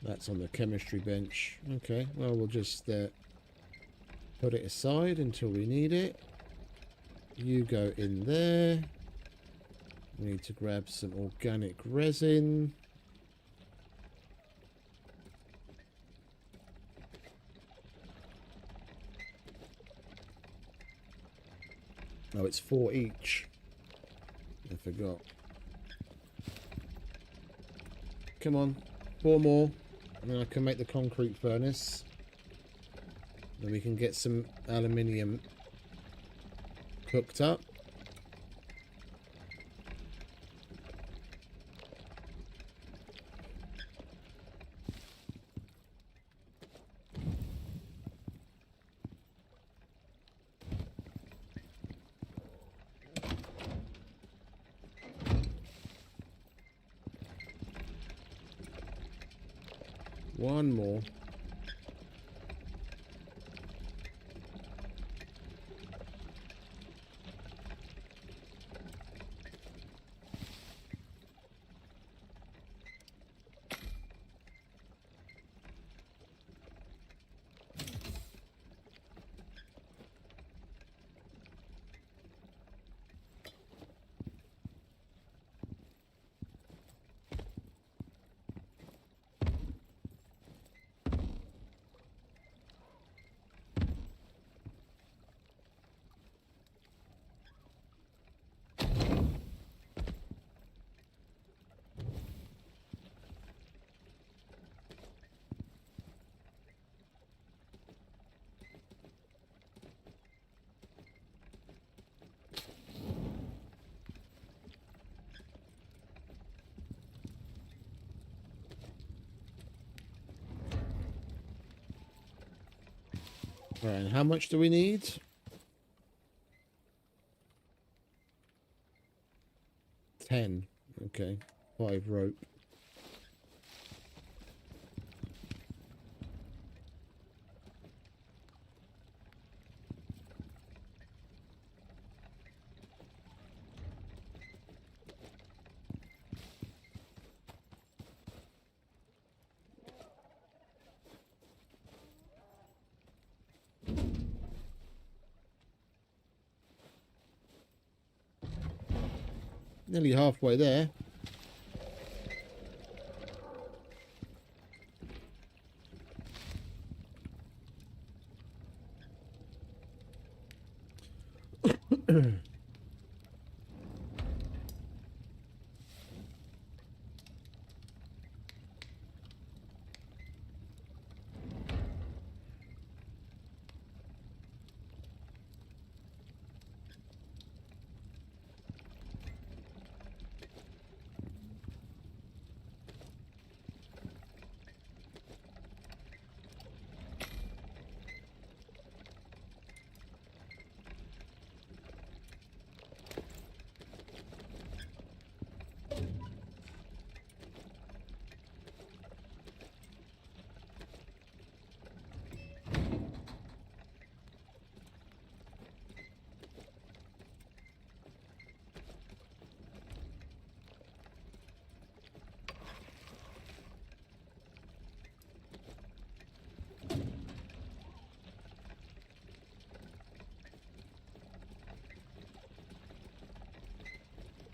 That's on the chemistry bench. Okay, well, we'll just put it aside until we need it. You go in there. We need to grab some organic resin. Oh, it's 4 each. I forgot. Come on, 4 more. And then I can make the concrete furnace. Then we can get some aluminium cooked up. One more. Right, and how much do we need? 10. Okay, 5 rope. Nearly halfway there.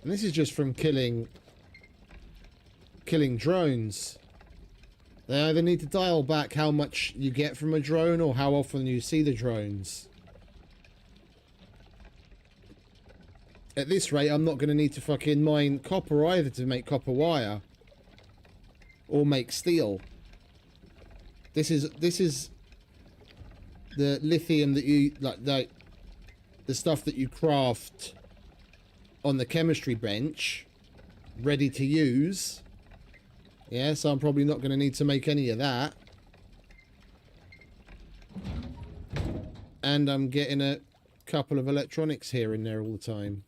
And this is just from killing drones. They either need to dial back how much you get from a drone or how often you see the drones. At this rate, I'm not going to need to fucking mine copper either to make copper wire. Or make steel. This is the lithium that you like the stuff that you craft on the chemistry bench, ready to use. Yeah, so I'm probably not going to need to make any of that. And I'm getting a couple of electronics here and there all the time.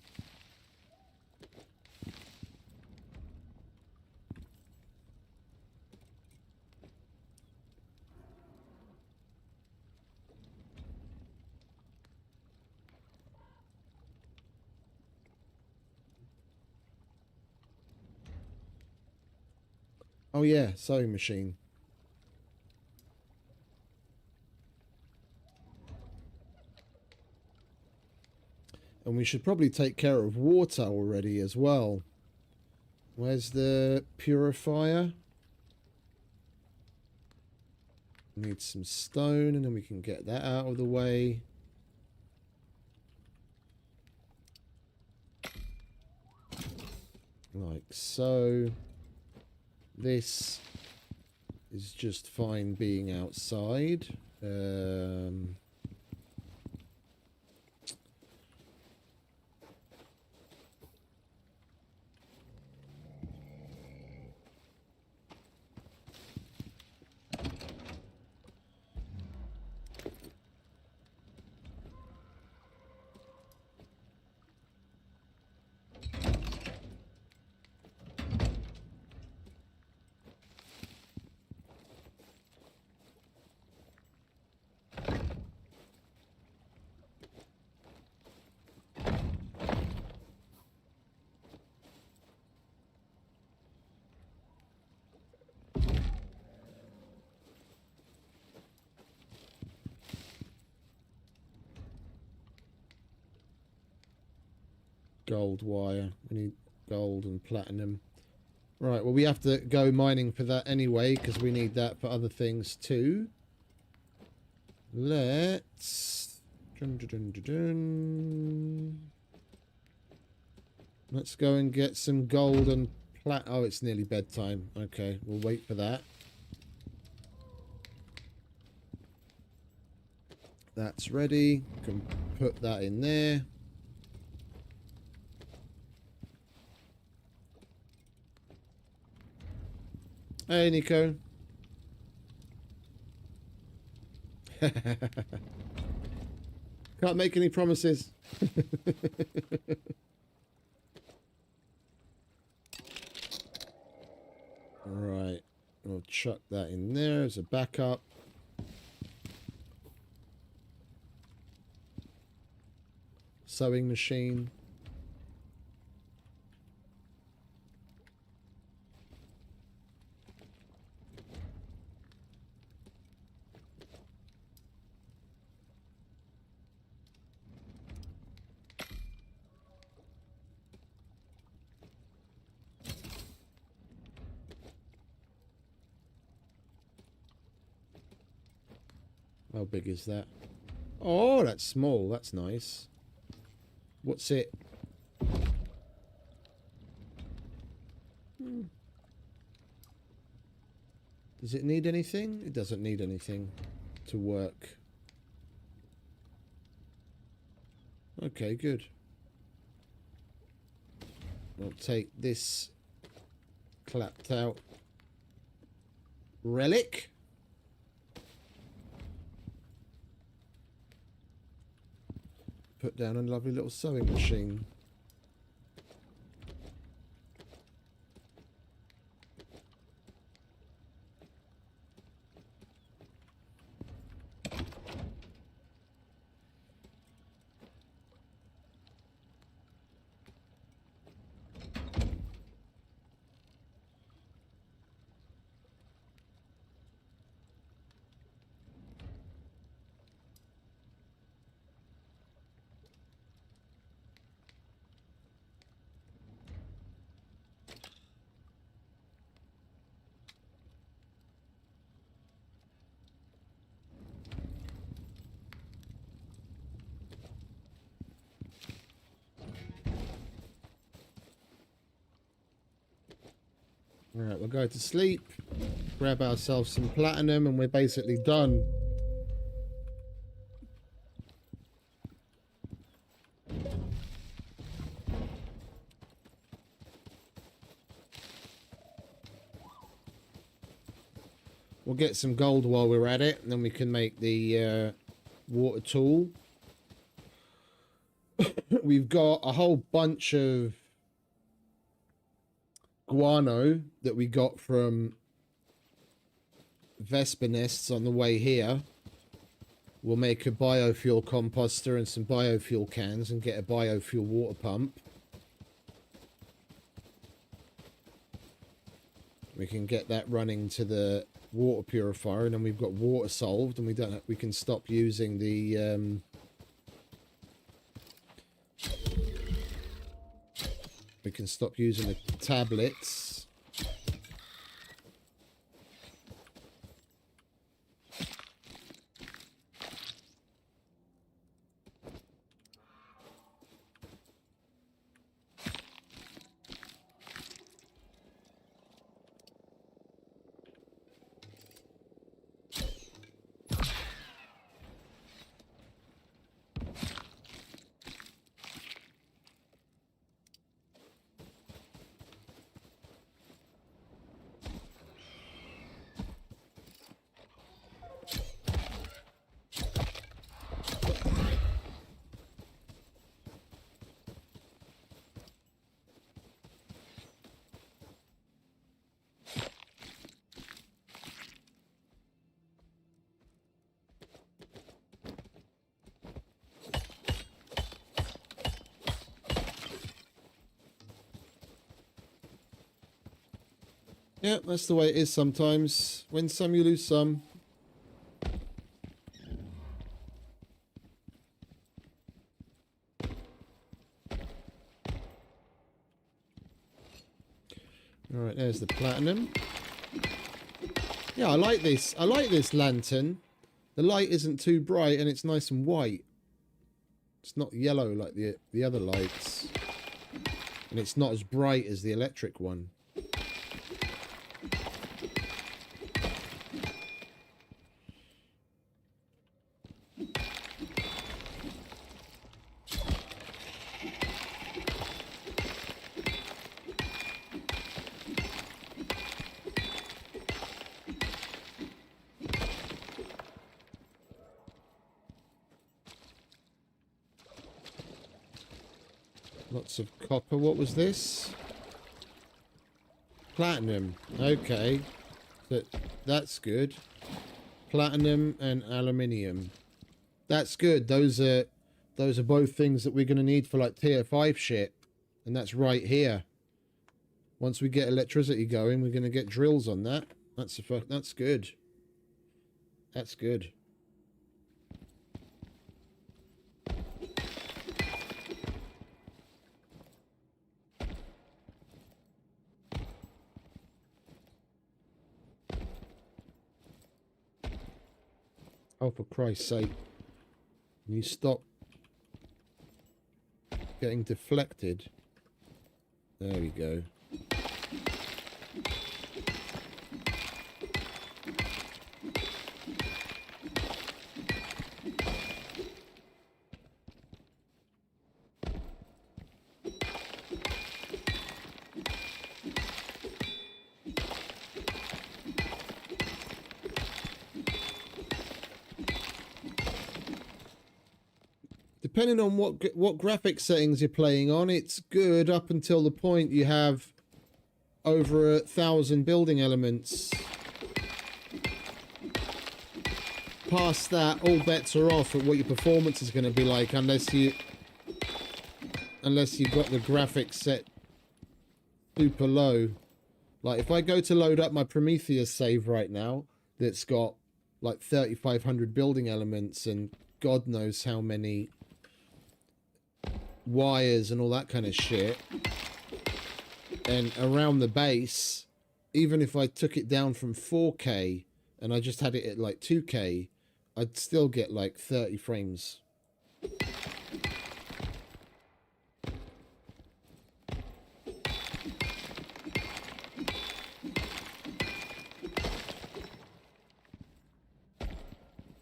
Oh yeah, sewing machine. And we should probably take care of water already as well. Where's the purifier? Need some stone, and then we can get that out of the way. Like so. This is just fine being outside. Gold wire. We need gold and platinum. Right, well, we have to go mining for that anyway, because we need that for other things too. Let's... Let's go and get some gold and oh, it's nearly bedtime. Okay, we'll wait for that. That's ready. Can put that in there. Hey, Nico. Can't make any promises. Right. We'll chuck that in there as a backup. Sewing machine. How big is that? Oh, that's small. That's nice. What's it? Does it need anything? It doesn't need anything to work. Okay, good. We'll take this clapped out relic. Put down a lovely little sewing machine. Alright, we'll go to sleep, grab ourselves some platinum, and we're basically done. We'll get some gold while we're at it, and then we can make the water tool. We've got a whole bunch of guano that we got from Vespa nests on the way here. We'll make a biofuel composter and some biofuel cans and get a biofuel water pump. We can get that running to the water purifier, and then we've got water solved, and we can stop using the can stop using the tablets. Yeah, that's the way it is sometimes. Win some, you lose some. Alright, there's the platinum. Yeah, I like this. I like this lantern. The light isn't too bright and it's nice and white. It's not yellow like the other lights. And it's not as bright as the electric one. Lots of copper. What was this? Platinum. Okay. That's good. Platinum and aluminium. That's good. Those are both things that we're going to need for like tier 5 shit. And that's right here. Once we get electricity going, we're going to get drills on that. That's good. That's good. Oh, for Christ's sake. Can you stop getting deflected? There we go. Depending on what graphics settings you're playing on, it's good up until the point you have over 1,000 building elements. Past that, all bets are off at what your performance is going to be like, unless you've got the graphics set super low. Like if I go to load up my Prometheus save right now, that's got like 3,500 building elements and God knows how many wires and all that kind of shit, and around the base, even if I took it down from 4K and I just had it at like 2K, I'd still get like 30 frames.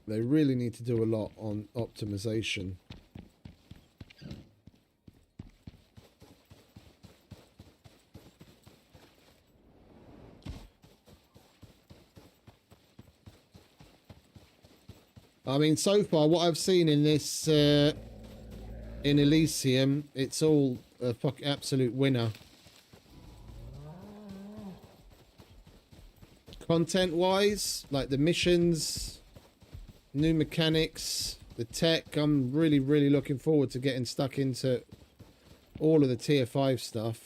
They really need to do a lot on optimization. I mean, so far, what I've seen in this, in Elysium, it's all a absolute winner. Content-wise, like the missions, new mechanics, the tech, I'm really, really looking forward to getting stuck into all of the tier 5 stuff.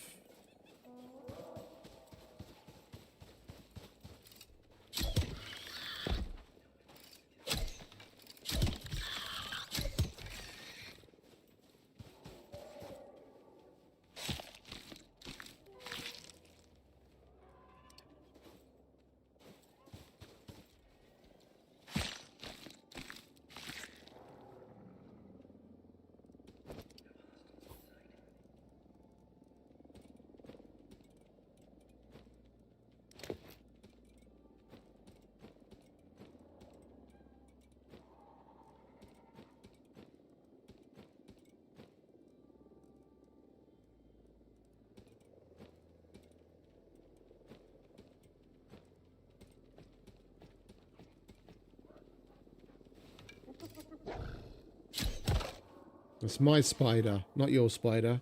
It's my spider, not your spider.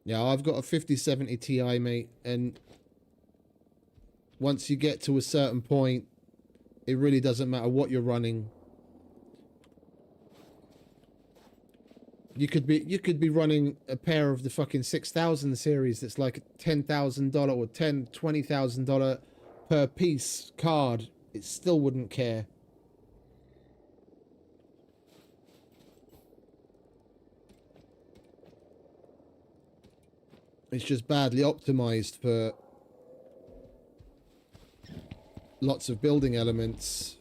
Yeah, I've got a 5070 Ti, mate, and once you get to a certain point, it really doesn't matter what you're running. You could be running a pair of the fucking 6000 series that's like $10,000 or $20,000 per piece card. It still wouldn't care. It's just badly optimized for lots of building elements.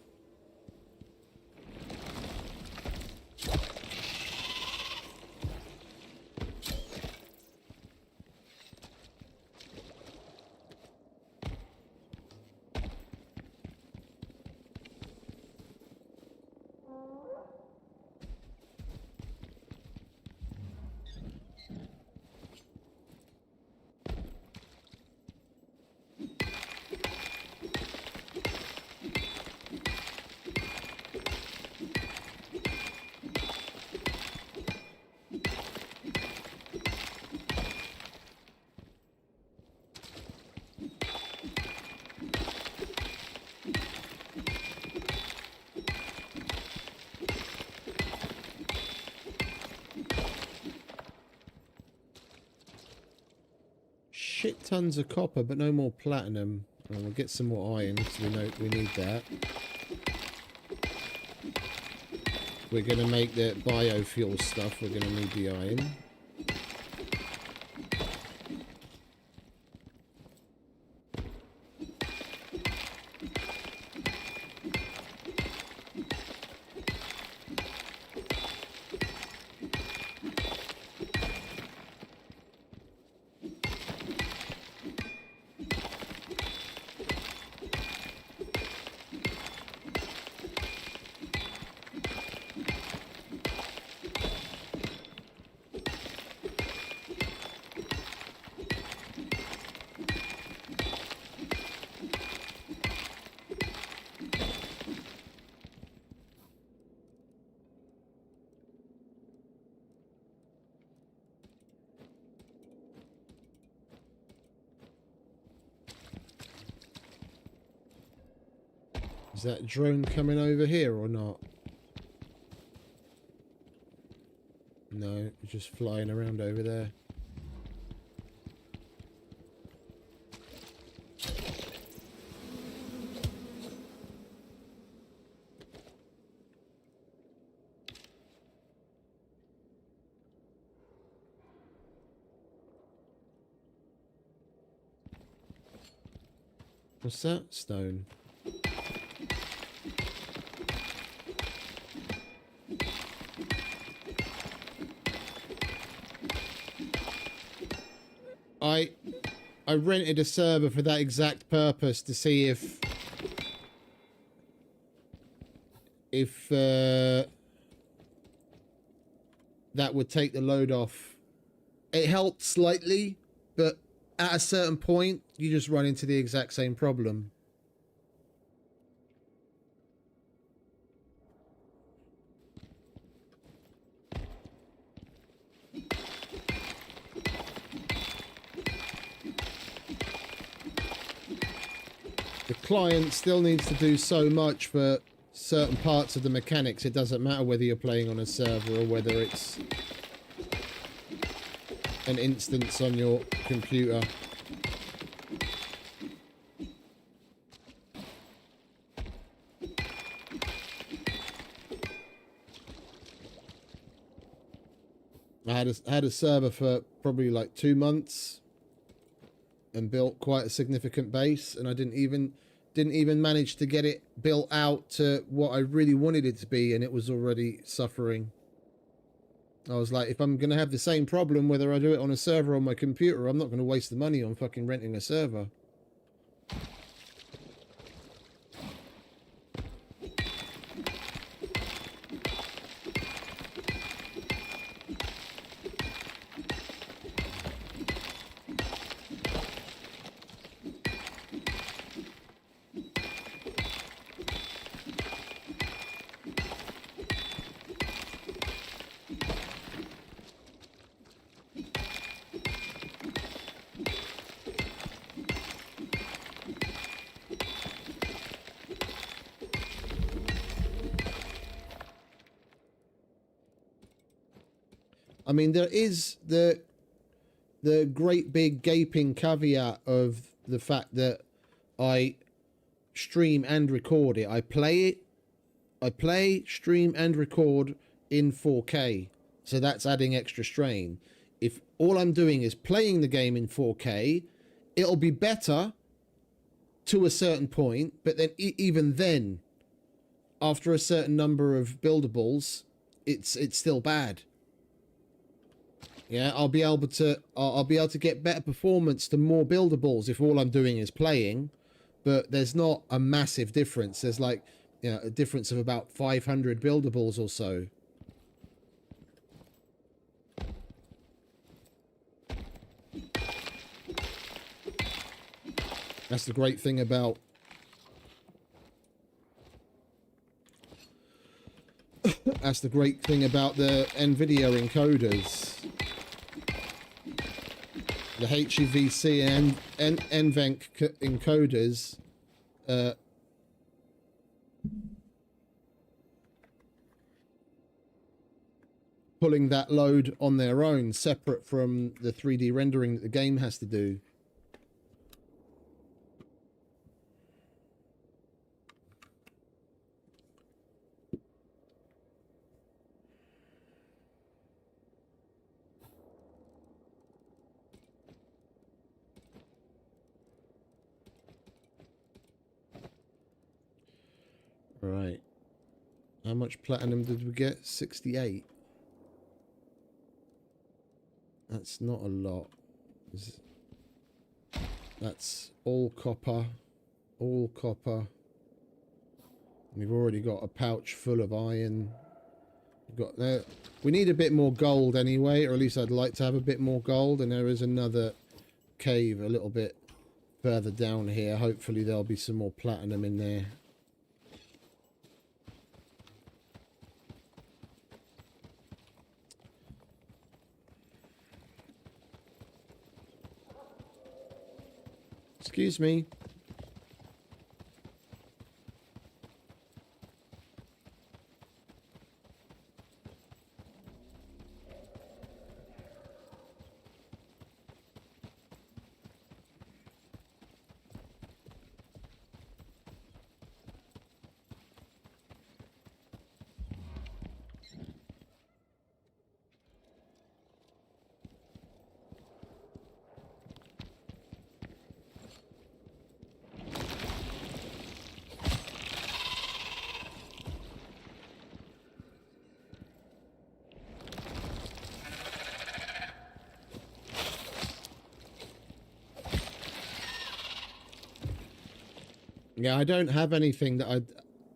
Shit tons of copper, but no more platinum. Well, we'll get some more iron because we know we need that. We're going to make the biofuel stuff. We're going to need the iron. Is that drone coming over here or not? No, it's just flying around over there. What's that? Stone. I rented a server for that exact purpose to see if that would take the load off. It helped slightly, but at a certain point you just run into the exact same problem. The client still needs to do so much for certain parts of the mechanics. It doesn't matter whether you're playing on a server or whether it's an instance on your computer. I had a server for probably like 2 months and built quite a significant base, and I didn't even manage to get it built out to what I really wanted it to be, and it was already suffering. I was like, if I'm going to have the same problem whether I do it on a server or on my computer, I'm not going to waste the money on fucking renting a server. I mean, there is the great big gaping caveat of the fact that I stream and record it. I play, stream and record in 4K. So that's adding extra strain. If all I'm doing is playing the game in 4K, it'll be better to a certain point, but then even then, after a certain number of buildables, it's still bad. Yeah, I'll be able to get better performance to more buildables if all I'm doing is playing, but there's not a massive difference. There's like, you know, a difference of about 500 buildables or so. That's the great thing about the NVIDIA encoders. The HEVC and NVENC encoders pulling that load on their own, separate from the 3D rendering that the game has to do. Right. How much platinum did we get? 68. That's not a lot. That's all copper. All copper. We've already got a pouch full of iron. We've got there. We need a bit more gold anyway, or at least I'd like to have a bit more gold. And there is another cave a little bit further down here. Hopefully there'll be some more platinum in there. Excuse me. Yeah, I don't have anything that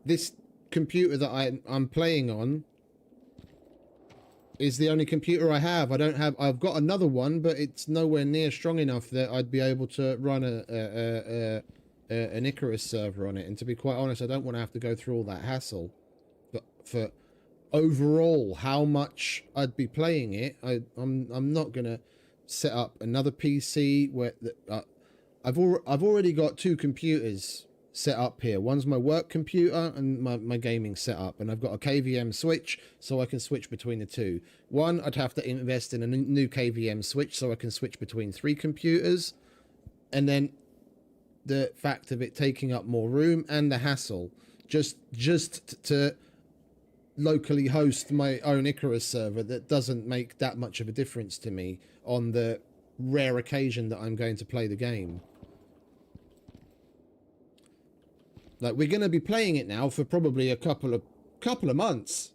this computer that I'm playing on is the only computer I have. I've got another one, but it's nowhere near strong enough that I'd be able to run an Icarus server on it. And to be quite honest, I don't want to have to go through all that hassle. But for overall how much I'd be playing it, I'm not gonna set up another PC where I've already got two computers set up here. One's my work computer and my gaming setup, and I've got a KVM switch so I can switch between the two. One, I'd have to invest in a new KVM switch so I can switch between three computers, and then the fact of it taking up more room and the hassle just to locally host my own Icarus server that doesn't make that much of a difference to me on the rare occasion that I'm going to play the game. Like, we're going to be playing it now for probably a couple of months.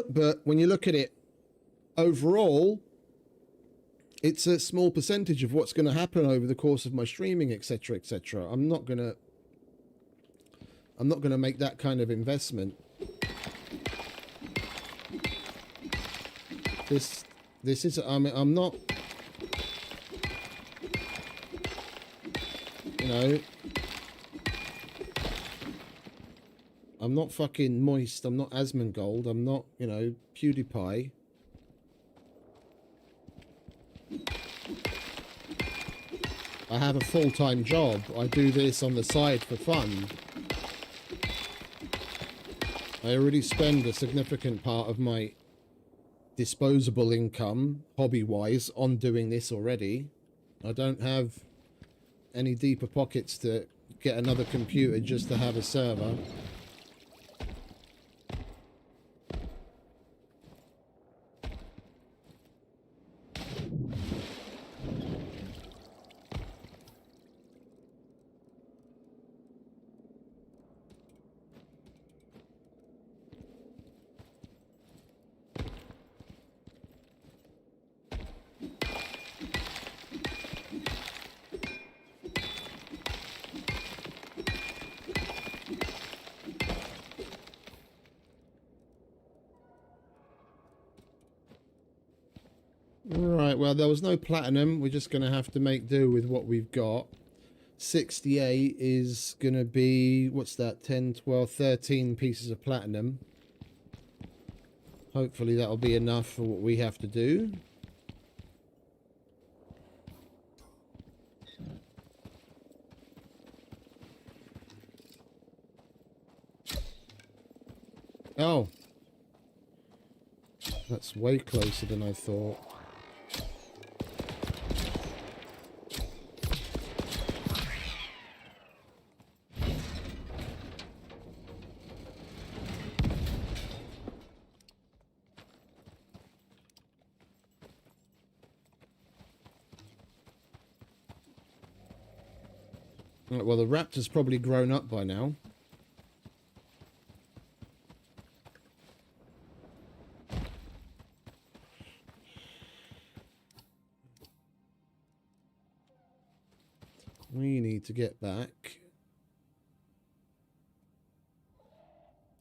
But when you look at it overall, it's a small percentage of what's going to happen over the course of my streaming, etc., etc. I'm not going to make that kind of investment. This is, I'm not, you know, I'm not fucking Moist, I'm not Asmongold, I'm not, you know, PewDiePie. I have a full-time job. I do this on the side for fun. I already spend a significant part of my disposable income, hobby-wise, on doing this already. I don't have any deeper pockets to get another computer just to have a server. Right, well, there was no platinum. We're just going to have to make do with what we've got. 68 is going to be, what's that, 10, 12, 13 pieces of platinum. Hopefully that'll be enough for what we have to do. Oh. That's way closer than I thought. Right, well, the raptor's probably grown up by now. We need to get back.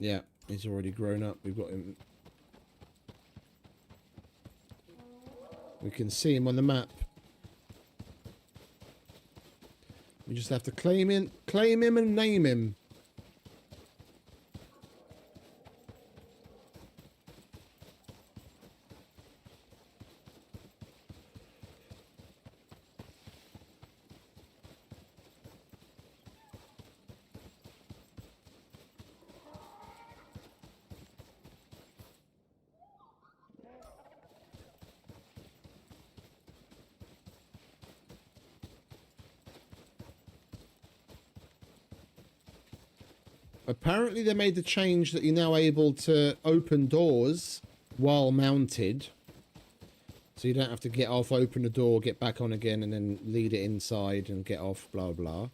Yeah, he's already grown up. We've got him. We can see him on the map. We just have to claim him and name him. Apparently they made the change that you're now able to open doors while mounted. So you don't have to get off, open the door, get back on again, and then lead it inside and get off, blah, blah.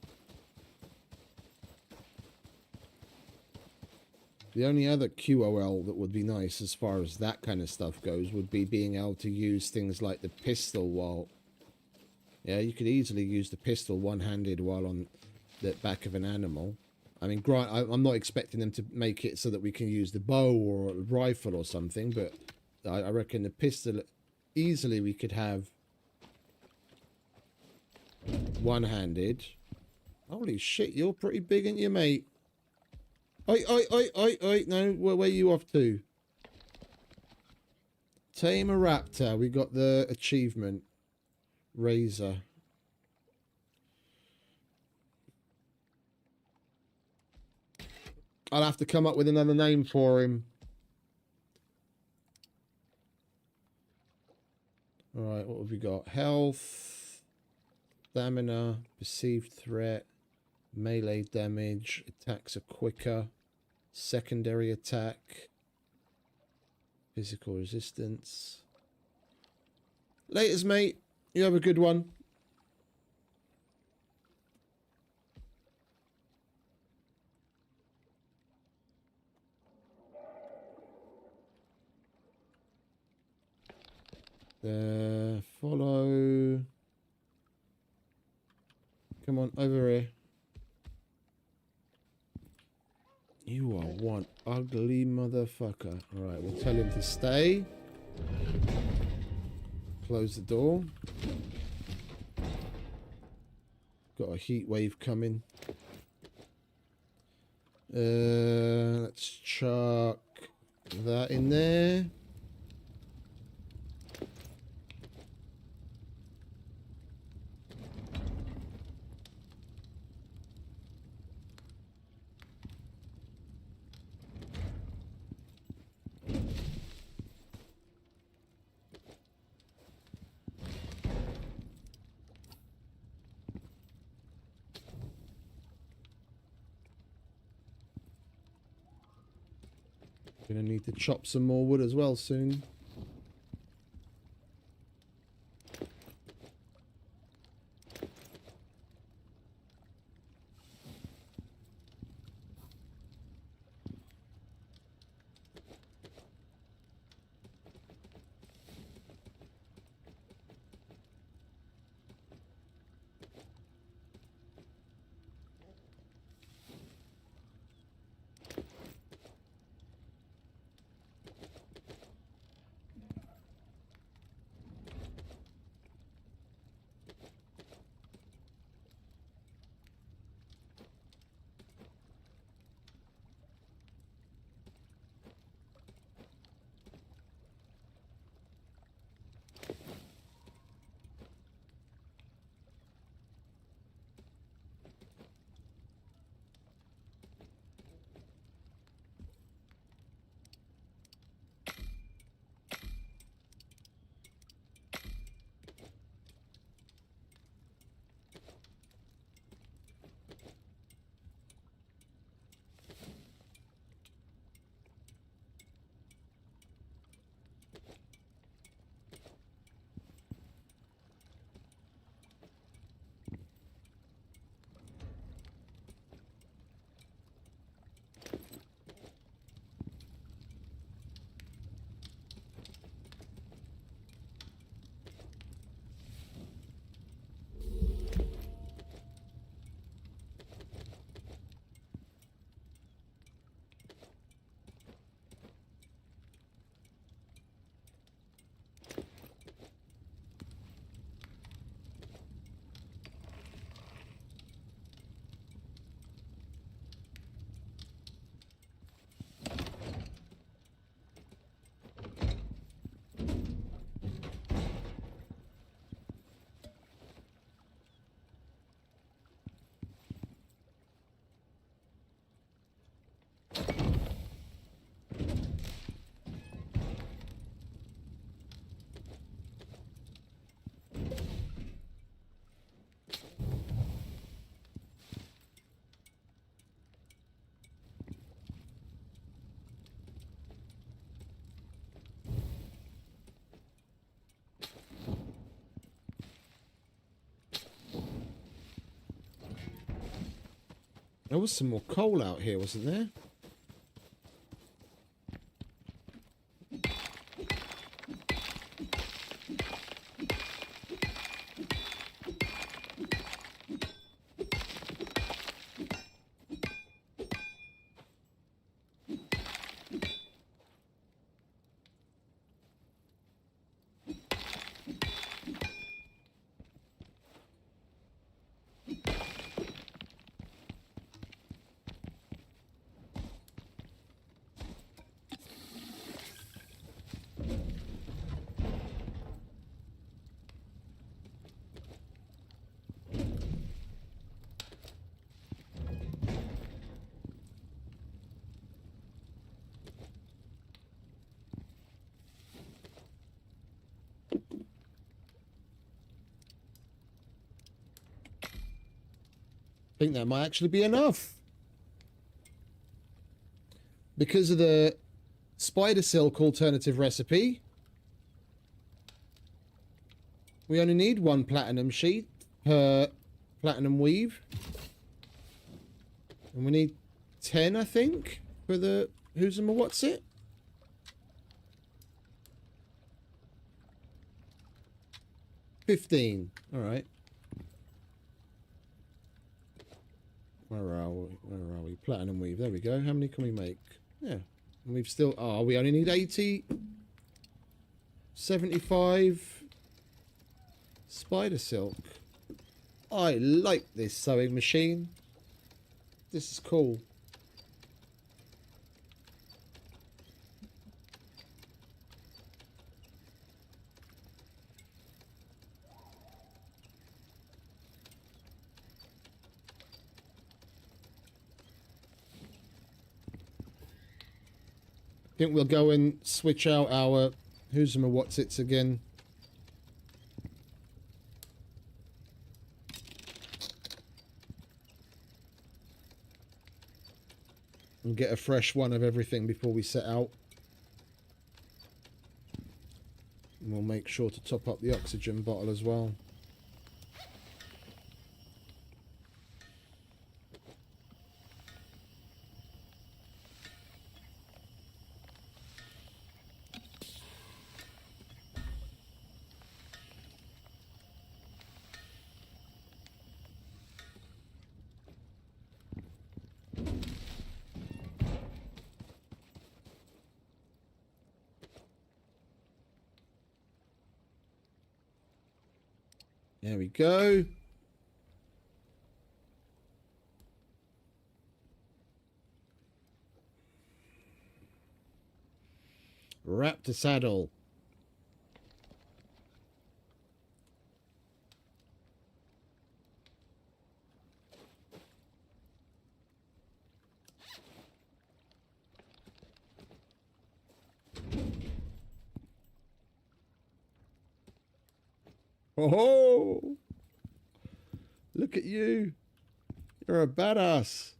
The only other QOL that would be nice as far as that kind of stuff goes would be being able to use things like the pistol while... Yeah, you could easily use the pistol one-handed while on the back of an animal. I mean, I'm not expecting them to make it so that we can use the bow or a rifle or something, but I reckon the pistol, easily we could have one-handed. Holy shit, you're pretty big, ain't you, mate? Oi, no, where are you off to? Tame a raptor, we got the achievement. Razor. I'll have to come up with another name for him. Alright, what have we got? Health, stamina, perceived threat, melee damage, attacks are quicker, secondary attack, physical resistance. Laters, mate. You have a good one. Follow. Come on, over here. You are one ugly motherfucker. Alright, we'll tell him to stay. Close the door. Got a heat wave coming. Let's chuck that in there. Gonna need to chop some more wood as well soon. There was some more coal out here, wasn't there? I think that might actually be enough. Because of the spider silk alternative recipe, we only need 1 platinum sheet per platinum weave. And we need 10, I think, for the who's and what's it? $15. All right. Where are we? Where are we? Platinum weave. There we go. How many can we make? Yeah. And we've still... Oh, we only need 80. 75. Spider silk. I like this sewing machine. This is cool. I think we'll go and switch out our who's and what's it's again. and get a fresh one of everything before we set out. And we'll make sure to top up the oxygen bottle as well. There we go. Raptor saddle. Oh, look at you. You're a badass.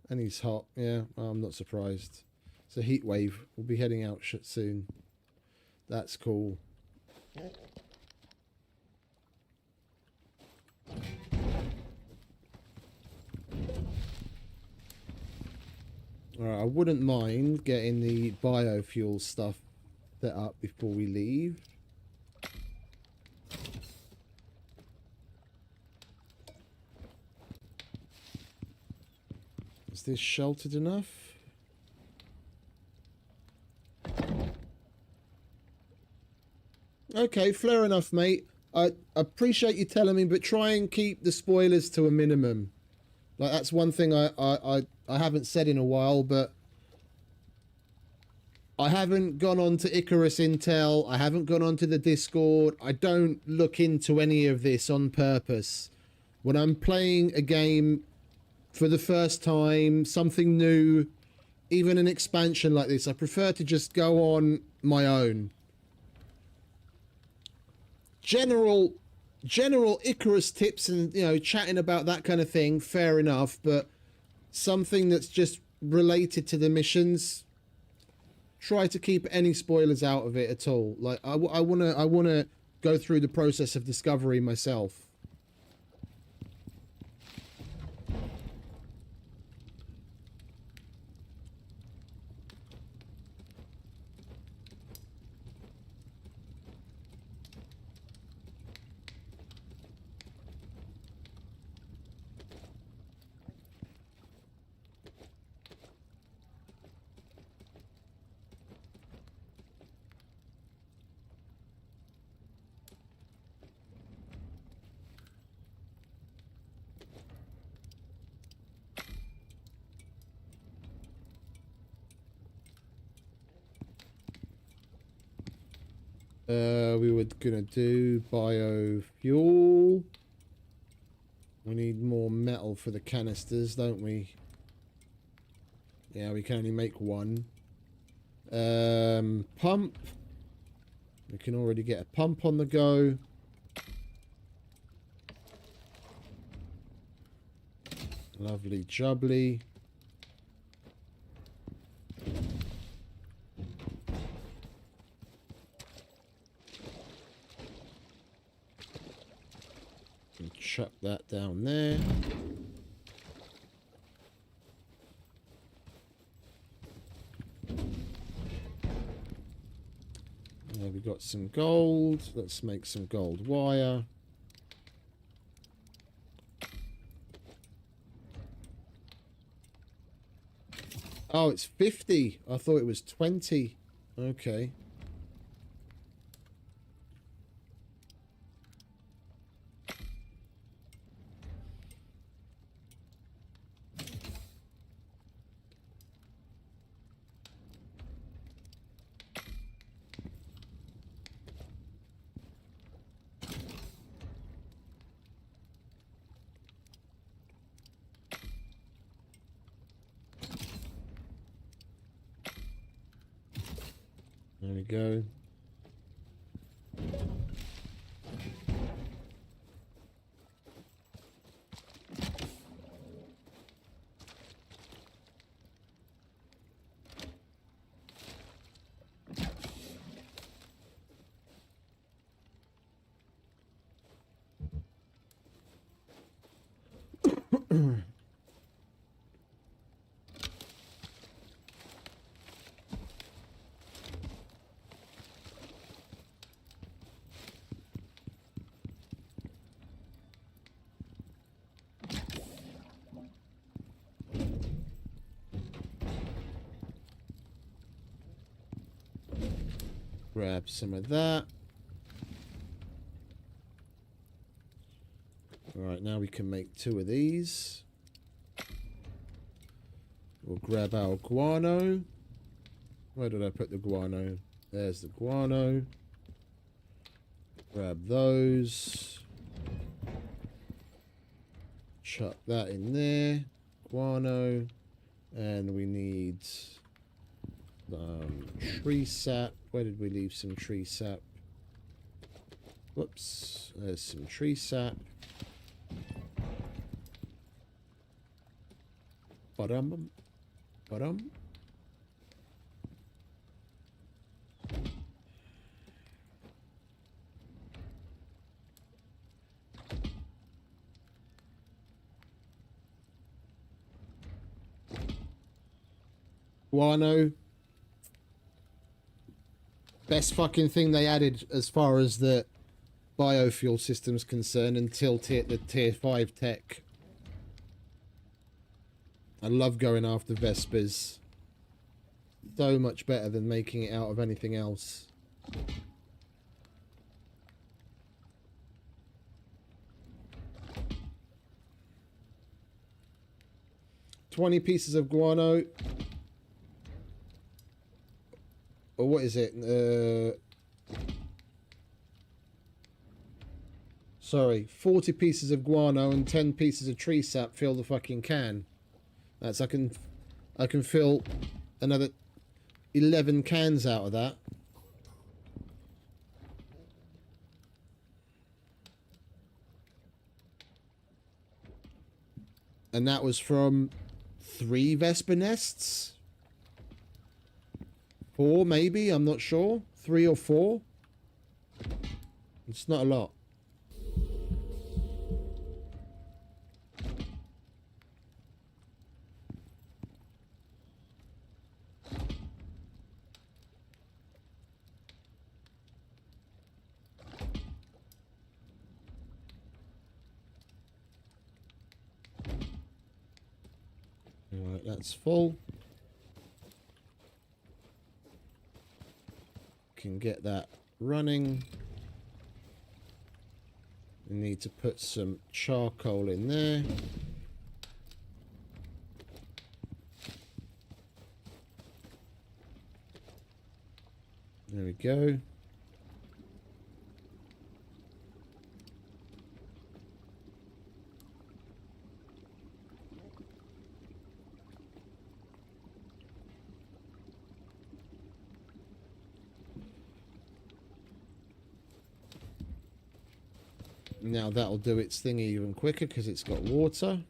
And he's hot. Yeah, well, I'm not surprised. It's a heat wave. We'll be heading out soon. That's cool. Alright, I wouldn't mind getting the biofuel stuff set up before we leave. Is this sheltered enough? Okay, fair enough, mate. I appreciate you telling me, but try and keep the spoilers to a minimum. Like, that's one thing I haven't said in a while, but I haven't gone on to Icarus Intel. I haven't gone on to the Discord. I don't look into any of this on purpose. When I'm playing a game for the first time, something new, even an expansion like this, I prefer to just go on my own. General Icarus tips and, you know, chatting about that kind of thing, fair enough, but something that's just related to the missions, try to keep any spoilers out of it at all. Like, I wanna go through the process of discovery myself. We were gonna do biofuel. We need more metal for the canisters, don't we? Yeah, we can only make one. Pump. We can already get a pump on the go. Lovely jubbly. And chuck that down there. There we got some gold. Let's make some gold wire. Oh, it's 50. I thought it was 20. Okay. There we go. Grab some of that. Alright, now we can make 2 of these. We'll grab our guano. Where did I put the guano? There's the guano. Grab those. Chuck that in there. Guano. And we need tree sap. Where did we leave some tree sap? Whoops. There's some tree sap. Ba-dum. Ba-dum. Guano. Best fucking thing they added as far as the biofuel system's concerned until the tier 5 tech. I love going after Vespers. So much better than making it out of anything else. $20 pieces of guano. Or what is it? Sorry, 40 pieces of guano and 10 pieces of tree sap fill the fucking can. That's I can fill another 11 cans out of that. And that was from 3 Vesper nests? 4 maybe, I'm not sure. 3 or 4. It's not a lot. Alright, that's full. Can get that running. We need to put some charcoal in there. There we go. Now that'll do its thing even quicker because it's got water.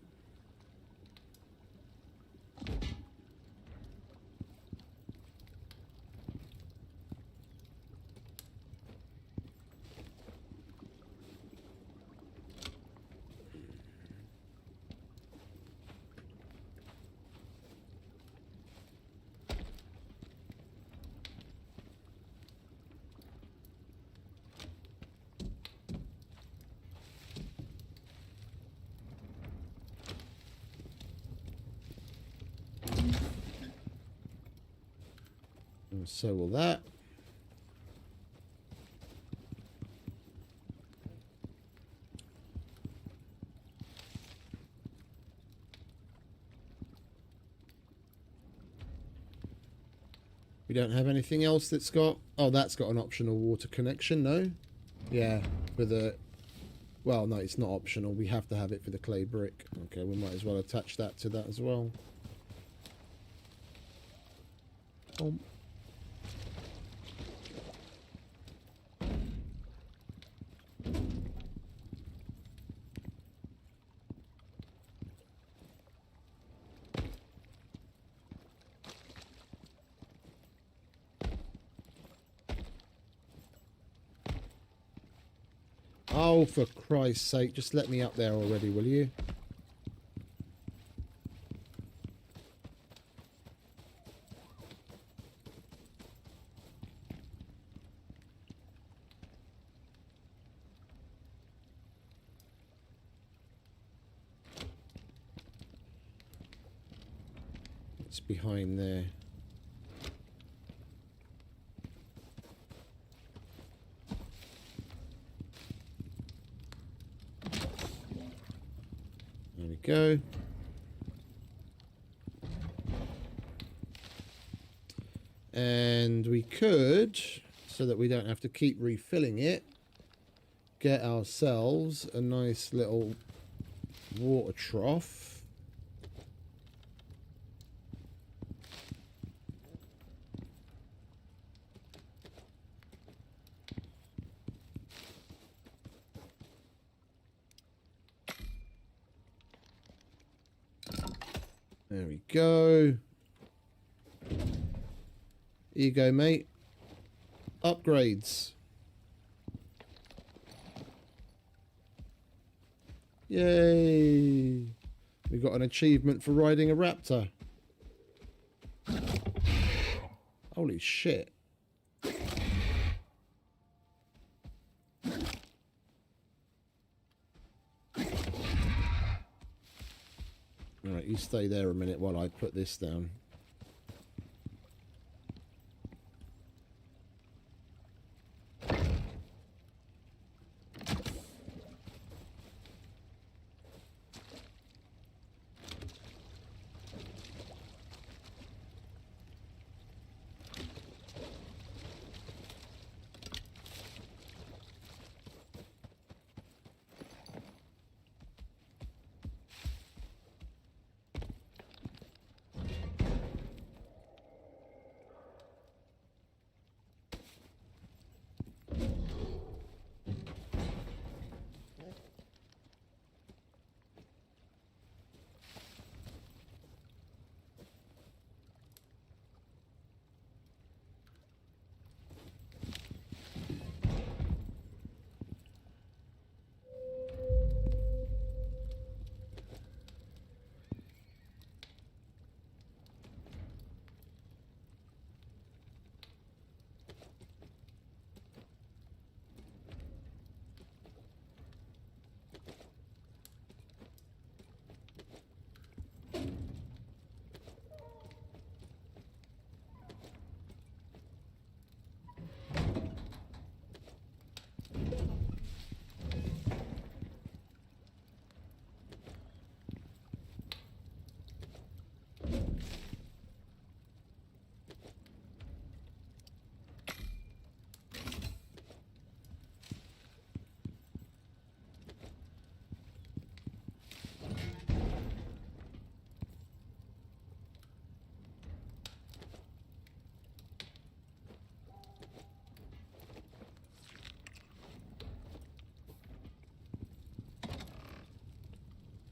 And so will that. We don't have anything else that's got... Oh, that's got an optional water connection, no? Yeah, for the... Well, no, it's not optional. We have to have it for the clay brick. Okay, we might as well attach that to that as well. Oh, for Christ's sake, just let me up there already, will you? It's behind there. There we go. And we could, so that we don't have to keep refilling it, get ourselves a nice little water trough. There we go. Here you go, mate. Upgrades. Yay! We got an achievement for riding a raptor. Holy shit. Alright, you stay there a minute while I put this down.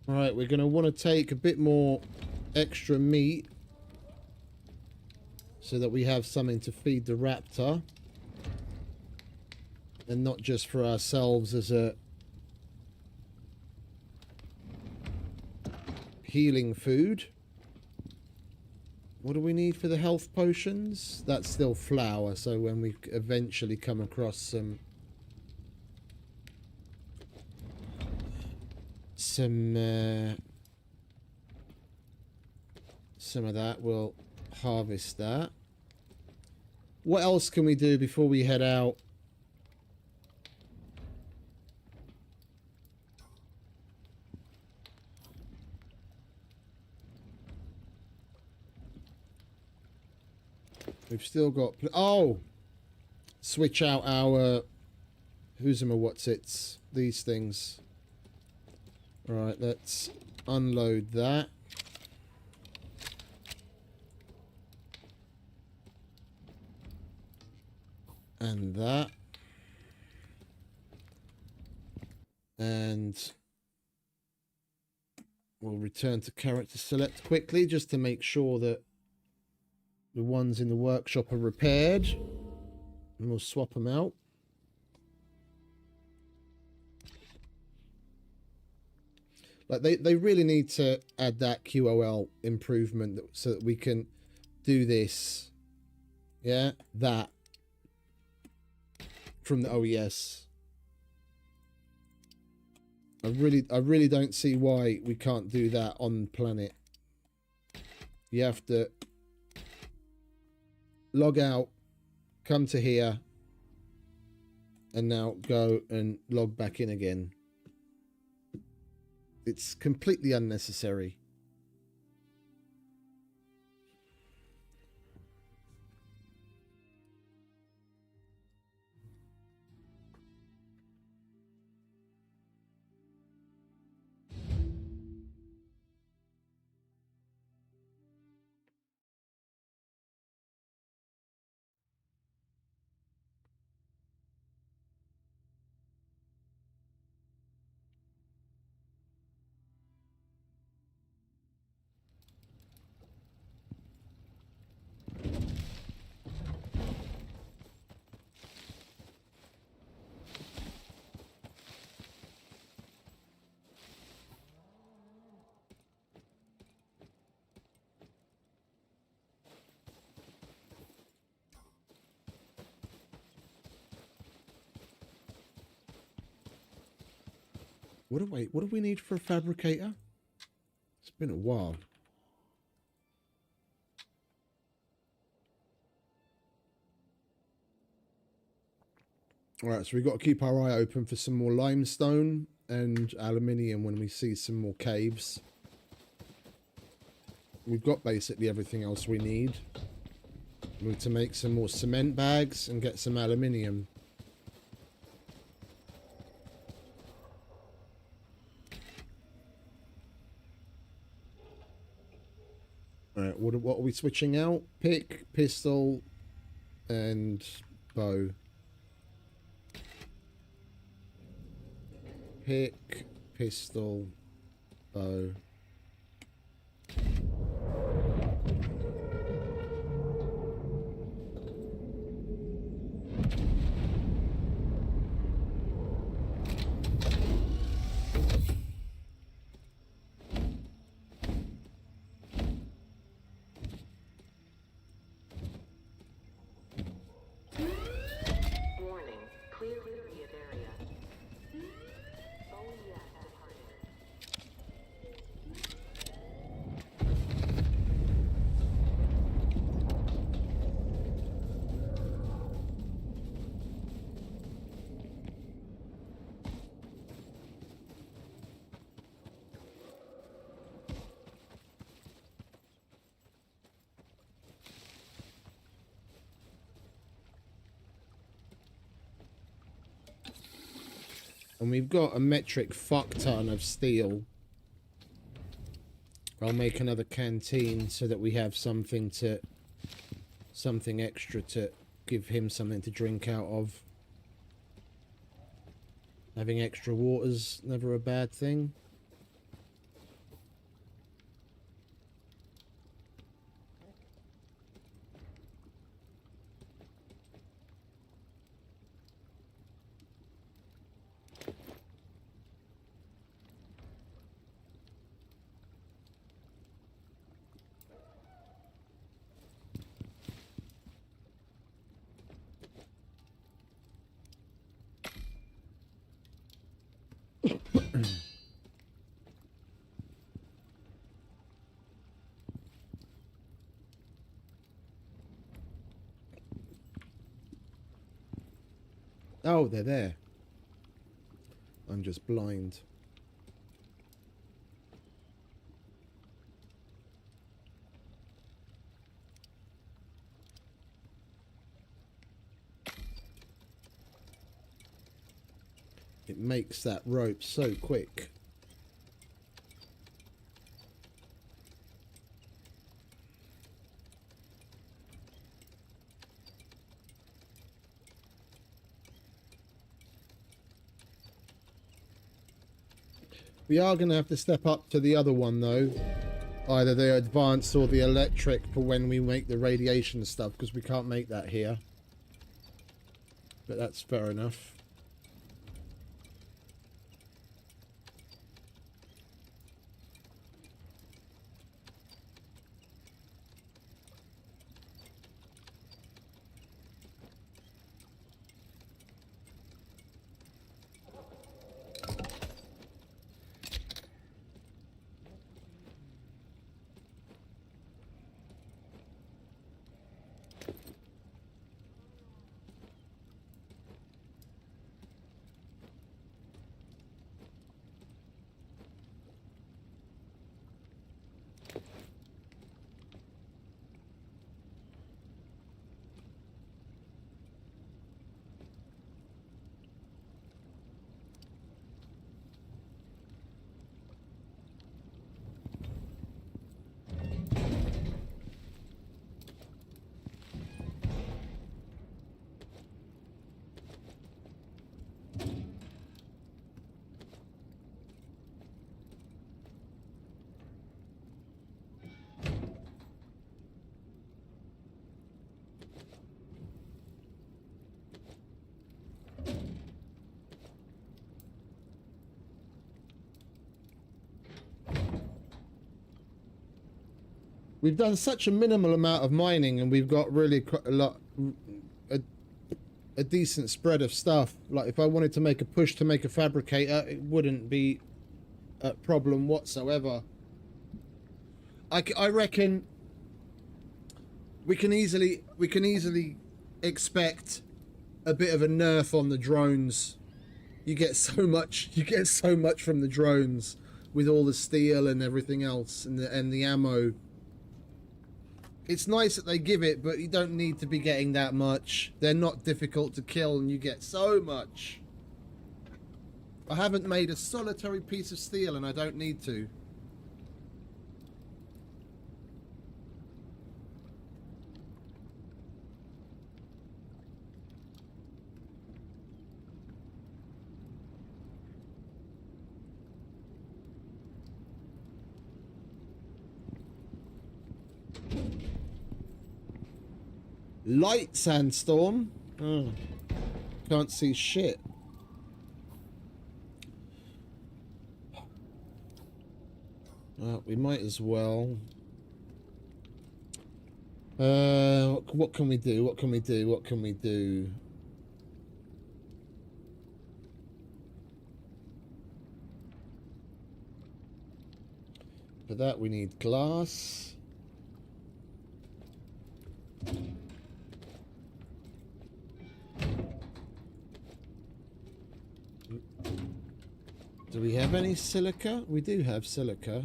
Alright, we're going to want to take a bit more extra meat so that we have something to feed the raptor. And not just for ourselves as a healing food. What do we need for the health potions? That's still flour, so when we eventually come across some of that, we'll harvest that. What else can we do before we head out? We've still got... Oh! Switch out our... Who's them or what's it's? These things. Alright, let's unload that. And that. And we'll return to character select quickly just to make sure that the ones in the workshop are repaired. And we'll swap them out. Like they really need to add that QOL improvement so that we can do this. Yeah, that from the OES. I really don't see why we can't do that on planet. You have to log out, come to here, and now go and log back in again. It's completely unnecessary. What do we need for a fabricator? It's been a while. All right, so we've got to keep our eye open for some more limestone and aluminium when we see some more caves. We've got basically everything else we need. We need to make some more cement bags and get some aluminium. All right, what are we switching out? Pick, pistol, and bow. Pick, pistol, bow. Warning. Clear immediate area. OES departed. And we've got a metric fuck ton of steel. I'll make another canteen so that we have something extra to give him something to drink out of. Having extra water's never a bad thing. Oh, they're there. I'm just blind. It makes that rope so quick. We are going to have to step up to the other one, though. Either the advanced or the electric for when we make the radiation stuff, because we can't make that here. But that's fair enough. We've done such a minimal amount of mining, and we've got really a decent spread of stuff. Like, if I wanted to make a push to make a fabricator, it wouldn't be a problem whatsoever. I reckon we can easily expect a bit of a nerf on the drones. You get so much from the drones with all the steel and everything else, and the ammo. It's nice that they give it, but you don't need to be getting that much. They're not difficult to kill, and you get so much. I haven't made a solitary piece of steel, and I don't need to. Light sandstorm? Oh, can't see shit. We might as well. What can we do? What can we do? What can we do? For that we need glass. Do we have any silica? We do have silica.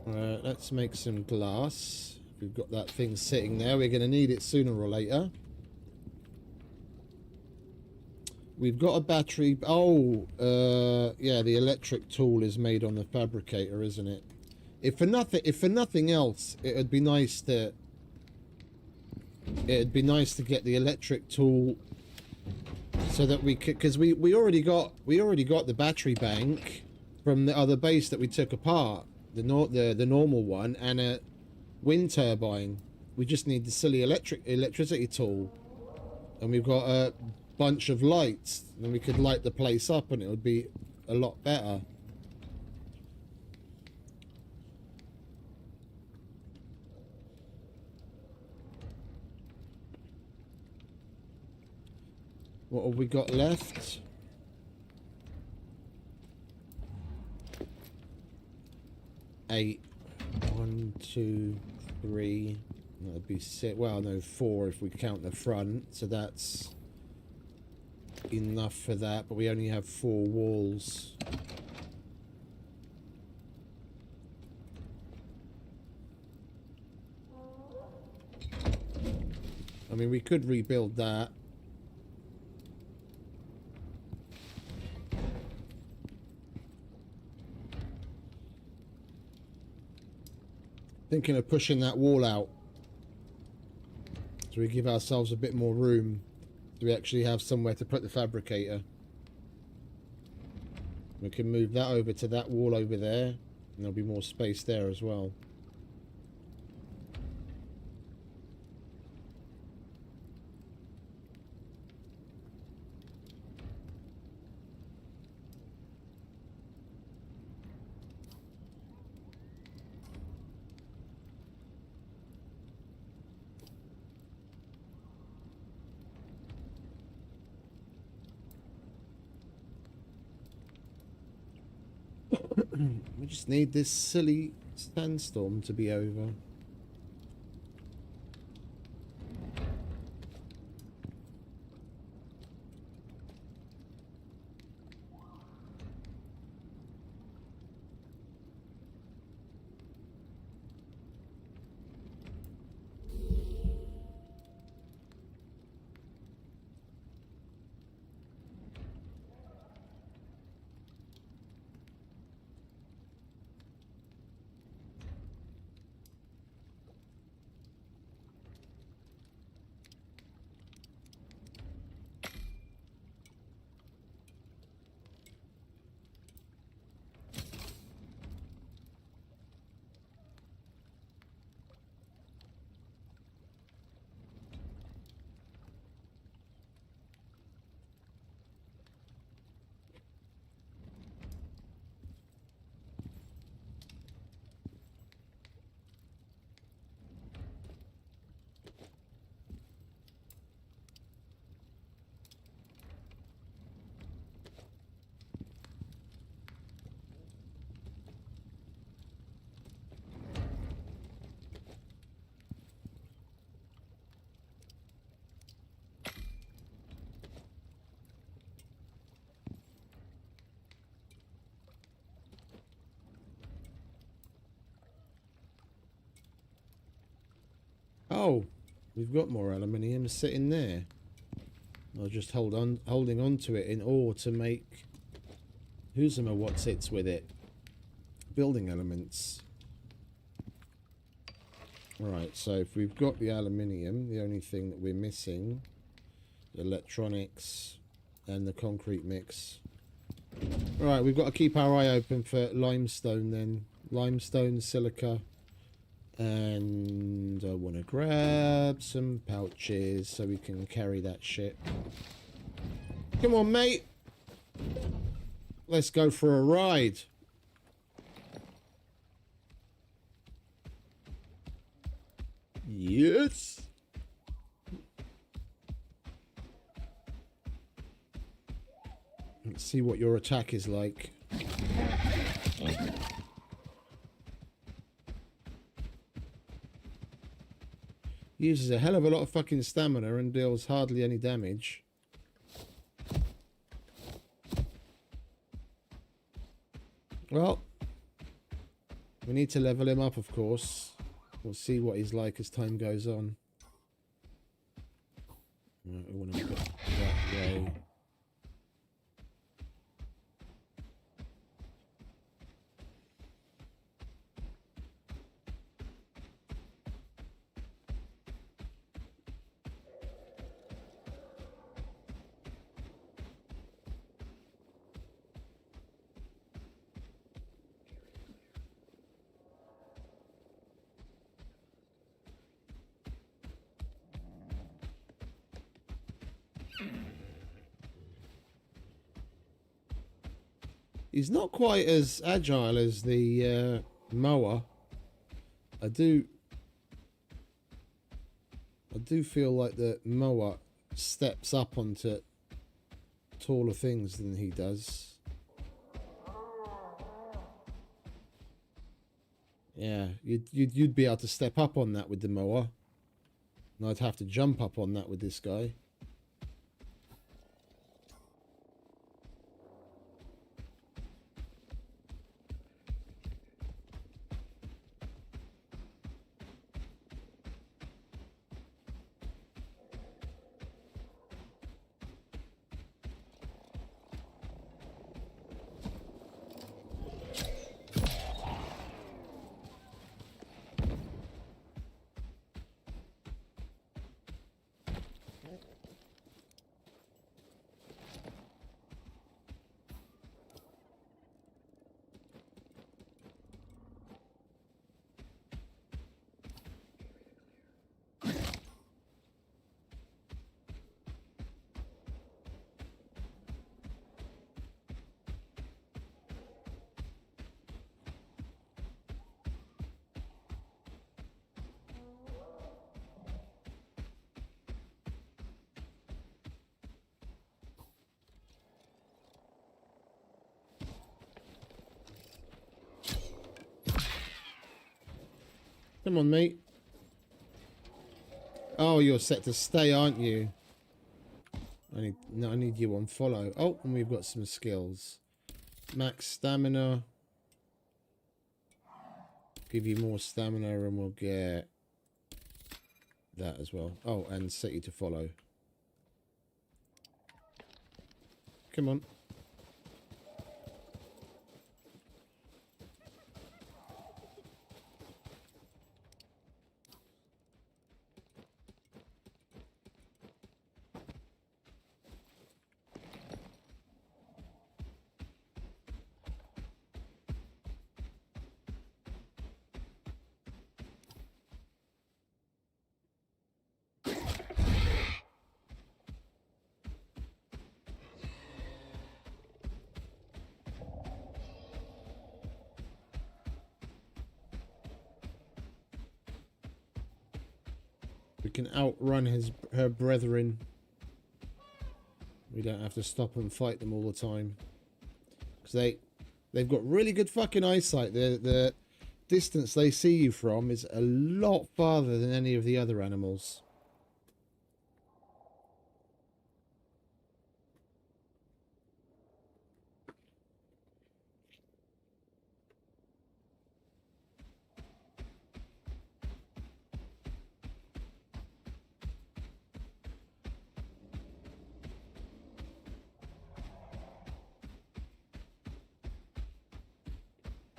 Let's make some glass. We've got that thing sitting there. We're going to need it sooner or later. We've got a battery. Oh, yeah, the electric tool is made on the fabricator, isn't it? If for nothing else, it'd be nice to get the electric tool, so that we could, because we already got the battery bank from the other base that we took apart, the normal one, and a wind turbine. We just need the silly electricity tool, and we've got a bunch of lights, and we could light the place up, and it would be a lot better. What have we got left? Eight. 1, 2, 3. That'd be 6. Well, no, 4 if we count the front. So that's enough for that. But we only have 4 walls. I mean, we could rebuild that. Thinking of pushing that wall out, so we give ourselves a bit more room, so we actually have somewhere to put the fabricator. We can move that over to that wall over there, and there'll be more space there as well. We just need this silly sandstorm to be over. Oh, we've got more aluminium sitting there. I'll just holding on to it in order to make who's what sits with it. Building elements. Right, so if we've got the aluminium, the only thing that we're missing, the electronics and the concrete mix. Right, we've got to keep our eye open for limestone then. Limestone, silica, and I want to grab some pouches so we can carry that shit. Come on, mate. Let's go for a ride. Yes. Let's see what your attack is like. Uses a hell of a lot of fucking stamina and deals hardly any damage. Well, we need to level him up, of course. We'll see what he's like as time goes on. Right, I want to go that way. He's not quite as agile as the mower. I do feel like the mower steps up onto taller things than he does. Yeah, you'd be able to step up on that with the mower, and I'd have to jump up on that with this guy. Come on, mate. Oh, you're set to stay, aren't you? I need you on follow. Oh, and we've got some skills. Max stamina. Give you more stamina and we'll get that as well. Oh, and set you to follow. Come on. We can outrun her brethren. We don't have to stop and fight them all the time. Because they've got really good fucking eyesight. The distance they see you from is a lot farther than any of the other animals.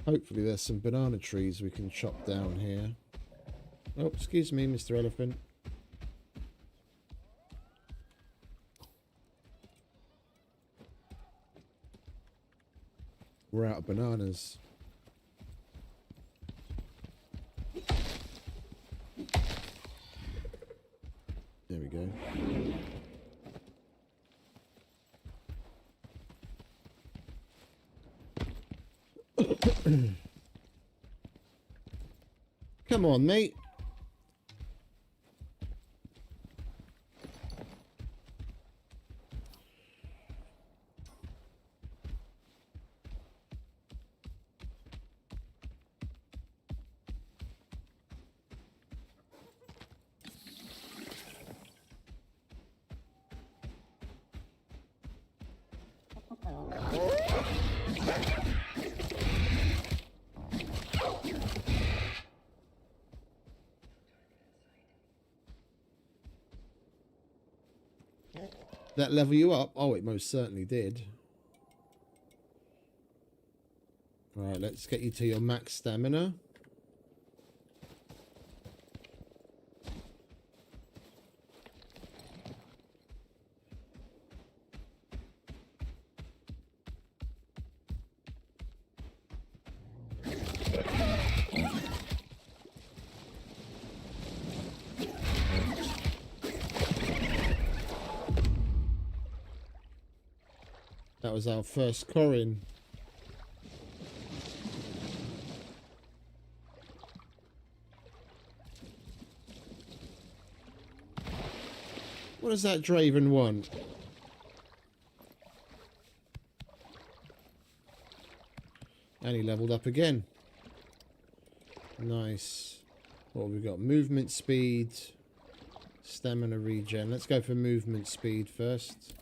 Hopefully there's some banana trees we can chop down here. Oh, excuse me, Mr. Elephant. We're out of bananas. There we go. Come on, mate. That level you up? Oh, it most certainly did. Alright, let's get you to your max stamina. That was our first Corin. What does that Draven want? And he leveled up again. Nice. What have we got? Movement speed, stamina regen. Let's go for movement speed first.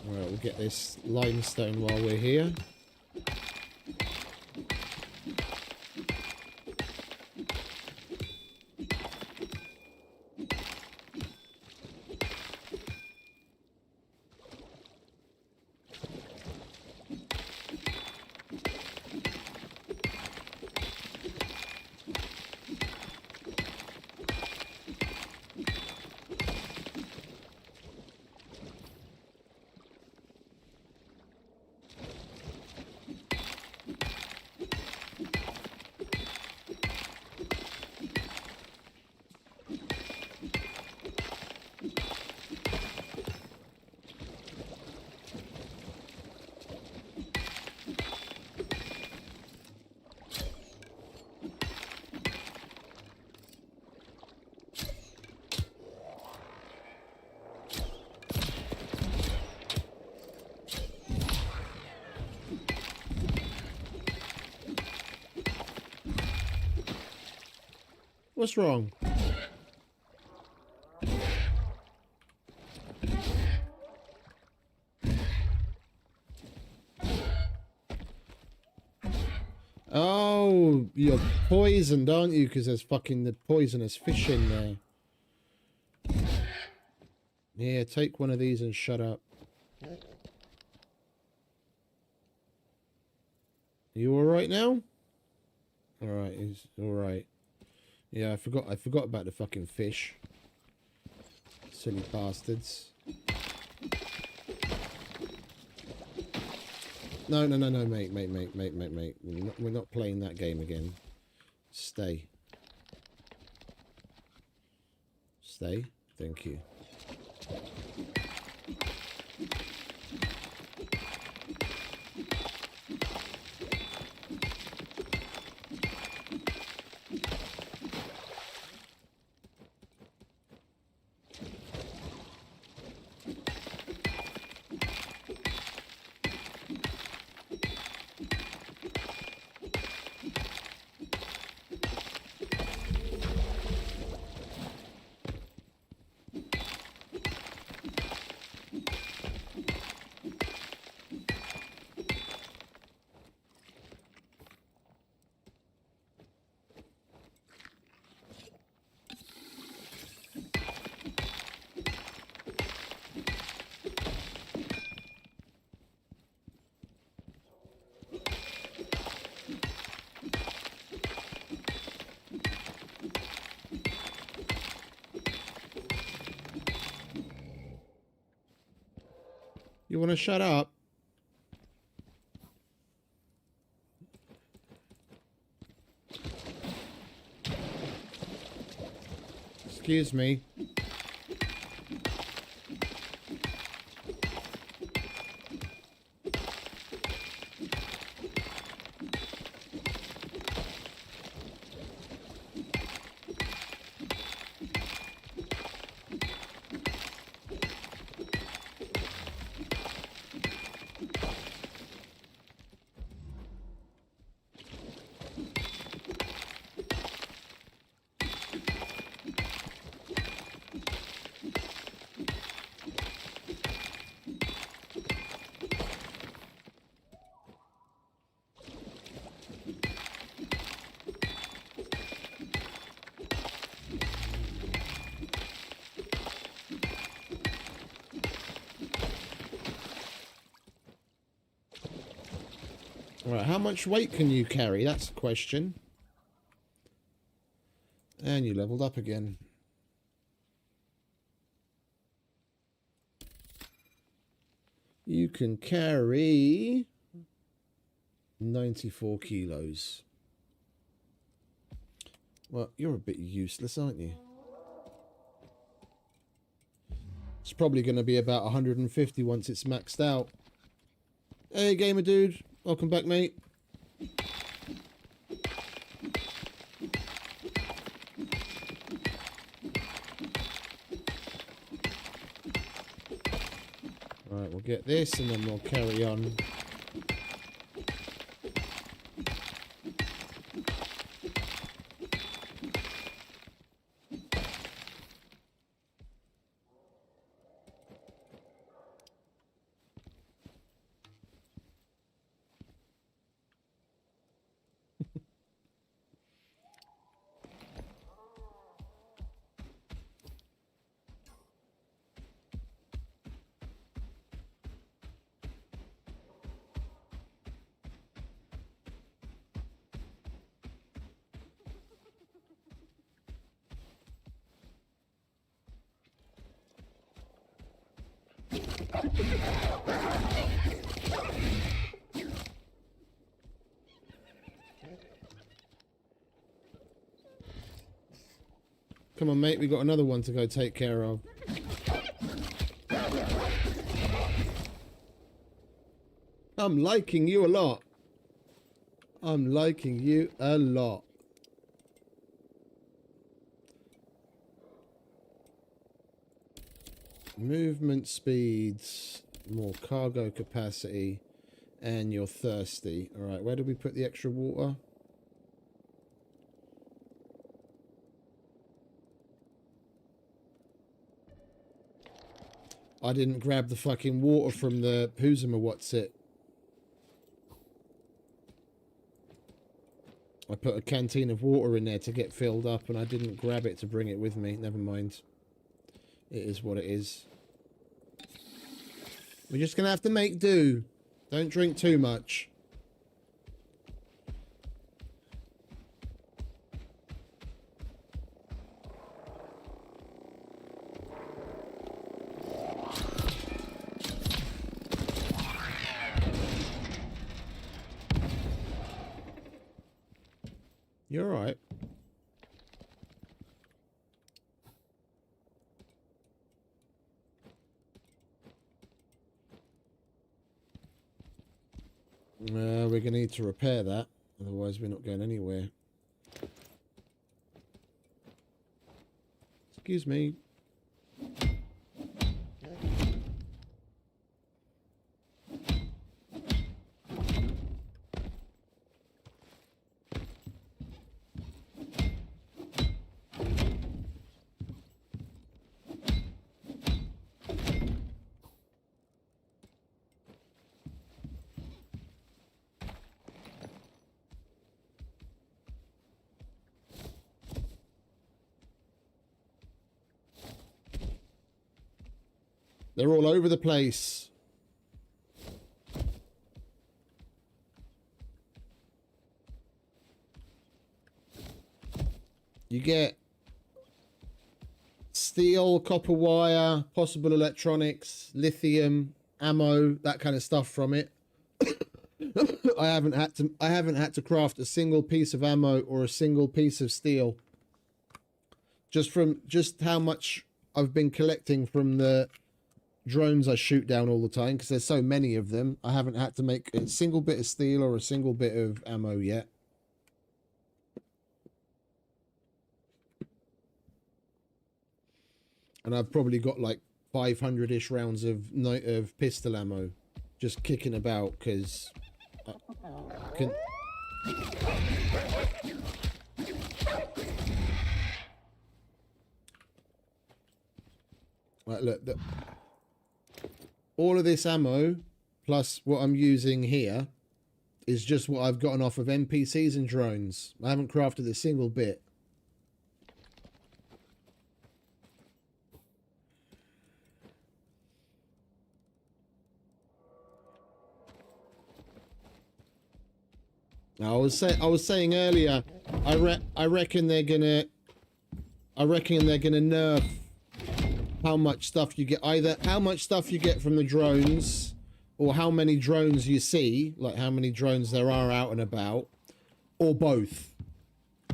Alright, we'll get this limestone while we're here. What's wrong? Oh, you're poisoned, aren't you? Because there's fucking the poisonous fish in there. Yeah, take one of these and shut up. You alright now? Alright, he's alright. Yeah, I forgot about the fucking fish. Silly bastards. No, mate. We're not playing that game again. Stay. Stay. Thank you. You want to shut up? Excuse me. Right, how much weight can you carry? That's the question. And you leveled up again. You can carry 94 kilos. Well, you're a bit useless, aren't you? It's probably going to be about 150 once it's maxed out. Hey, gamer dude. Welcome back, mate. Right, we'll get this and then we'll carry on. Come on, mate. We got another one to go take care of. I'm liking you a lot. I'm liking you a lot. Movement speeds, more cargo capacity, and you're thirsty. All right, where did we put the extra water? I didn't grab the fucking water from the who's'em what's it. I put a canteen of water in there to get filled up and I didn't grab it to bring it with me. Never mind. It is what it is. We're just going to have to make do. Don't drink too much. You're all right. We're going to need to repair that. Otherwise, we're not going anywhere. Excuse me. They're all over the place. You get steel, copper wire, possible electronics, lithium, ammo, that kind of stuff from it. I haven't had to craft a single piece of ammo or a single piece of steel. Just how much I've been collecting from the drones I shoot down all the time, because there's so many of them. I haven't had to make a single bit of steel or a single bit of ammo yet. And I've probably got like 500-ish rounds of pistol ammo just kicking about, because I can... Right, look, all of this ammo plus what I'm using here is just what I've gotten off of NPCs and drones. I haven't crafted a single bit. I was saying earlier, I reckon they're gonna nerf how much stuff you get, either how much stuff you get from the drones, or how many drones you see, like how many drones there are out and about, or both,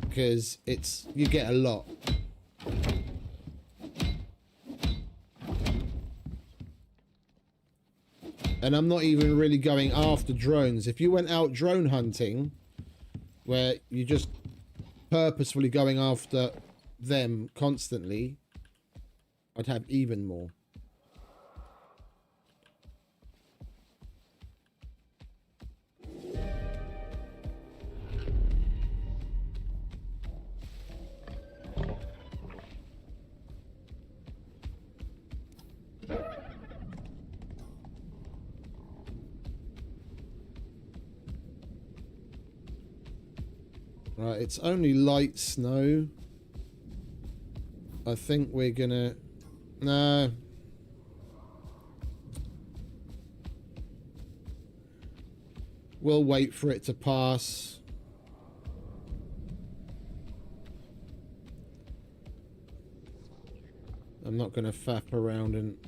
because you get a lot. And I'm not even really going after drones. If you went out drone hunting, where you're just purposefully going after them constantly, I'd have even more. Right, it's only light snow. I think we're gonna... No. We'll wait for it to pass. I'm not gonna faff around and...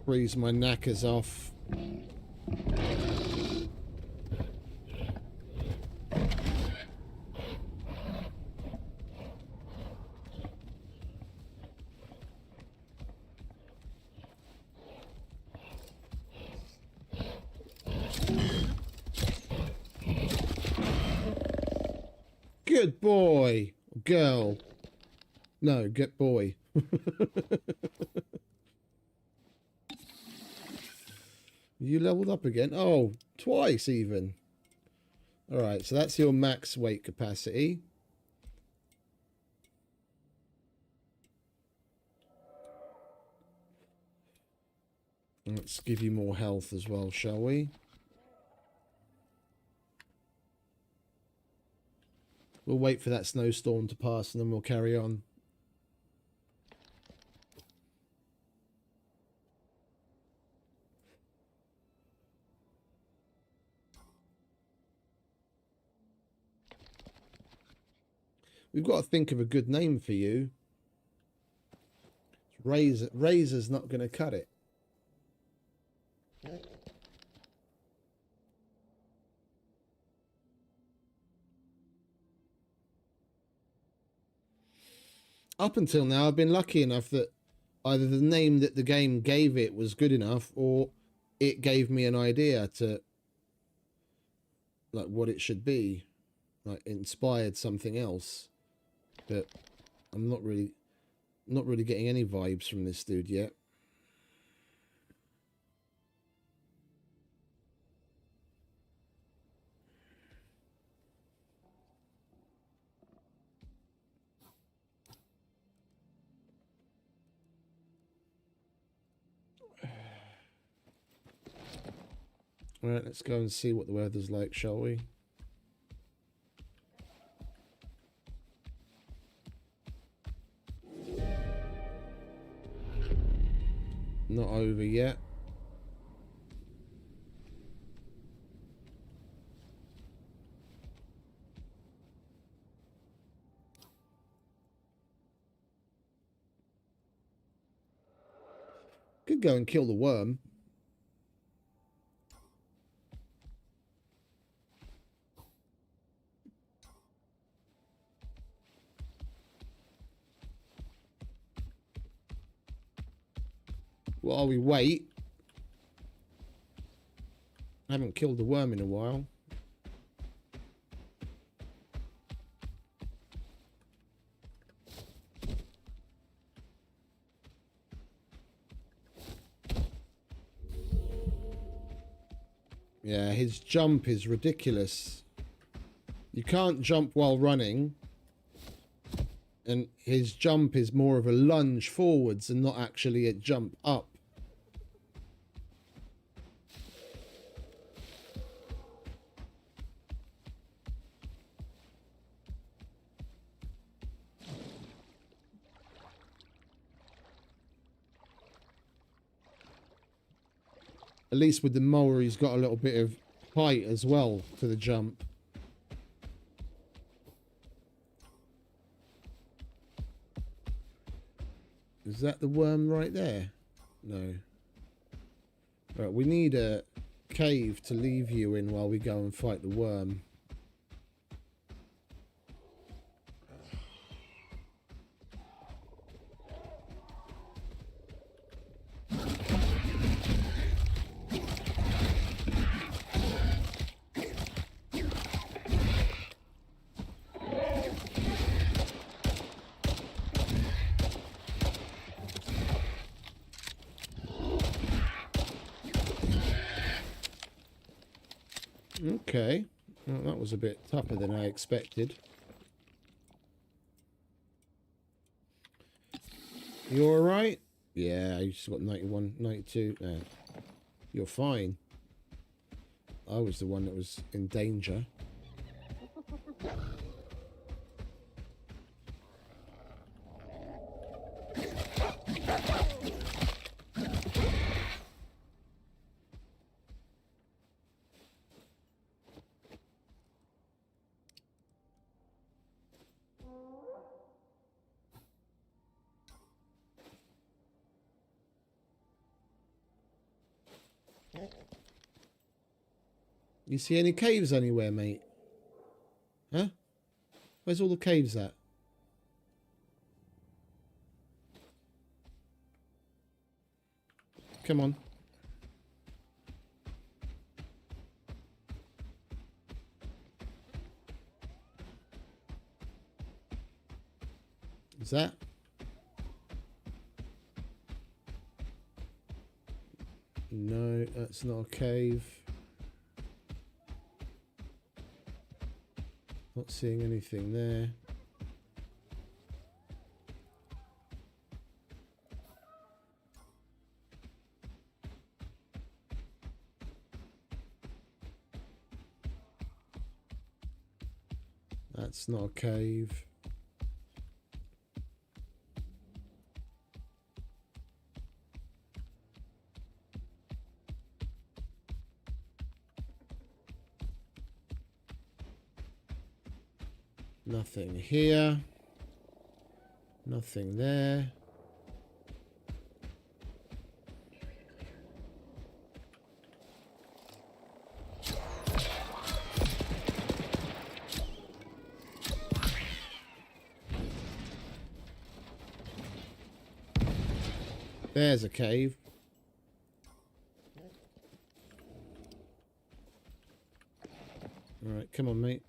freeze my knackers off. Good boy. Girl. No, good boy. You leveled up again? Oh, twice even. Alright, so that's your max weight capacity. Let's give you more health as well, shall we? We'll wait for that snowstorm to pass and then we'll carry on. We've got to think of a good name for you. Razor's not going to cut it. Up until now, I've been lucky enough that either the name that the game gave it was good enough, or it gave me an idea to, like, what it should be. Like, inspired something else. But I'm not really getting any vibes from this dude yet. All right, let's go and see what the weather's like, shall we? Not over yet. Could go and kill the worm. While we wait. I haven't killed the worm in a while. Yeah, his jump is ridiculous. You can't jump while running. And his jump is more of a lunge forwards and not actually a jump up. At least with the mower, he's got a little bit of height as well to the jump. Is that the worm right there? No. Right, we need a cave to leave you in while we go and fight the worm. Okay, well, that was a bit tougher than I expected. You alright? Yeah, you just got 91, 92. You're fine. I was the one that was in danger. You see any caves anywhere, mate? Huh? Where's all the caves at? Come on. Is that? No, that's not a cave. Not seeing anything there. That's not a cave. Nothing here. Nothing there. There's a cave. All right, come on, mate.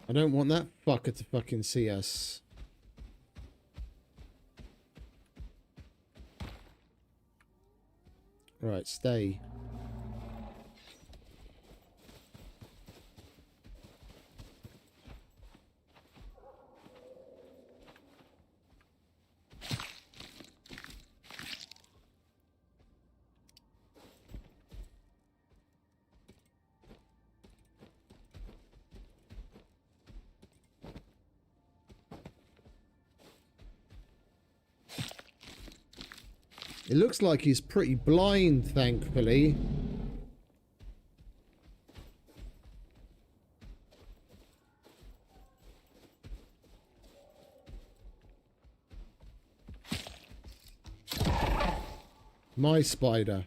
I don't want that fucker to fucking see us. Right, stay. It looks like he's pretty blind, thankfully. My spider.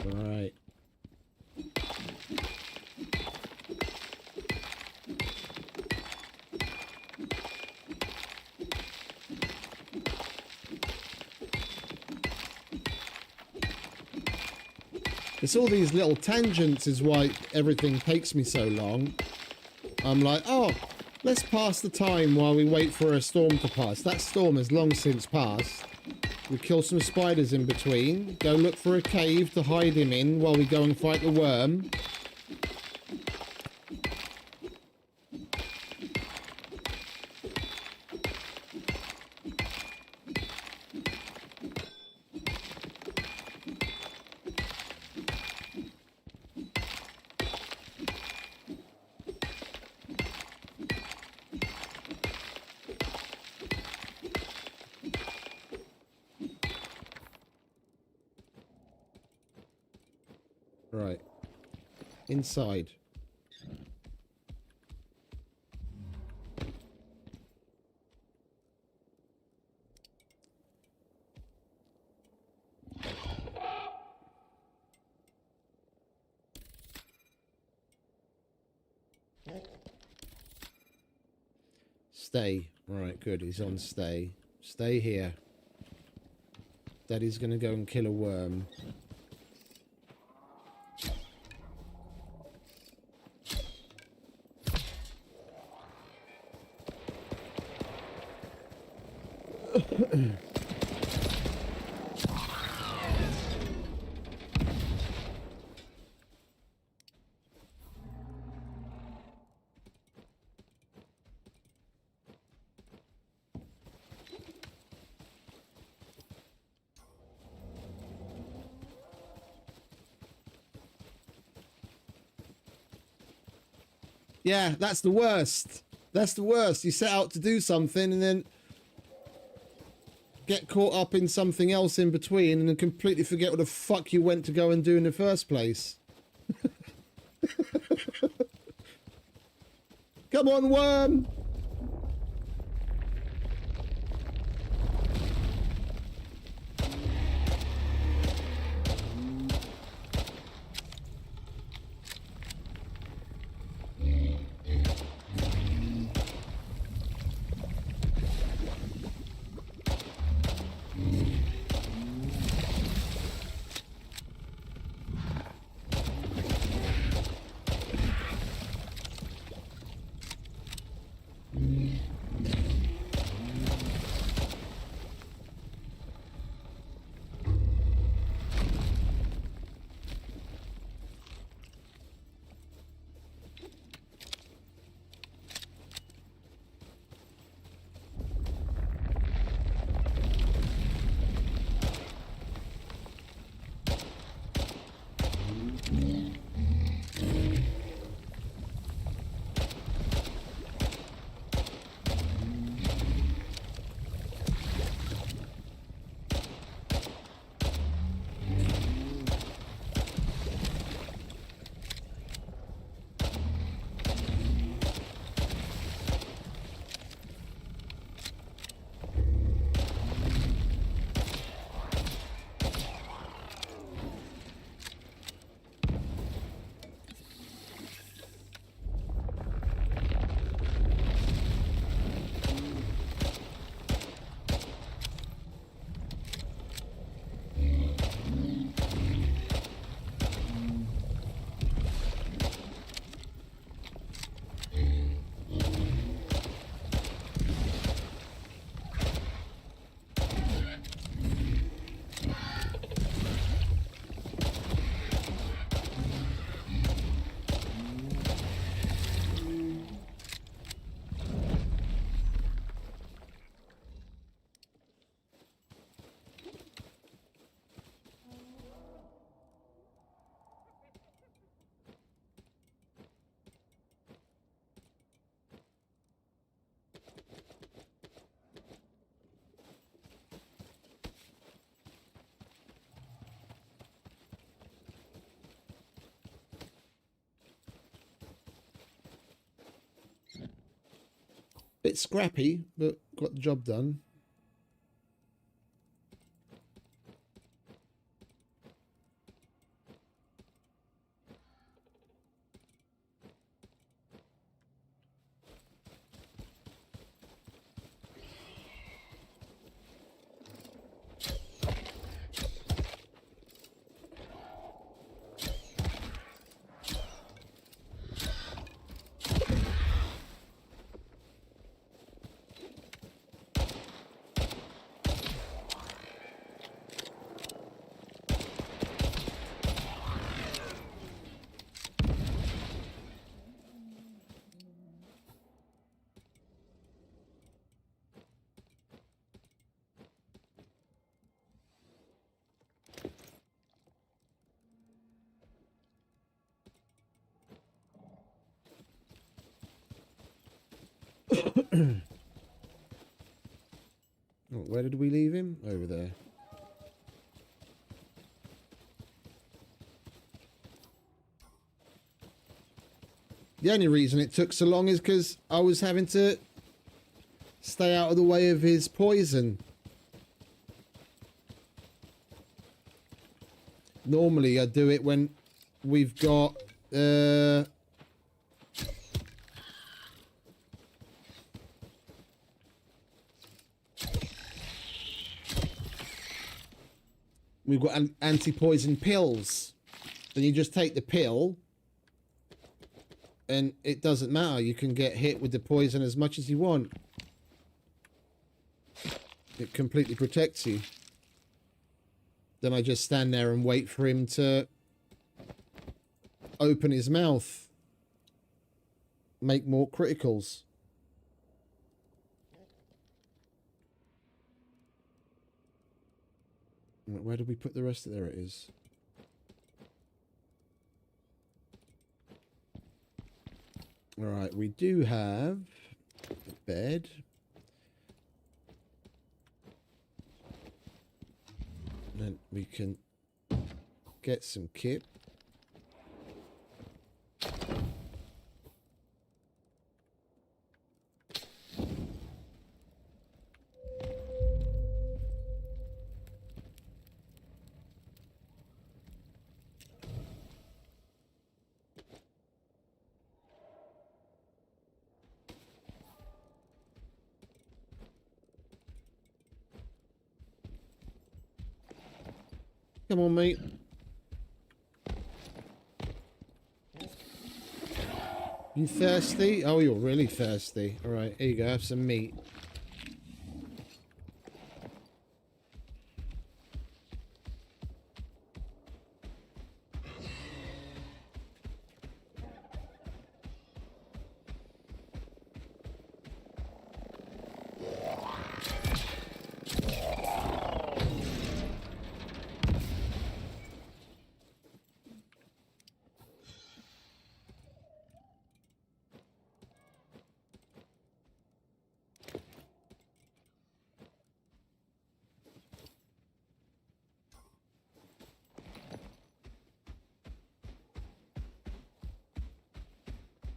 Right. It's all these little tangents is why everything takes me so long. I'm like, oh, let's pass the time while we wait for a storm to pass. That storm has long since passed. We kill some spiders in between. Go look for a cave to hide him in while we go and fight the worm. Right. Inside. Stay. Right, good. He's on stay. Stay here. Daddy's gonna go and kill a worm. Yeah, that's the worst. That's the worst. You set out to do something and then get caught up in something else in between and then completely forget what the fuck you went to go and do in the first place. Come on, worm! Bit scrappy, but got the job done. Oh, where did we leave him? Over there. The only reason it took so long is because I was having to stay out of the way of his poison. Normally I do it when we've got we've got anti-poison pills. Then you just take the pill and it doesn't matter. You can get hit with the poison as much as you want. It completely protects you. Then I just stand there and wait for him to open his mouth. Make more criticals. Where did we put the rest of... There it is. Alright, we do have the bed. And then we can get some kit. Come on, mate. You thirsty? Oh, you're really thirsty. All right, here you go. Have some meat.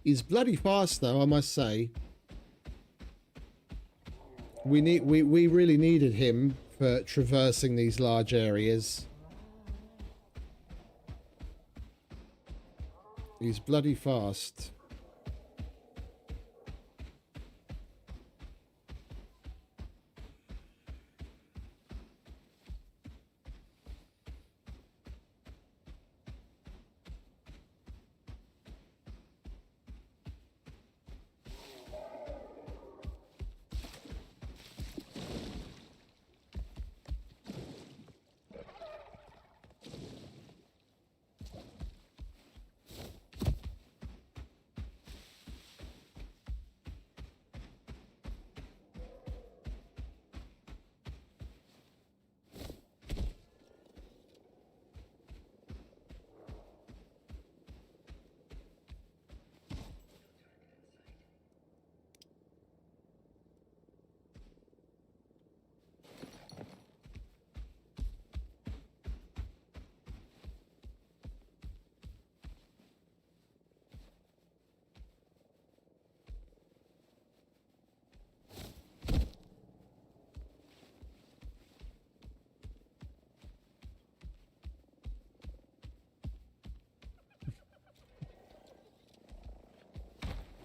He's bloody fast, though, I must say. We really needed him for traversing these large areas. He's bloody fast.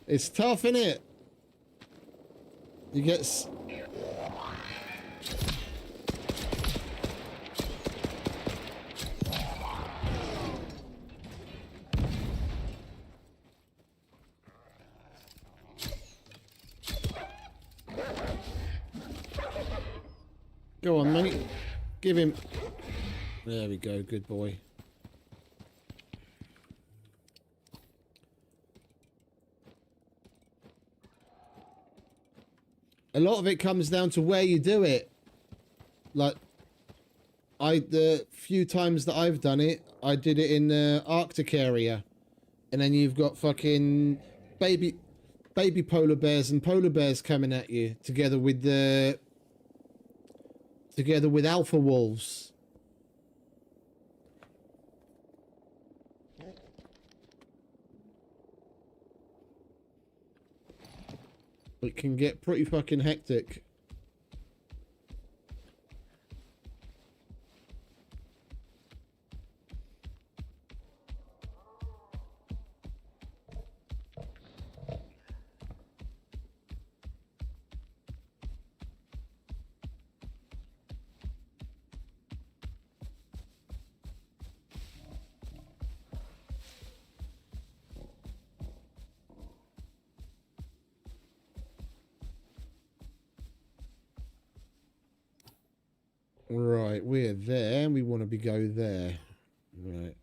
It's tough, innit? You get... Go on, mate. Give him... There we go, good boy. A lot of it comes down to where you do it. Like, the few times that I've done it, I did it in the Arctic area. And then you've got fucking baby polar bears and polar bears coming at you together with alpha wolves. It can get pretty fucking hectic. Right, we're there. We want to go there. Right.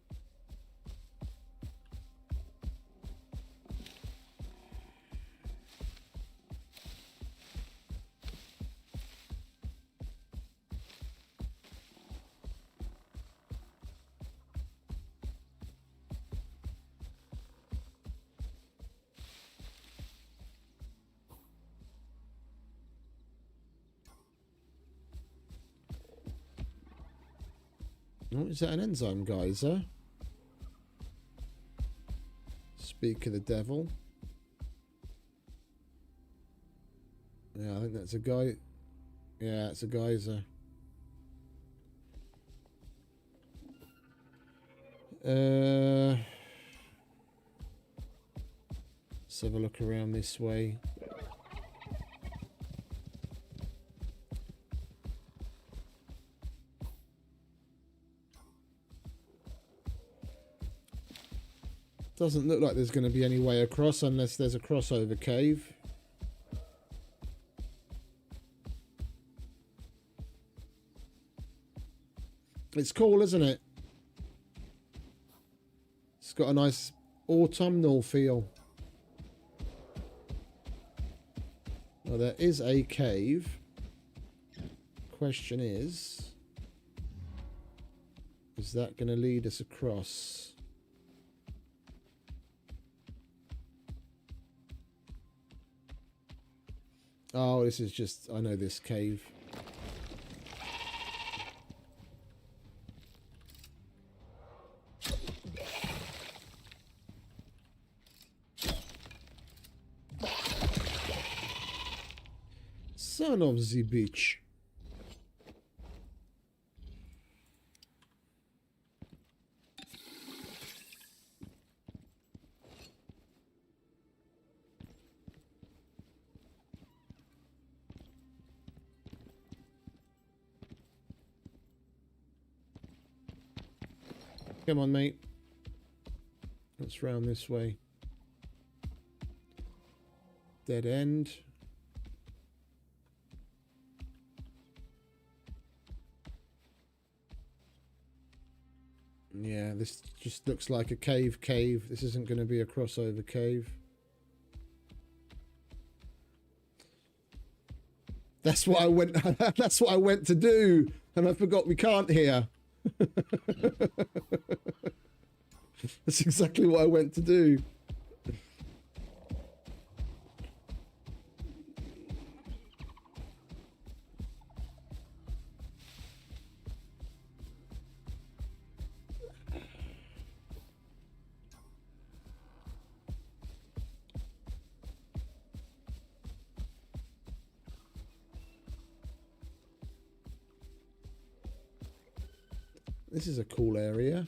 Oh, is that an enzyme geyser? Speak of the devil. Yeah, I think that's a guy. Yeah, it's a geyser. Let's have a look around this way. Doesn't look like there's going to be any way across unless there's a crossover cave. It's cool, isn't it? It's got a nice autumnal feel. Well, there is a cave. Question is that going to lead us across? Oh, this is just... I know this cave. Son of the bitch. Come on, mate. Let's round this way. Dead end. Yeah, this just looks like a cave. This isn't going to be a crossover cave. That's what I went. That's what I went to do, and I forgot we can't here. That's exactly what I went to do. This is a cool area.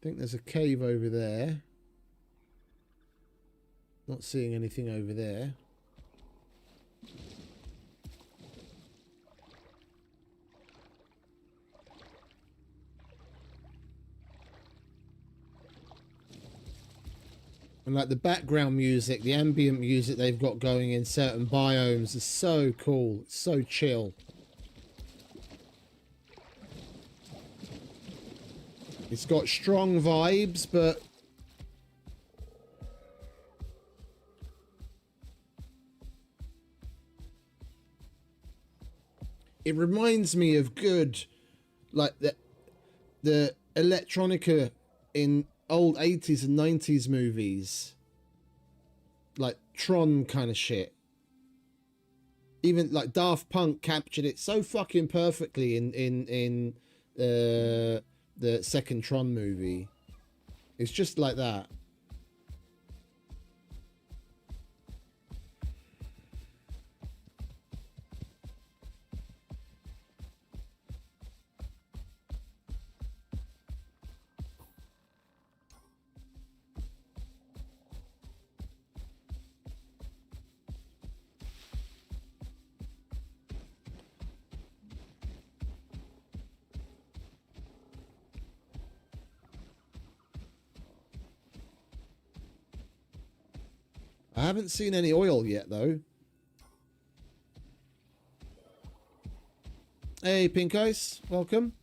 think there's a cave over there. Not seeing anything over there. And like the background music, the ambient music they've got going in certain biomes is so cool. It's so chill. It's got strong vibes, but it reminds me of good, like the electronica in old 80s and 90s movies, like Tron kind of shit. Even like Daft Punk captured it so fucking perfectly in the second Tron movie. It's just like that. I haven't seen any oil yet, though. Hey, Pink Ice, welcome.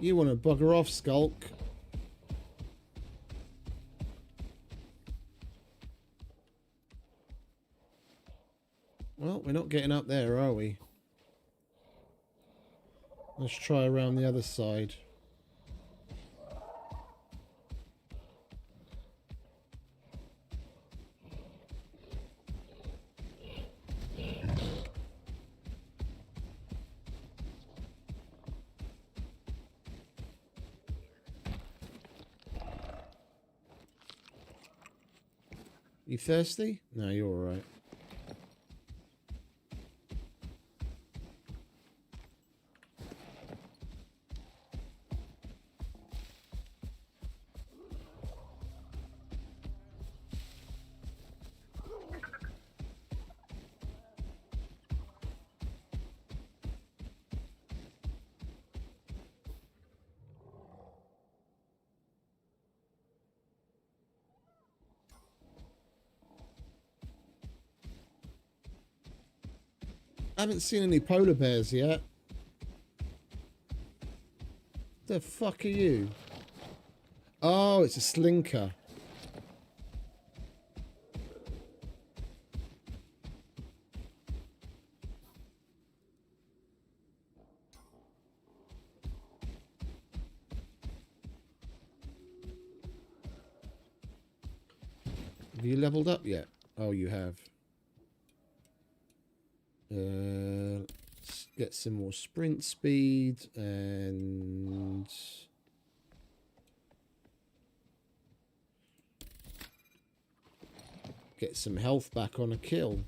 You want to bugger off, Skulk. Well, we're not getting up there, are we? Let's try around the other side. You thirsty? No, you're all right. I haven't seen any polar bears yet. The fuck are you? Oh, it's a slinker. Have you leveled up yet? Oh, you have. Let's get some more sprint speed and get some health back on a kill.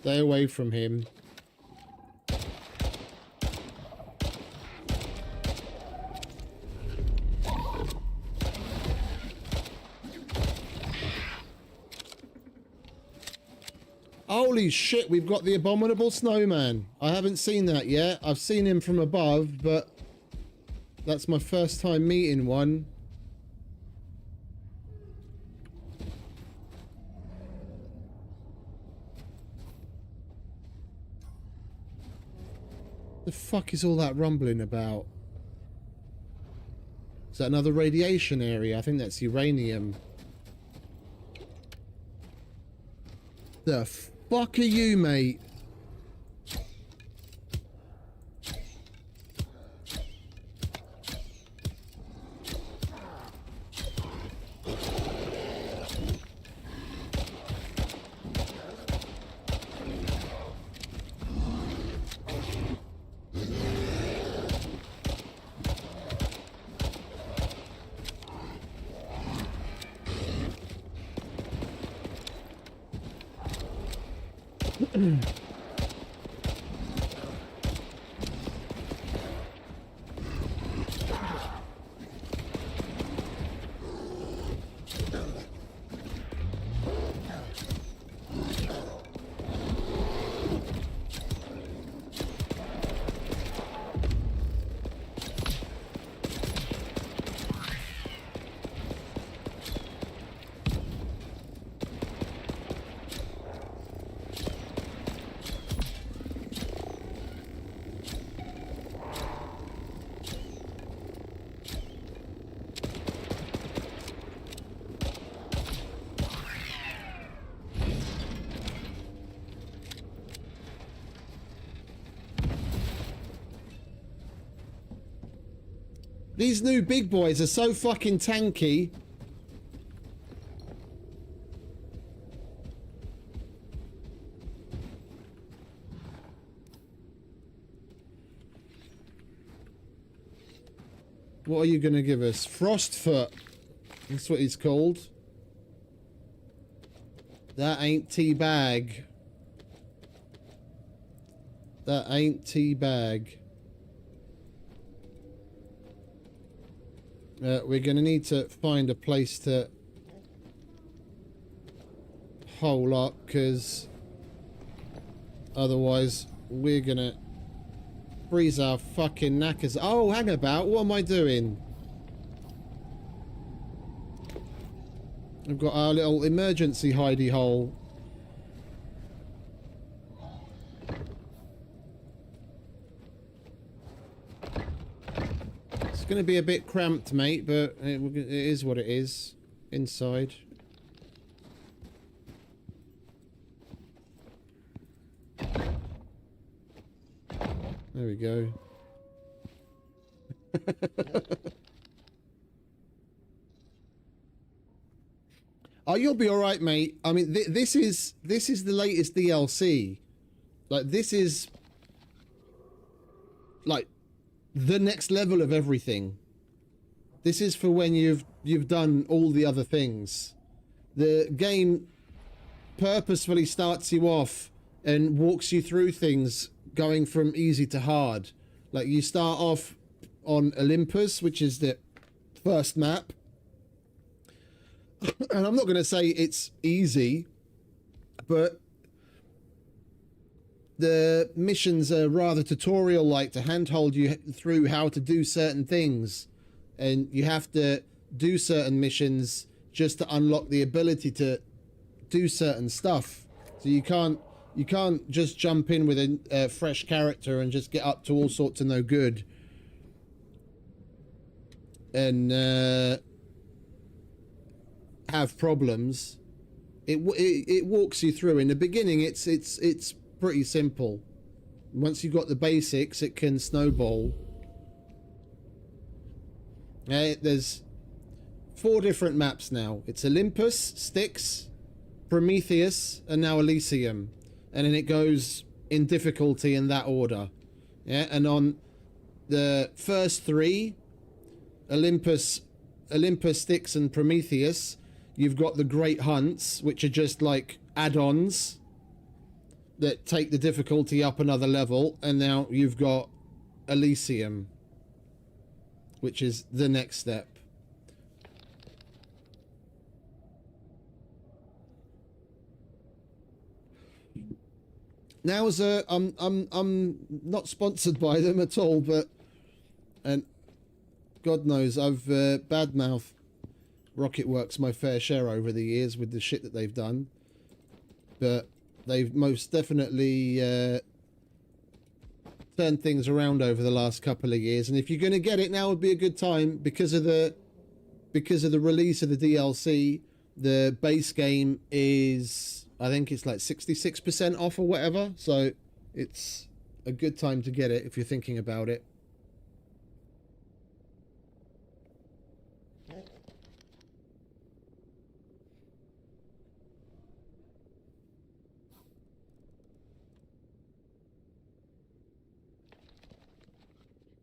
Stay away from him. Holy shit, we've got the abominable snowman. I haven't seen that yet. I've seen him from above, but that's my first time meeting one. The fuck is all that rumbling about? Is that another radiation area? I think that's uranium. The fuck are you, mate? These new big boys are so fucking tanky. What are you going to give us? Frostfoot. That's what he's called. That ain't teabag. That ain't teabag. We're going to need to find a place to hole up, because otherwise we're going to freeze our fucking knackers. Oh, hang about. What am I doing? We've got our little emergency hidey hole. It's going to be a bit cramped, mate, but it is what it is inside. There we go. Oh, you'll be all right, mate. I mean, this is the latest DLC. Like, this is like the next level of everything. This is for when you've done all the other things. The game purposefully starts you off and walks you through things going from easy to hard. Like, you start off on Olympus, which is the first map. And I'm not going to say it's easy, but the missions are rather tutorial-like to handhold you through how to do certain things. And you have to do certain missions just to unlock the ability to do certain stuff. So you can't just jump in with a fresh character and just get up to all sorts of no good. And have problems. It walks you through. In the beginning, it's pretty simple. Once you've got the basics, it can snowball. There's 4 different maps now. It's Olympus, Styx, Prometheus, and now Elysium. And then it goes in difficulty in that order. Yeah, and on the first 3, Olympus, Styx, and Prometheus, you've got the Great Hunts, which are just like add-ons. that take the difficulty up another level, and now you've got Elysium, which is the next step. Now, as a, I'm not sponsored by them at all, but, and God knows I've badmouthed Rocketworks my fair share over the years with the shit that they've done, but they've most definitely turned things around over the last couple of years. And if you're going to get it, now would be a good time because of the release of the DLC. The base game is, I think it's like 66% off or whatever, so it's a good time to get it if you're thinking about it.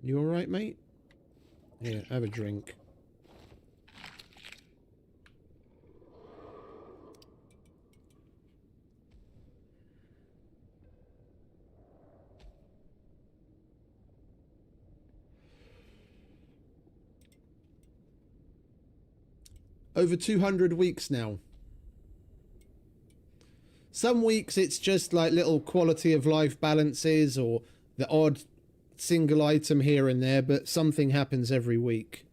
You all right, mate? Here, have a drink. Over 200 weeks now. Some weeks it's just like little quality of life balances or the odd single item here and there, but something happens every week.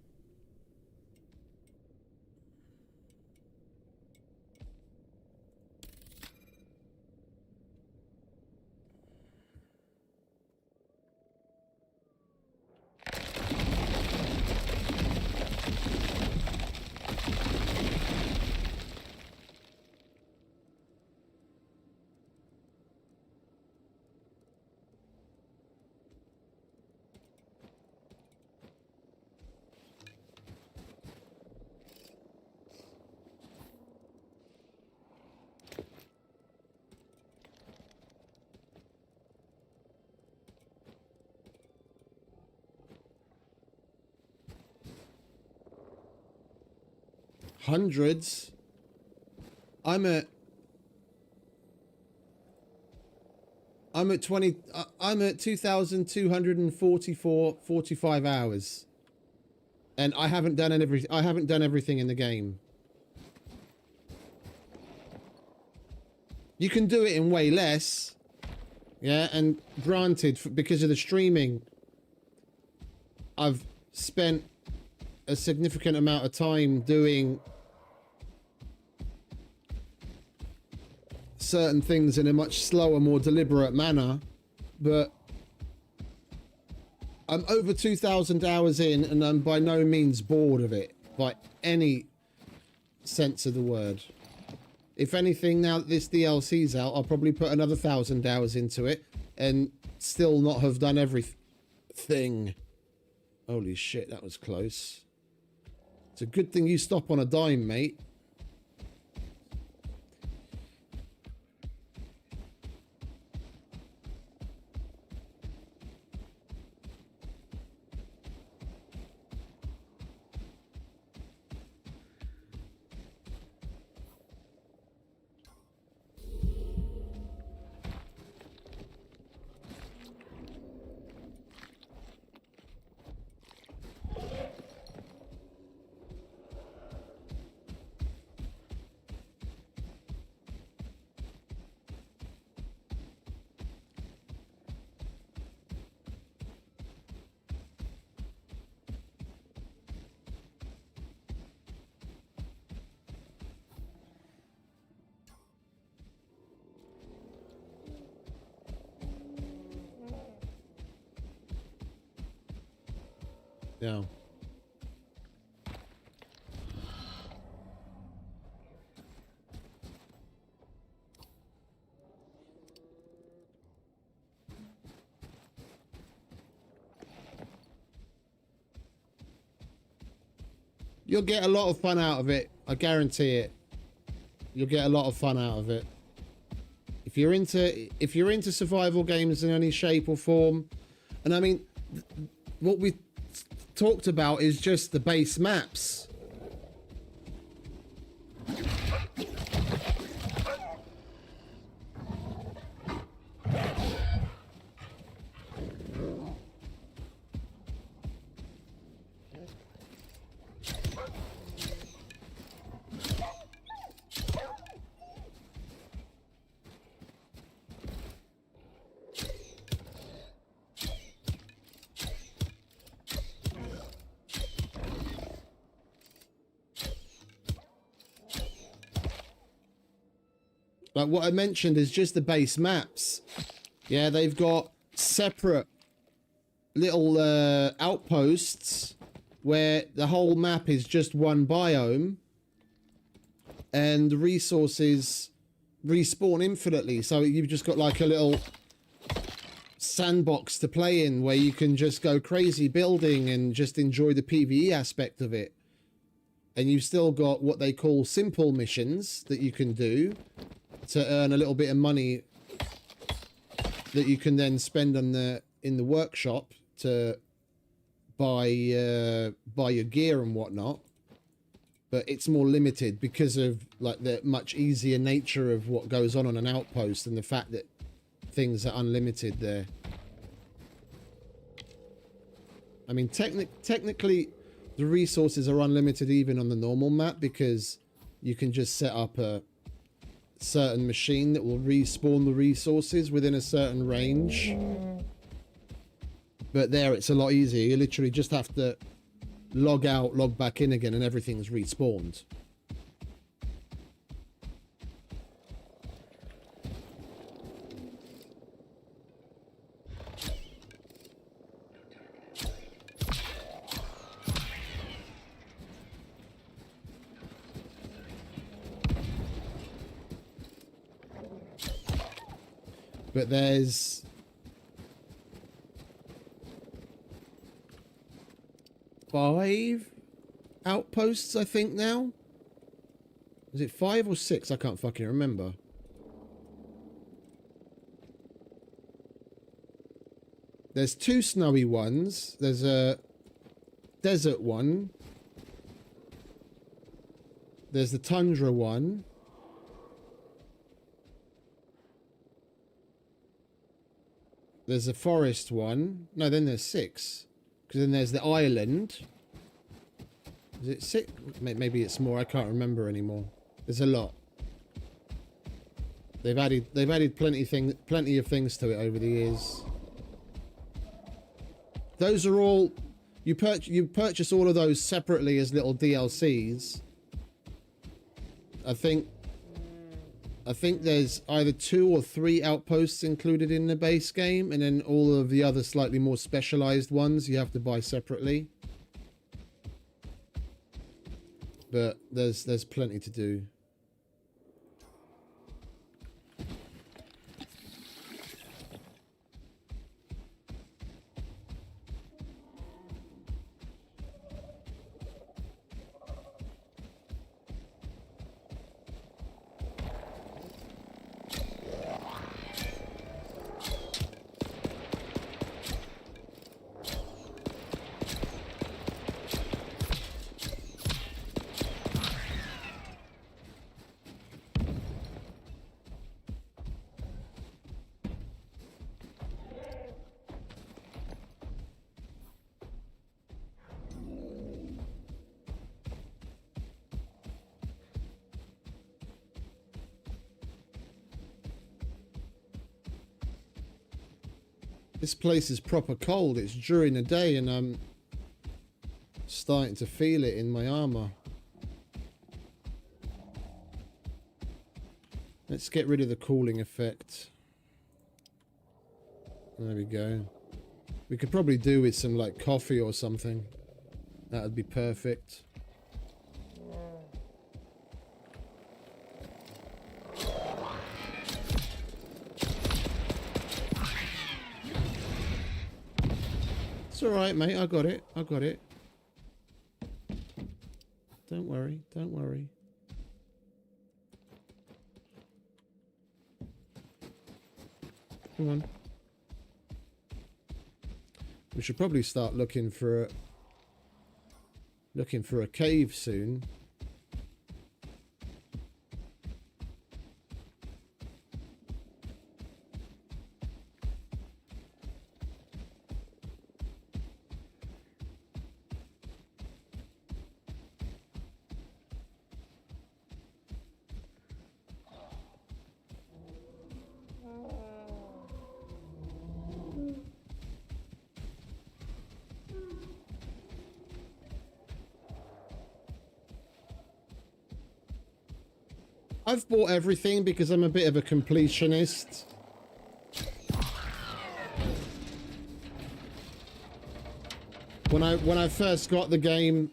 Hundreds. I'm at 2,244.45 hours, and I haven't done everything in the game. You can do it in way less, yeah, and granted, because of the streaming, I've spent a significant amount of time doing certain things in a much slower, more deliberate manner, but I'm over 2,000 hours in, and I'm by no means bored of it by any sense of the word. If anything, now that this DLC's out, I'll probably put another 1,000 hours into it and still not have done everything. Holy shit, that was close. It's a good thing you stop on a dime, mate. Yeah. You'll get a lot of fun out of it. I guarantee it. You'll get a lot of fun out of it. If you're into survival games in any shape or form, and I mean, what we talked about is just the base maps. Like what I mentioned is just the base maps. Yeah, they've got separate little outposts where the whole map is just one biome and the resources respawn infinitely. So you've just got like a little sandbox to play in where you can just go crazy building and just enjoy the PvE aspect of it. And you've still got what they call simple missions that you can do to earn a little bit of money that you can then spend on in the workshop to buy your gear and whatnot. But it's more limited because of like the much easier nature of what goes on an outpost and the fact that things are unlimited there. I mean, technically the resources are unlimited even on the normal map because you can just set up a certain machine that will respawn the resources within a certain range. But there it's a lot easier. You literally just have to log out, log back in again, and everything's respawned. But there's 5 outposts, I think, now. Is it 5 or 6? I can't fucking remember. There's 2 snowy ones. There's a desert one. There's the tundra one. There's a forest one. No, then there's 6. Because then there's the island. Is it 6? Maybe it's more. I can't remember anymore. There's a lot. They've added plenty of things to it over the years. Those are all you purchase all of those separately as little DLCs. I think there's either 2 or 3 outposts included in the base game, and then all of the other slightly more specialized ones you have to buy separately. But there's plenty to do. This place is proper cold. It's during the day and I'm starting to feel it in my armor. Let's get rid of the cooling effect. There we go. We could probably do with some like coffee or something. That would be perfect. It's alright, mate. I got it. I got it. Don't worry. Don't worry. Come on. We should probably start looking for a cave soon. I've bought everything because I'm a bit of a completionist. When I first got the game,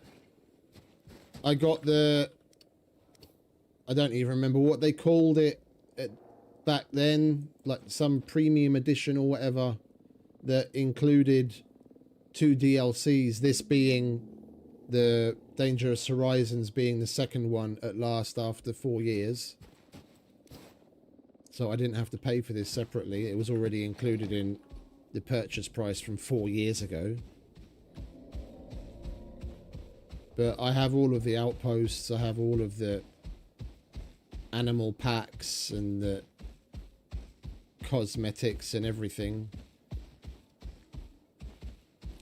I got the... I don't even remember what they called it back then, like some premium edition or whatever, that included 2 DLCs, this being the Dangerous Horizons being the second one at last after 4 years. So I didn't have to pay for this separately. It was already included in the purchase price from 4 years ago. But I have all of the outposts, I have all of the animal packs and the cosmetics and everything.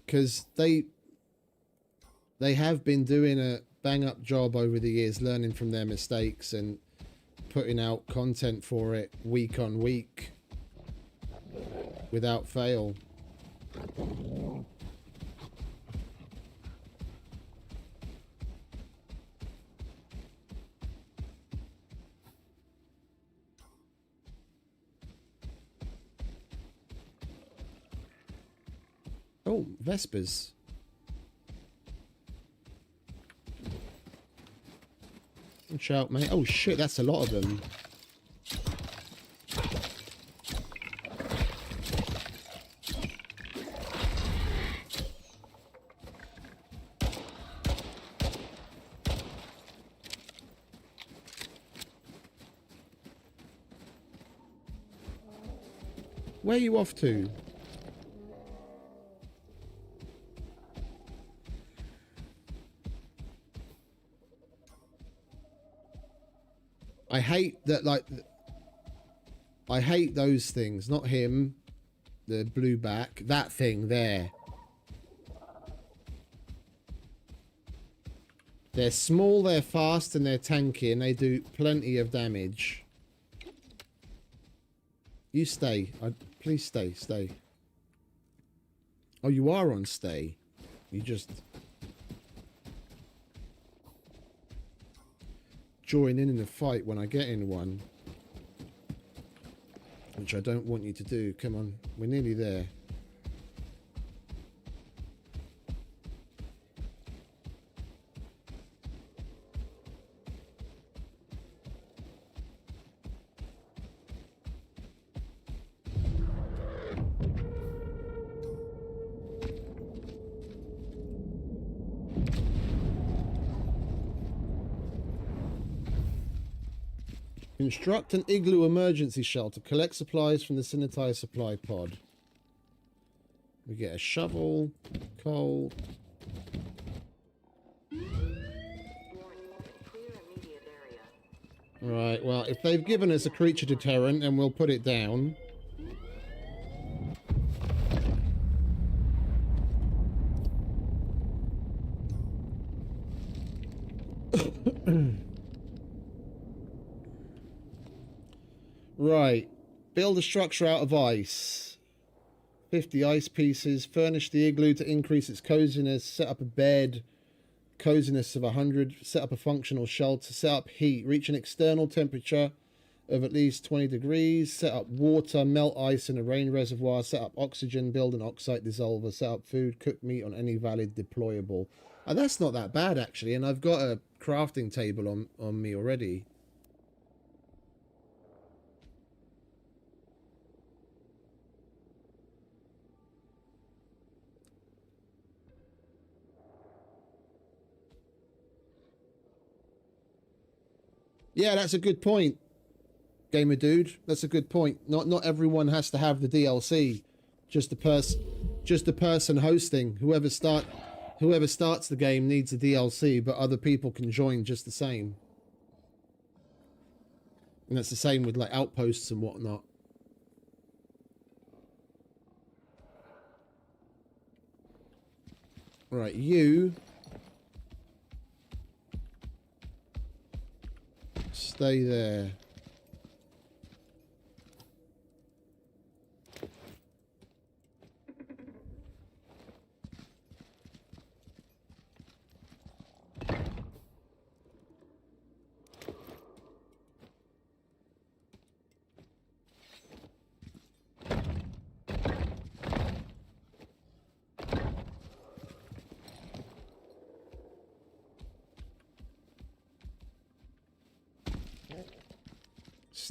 Because they have been doing a bang-up job over the years, learning from their mistakes and putting out content for it week on week without fail. Oh, Vespers. Watch out, mate. Oh shit, that's a lot of them. Where are you off to? I hate that, like, I hate those things, not him, the blue back, that thing there. They're small, they're fast, and they're tanky, and they do plenty of damage. You stay. Please stay, stay. Oh, you are on stay. You just... join in the fight when I get in one, which I don't want you to do. Come on, we're nearly there. Construct an igloo emergency shelter. Collect supplies from the sanitizer supply pod. We get a shovel, coal. Right, well, if they've given us a creature deterrent, then we'll put it down. Right, build a structure out of ice. 50 ice pieces. Furnish the igloo to increase its coziness. Set up a bed. Coziness of 100. Set up a functional shelter. Set up heat. Reach an external temperature of at least 20 degrees. Set up water. Melt ice in a rain reservoir. Set up oxygen. Build an oxide dissolver. Set up food. Cook meat on any valid deployable. And that's not that bad, actually. And I've got a crafting table on me already. Yeah, that's a good point, Gamer Dude. That's a good point. Not everyone has to have the DLC. Just the person hosting. Whoever starts the game needs a DLC, but other people can join just the same. And that's the same with like outposts and whatnot. Right, you stay there.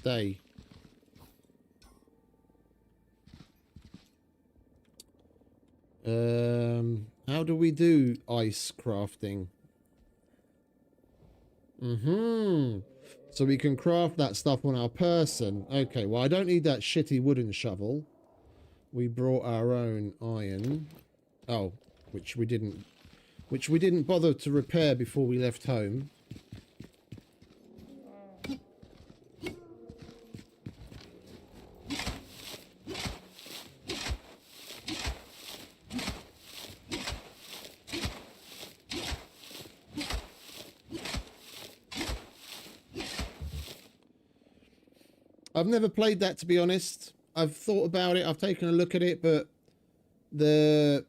stay. How do we do ice crafting? So we can craft that stuff on our person. Okay, well, I don't need that shitty wooden shovel. We brought our own iron. Oh, which we didn't bother to repair before we left home. I've never played that, to be honest. I've thought about it. I've taken a look at it, but the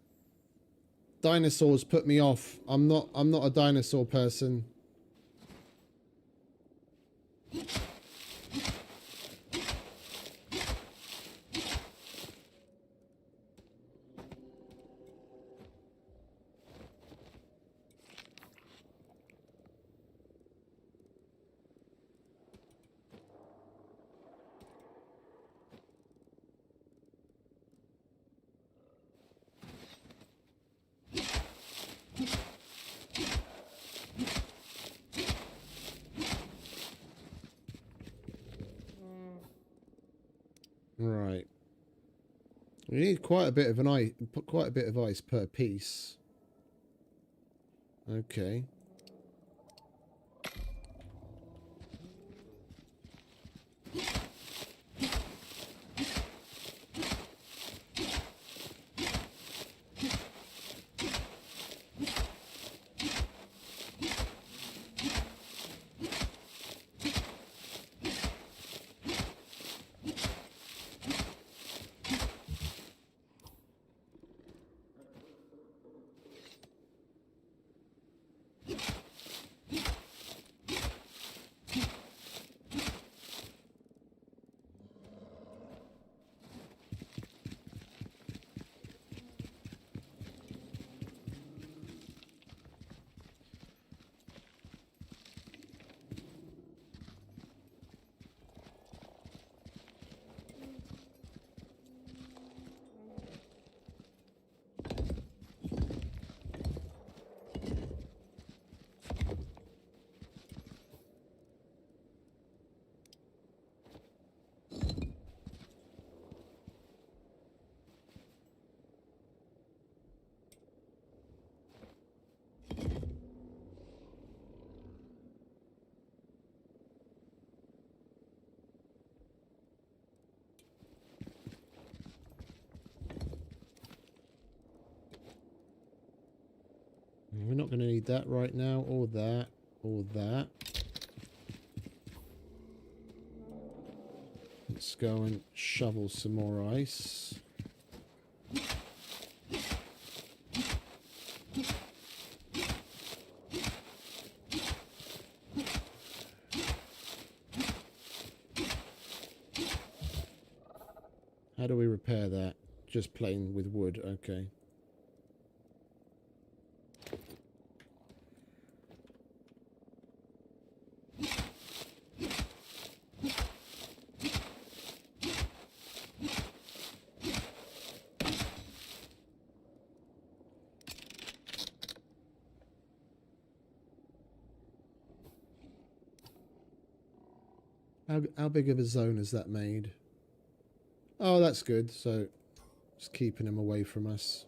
dinosaurs put me off. I'm not a dinosaur person. Right. We need quite a bit of ice per piece. Okay. We're not going to need that right now, or that, or that. Let's go and shovel some more ice. How do we repair that? Just plain with wood, okay. How big of a zone has that made? Oh, that's good. So, just keeping him away from us.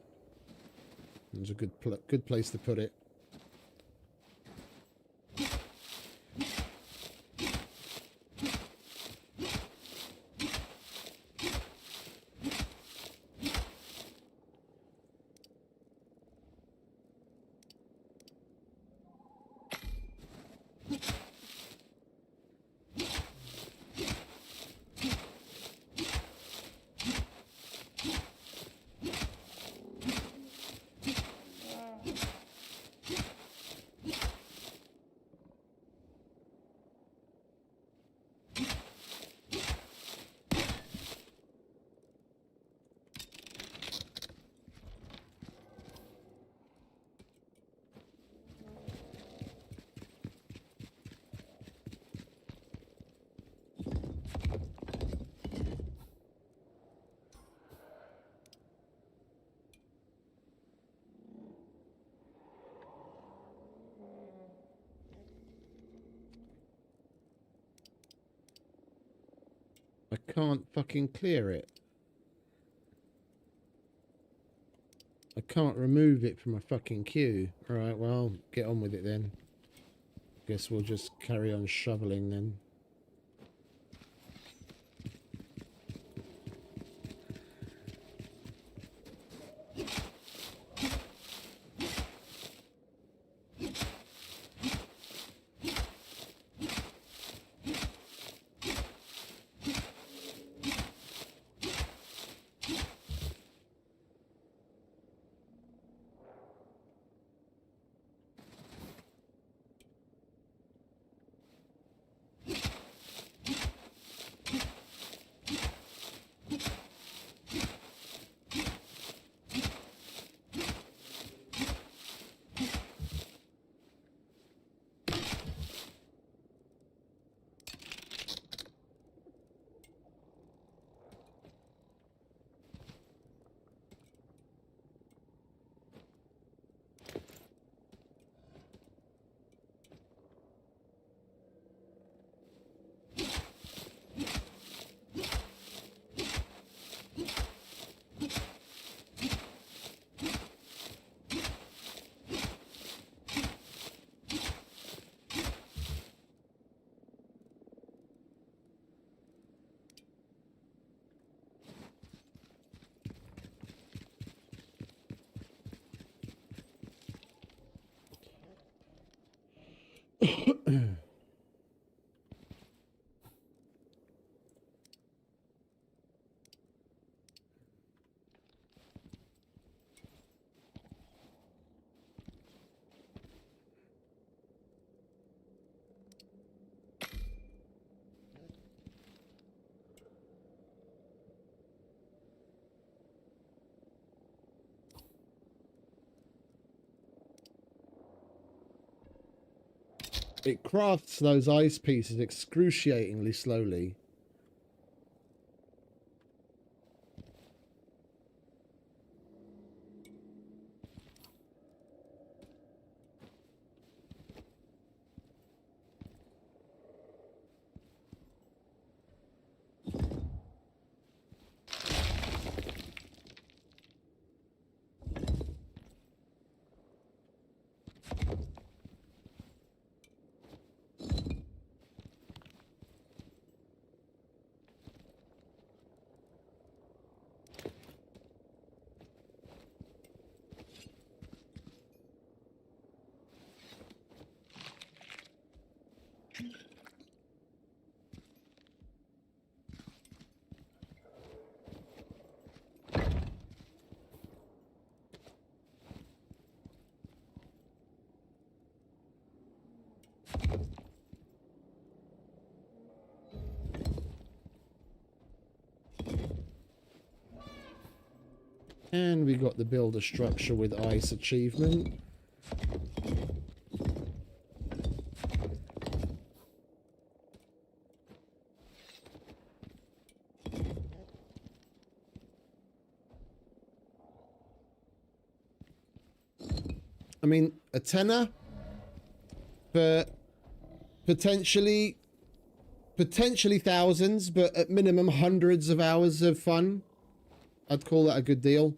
There's a good place to put it. I can't fucking clear it. I can't remove it from my fucking queue. Alright, well, get on with it then. Guess we'll just carry on shoveling then. It crafts those ice pieces excruciatingly slowly. And we got the build a structure with ice achievement. I mean, a tenner for potentially thousands, but at minimum hundreds of hours of fun. I'd call that a good deal.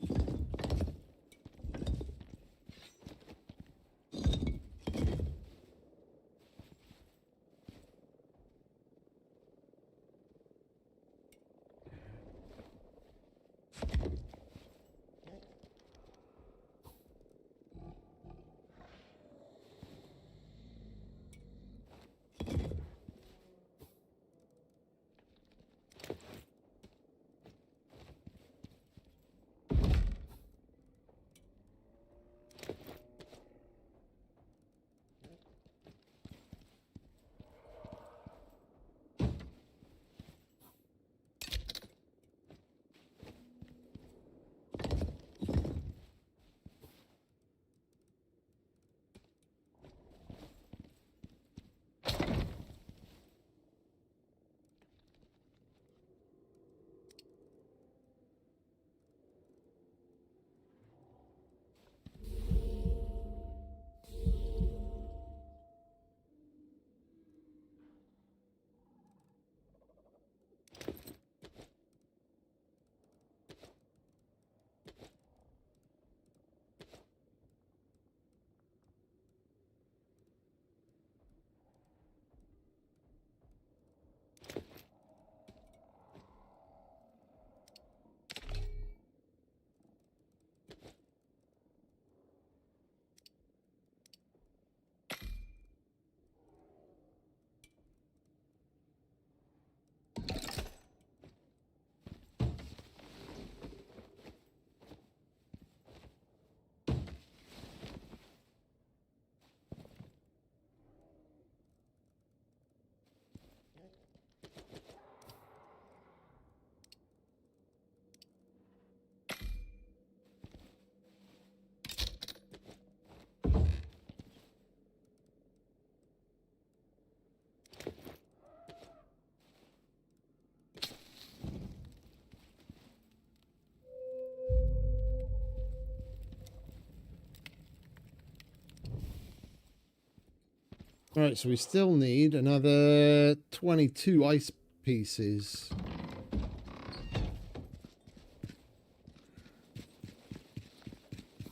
Right, so we still need another 22 ice pieces.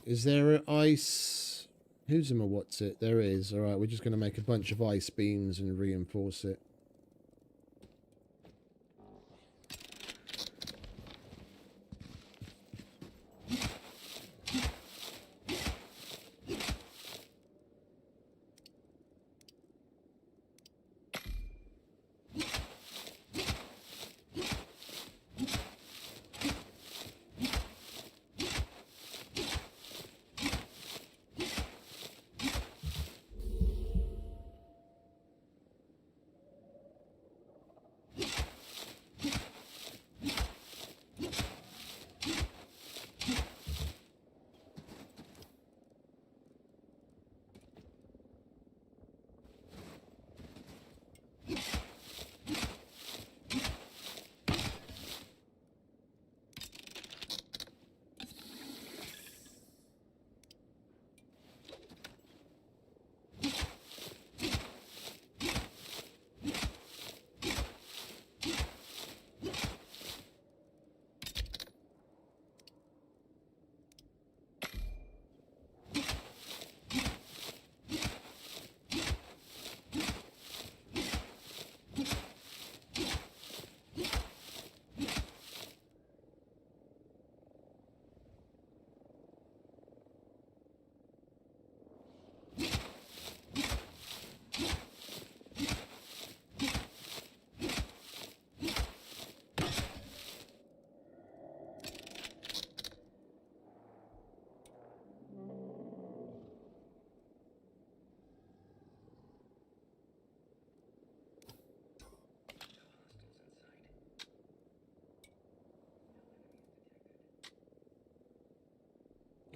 Is there an ice... Who's him or what's it? There is. Alright, we're just going to make a bunch of ice beams and reinforce it.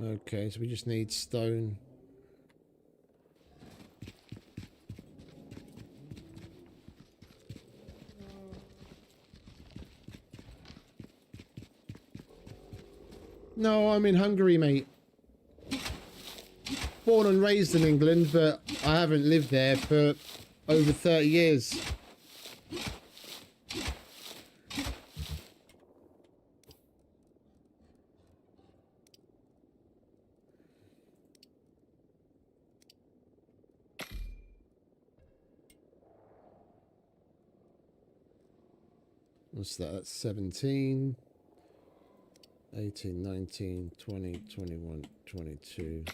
Okay, so we just need stone. No, I'm in Hungary, mate. Born and raised in England, but I haven't lived there for over 30 years. What's that? That's 17, 18, 19, 20, 21, 22.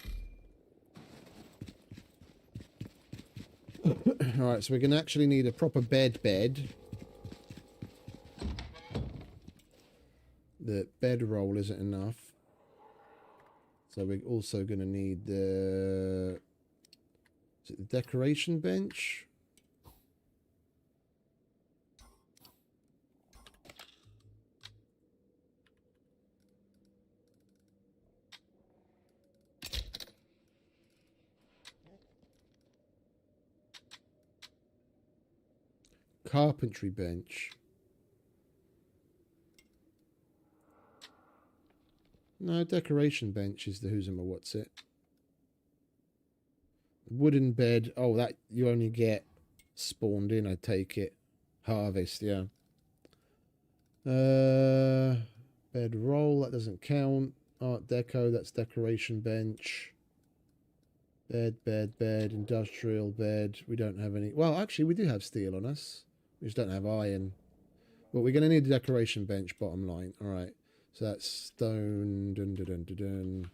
Alright, so we're going to actually need a proper bed. The bedroll isn't enough. So we're also going to need the... Is it the decoration bench? Carpentry bench. No, decoration bench is the who's and what's it. Wooden bed. Oh, that you only get spawned in, I take it. Harvest, yeah. Bed roll, that doesn't count. Art deco, that's decoration bench. Bed, industrial bed. We don't have any. Well, actually, we do have steel on us. We just don't have iron. But we're going to need a decoration bench, bottom line. All right. So that's stone. Dun, dun, dun, dun, dun.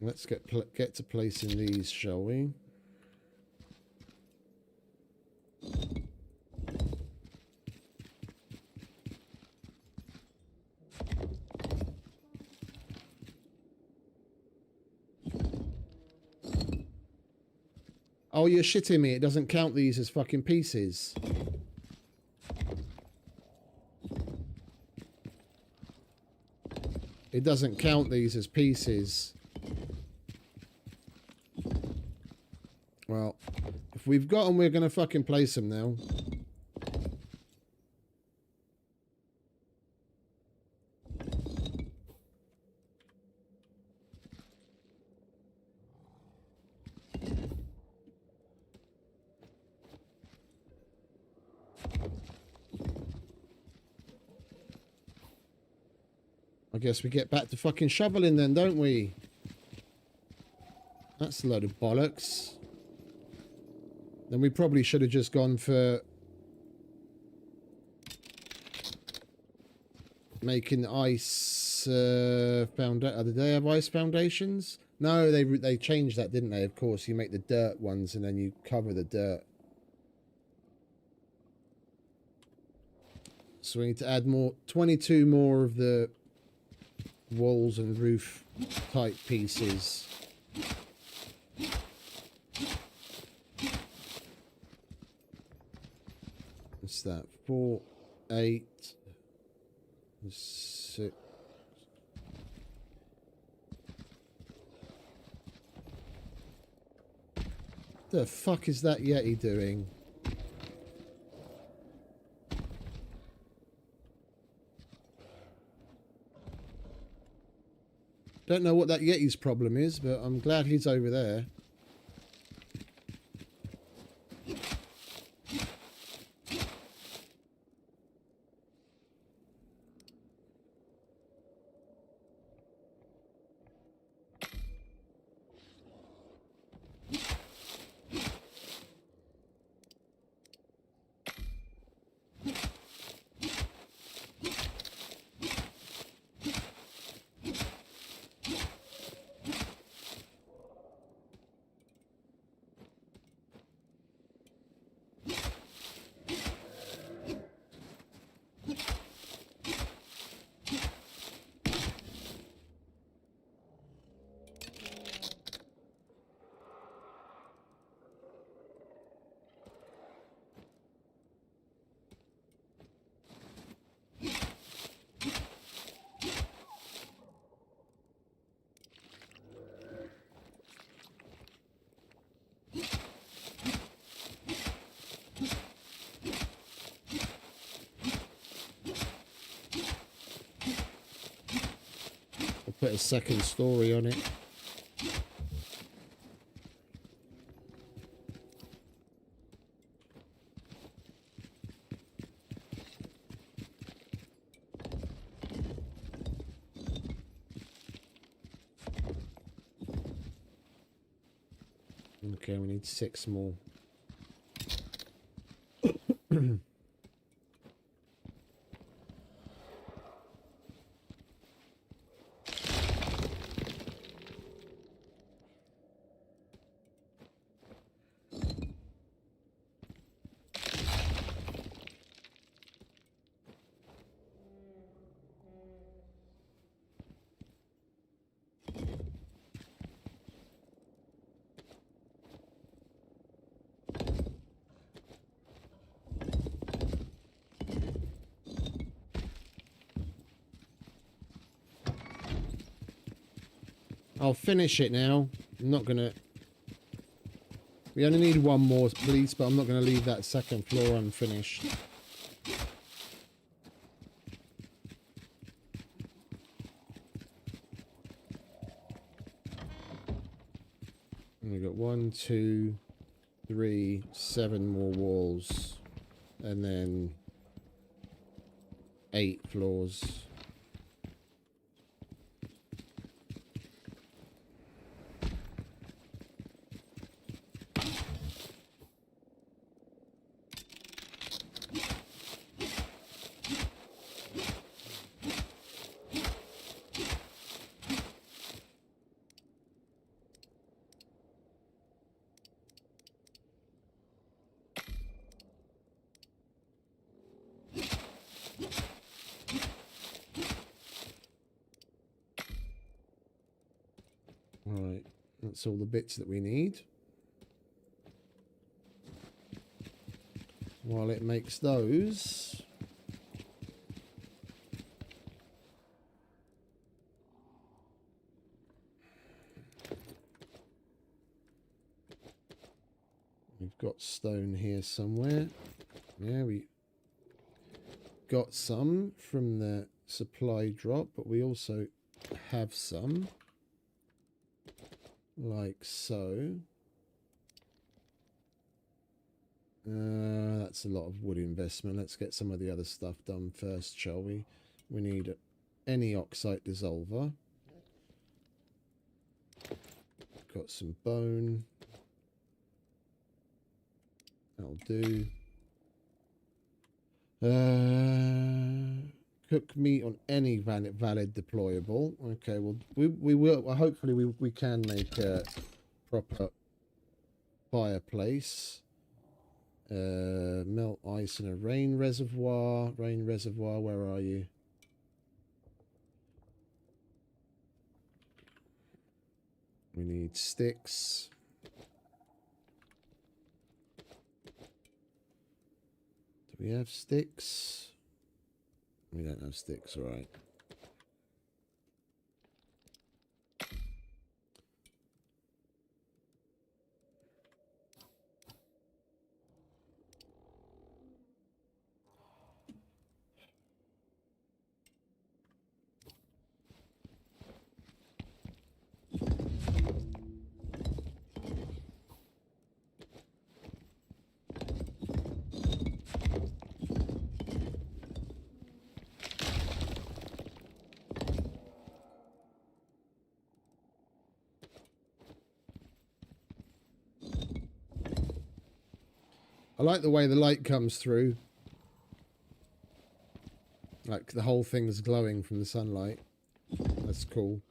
Let's get to placing these, shall we? Oh, you're shitting me. It doesn't count these as fucking pieces. It doesn't count these as pieces. Well, if we've got them, we're going to fucking place them now. I guess we get back to fucking shoveling then, don't we? That's a load of bollocks. Then we probably should have just gone for making ice foundation. Did they have ice foundations? No, they changed that, didn't they? Of course, you make the dirt ones and then you cover the dirt. So we need to add 22 more of the walls and roof type pieces. What's that? 4, 8, 6. The fuck is that Yeti doing? Don't know what that Yeti's problem is, but I'm glad he's over there. Put a second story on it. Okay, we need 6 more. I'll finish it now. I'm not gonna... We only need 1 more, please, but I'm not gonna leave that second floor unfinished. And we've got 1, 2, 3, 7 more walls. And then 8 floors. Right, that's all the bits that we need. While it makes those, we've got stone here somewhere. Yeah, we got some from the supply drop, but we also have some. Like so. That's a lot of wood investment. Let's get some of the other stuff done first, shall we? We need any oxide dissolver. Got some bone. That'll do. Cook meat on any valid deployable. Okay, well we will. Well, hopefully we can make a proper fireplace. Melt ice in a rain reservoir. Rain reservoir, where are you? We need sticks. Do we have sticks? We don't have sticks, all right. I like the way the light comes through. Like the whole thing's glowing from the sunlight. That's cool.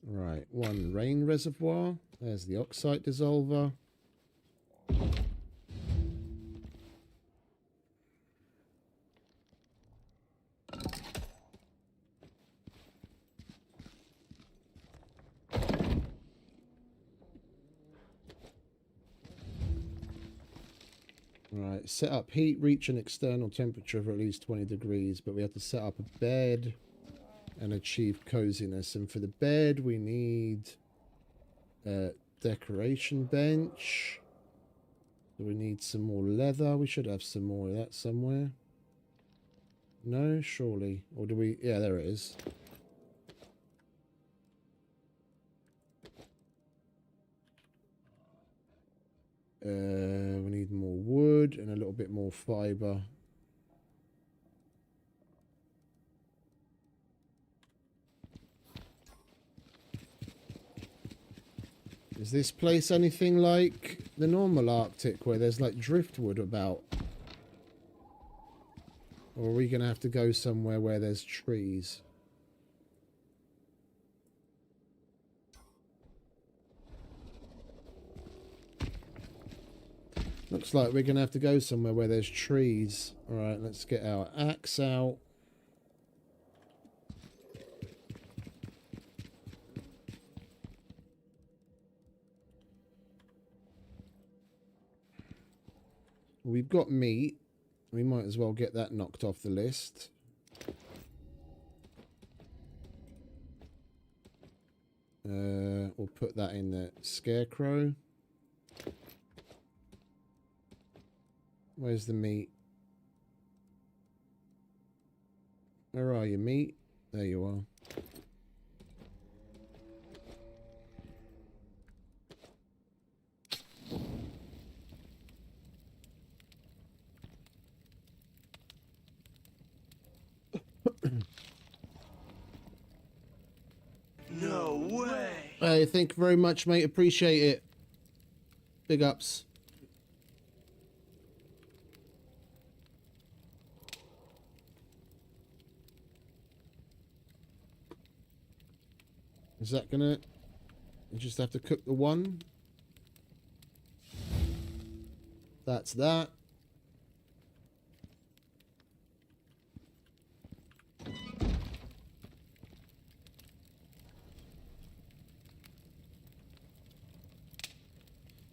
Right, one rain reservoir. There's the oxide dissolver. Right, set up heat, reach an external temperature of at least 20 degrees, but we have to set up a bed and achieve coziness. And for the bed, we need a decoration bench. So we need some more leather. We should have some more of that somewhere. No, surely. Or do we? Yeah, there it is. We need more wood and a little bit more fiber. Is this place anything like the normal Arctic where there's like driftwood about? Or are we going to have to go somewhere where there's trees? Looks like we're going to have to go somewhere where there's trees. Alright, let's get our axe out. We've got meat. We might as well get that knocked off the list. We'll put that in the scarecrow. Where's the meat? Where are you, meat? There you are. No way! Hey, thank you very much, mate. Appreciate it. Big ups. Is that gonna... You just have to cook the one. That's that.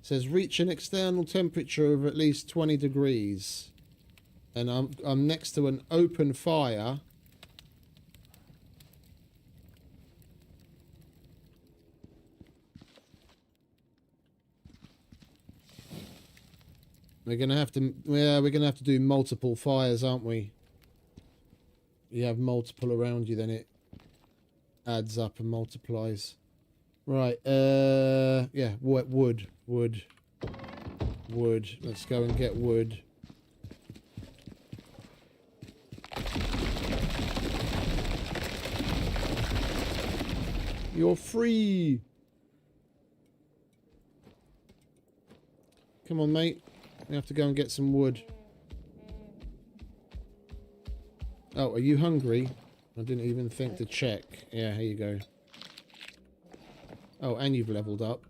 Says reach an external temperature of at least 20 degrees. And I'm next to an open fire. We're gonna have to, yeah, we're gonna have to do multiple fires, aren't we? You have multiple around you, then it adds up and multiplies. Right, yeah, wood. Let's go and get wood. You're free. Come on, mate. We have to go and get some wood. Oh, are you hungry? I didn't even think to check. Yeah, here you go. Oh, and you've leveled up.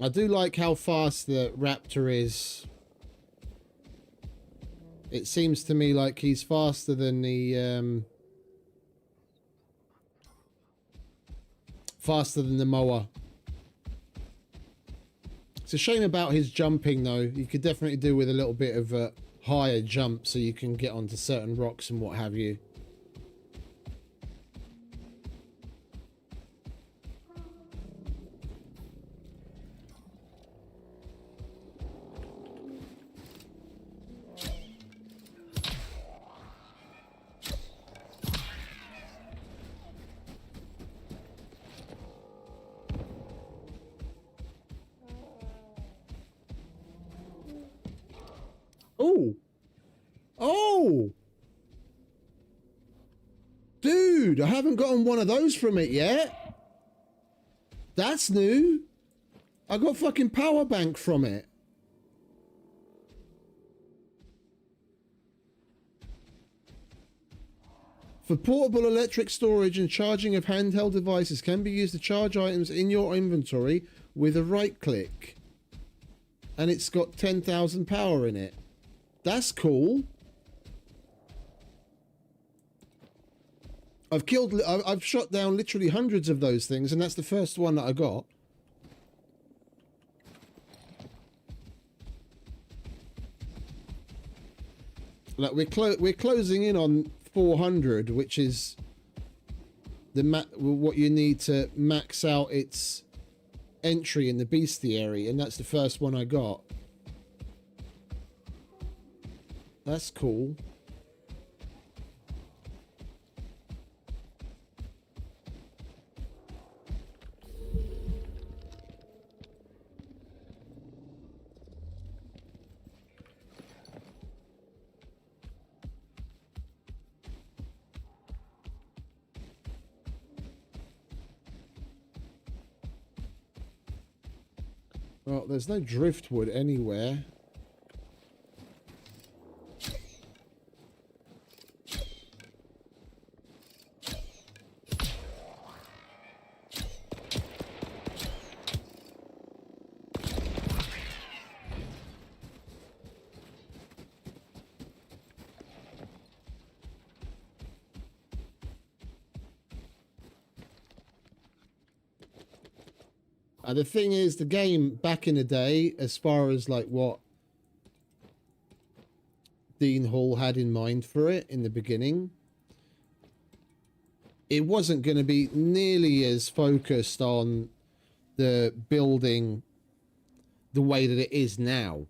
I do like how fast the raptor is. It seems to me like he's faster than the mower. It's a shame about his jumping though. You could definitely do with a little bit of a higher jump so you can get onto certain rocks and what have you. Oh! Oh! Dude, I haven't gotten one of those from it yet. That's new. I got fucking power bank from it. For portable electric storage and charging of handheld devices can be used to charge items in your inventory with a right click. And it's got 10,000 power in it. That's cool. I've shot down literally hundreds of those things, and that's the first one that I got. Like we're closing in on 400, which is what you need to max out its entry in the bestiary, and that's the first one I got. That's cool. Well, there's no driftwood anywhere. The thing is, the game back in the day, as far as like what Dean Hall had in mind for it in the beginning, it wasn't going to be nearly as focused on the building the way that it is now.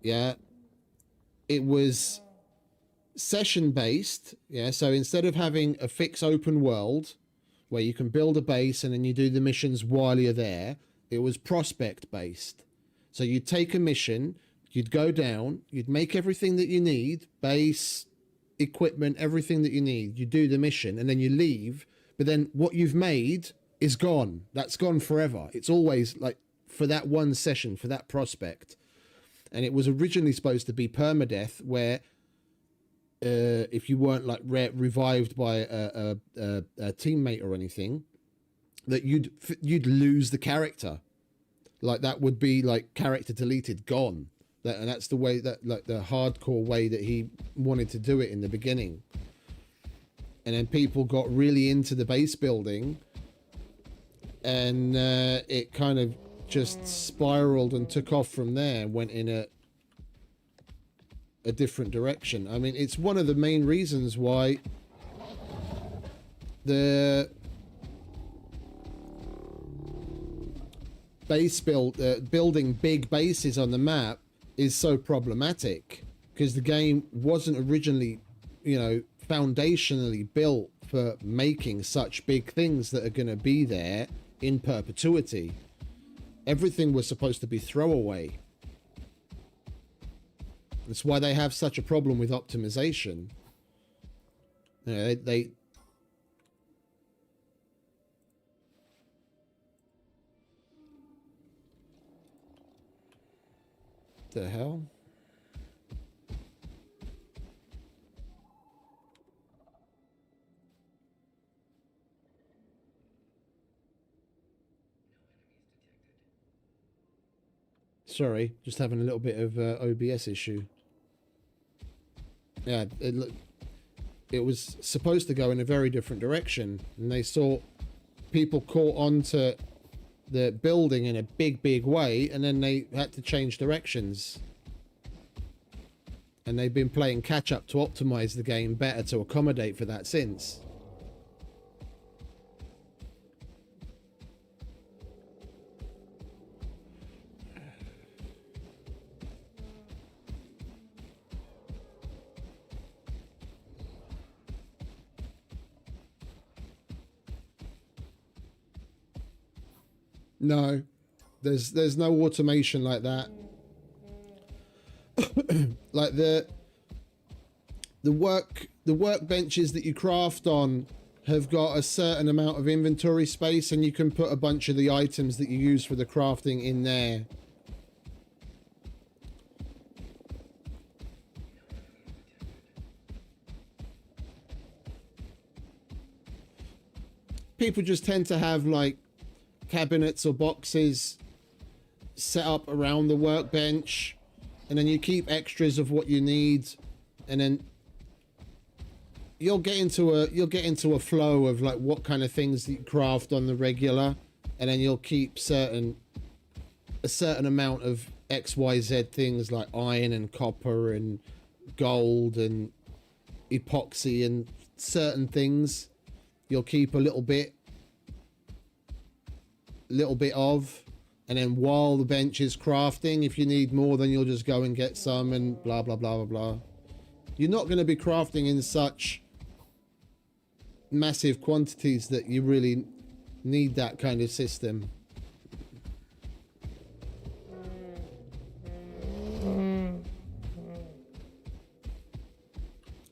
Yeah. It was session based. Yeah. So instead of having a fixed open world where you can build a base and then you do the missions while you're there, it was prospect based. So you'd take a mission, you'd go down, you'd make everything that you need, base, equipment, everything that you need, you do the mission, and then you leave, but then what you've made is gone. That's gone forever. It's always like for that one session, for that prospect. And it was originally supposed to be permadeath, where if you weren't like revived by a teammate or anything, that you'd lose the character. Like that would be like character deleted, gone. And that's the way that, like, the hardcore way that he wanted to do it in the beginning. and then people got really into the base building, and it kind of just spiraled and took off from there, went in a different direction. I mean, it's one of the main reasons why the building big bases on the map is so problematic, because the game wasn't originally, you know, foundationally built for making such big things that are going to be there in perpetuity. Everything was supposed to be throwaway. That's why they have such a problem with optimization. You know, they the hell? Sorry, just having a little bit of OBS issue. Yeah, it was supposed to go in a very different direction, and they saw people caught onto the building in a big way, and then they had to change directions. And they've been playing catch up to optimize the game better to accommodate for that since. No, there's no automation like that. Like the workbenches that you craft on have got a certain amount of inventory space, and you can put a bunch of the items that you use for the crafting in there. People just tend to have like cabinets or boxes set up around the workbench, and then you keep extras of what you need, and then you'll get into a flow of like what kind of things that you craft on the regular, and then you'll keep a certain amount of XYZ things like iron and copper and gold and epoxy, and certain things you'll keep a little bit of, and then while the bench is crafting, if you need more, then you'll just go and get some, and blah blah blah blah blah. You're not going to be crafting in such massive quantities that you really need that kind of system.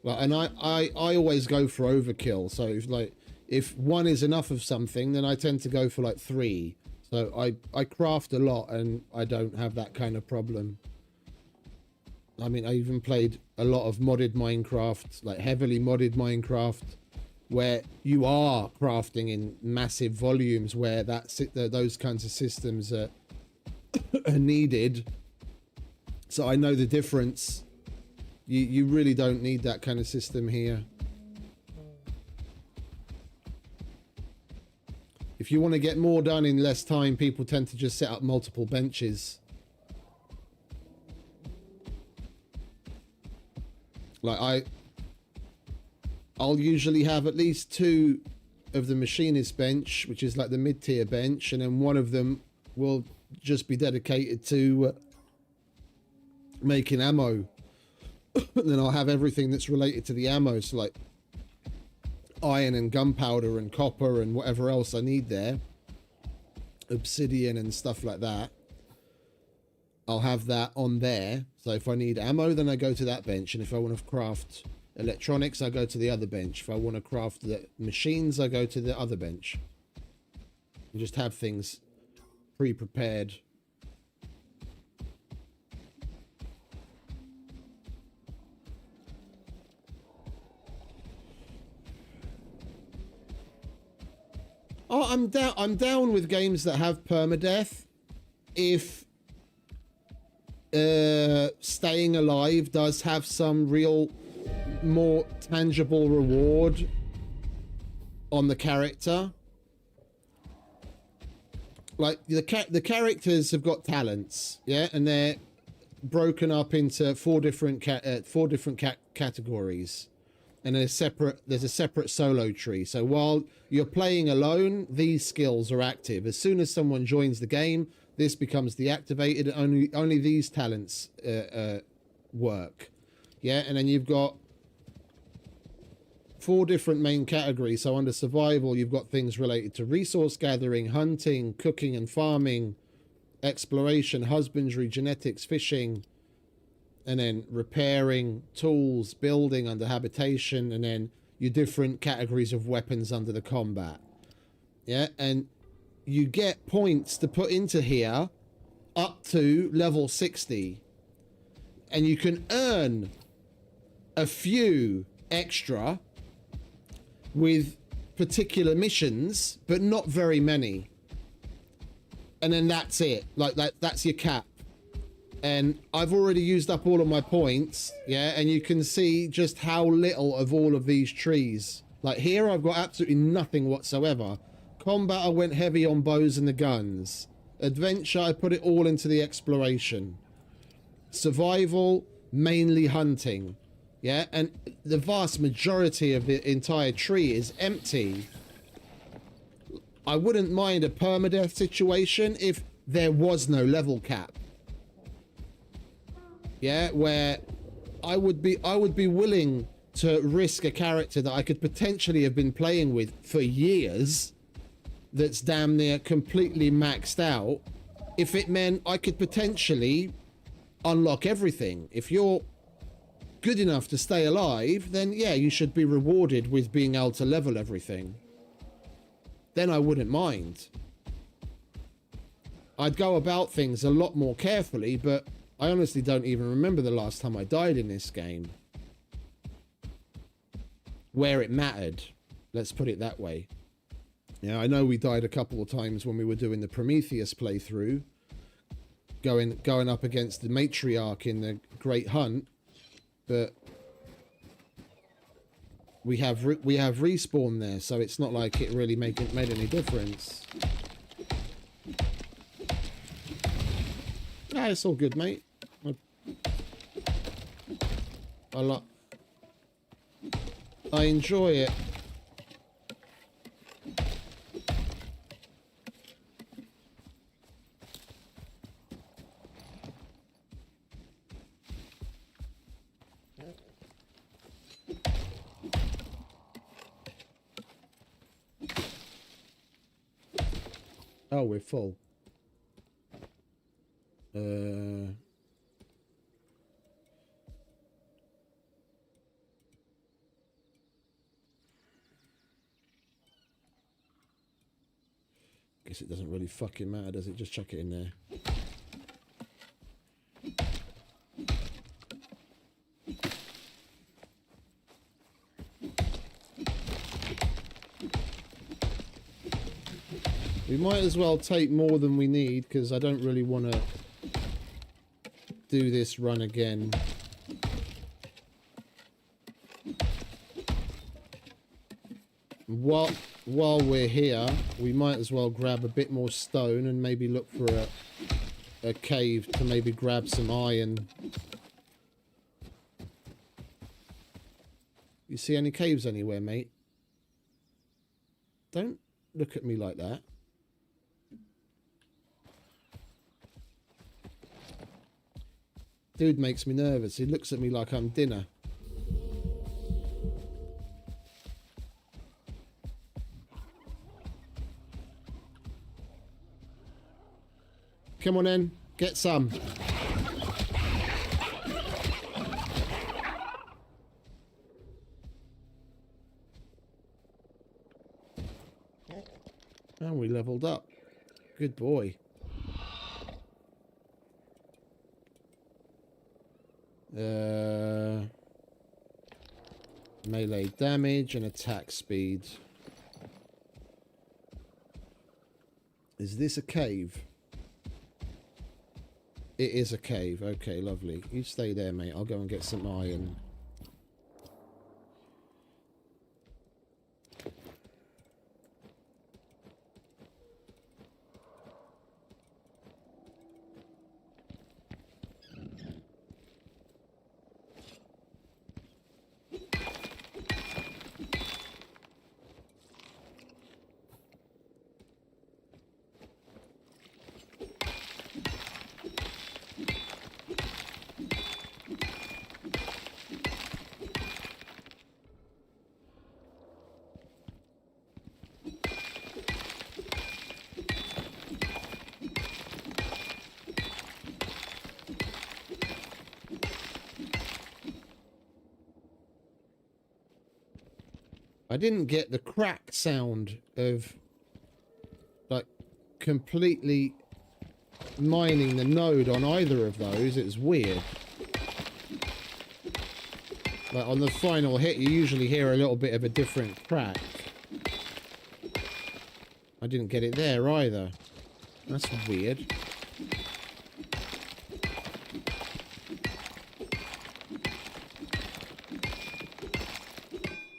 Like, and I always go for overkill. So if one is enough of something, then I tend to go for like 3. So I craft a lot, and I don't have that kind of problem. I mean, I even played a lot of modded Minecraft, like heavily modded Minecraft, where you are crafting in massive volumes, where those kinds of systems are needed. So I know the difference. You really don't need that kind of system here. If you want to get more done in less time, people tend to just set up multiple benches. Like I'll usually have at least 2 of the machinist bench, which is like the mid-tier bench, and then one of them will just be dedicated to making ammo. Then I'll have everything that's related to the ammo, so like iron and gunpowder and copper and whatever else I need there, obsidian and stuff like that. I'll have that on there. So if I need ammo, then I go to that bench, and if I want to craft electronics, I go to the other bench. If I want to craft the machines, I go to the other bench. And just have things pre-prepared. Oh, I'm down with games that have permadeath if staying alive does have some real more tangible reward on the character. Like the characters have got talents, yeah, and they're broken up into four different categories, and there's a separate solo tree. So while you're playing alone, these skills are active. As soon as someone joins the game, this becomes deactivated. Only these talents work, yeah. And then you've got 4 different main categories. So under survival, you've got things related to resource gathering, hunting, cooking and farming, exploration, husbandry, genetics, fishing, and then repairing, tools, building under habitation, and then your different categories of weapons under the combat. Yeah, and you get points to put into here up to level 60, and you can earn a few extra with particular missions, but not very many. And then that's it. Like that's your cap. And I've already used up all of my points, yeah, and you can see just how little of all of these trees. Like here I've got absolutely nothing whatsoever. Combat, I went heavy on bows and the guns. Adventure, I put it all into the exploration. Survival, mainly hunting. Yeah, and the vast majority of the entire tree is empty. I wouldn't mind a permadeath situation if there was no level cap. Yeah, where I would be willing to risk a character that I could potentially have been playing with for years, that's damn near completely maxed out, if it meant I could potentially unlock everything. If you're good enough to stay alive, then yeah, you should be rewarded with being able to level everything. Then I wouldn't mind. I'd go about things a lot more carefully, but I honestly don't even remember the last time I died in this game. Where it mattered. Let's put it that way. Yeah, I know we died a couple of times when we were doing the Prometheus playthrough, going up against the matriarch in the Great Hunt, but we have respawn there, so it's not like it really made any difference. Ah, it's all good, mate. I enjoy it. Oh, we're full. Guess it doesn't really fucking matter, does it? Just chuck it in there. We might as well take more than we need, because I don't really want to do this run again. While we're here, we might as well grab a bit more stone and maybe look for a cave to maybe grab some iron. You see any caves anywhere, mate? Don't look at me like that. Dude makes me nervous. He looks at me like I'm dinner. Come on in, get some. And we leveled up. Good boy. Melee damage and attack speed. Is this a cave? It is a cave. Okay, lovely. You stay there, mate. I'll go and get some iron. I didn't get the crack sound of like completely mining the node on either of those. It was weird. Like on the final hit, you usually hear a little bit of a different crack. I didn't get it there either. That's weird.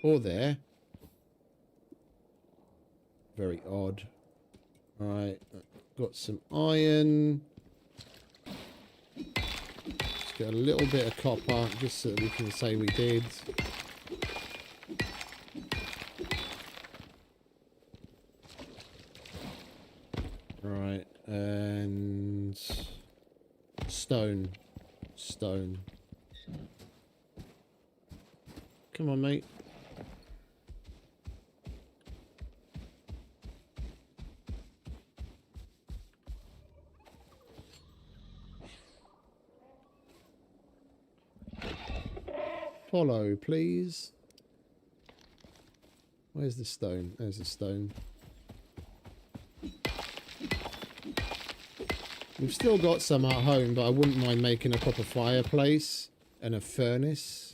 Or there. Very odd. Alright, got some iron. Let's get a little bit of copper, just so that we can say we did. Right, and stone. Stone. Come on, mate. Follow, please. Where's the stone? There's the stone. We've still got some at home, but I wouldn't mind making a proper fireplace and a furnace.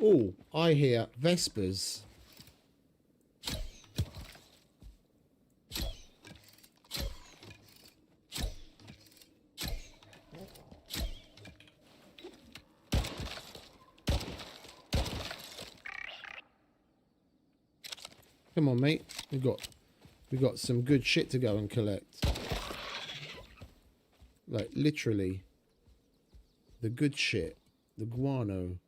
Oh, I hear vespers. Come on, mate. We got some good shit to go and collect. Like literally the good shit, the guano.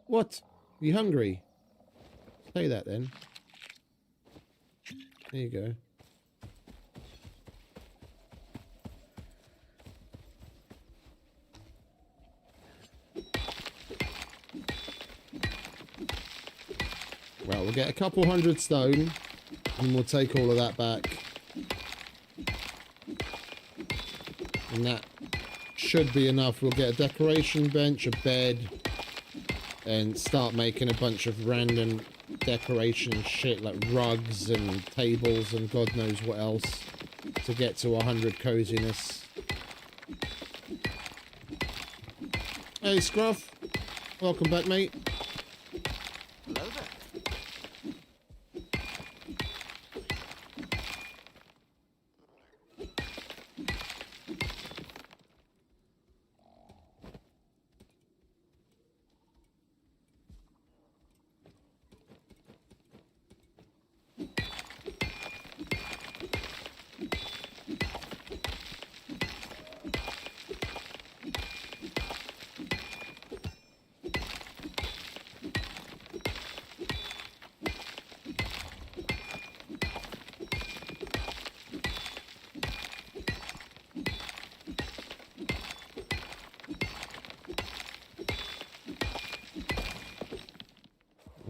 What? You hungry? Say that then. There you go. Well, we'll get a couple hundred stone and we'll take all of that back. And that should be enough. We'll get a decoration bench, a bed, and start making a bunch of random decoration shit like rugs and tables and God knows what else to get to 100 coziness. Hey Scruff, welcome back, mate. Hello there.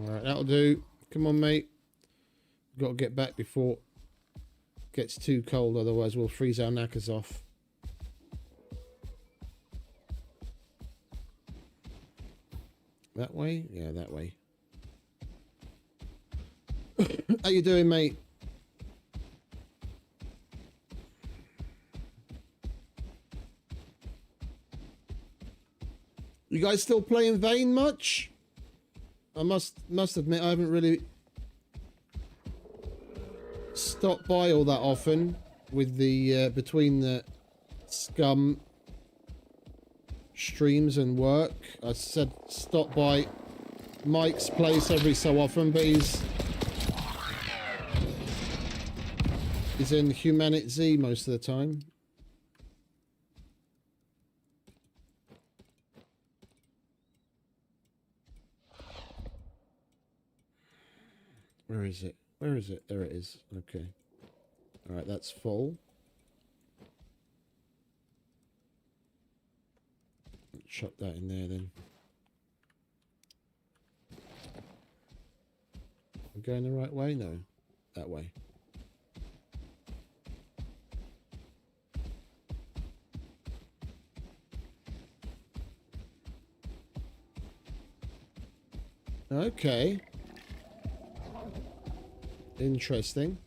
Alright, that'll do. Come on, mate. Got to get back before it gets too cold, otherwise we'll freeze our knackers off. That way? Yeah, that way. How you doing, mate? You guys still playing Vane much? I must admit I haven't really stopped by all that often with the between the scum streams and work. I said stop by Mike's place every so often, but he's is in humanity most of the time. Where is it? Where is it? There it is. Okay. All right, that's full. Chuck that in there then. I'm going the right way? No, that way. Okay. Interesting.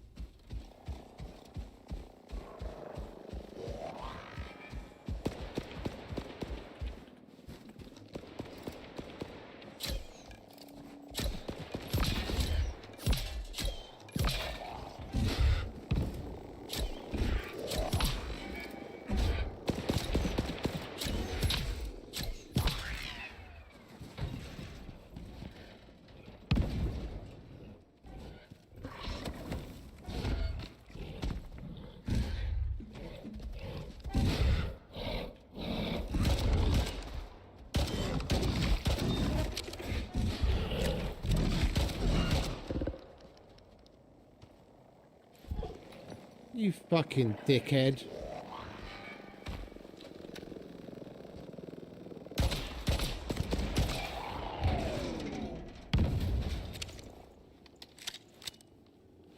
You fucking dickhead.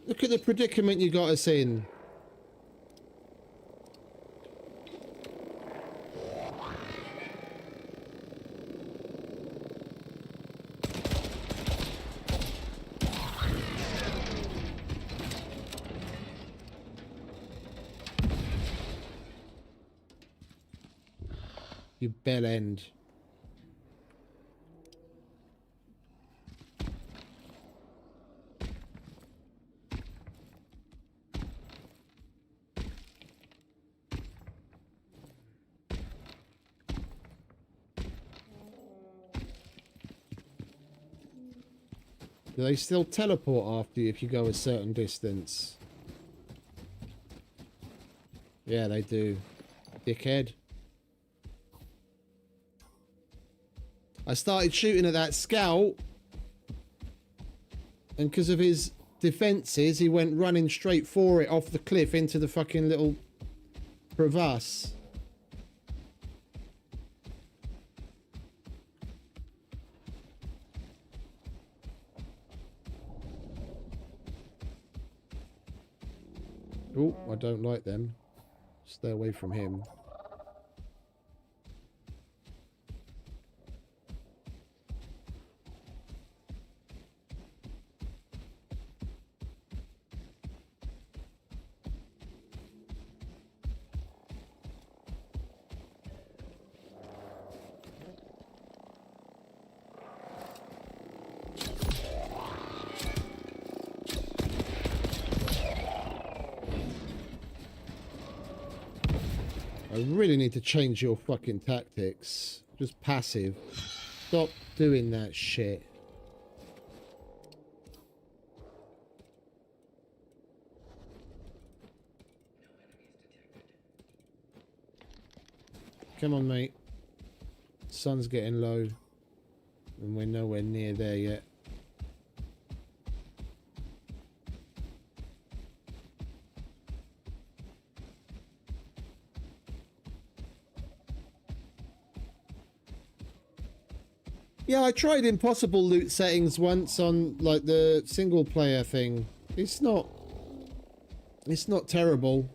Look at the predicament you got us in. You bell end. Do they still teleport after you if you go a certain distance? Yeah, they do. Dickhead. I started shooting at that scout, and because of his defences, he went running straight for it off the cliff into the fucking little crevasse. Oh, I don't like them. Stay away from him. I really need to change your fucking tactics. Just passive. Stop doing that shit. Come on, mate. Sun's getting low. And we're nowhere near there yet. Yeah, I tried impossible loot settings once on like the single player thing. It's not terrible.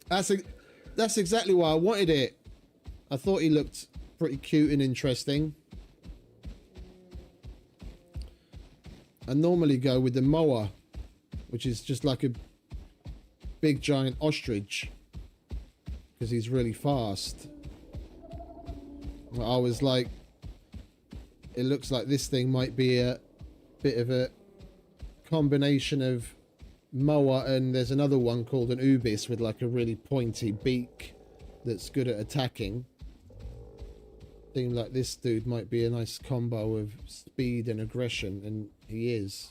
That's exactly why I wanted it. I thought he looked pretty cute and interesting. I normally go with the mower, which is just like a big giant ostrich, because he's really fast. I was like, it looks like this thing might be a bit of a combination of mower and there's another one called an ubis with like a really pointy beak that's good at attacking. Seemed like this dude might be a nice combo of speed and aggression, and he is.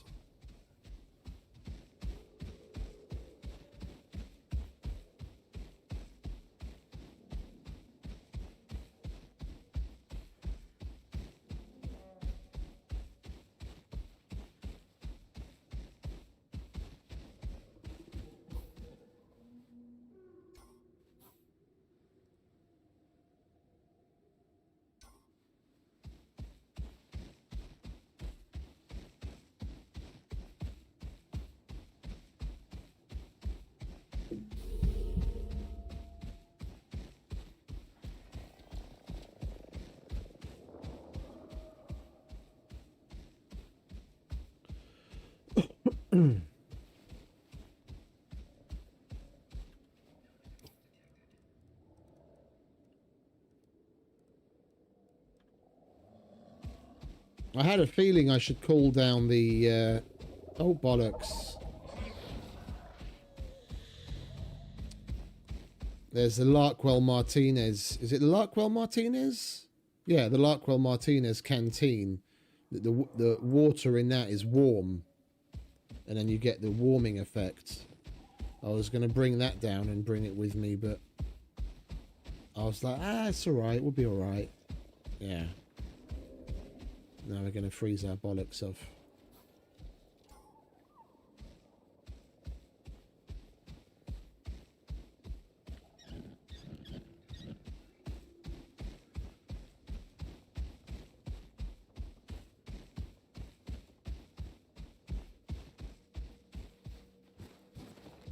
I had a feeling I should call down the... oh, bollocks. There's the Larkwell Martinez. Is it the Larkwell Martinez? Yeah, the Larkwell Martinez canteen. The water in that is warm. And then you get the warming effect. I was going to bring that down and bring it with me, but... I was like, it's alright. We'll be alright. Yeah. Now we're going to freeze our bollocks off.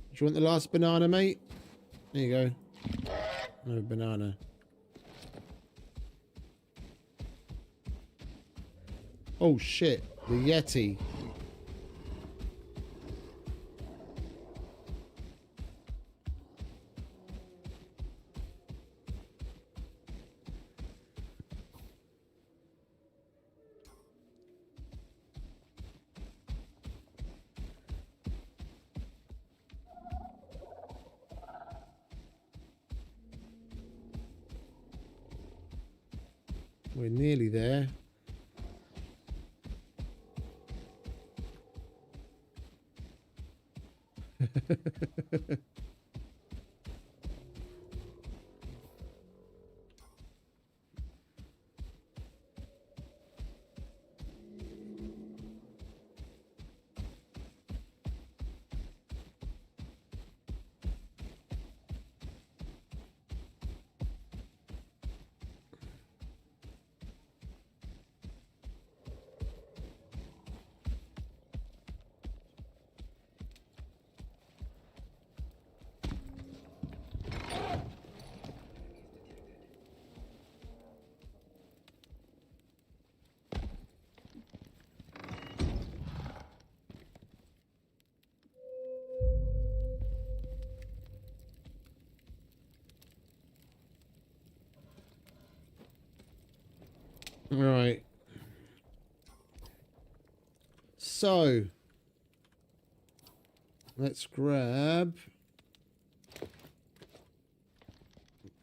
Do you want the last banana, mate? There you go. No banana. Oh shit, the Yeti. We're nearly there. Right. So, let's grab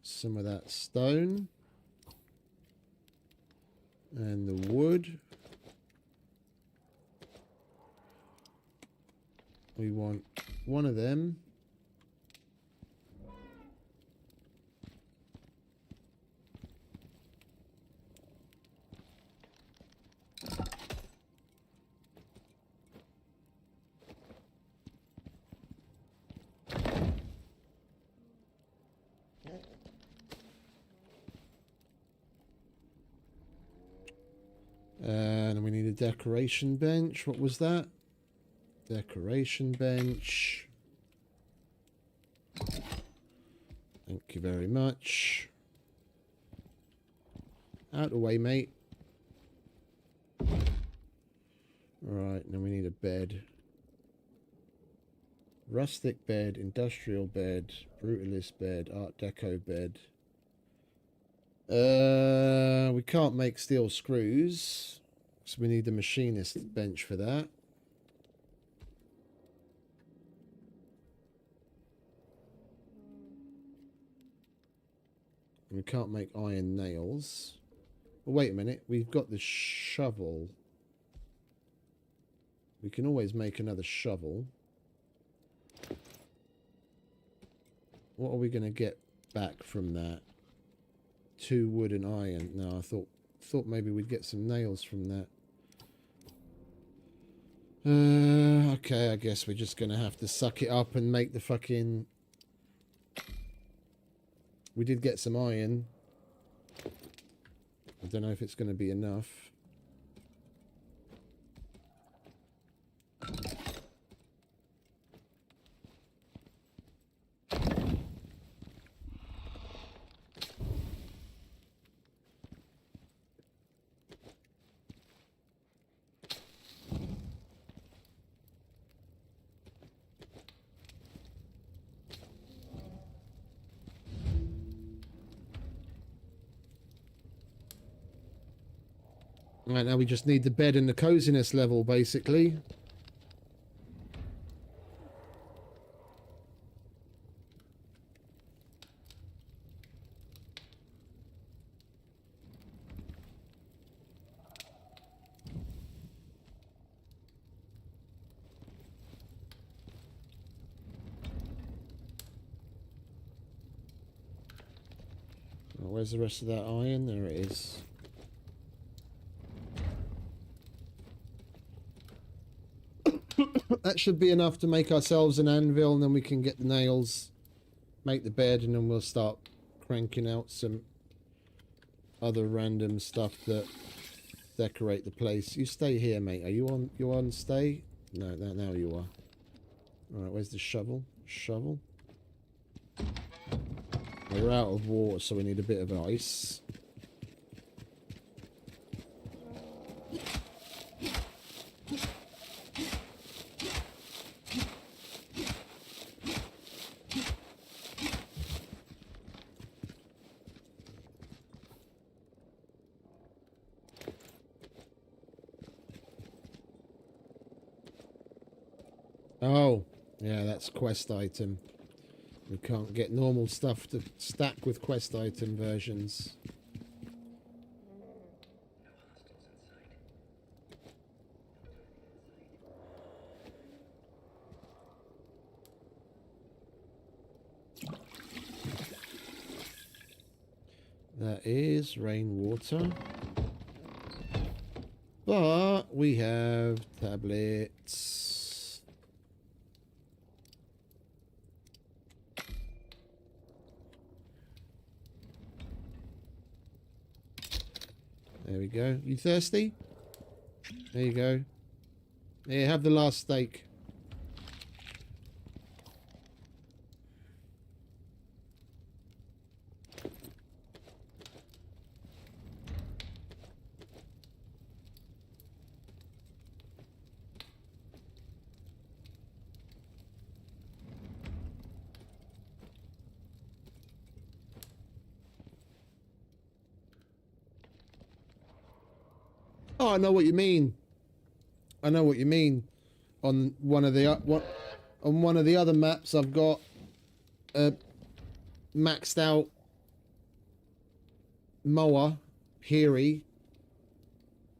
some of that stone and the wood. We want one of them. And we need a decoration bench. What was that? Decoration bench. Thank you very much. Out of the way, mate. Right, then we need a bed. Rustic bed, industrial bed, brutalist bed, art deco bed. We can't make steel screws, so we need the machinist bench for that. We can't make iron nails. Wait a minute. We've got the shovel. We can always make another shovel. What are we going to get back from that? 2 wood and iron. No, I thought maybe we'd get some nails from that. Okay, I guess we're just going to have to suck it up and make the fucking... We did get some iron. I don't know if it's going to be enough. Right, now we just need the bed and the coziness level, basically. Oh, where's the rest of that iron? There it is. That should be enough to make ourselves an anvil, and then we can get the nails, make the bed, and then we'll start cranking out some other random stuff that decorate the place. You stay here, mate. Are you on? You on stay? No, now you are. All right, where's the shovel? Shovel. We're out of water, so we need a bit of ice. Oh, yeah, that's quest item. We can't get normal stuff to stack with quest item versions. That is rainwater. But we have tablets. There we go. You thirsty? There you go. Here, have the last steak. Oh, I know what you mean. I know what you mean. On one of the on one of the other maps, I've got a maxed out mower, Peary,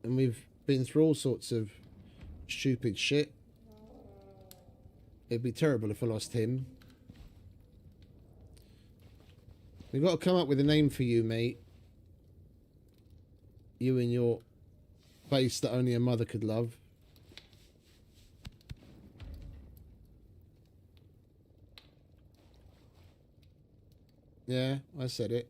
and we've been through all sorts of stupid shit. It'd be terrible if I lost him. We've got to come up with a name for you, mate. You and your face that only a mother could love. Yeah, I said it.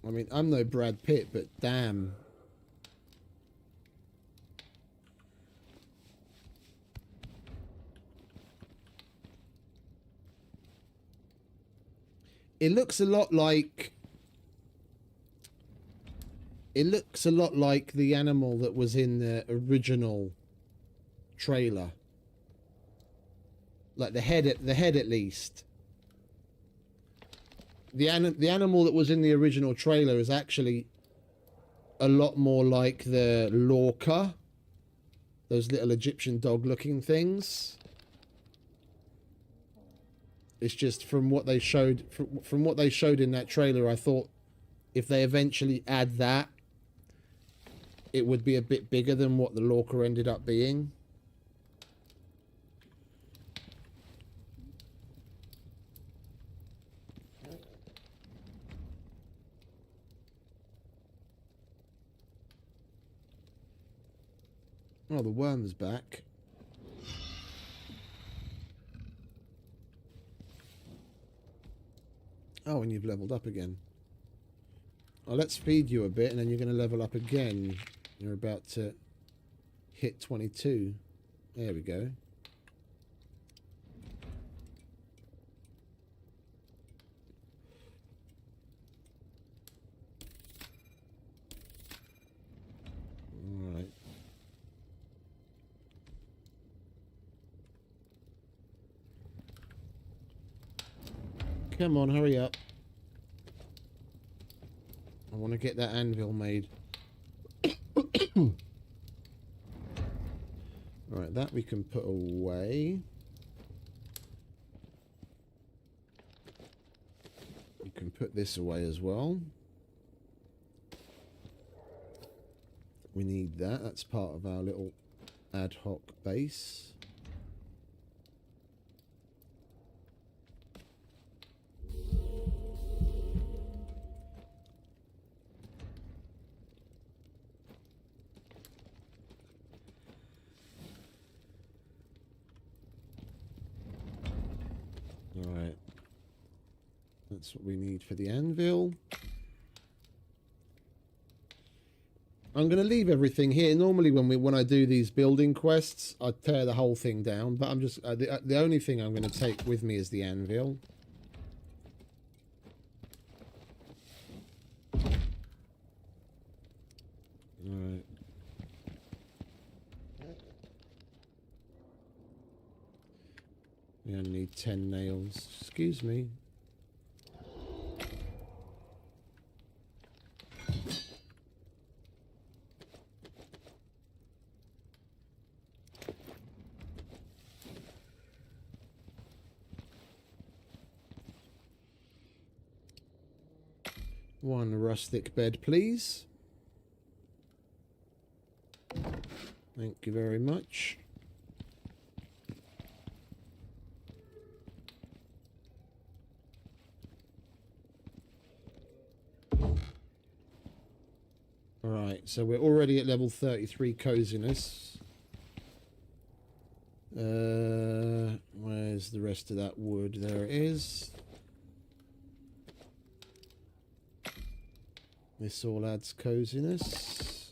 I mean, I'm no Brad Pitt, but damn. It looks a lot like... It looks a lot like the animal that was in the original trailer. Like the head at least. The animal that was in the original trailer is actually a lot more like the Lorca those little Egyptian dog-looking things. It's just from what they showed, from what they showed in that trailer, I thought if they eventually add that, it would be a bit bigger than what the Lorca ended up being. Oh, the worm's back. Oh, and you've leveled up again. Oh, let's feed you a bit, and then you're going to level up again. You're about to hit 22. There we go. All right. Come on, hurry up. I want to get that anvil made. Right, that we can put away. You can put this away as well. We need that. That's part of our little ad hoc base. Alright. That's what we need for the anvil. I'm going to leave everything here. Normally when I do these building quests, I tear the whole thing down. But I'm just... the only thing I'm going to take with me is the anvil. Alright. We only need 10 nails. Excuse me. One rustic bed, please. Thank you very much. Alright, so we're already at level 33 coziness. Where's the rest of that wood? There it is. This all adds coziness.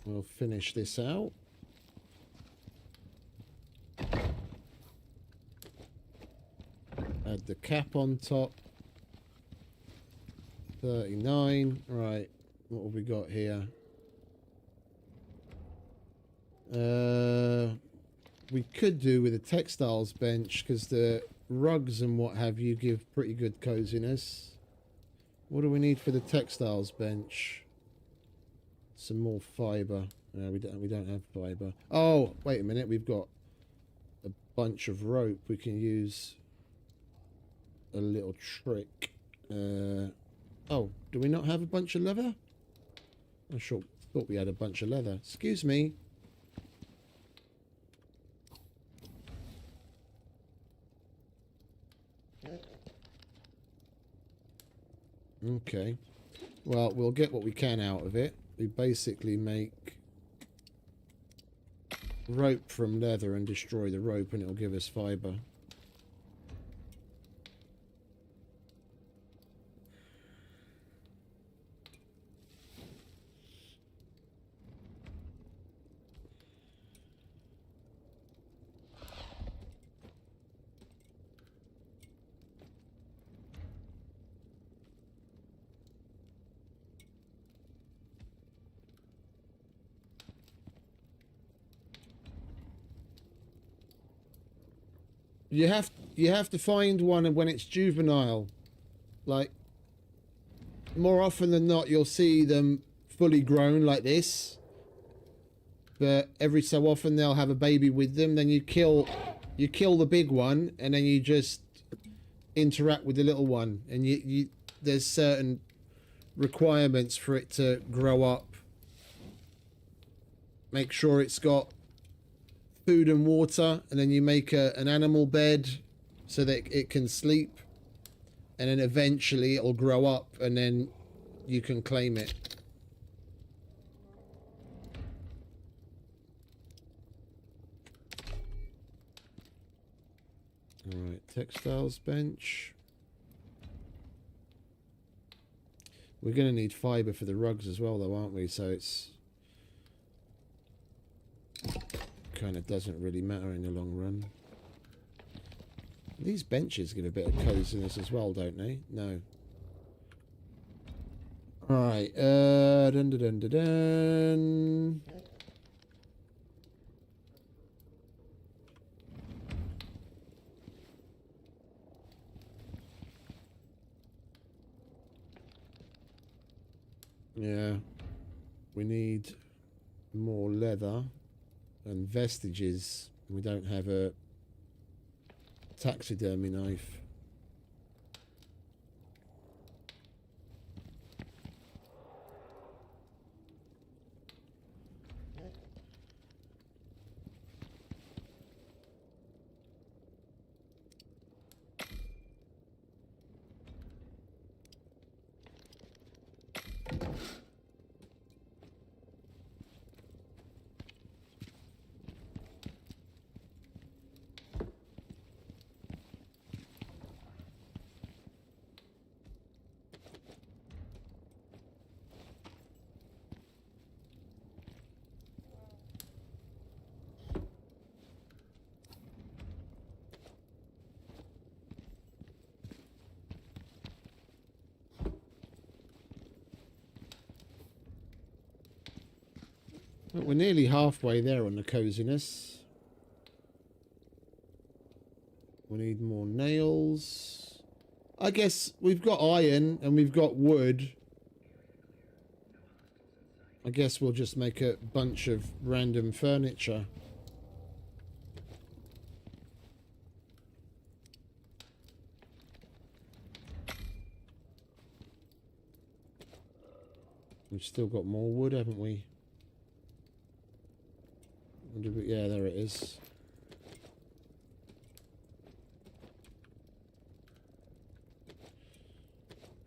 We'll finish this out. Add the cap on top. 39. Right, what have we got here? We could do with a textiles bench because the rugs and what have you give pretty good coziness. What do we need for the textiles bench? Some more fiber. No, we don't have fiber. Oh, wait a minute. We've got a bunch of rope. We can use a little trick. Oh, do we not have a bunch of leather? I sure thought we had a bunch of leather. Excuse me. Okay. Well, we'll get what we can out of it. We basically make rope from leather and destroy the rope and it'll give us fiber. You have to find one when it's juvenile. Like, more often than not, you'll see them fully grown like this, but every so often they'll have a baby with them. Then you kill the big one, and then you just interact with the little one, and you there's certain requirements for it to grow up. Make sure it's got food and water, and then you make an animal bed so that it can sleep, and then eventually it'll grow up, and then you can claim it. All right, textiles bench. We're going to need fiber for the rugs as well, though, aren't we? So it's kind of doesn't really matter in the long run. These benches give a bit of coziness as well, don't they? No. All right. Dun, dun, dun, dun, dun. Yeah, we need more leather and vestiges. We don't have a taxidermy knife. But we're nearly halfway there on the coziness. We need more nails. I guess we've got iron and we've got wood. I guess we'll just make a bunch of random furniture. We've still got more wood, haven't we? Yeah, there it is.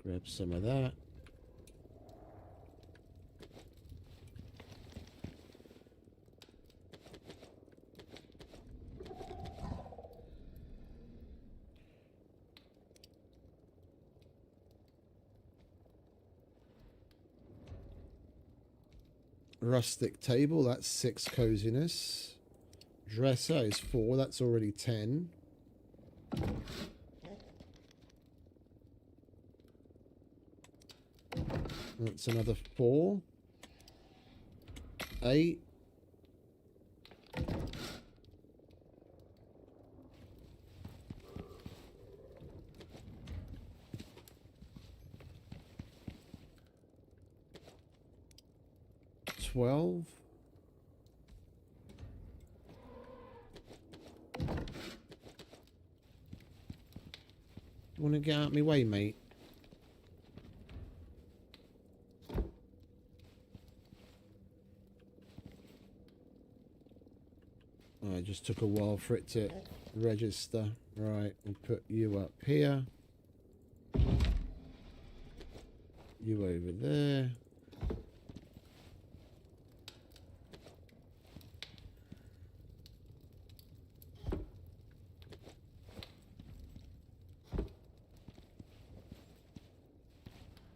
Grab some of that. Rustic table, that's 6 coziness. Dresser is 4, that's already 10. That's another 4. 8. $12. You want to get out of my way, mate? Oh, it just took a while for it to register. Right, we'll put you up here. You over there.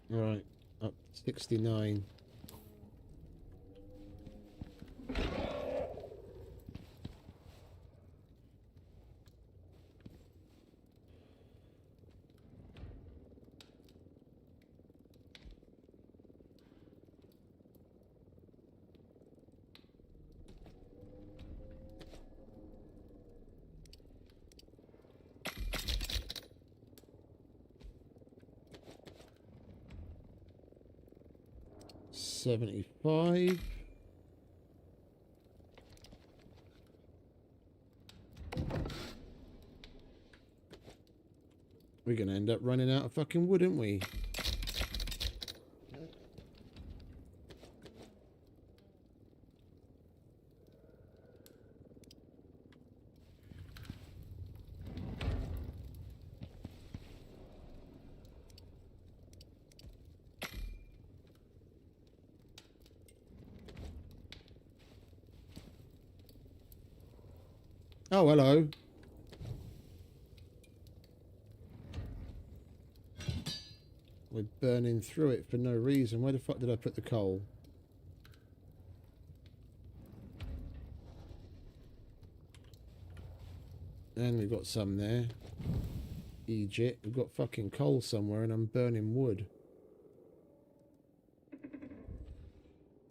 Right, up 69. 75. We're going to end up running out of fucking wood, aren't we? Oh, hello. We're burning through it for no reason. Where the fuck did I put the coal? And we've got some there. Egypt. We've got fucking coal somewhere and I'm burning wood.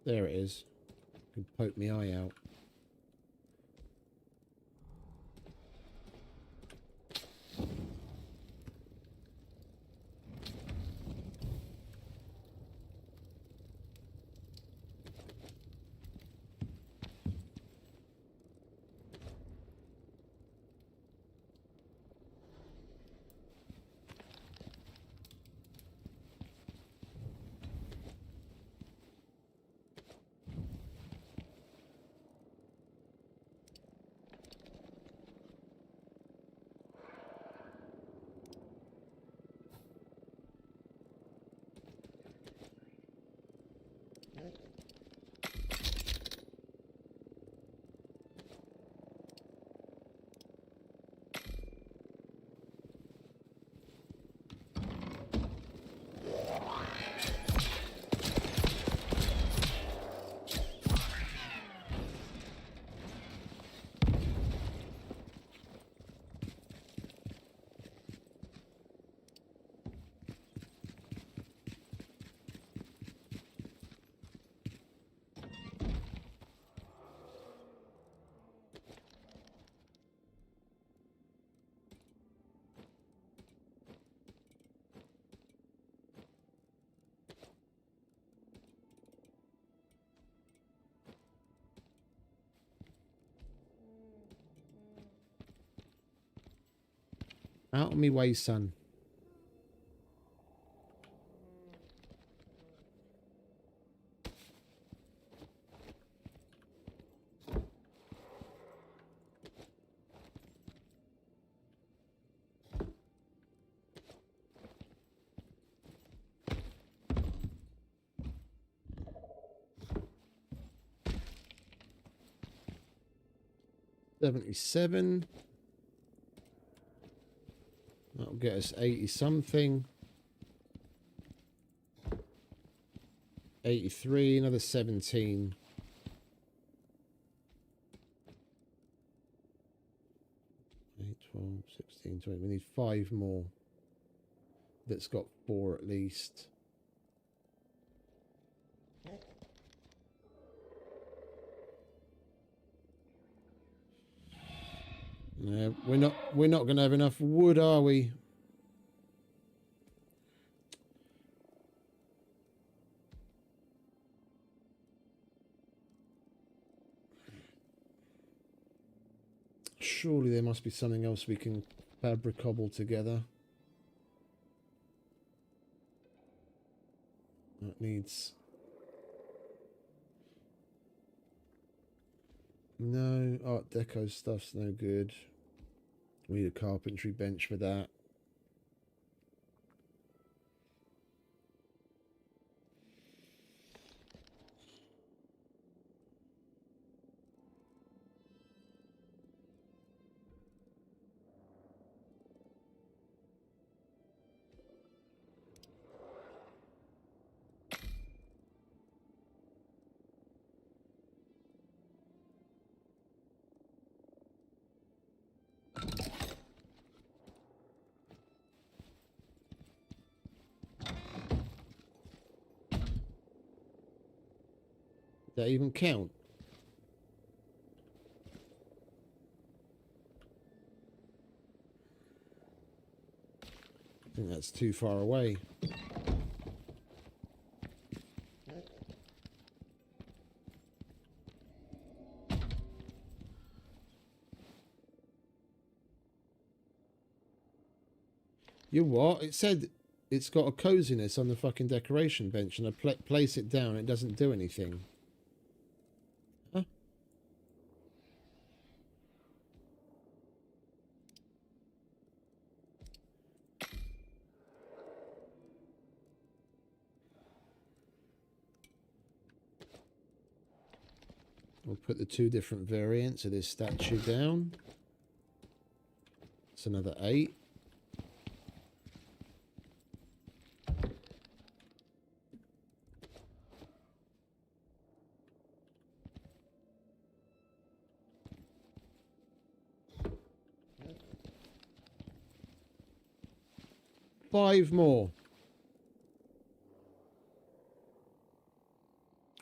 There it is. Could poke my eye out. Out of me way, son. $77. That'll get us 80 something. 83, another 17. 8, 12, 16, 20. We need 5 more. That's got 4 at least. No, we're not going to have enough wood, are we? Surely there must be something else we can fabricable together. That needs... No, Art Deco stuff's no good. We need a carpentry bench for that. That even count? I think that's too far away. You what? It said it's got a coziness on the fucking decoration bench, and I place it down, it doesn't do anything. Huh? We'll put the 2 different variants of this statue down. It's another 8. Five more.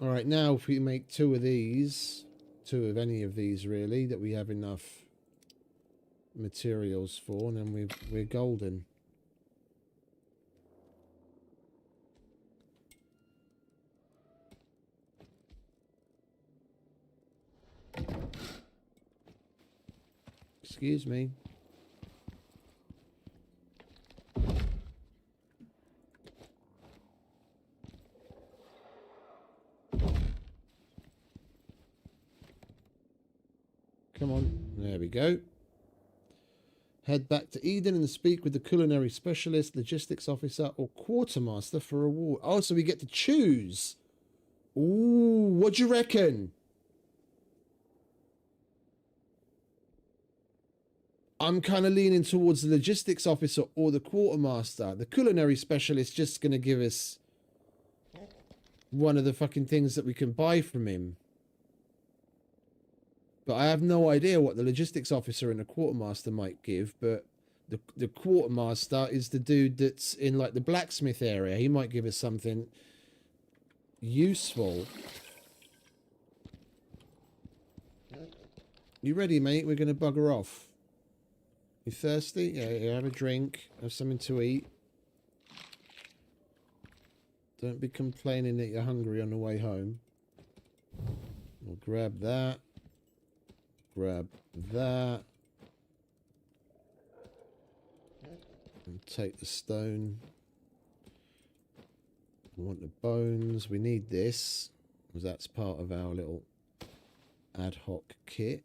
All right, now if we make 2 of these, 2 of any of these really, that we have enough materials for, and then we're golden. Excuse me. Come on. There we go. Head back to Eden and speak with the culinary specialist, logistics officer, or quartermaster for a reward. Oh, so we get to choose. Ooh, what do you reckon? I'm kind of leaning towards the logistics officer or the quartermaster. The culinary specialist just going to give us one of the fucking things that we can buy from him. But I have no idea what the logistics officer and the quartermaster might give. But the quartermaster is the dude that's in like the blacksmith area. He might give us something useful. You ready, mate? We're going to bugger off. You thirsty? Yeah, have a drink. Have something to eat. Don't be complaining that you're hungry on the way home. We'll grab that. Grab that. And take the stone. We want the bones. We need this, because that's part of our little ad hoc kit.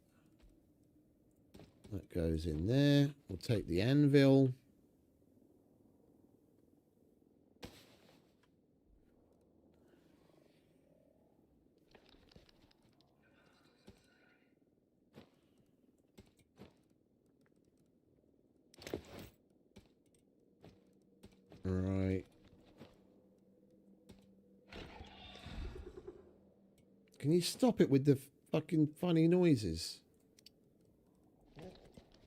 That goes in there. We'll take the anvil. Right. Can you stop it with the fucking funny noises?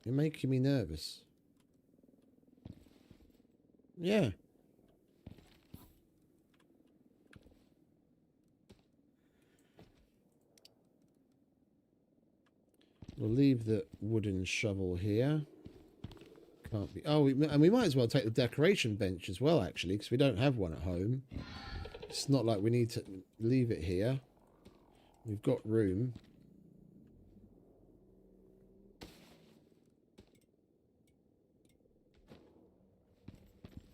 You're making me nervous. Yeah. We'll leave the wooden shovel here. Can't be. Oh, and we might as well take the decoration bench as well, actually, because we don't have one at home. It's not like we need to leave it here. We've got room.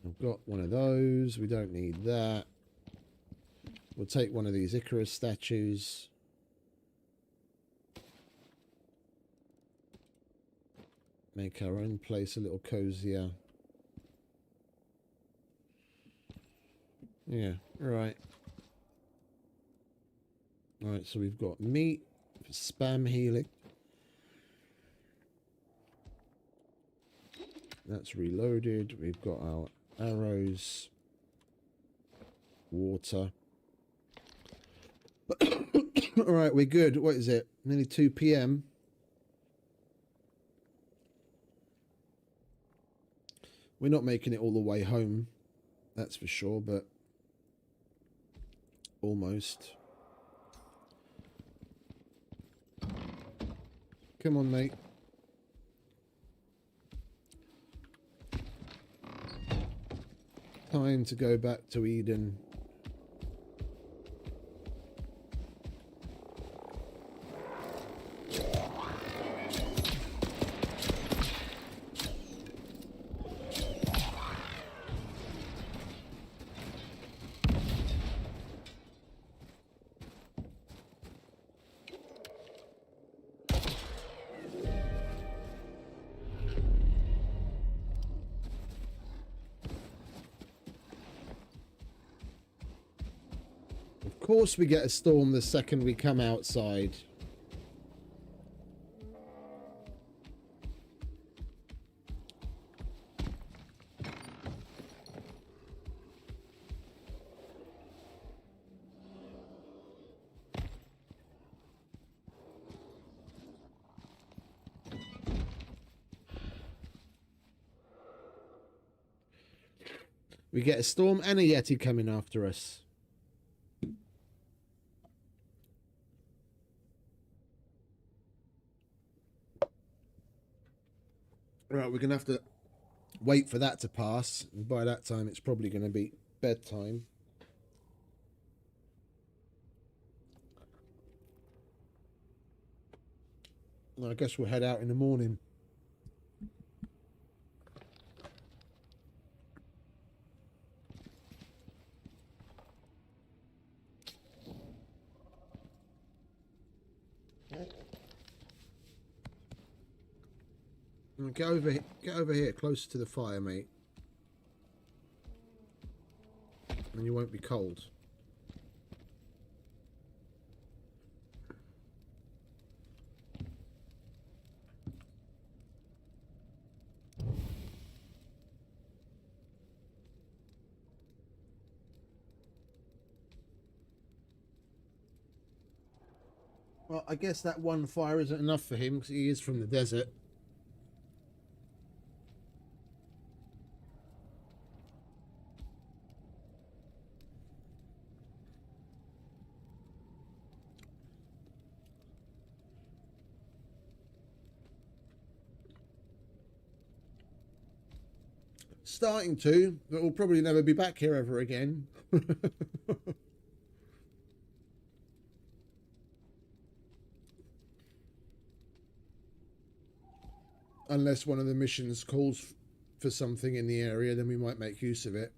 I've got one of those. We don't need that. We'll take one of these Icarus statues. Make our own place a little cozier. Yeah, right. Alright, so we've got meat for spam healing. That's reloaded. We've got our arrows. Water. Alright, we're good. What is it? Nearly 2 PM. We're not making it all the way home, that's for sure, but almost. Come on, mate. Time to go back to Eden. course we get a storm the second we come outside. We get a storm and a Yeti coming after us. Right, we're going to have to wait for that to pass. And by that time, it's probably going to be bedtime. I guess we'll head out in the morning. Get over here, closer to the fire, mate. And you won't be cold. Well, I guess that one fire isn't enough for him because he is from the desert. Starting to, but we'll probably never be back here ever again. Unless one of the missions calls for something in the area, then we might make use of it.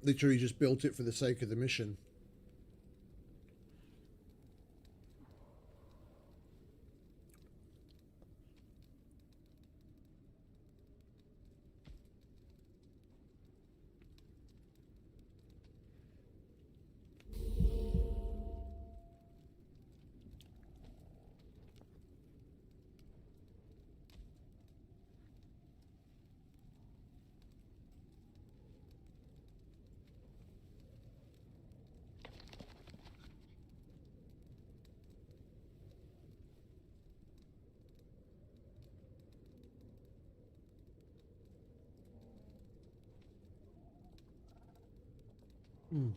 Literally just built it for the sake of the mission. Hmm.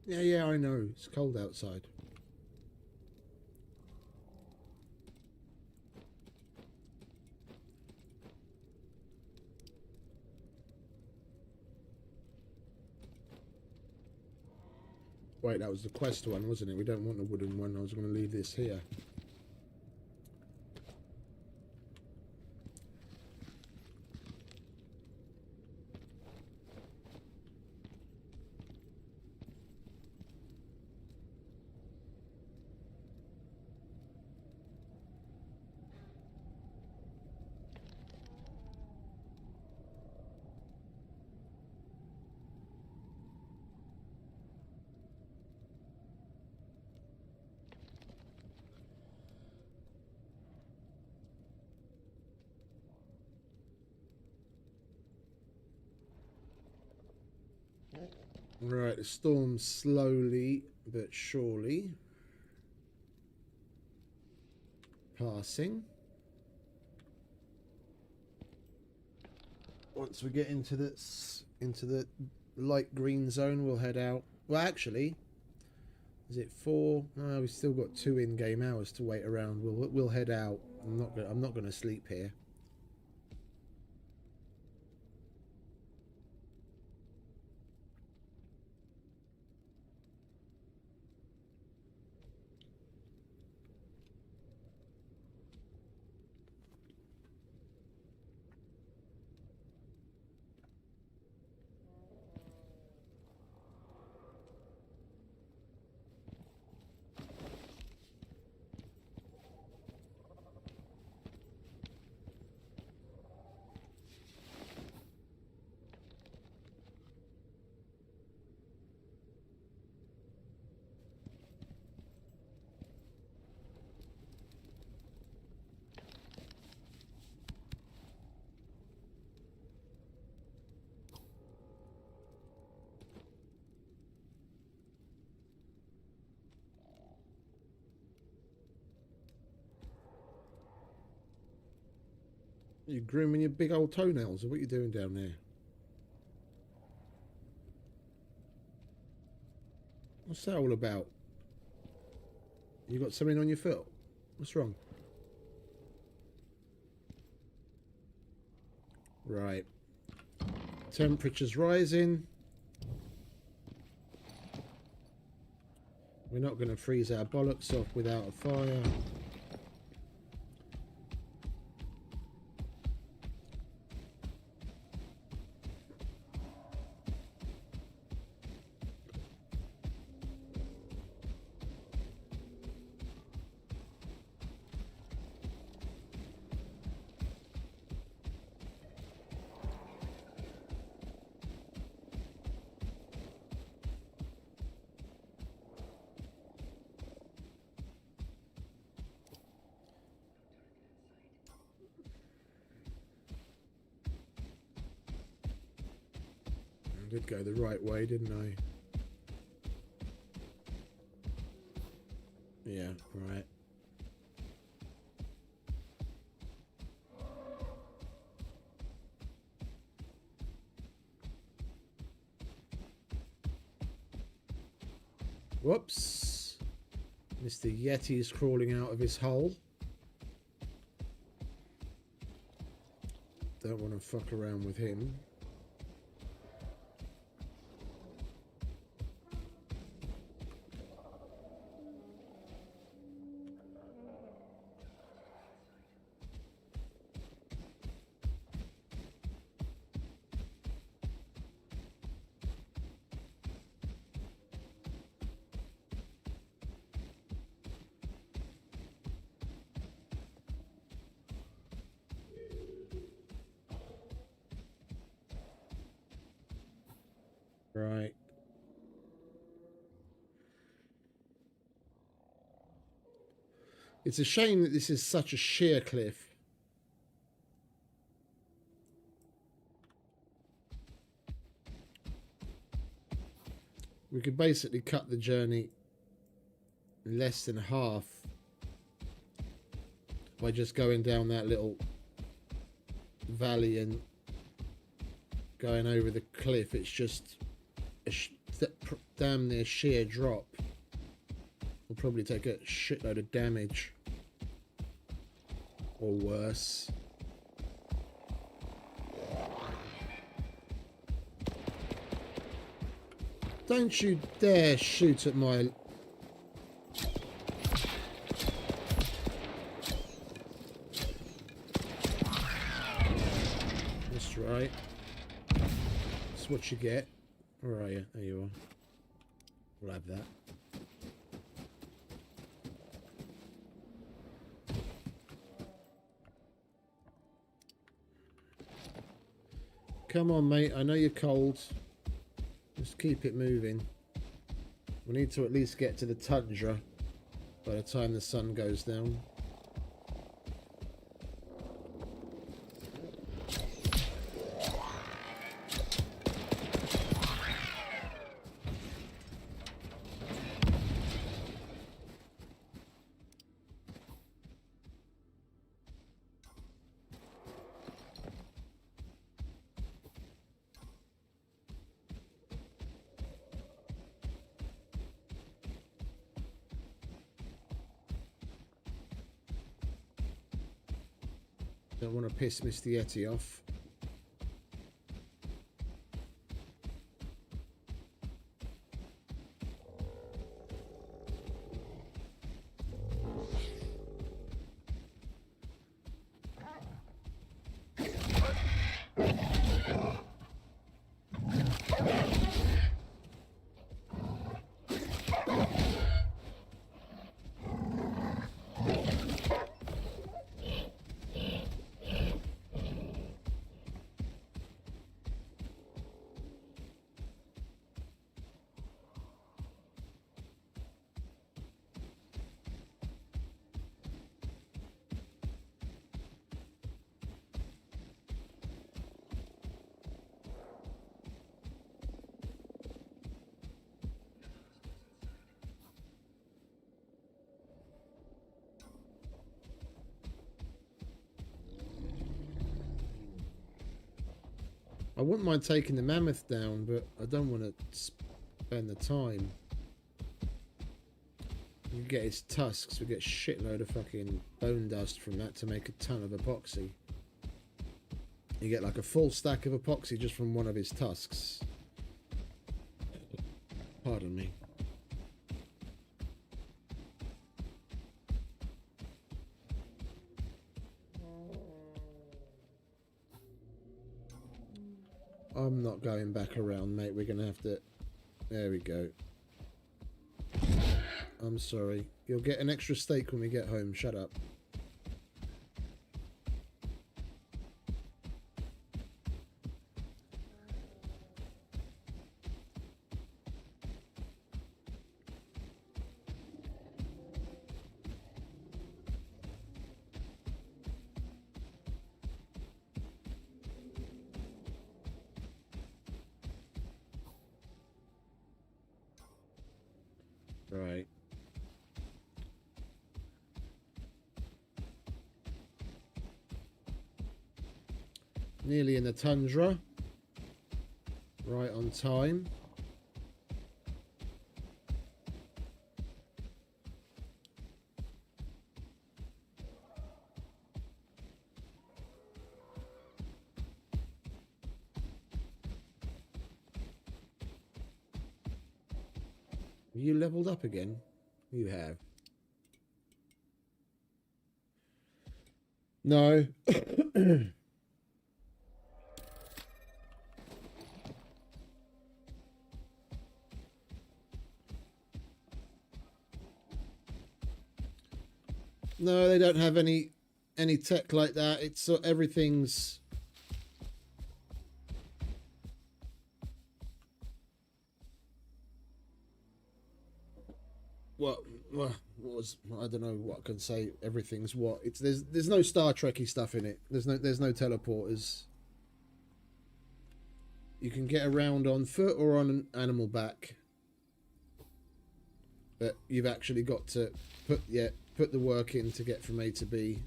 Yeah, I know. It's cold outside. Wait, that was the quest one, wasn't it? We don't want the wooden one. I was going to leave this here. Right, the storm's slowly but surely passing. Once we get into the light green zone, we'll head out. Well, actually, is it 4? No, we've still got 2 in-game hours to wait around. We'll head out. I'm not gonna sleep here. You grooming your big old toenails, or what are you doing down there? What's that all about? You got something on your foot? What's wrong? Right. Temperature's rising. We're not going to freeze our bollocks off without a fire. I did go the right way, didn't I? Yeah, right. Whoops. Mr. Yeti's crawling out of his hole. Don't want to fuck around with him. Right. It's a shame that this is such a sheer cliff. We could basically cut the journey less than half by just going down that little valley and going over the cliff. It's just a damn near sheer drop. We'll probably take a shitload of damage or worse. Don't you dare shoot at my... That's right. That's what you get. Where are you? There you are. We'll have that. Come on, mate. I know you're cold. Just keep it moving. We need to at least get to the tundra by the time the sun goes down. Don't want to piss Mr. Yeti off. wouldn't mind taking the mammoth down, but I don't want to spend the time. You get his tusks, we get a shitload of fucking bone dust from that to make a ton of epoxy. You get like a full stack of epoxy just from one of his tusks. Pardon me. I'm not going back around, mate. We're going to have to... There we go. I'm sorry. You'll get an extra steak when we get home. Shut up. Right. Nearly in the tundra. Right on time. You leveled up again? You have. No. No, they don't have any tech like that. It's everything's... What was, I don't know what I can say. Everything's what it's. There's no Star Trekky stuff in it. There's no teleporters. You can get around on foot or on an animal back, but you've actually got to put the work in to get from A to B.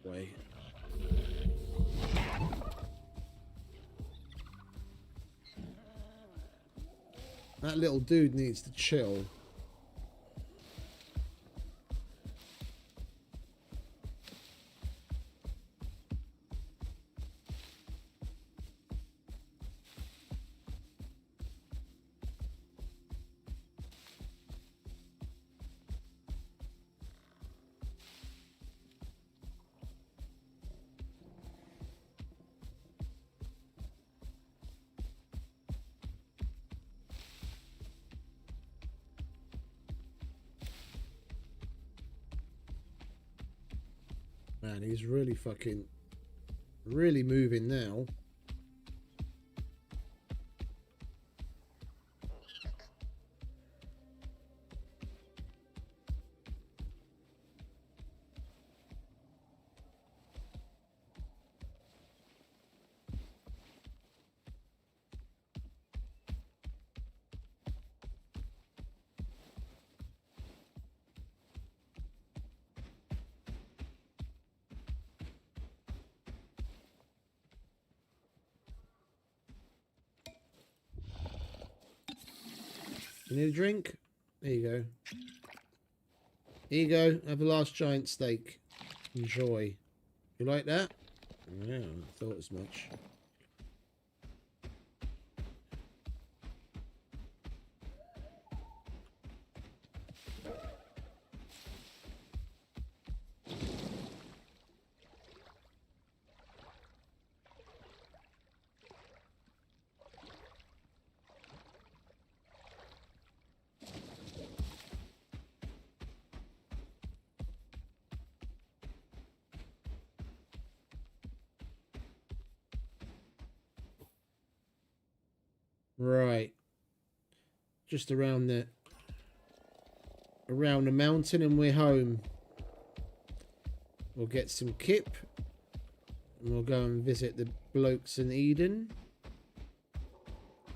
Way. That little dude needs to chill. Man, he's really moving now. You need a drink? There you go. Here you go. Have a last giant steak. Enjoy. You like that? Yeah, I thought as much. Right. just around the mountain, and we're home. We'll get some kip, and we'll go and visit the blokes in Eden.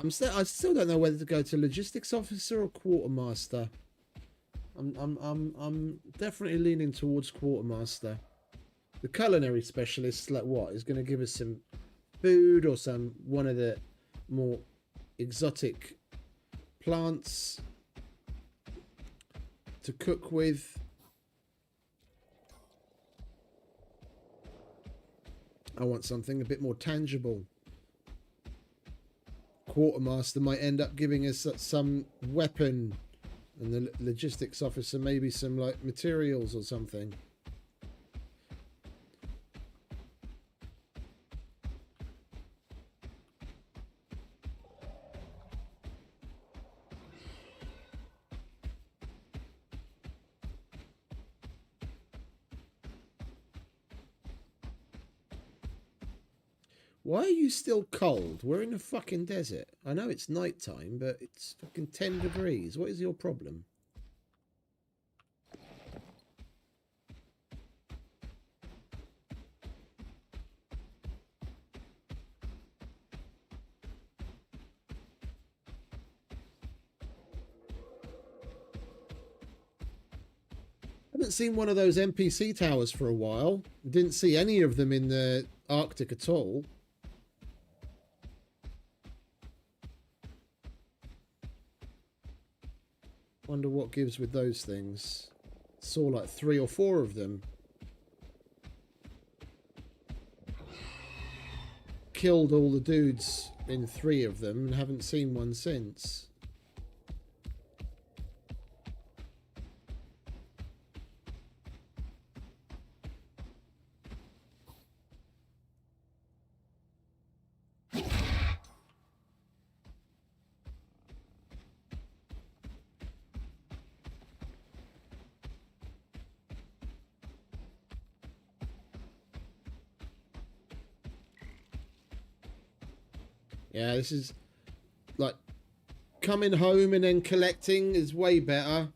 I still don't know whether to go to logistics officer or quartermaster. I'm definitely leaning towards quartermaster. The culinary specialist, like what, is going to give us some food or one of the more exotic plants to cook with. I want something a bit more tangible. Quartermaster might end up giving us some weapon, and the logistics officer maybe some like materials or something. Why are you still cold? We're in a fucking desert. I know it's night time, but it's fucking 10 degrees. What is your problem? I haven't seen one of those NPC towers for a while. Didn't see any of them in the Arctic at all. Wonder what gives with those things. Saw like 3 or 4 of them. Killed all the dudes in 3 of them and haven't seen one since. Yeah, this is like coming home and then collecting is way better.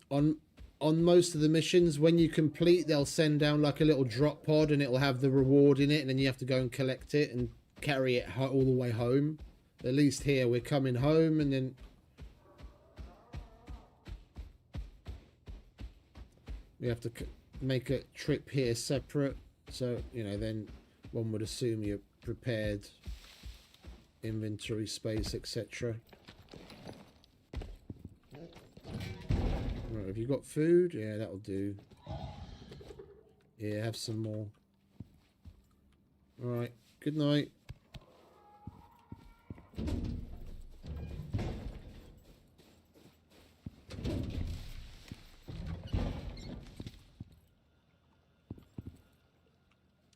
On most of the missions, when you complete, they'll send down like a little drop pod and it'll have the reward in it, and then you have to go and collect it and carry it all the way home. At least here we're coming home and then we have to make a trip here separate. So, you know, then one would assume you're prepared, inventory space, etc. Right, have you got food? Yeah, that'll do. Yeah, have some more. Alright, good night.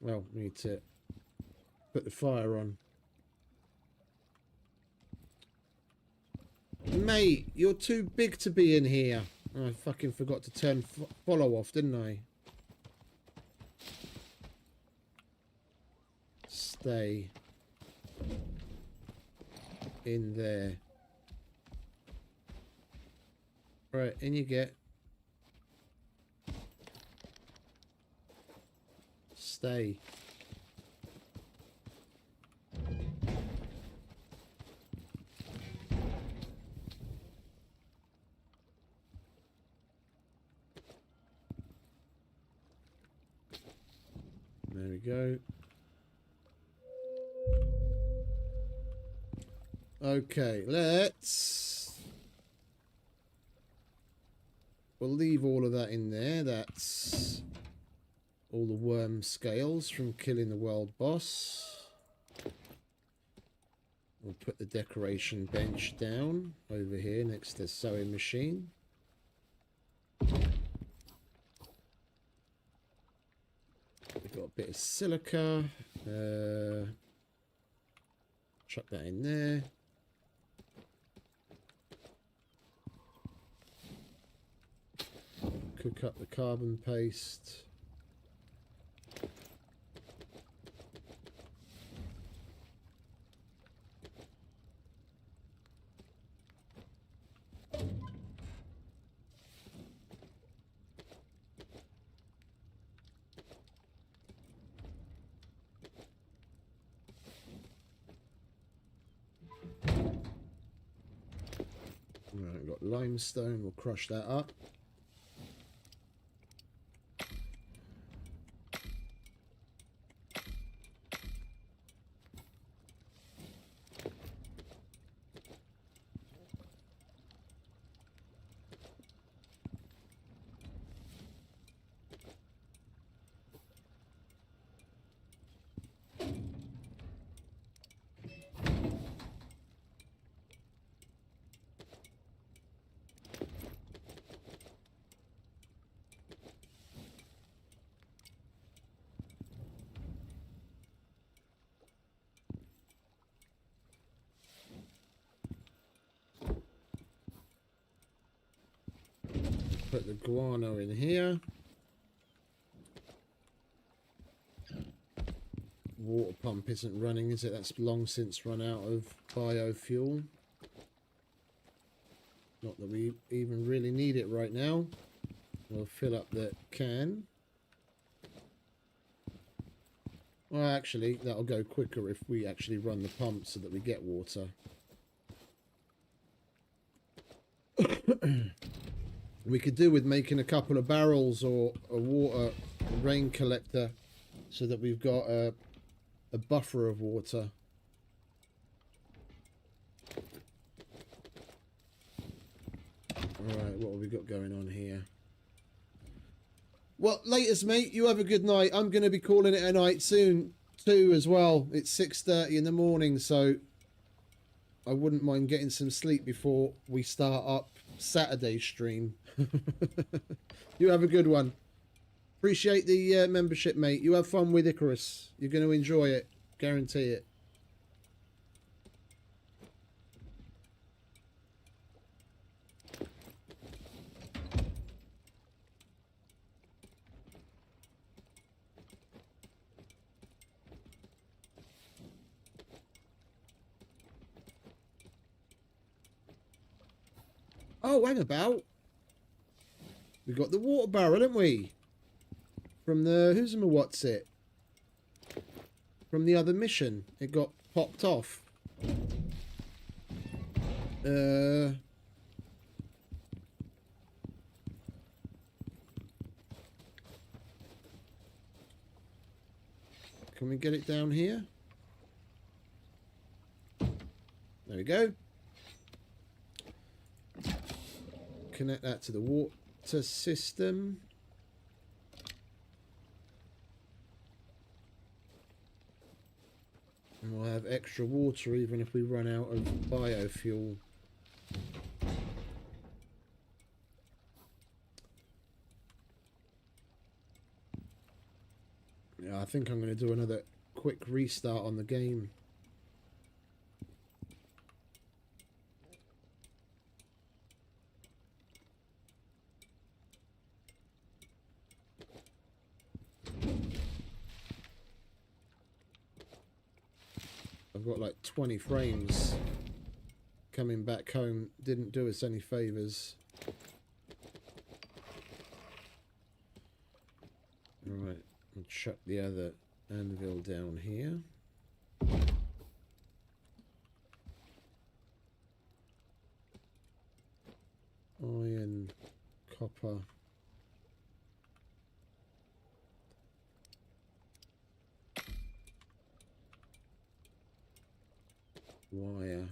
Well, we need to put the fire on. Mate, you're too big to be in here. Oh, I fucking forgot to turn follow off, didn't I? Stay in there. Right, in you get. Stay. There we go. Okay, we'll leave all of that in there. That's all the worm scales from killing the world boss. We'll put the decoration bench down over here next to the sewing machine. We've got a bit of silica. Chuck that in there. Cook up the carbon paste. got limestone. We'll crush that up. Put the guano in here. Water pump isn't running, is it? That's long since run out of biofuel. Not that we even really need it right now. We'll fill up the can. Well, actually, that'll go quicker if we actually run the pump so that we get water. We could do with making a couple of barrels or a water rain collector so that we've got a buffer of water. Alright, what have we got going on here? Well, latest, mate. You have a good night. I'm going to be calling it a night soon, too, as well. It's 6:30 in the morning, so I wouldn't mind getting some sleep before we start up Saturday's stream. You have a good one. Appreciate the membership, mate. You have fun with Icarus. You're going to enjoy it. Guarantee it. Oh, hang about. We got the water barrel, haven't we? From the who's and what's it? From the other mission. It got popped off. Can we get it down here? There we go. Connect that to the water system. And we'll have extra water even if we run out of biofuel. Yeah, I think I'm going to do another quick restart on the game. I've got like 20 frames. Coming back home didn't do us any favours. Alright, I'll chuck the other anvil down here. Iron, copper. Wire.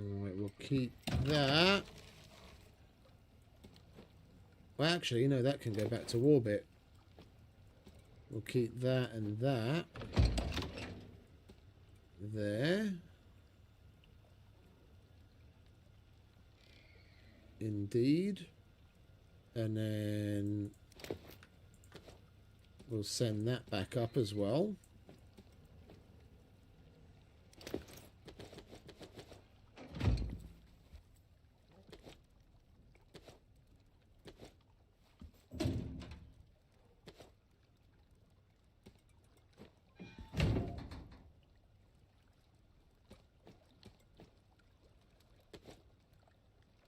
Alright, we'll keep that. Well, actually, no, that can go back to orbit. We'll keep that and that there. Indeed. And then we'll send that back up as well.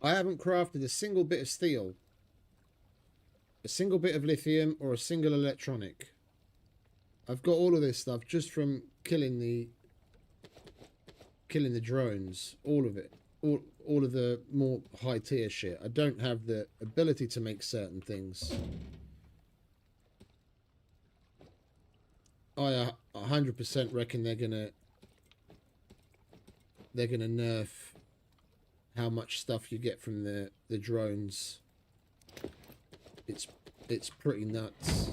I haven't crafted a single bit of steel, a single bit of lithium, or a single electronic. I've got all of this stuff just from killing the drones. All of it. All of the more high tier shit. I don't have the ability to make certain things. I 100% reckon they're gonna nerf how much stuff you get from the drones. It's pretty nuts.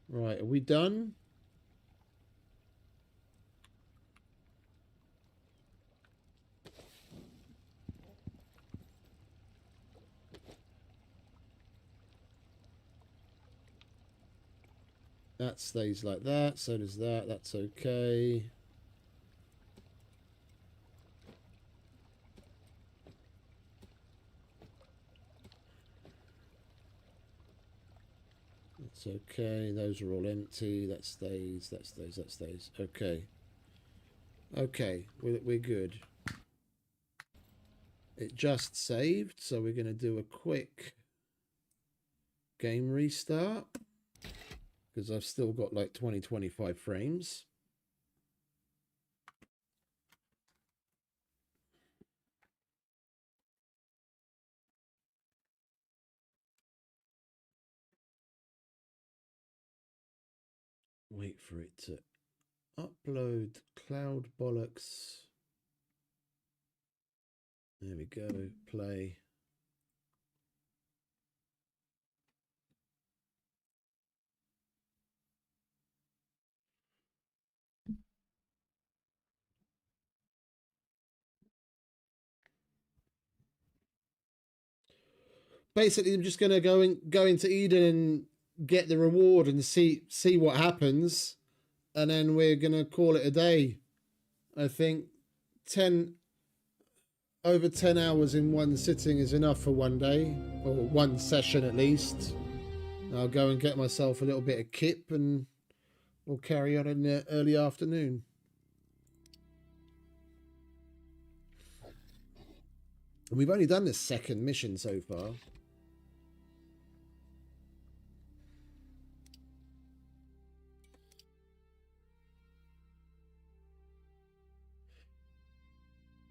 Right, are we done? That stays like that, so does that, that's okay. That's okay, those are all empty, that stays, that stays, that stays. Okay. Okay, we're good. It just saved, so we're going to do a quick game restart. Because I've still got like 25 frames. Wait for it to upload. Cloud bollocks. There we go. Play. Basically, I'm just going to go into Eden and get the reward and see what happens, and then we're going to call it a day. I think over 10 hours in one sitting is enough for one day, or one session at least. I'll go and get myself a little bit of kip, and we'll carry on in the early afternoon. And we've only done the second mission so far.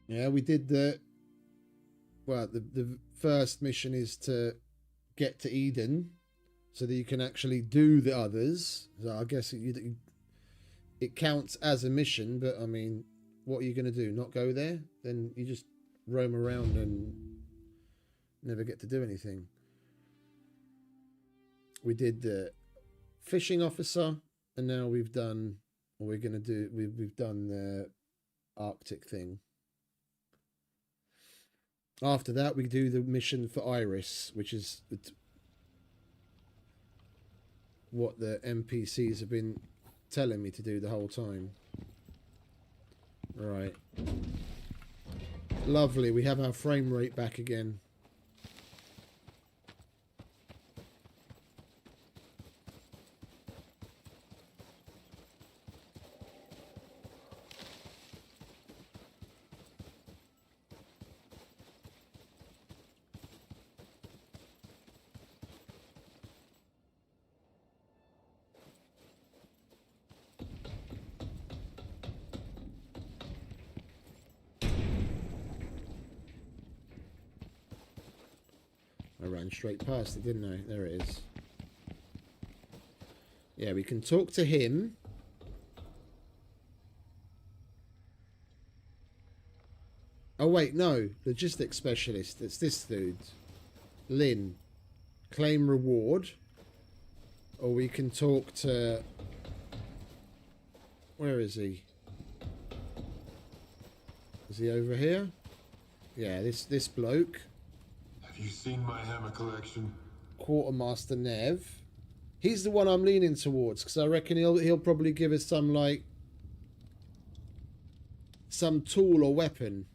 Yeah, we did the first mission is to get to Eden so that you can actually do the others. So I guess it counts as a mission, but I mean, what are you going to do? Not go there? Then you just roam around and never get to do anything. We did the fishing officer, and now we've done we've done the Arctic thing. After that, we do the mission for Iris, which is what the NPCs have been telling me to do the whole time. Right. Lovely, we have our frame rate back again. I ran straight past it, didn't I? There it is. Yeah, we can talk to him. Oh, wait, no. Logistics specialist. It's this dude. Lynn. Claim reward. Or we can talk to... Where is he? Is he over here? Yeah, this bloke. Have you seen my hammer collection? Quartermaster Nev. He's the one I'm leaning towards, because I reckon he'll probably give us some, like... some tool or weapon.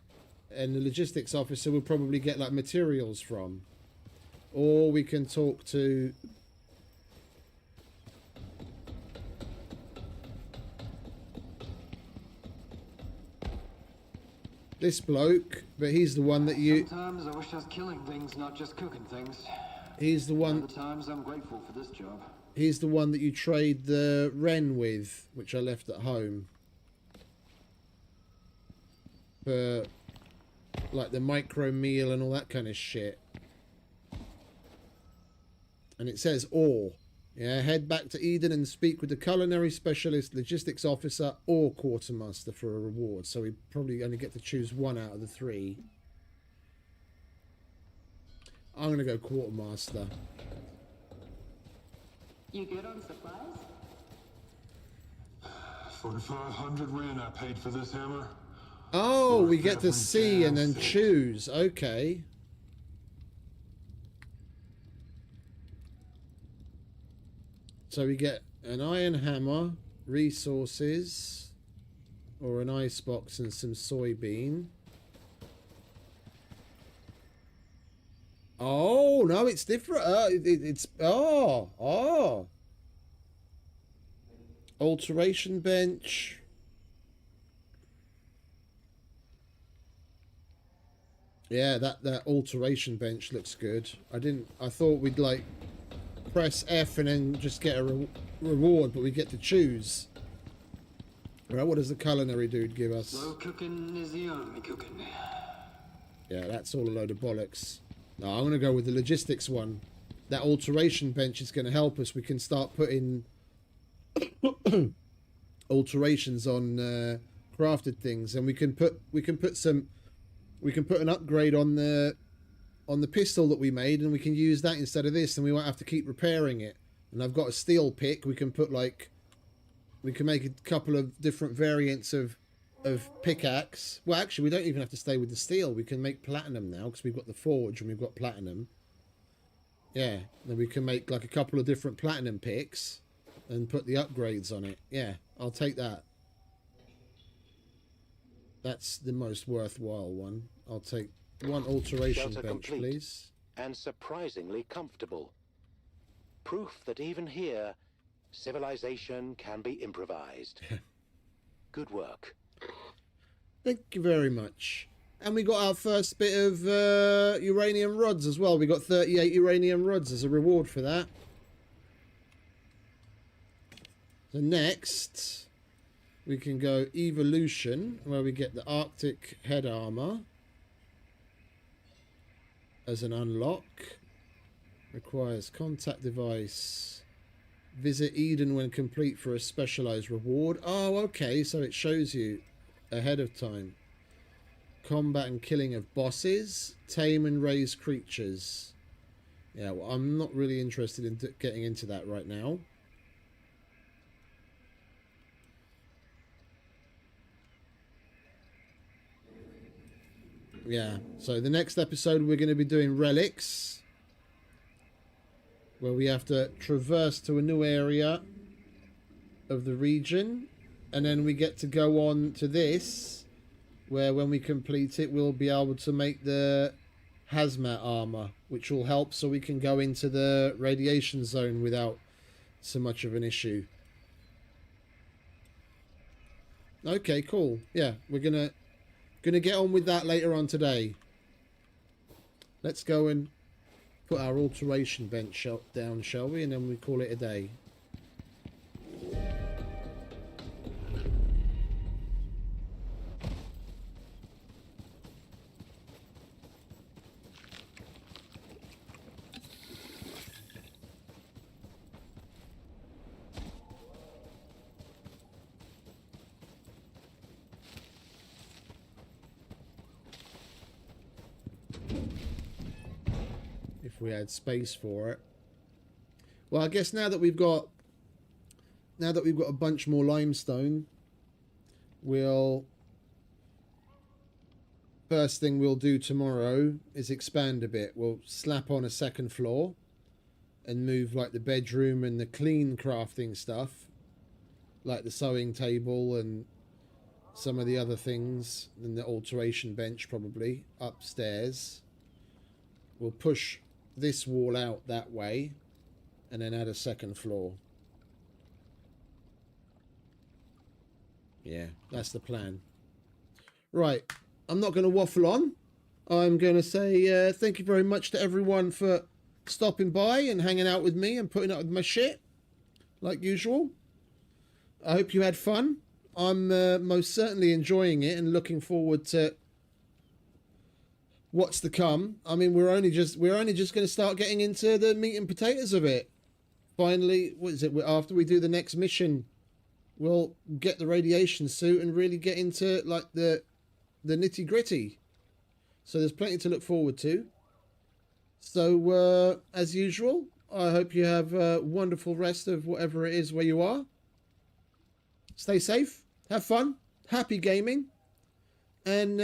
And the logistics officer will probably get, like, materials from. Or we can talk to... this bloke, but he's the one that you... Sometimes I wish I was killing things, not just cooking things. He's the one... Other times I'm grateful for this job. He's the one that you trade the wren with, which I left at home. For, like, the micro meal and all that kind of shit. And it says or. Yeah, head back to Eden and speak with the culinary specialist, logistics officer, or quartermaster for a reward. So we probably only get to choose one out of the three. I'm going to go quartermaster. You good on supplies? 4,500 Ren I paid for this hammer. Oh, we get to every see and damn then thing. choose. Okay. So we get an iron hammer, resources, or an ice box and some soybean. Oh, no, it's different. It's... Oh. Alteration bench. Yeah, that alteration bench looks good. I thought we'd, like, press F and then just get a reward, but we get to choose. Right, what does the culinary dude give us? Slow cooking is the only cooking. Yeah, that's all a load of bollocks. No, I'm going to go with the logistics one. That alteration bench is going to help us. We can start putting alterations on crafted things, and we can put an upgrade on the pistol that we made, and we can use that instead of this, and we won't have to keep repairing it. And I've got a steel pick. We can put, like, we can make a couple of different variants of pickaxe. Well, actually, we don't even have to stay with the steel. We can make platinum now, because we've got the forge and we've got platinum. Yeah, then we can make, like, a couple of different platinum picks and put the upgrades on it. Yeah, I'll take that. That's the most worthwhile one. I'll take one alteration Shelter bench, complete. please. And surprisingly comfortable. Proof that even here, civilization can be improvised. Good work. Thank you very much. And we got our first bit of uranium rods as well. We got 38 uranium rods as a reward for that. So next, we can go evolution, where we get the Arctic head armor as an unlock. Requires contact device. Visit Eden when complete for a specialized reward. Oh, okay, so it shows you ahead of time. Combat and killing of bosses. Tame and raise creatures. Yeah, well, I'm not really interested in getting into that right now. Yeah, so the next episode we're going to be doing relics, where we have to traverse to a new area of the region, and then we get to go on to this, where when we complete it we'll be able to make the hazmat armor, which will help so we can go into the radiation zone without so much of an issue. Okay, cool. Yeah, we're gonna get on with that later on today. Let's go and put our alteration bench down, shall we? And then we call it a day. if we had space for it. Well, I guess now that we've got a bunch more limestone, first thing we'll do tomorrow is expand a bit. We'll slap on a second floor and move like the bedroom and the clean crafting stuff, like the sewing table and some of the other things, and the alteration bench probably upstairs. We'll push this wall out that way and then add a second floor. Yeah, that's the plan. Right, I'm not going to waffle on. I'm going to say thank you very much to everyone for stopping by and hanging out with me and putting up with my shit, like usual. I hope you had fun. I'm most certainly enjoying it and looking forward to what's to come. I mean, we're only just going to start getting into the meat and potatoes of it. Finally, what is it? After we do the next mission, we'll get the radiation suit and really get into like the nitty gritty. So there's plenty to look forward to. So as usual, I hope you have a wonderful rest of whatever it is where you are. Stay safe, have fun, happy gaming, and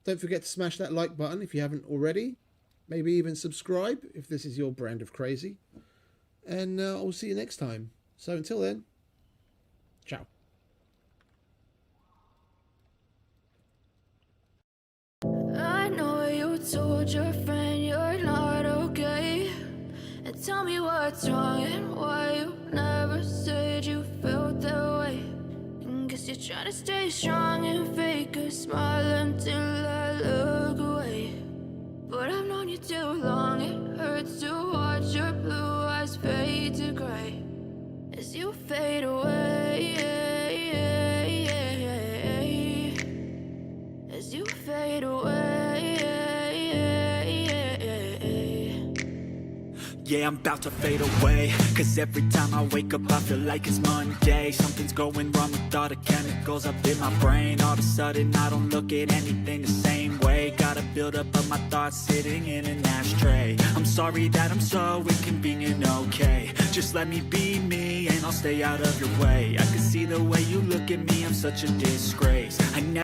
don't forget to smash that like button if you haven't already. Maybe even subscribe if this is your brand of crazy. And I'll see you next time. So until then, ciao. I know you told your friend you're not okay, and tell me what's wrong and why you never said you felt that way. And guess you're trying to stay strong and fake a smile until I look away. But I've known you too long, it hurts to watch your blue eyes fade to gray as you fade away, as you fade away. Yeah, I'm about to fade away, cause every time I wake up I feel like it's Monday. Something's going wrong with all the chemicals up in my brain. All of a sudden I don't look at anything the same way. Got a buildup of my thoughts sitting in an ashtray. I'm sorry that I'm so inconvenient, okay. Just let me be me and I'll stay out of your way. I can see the way you look at me, I'm such a disgrace. I never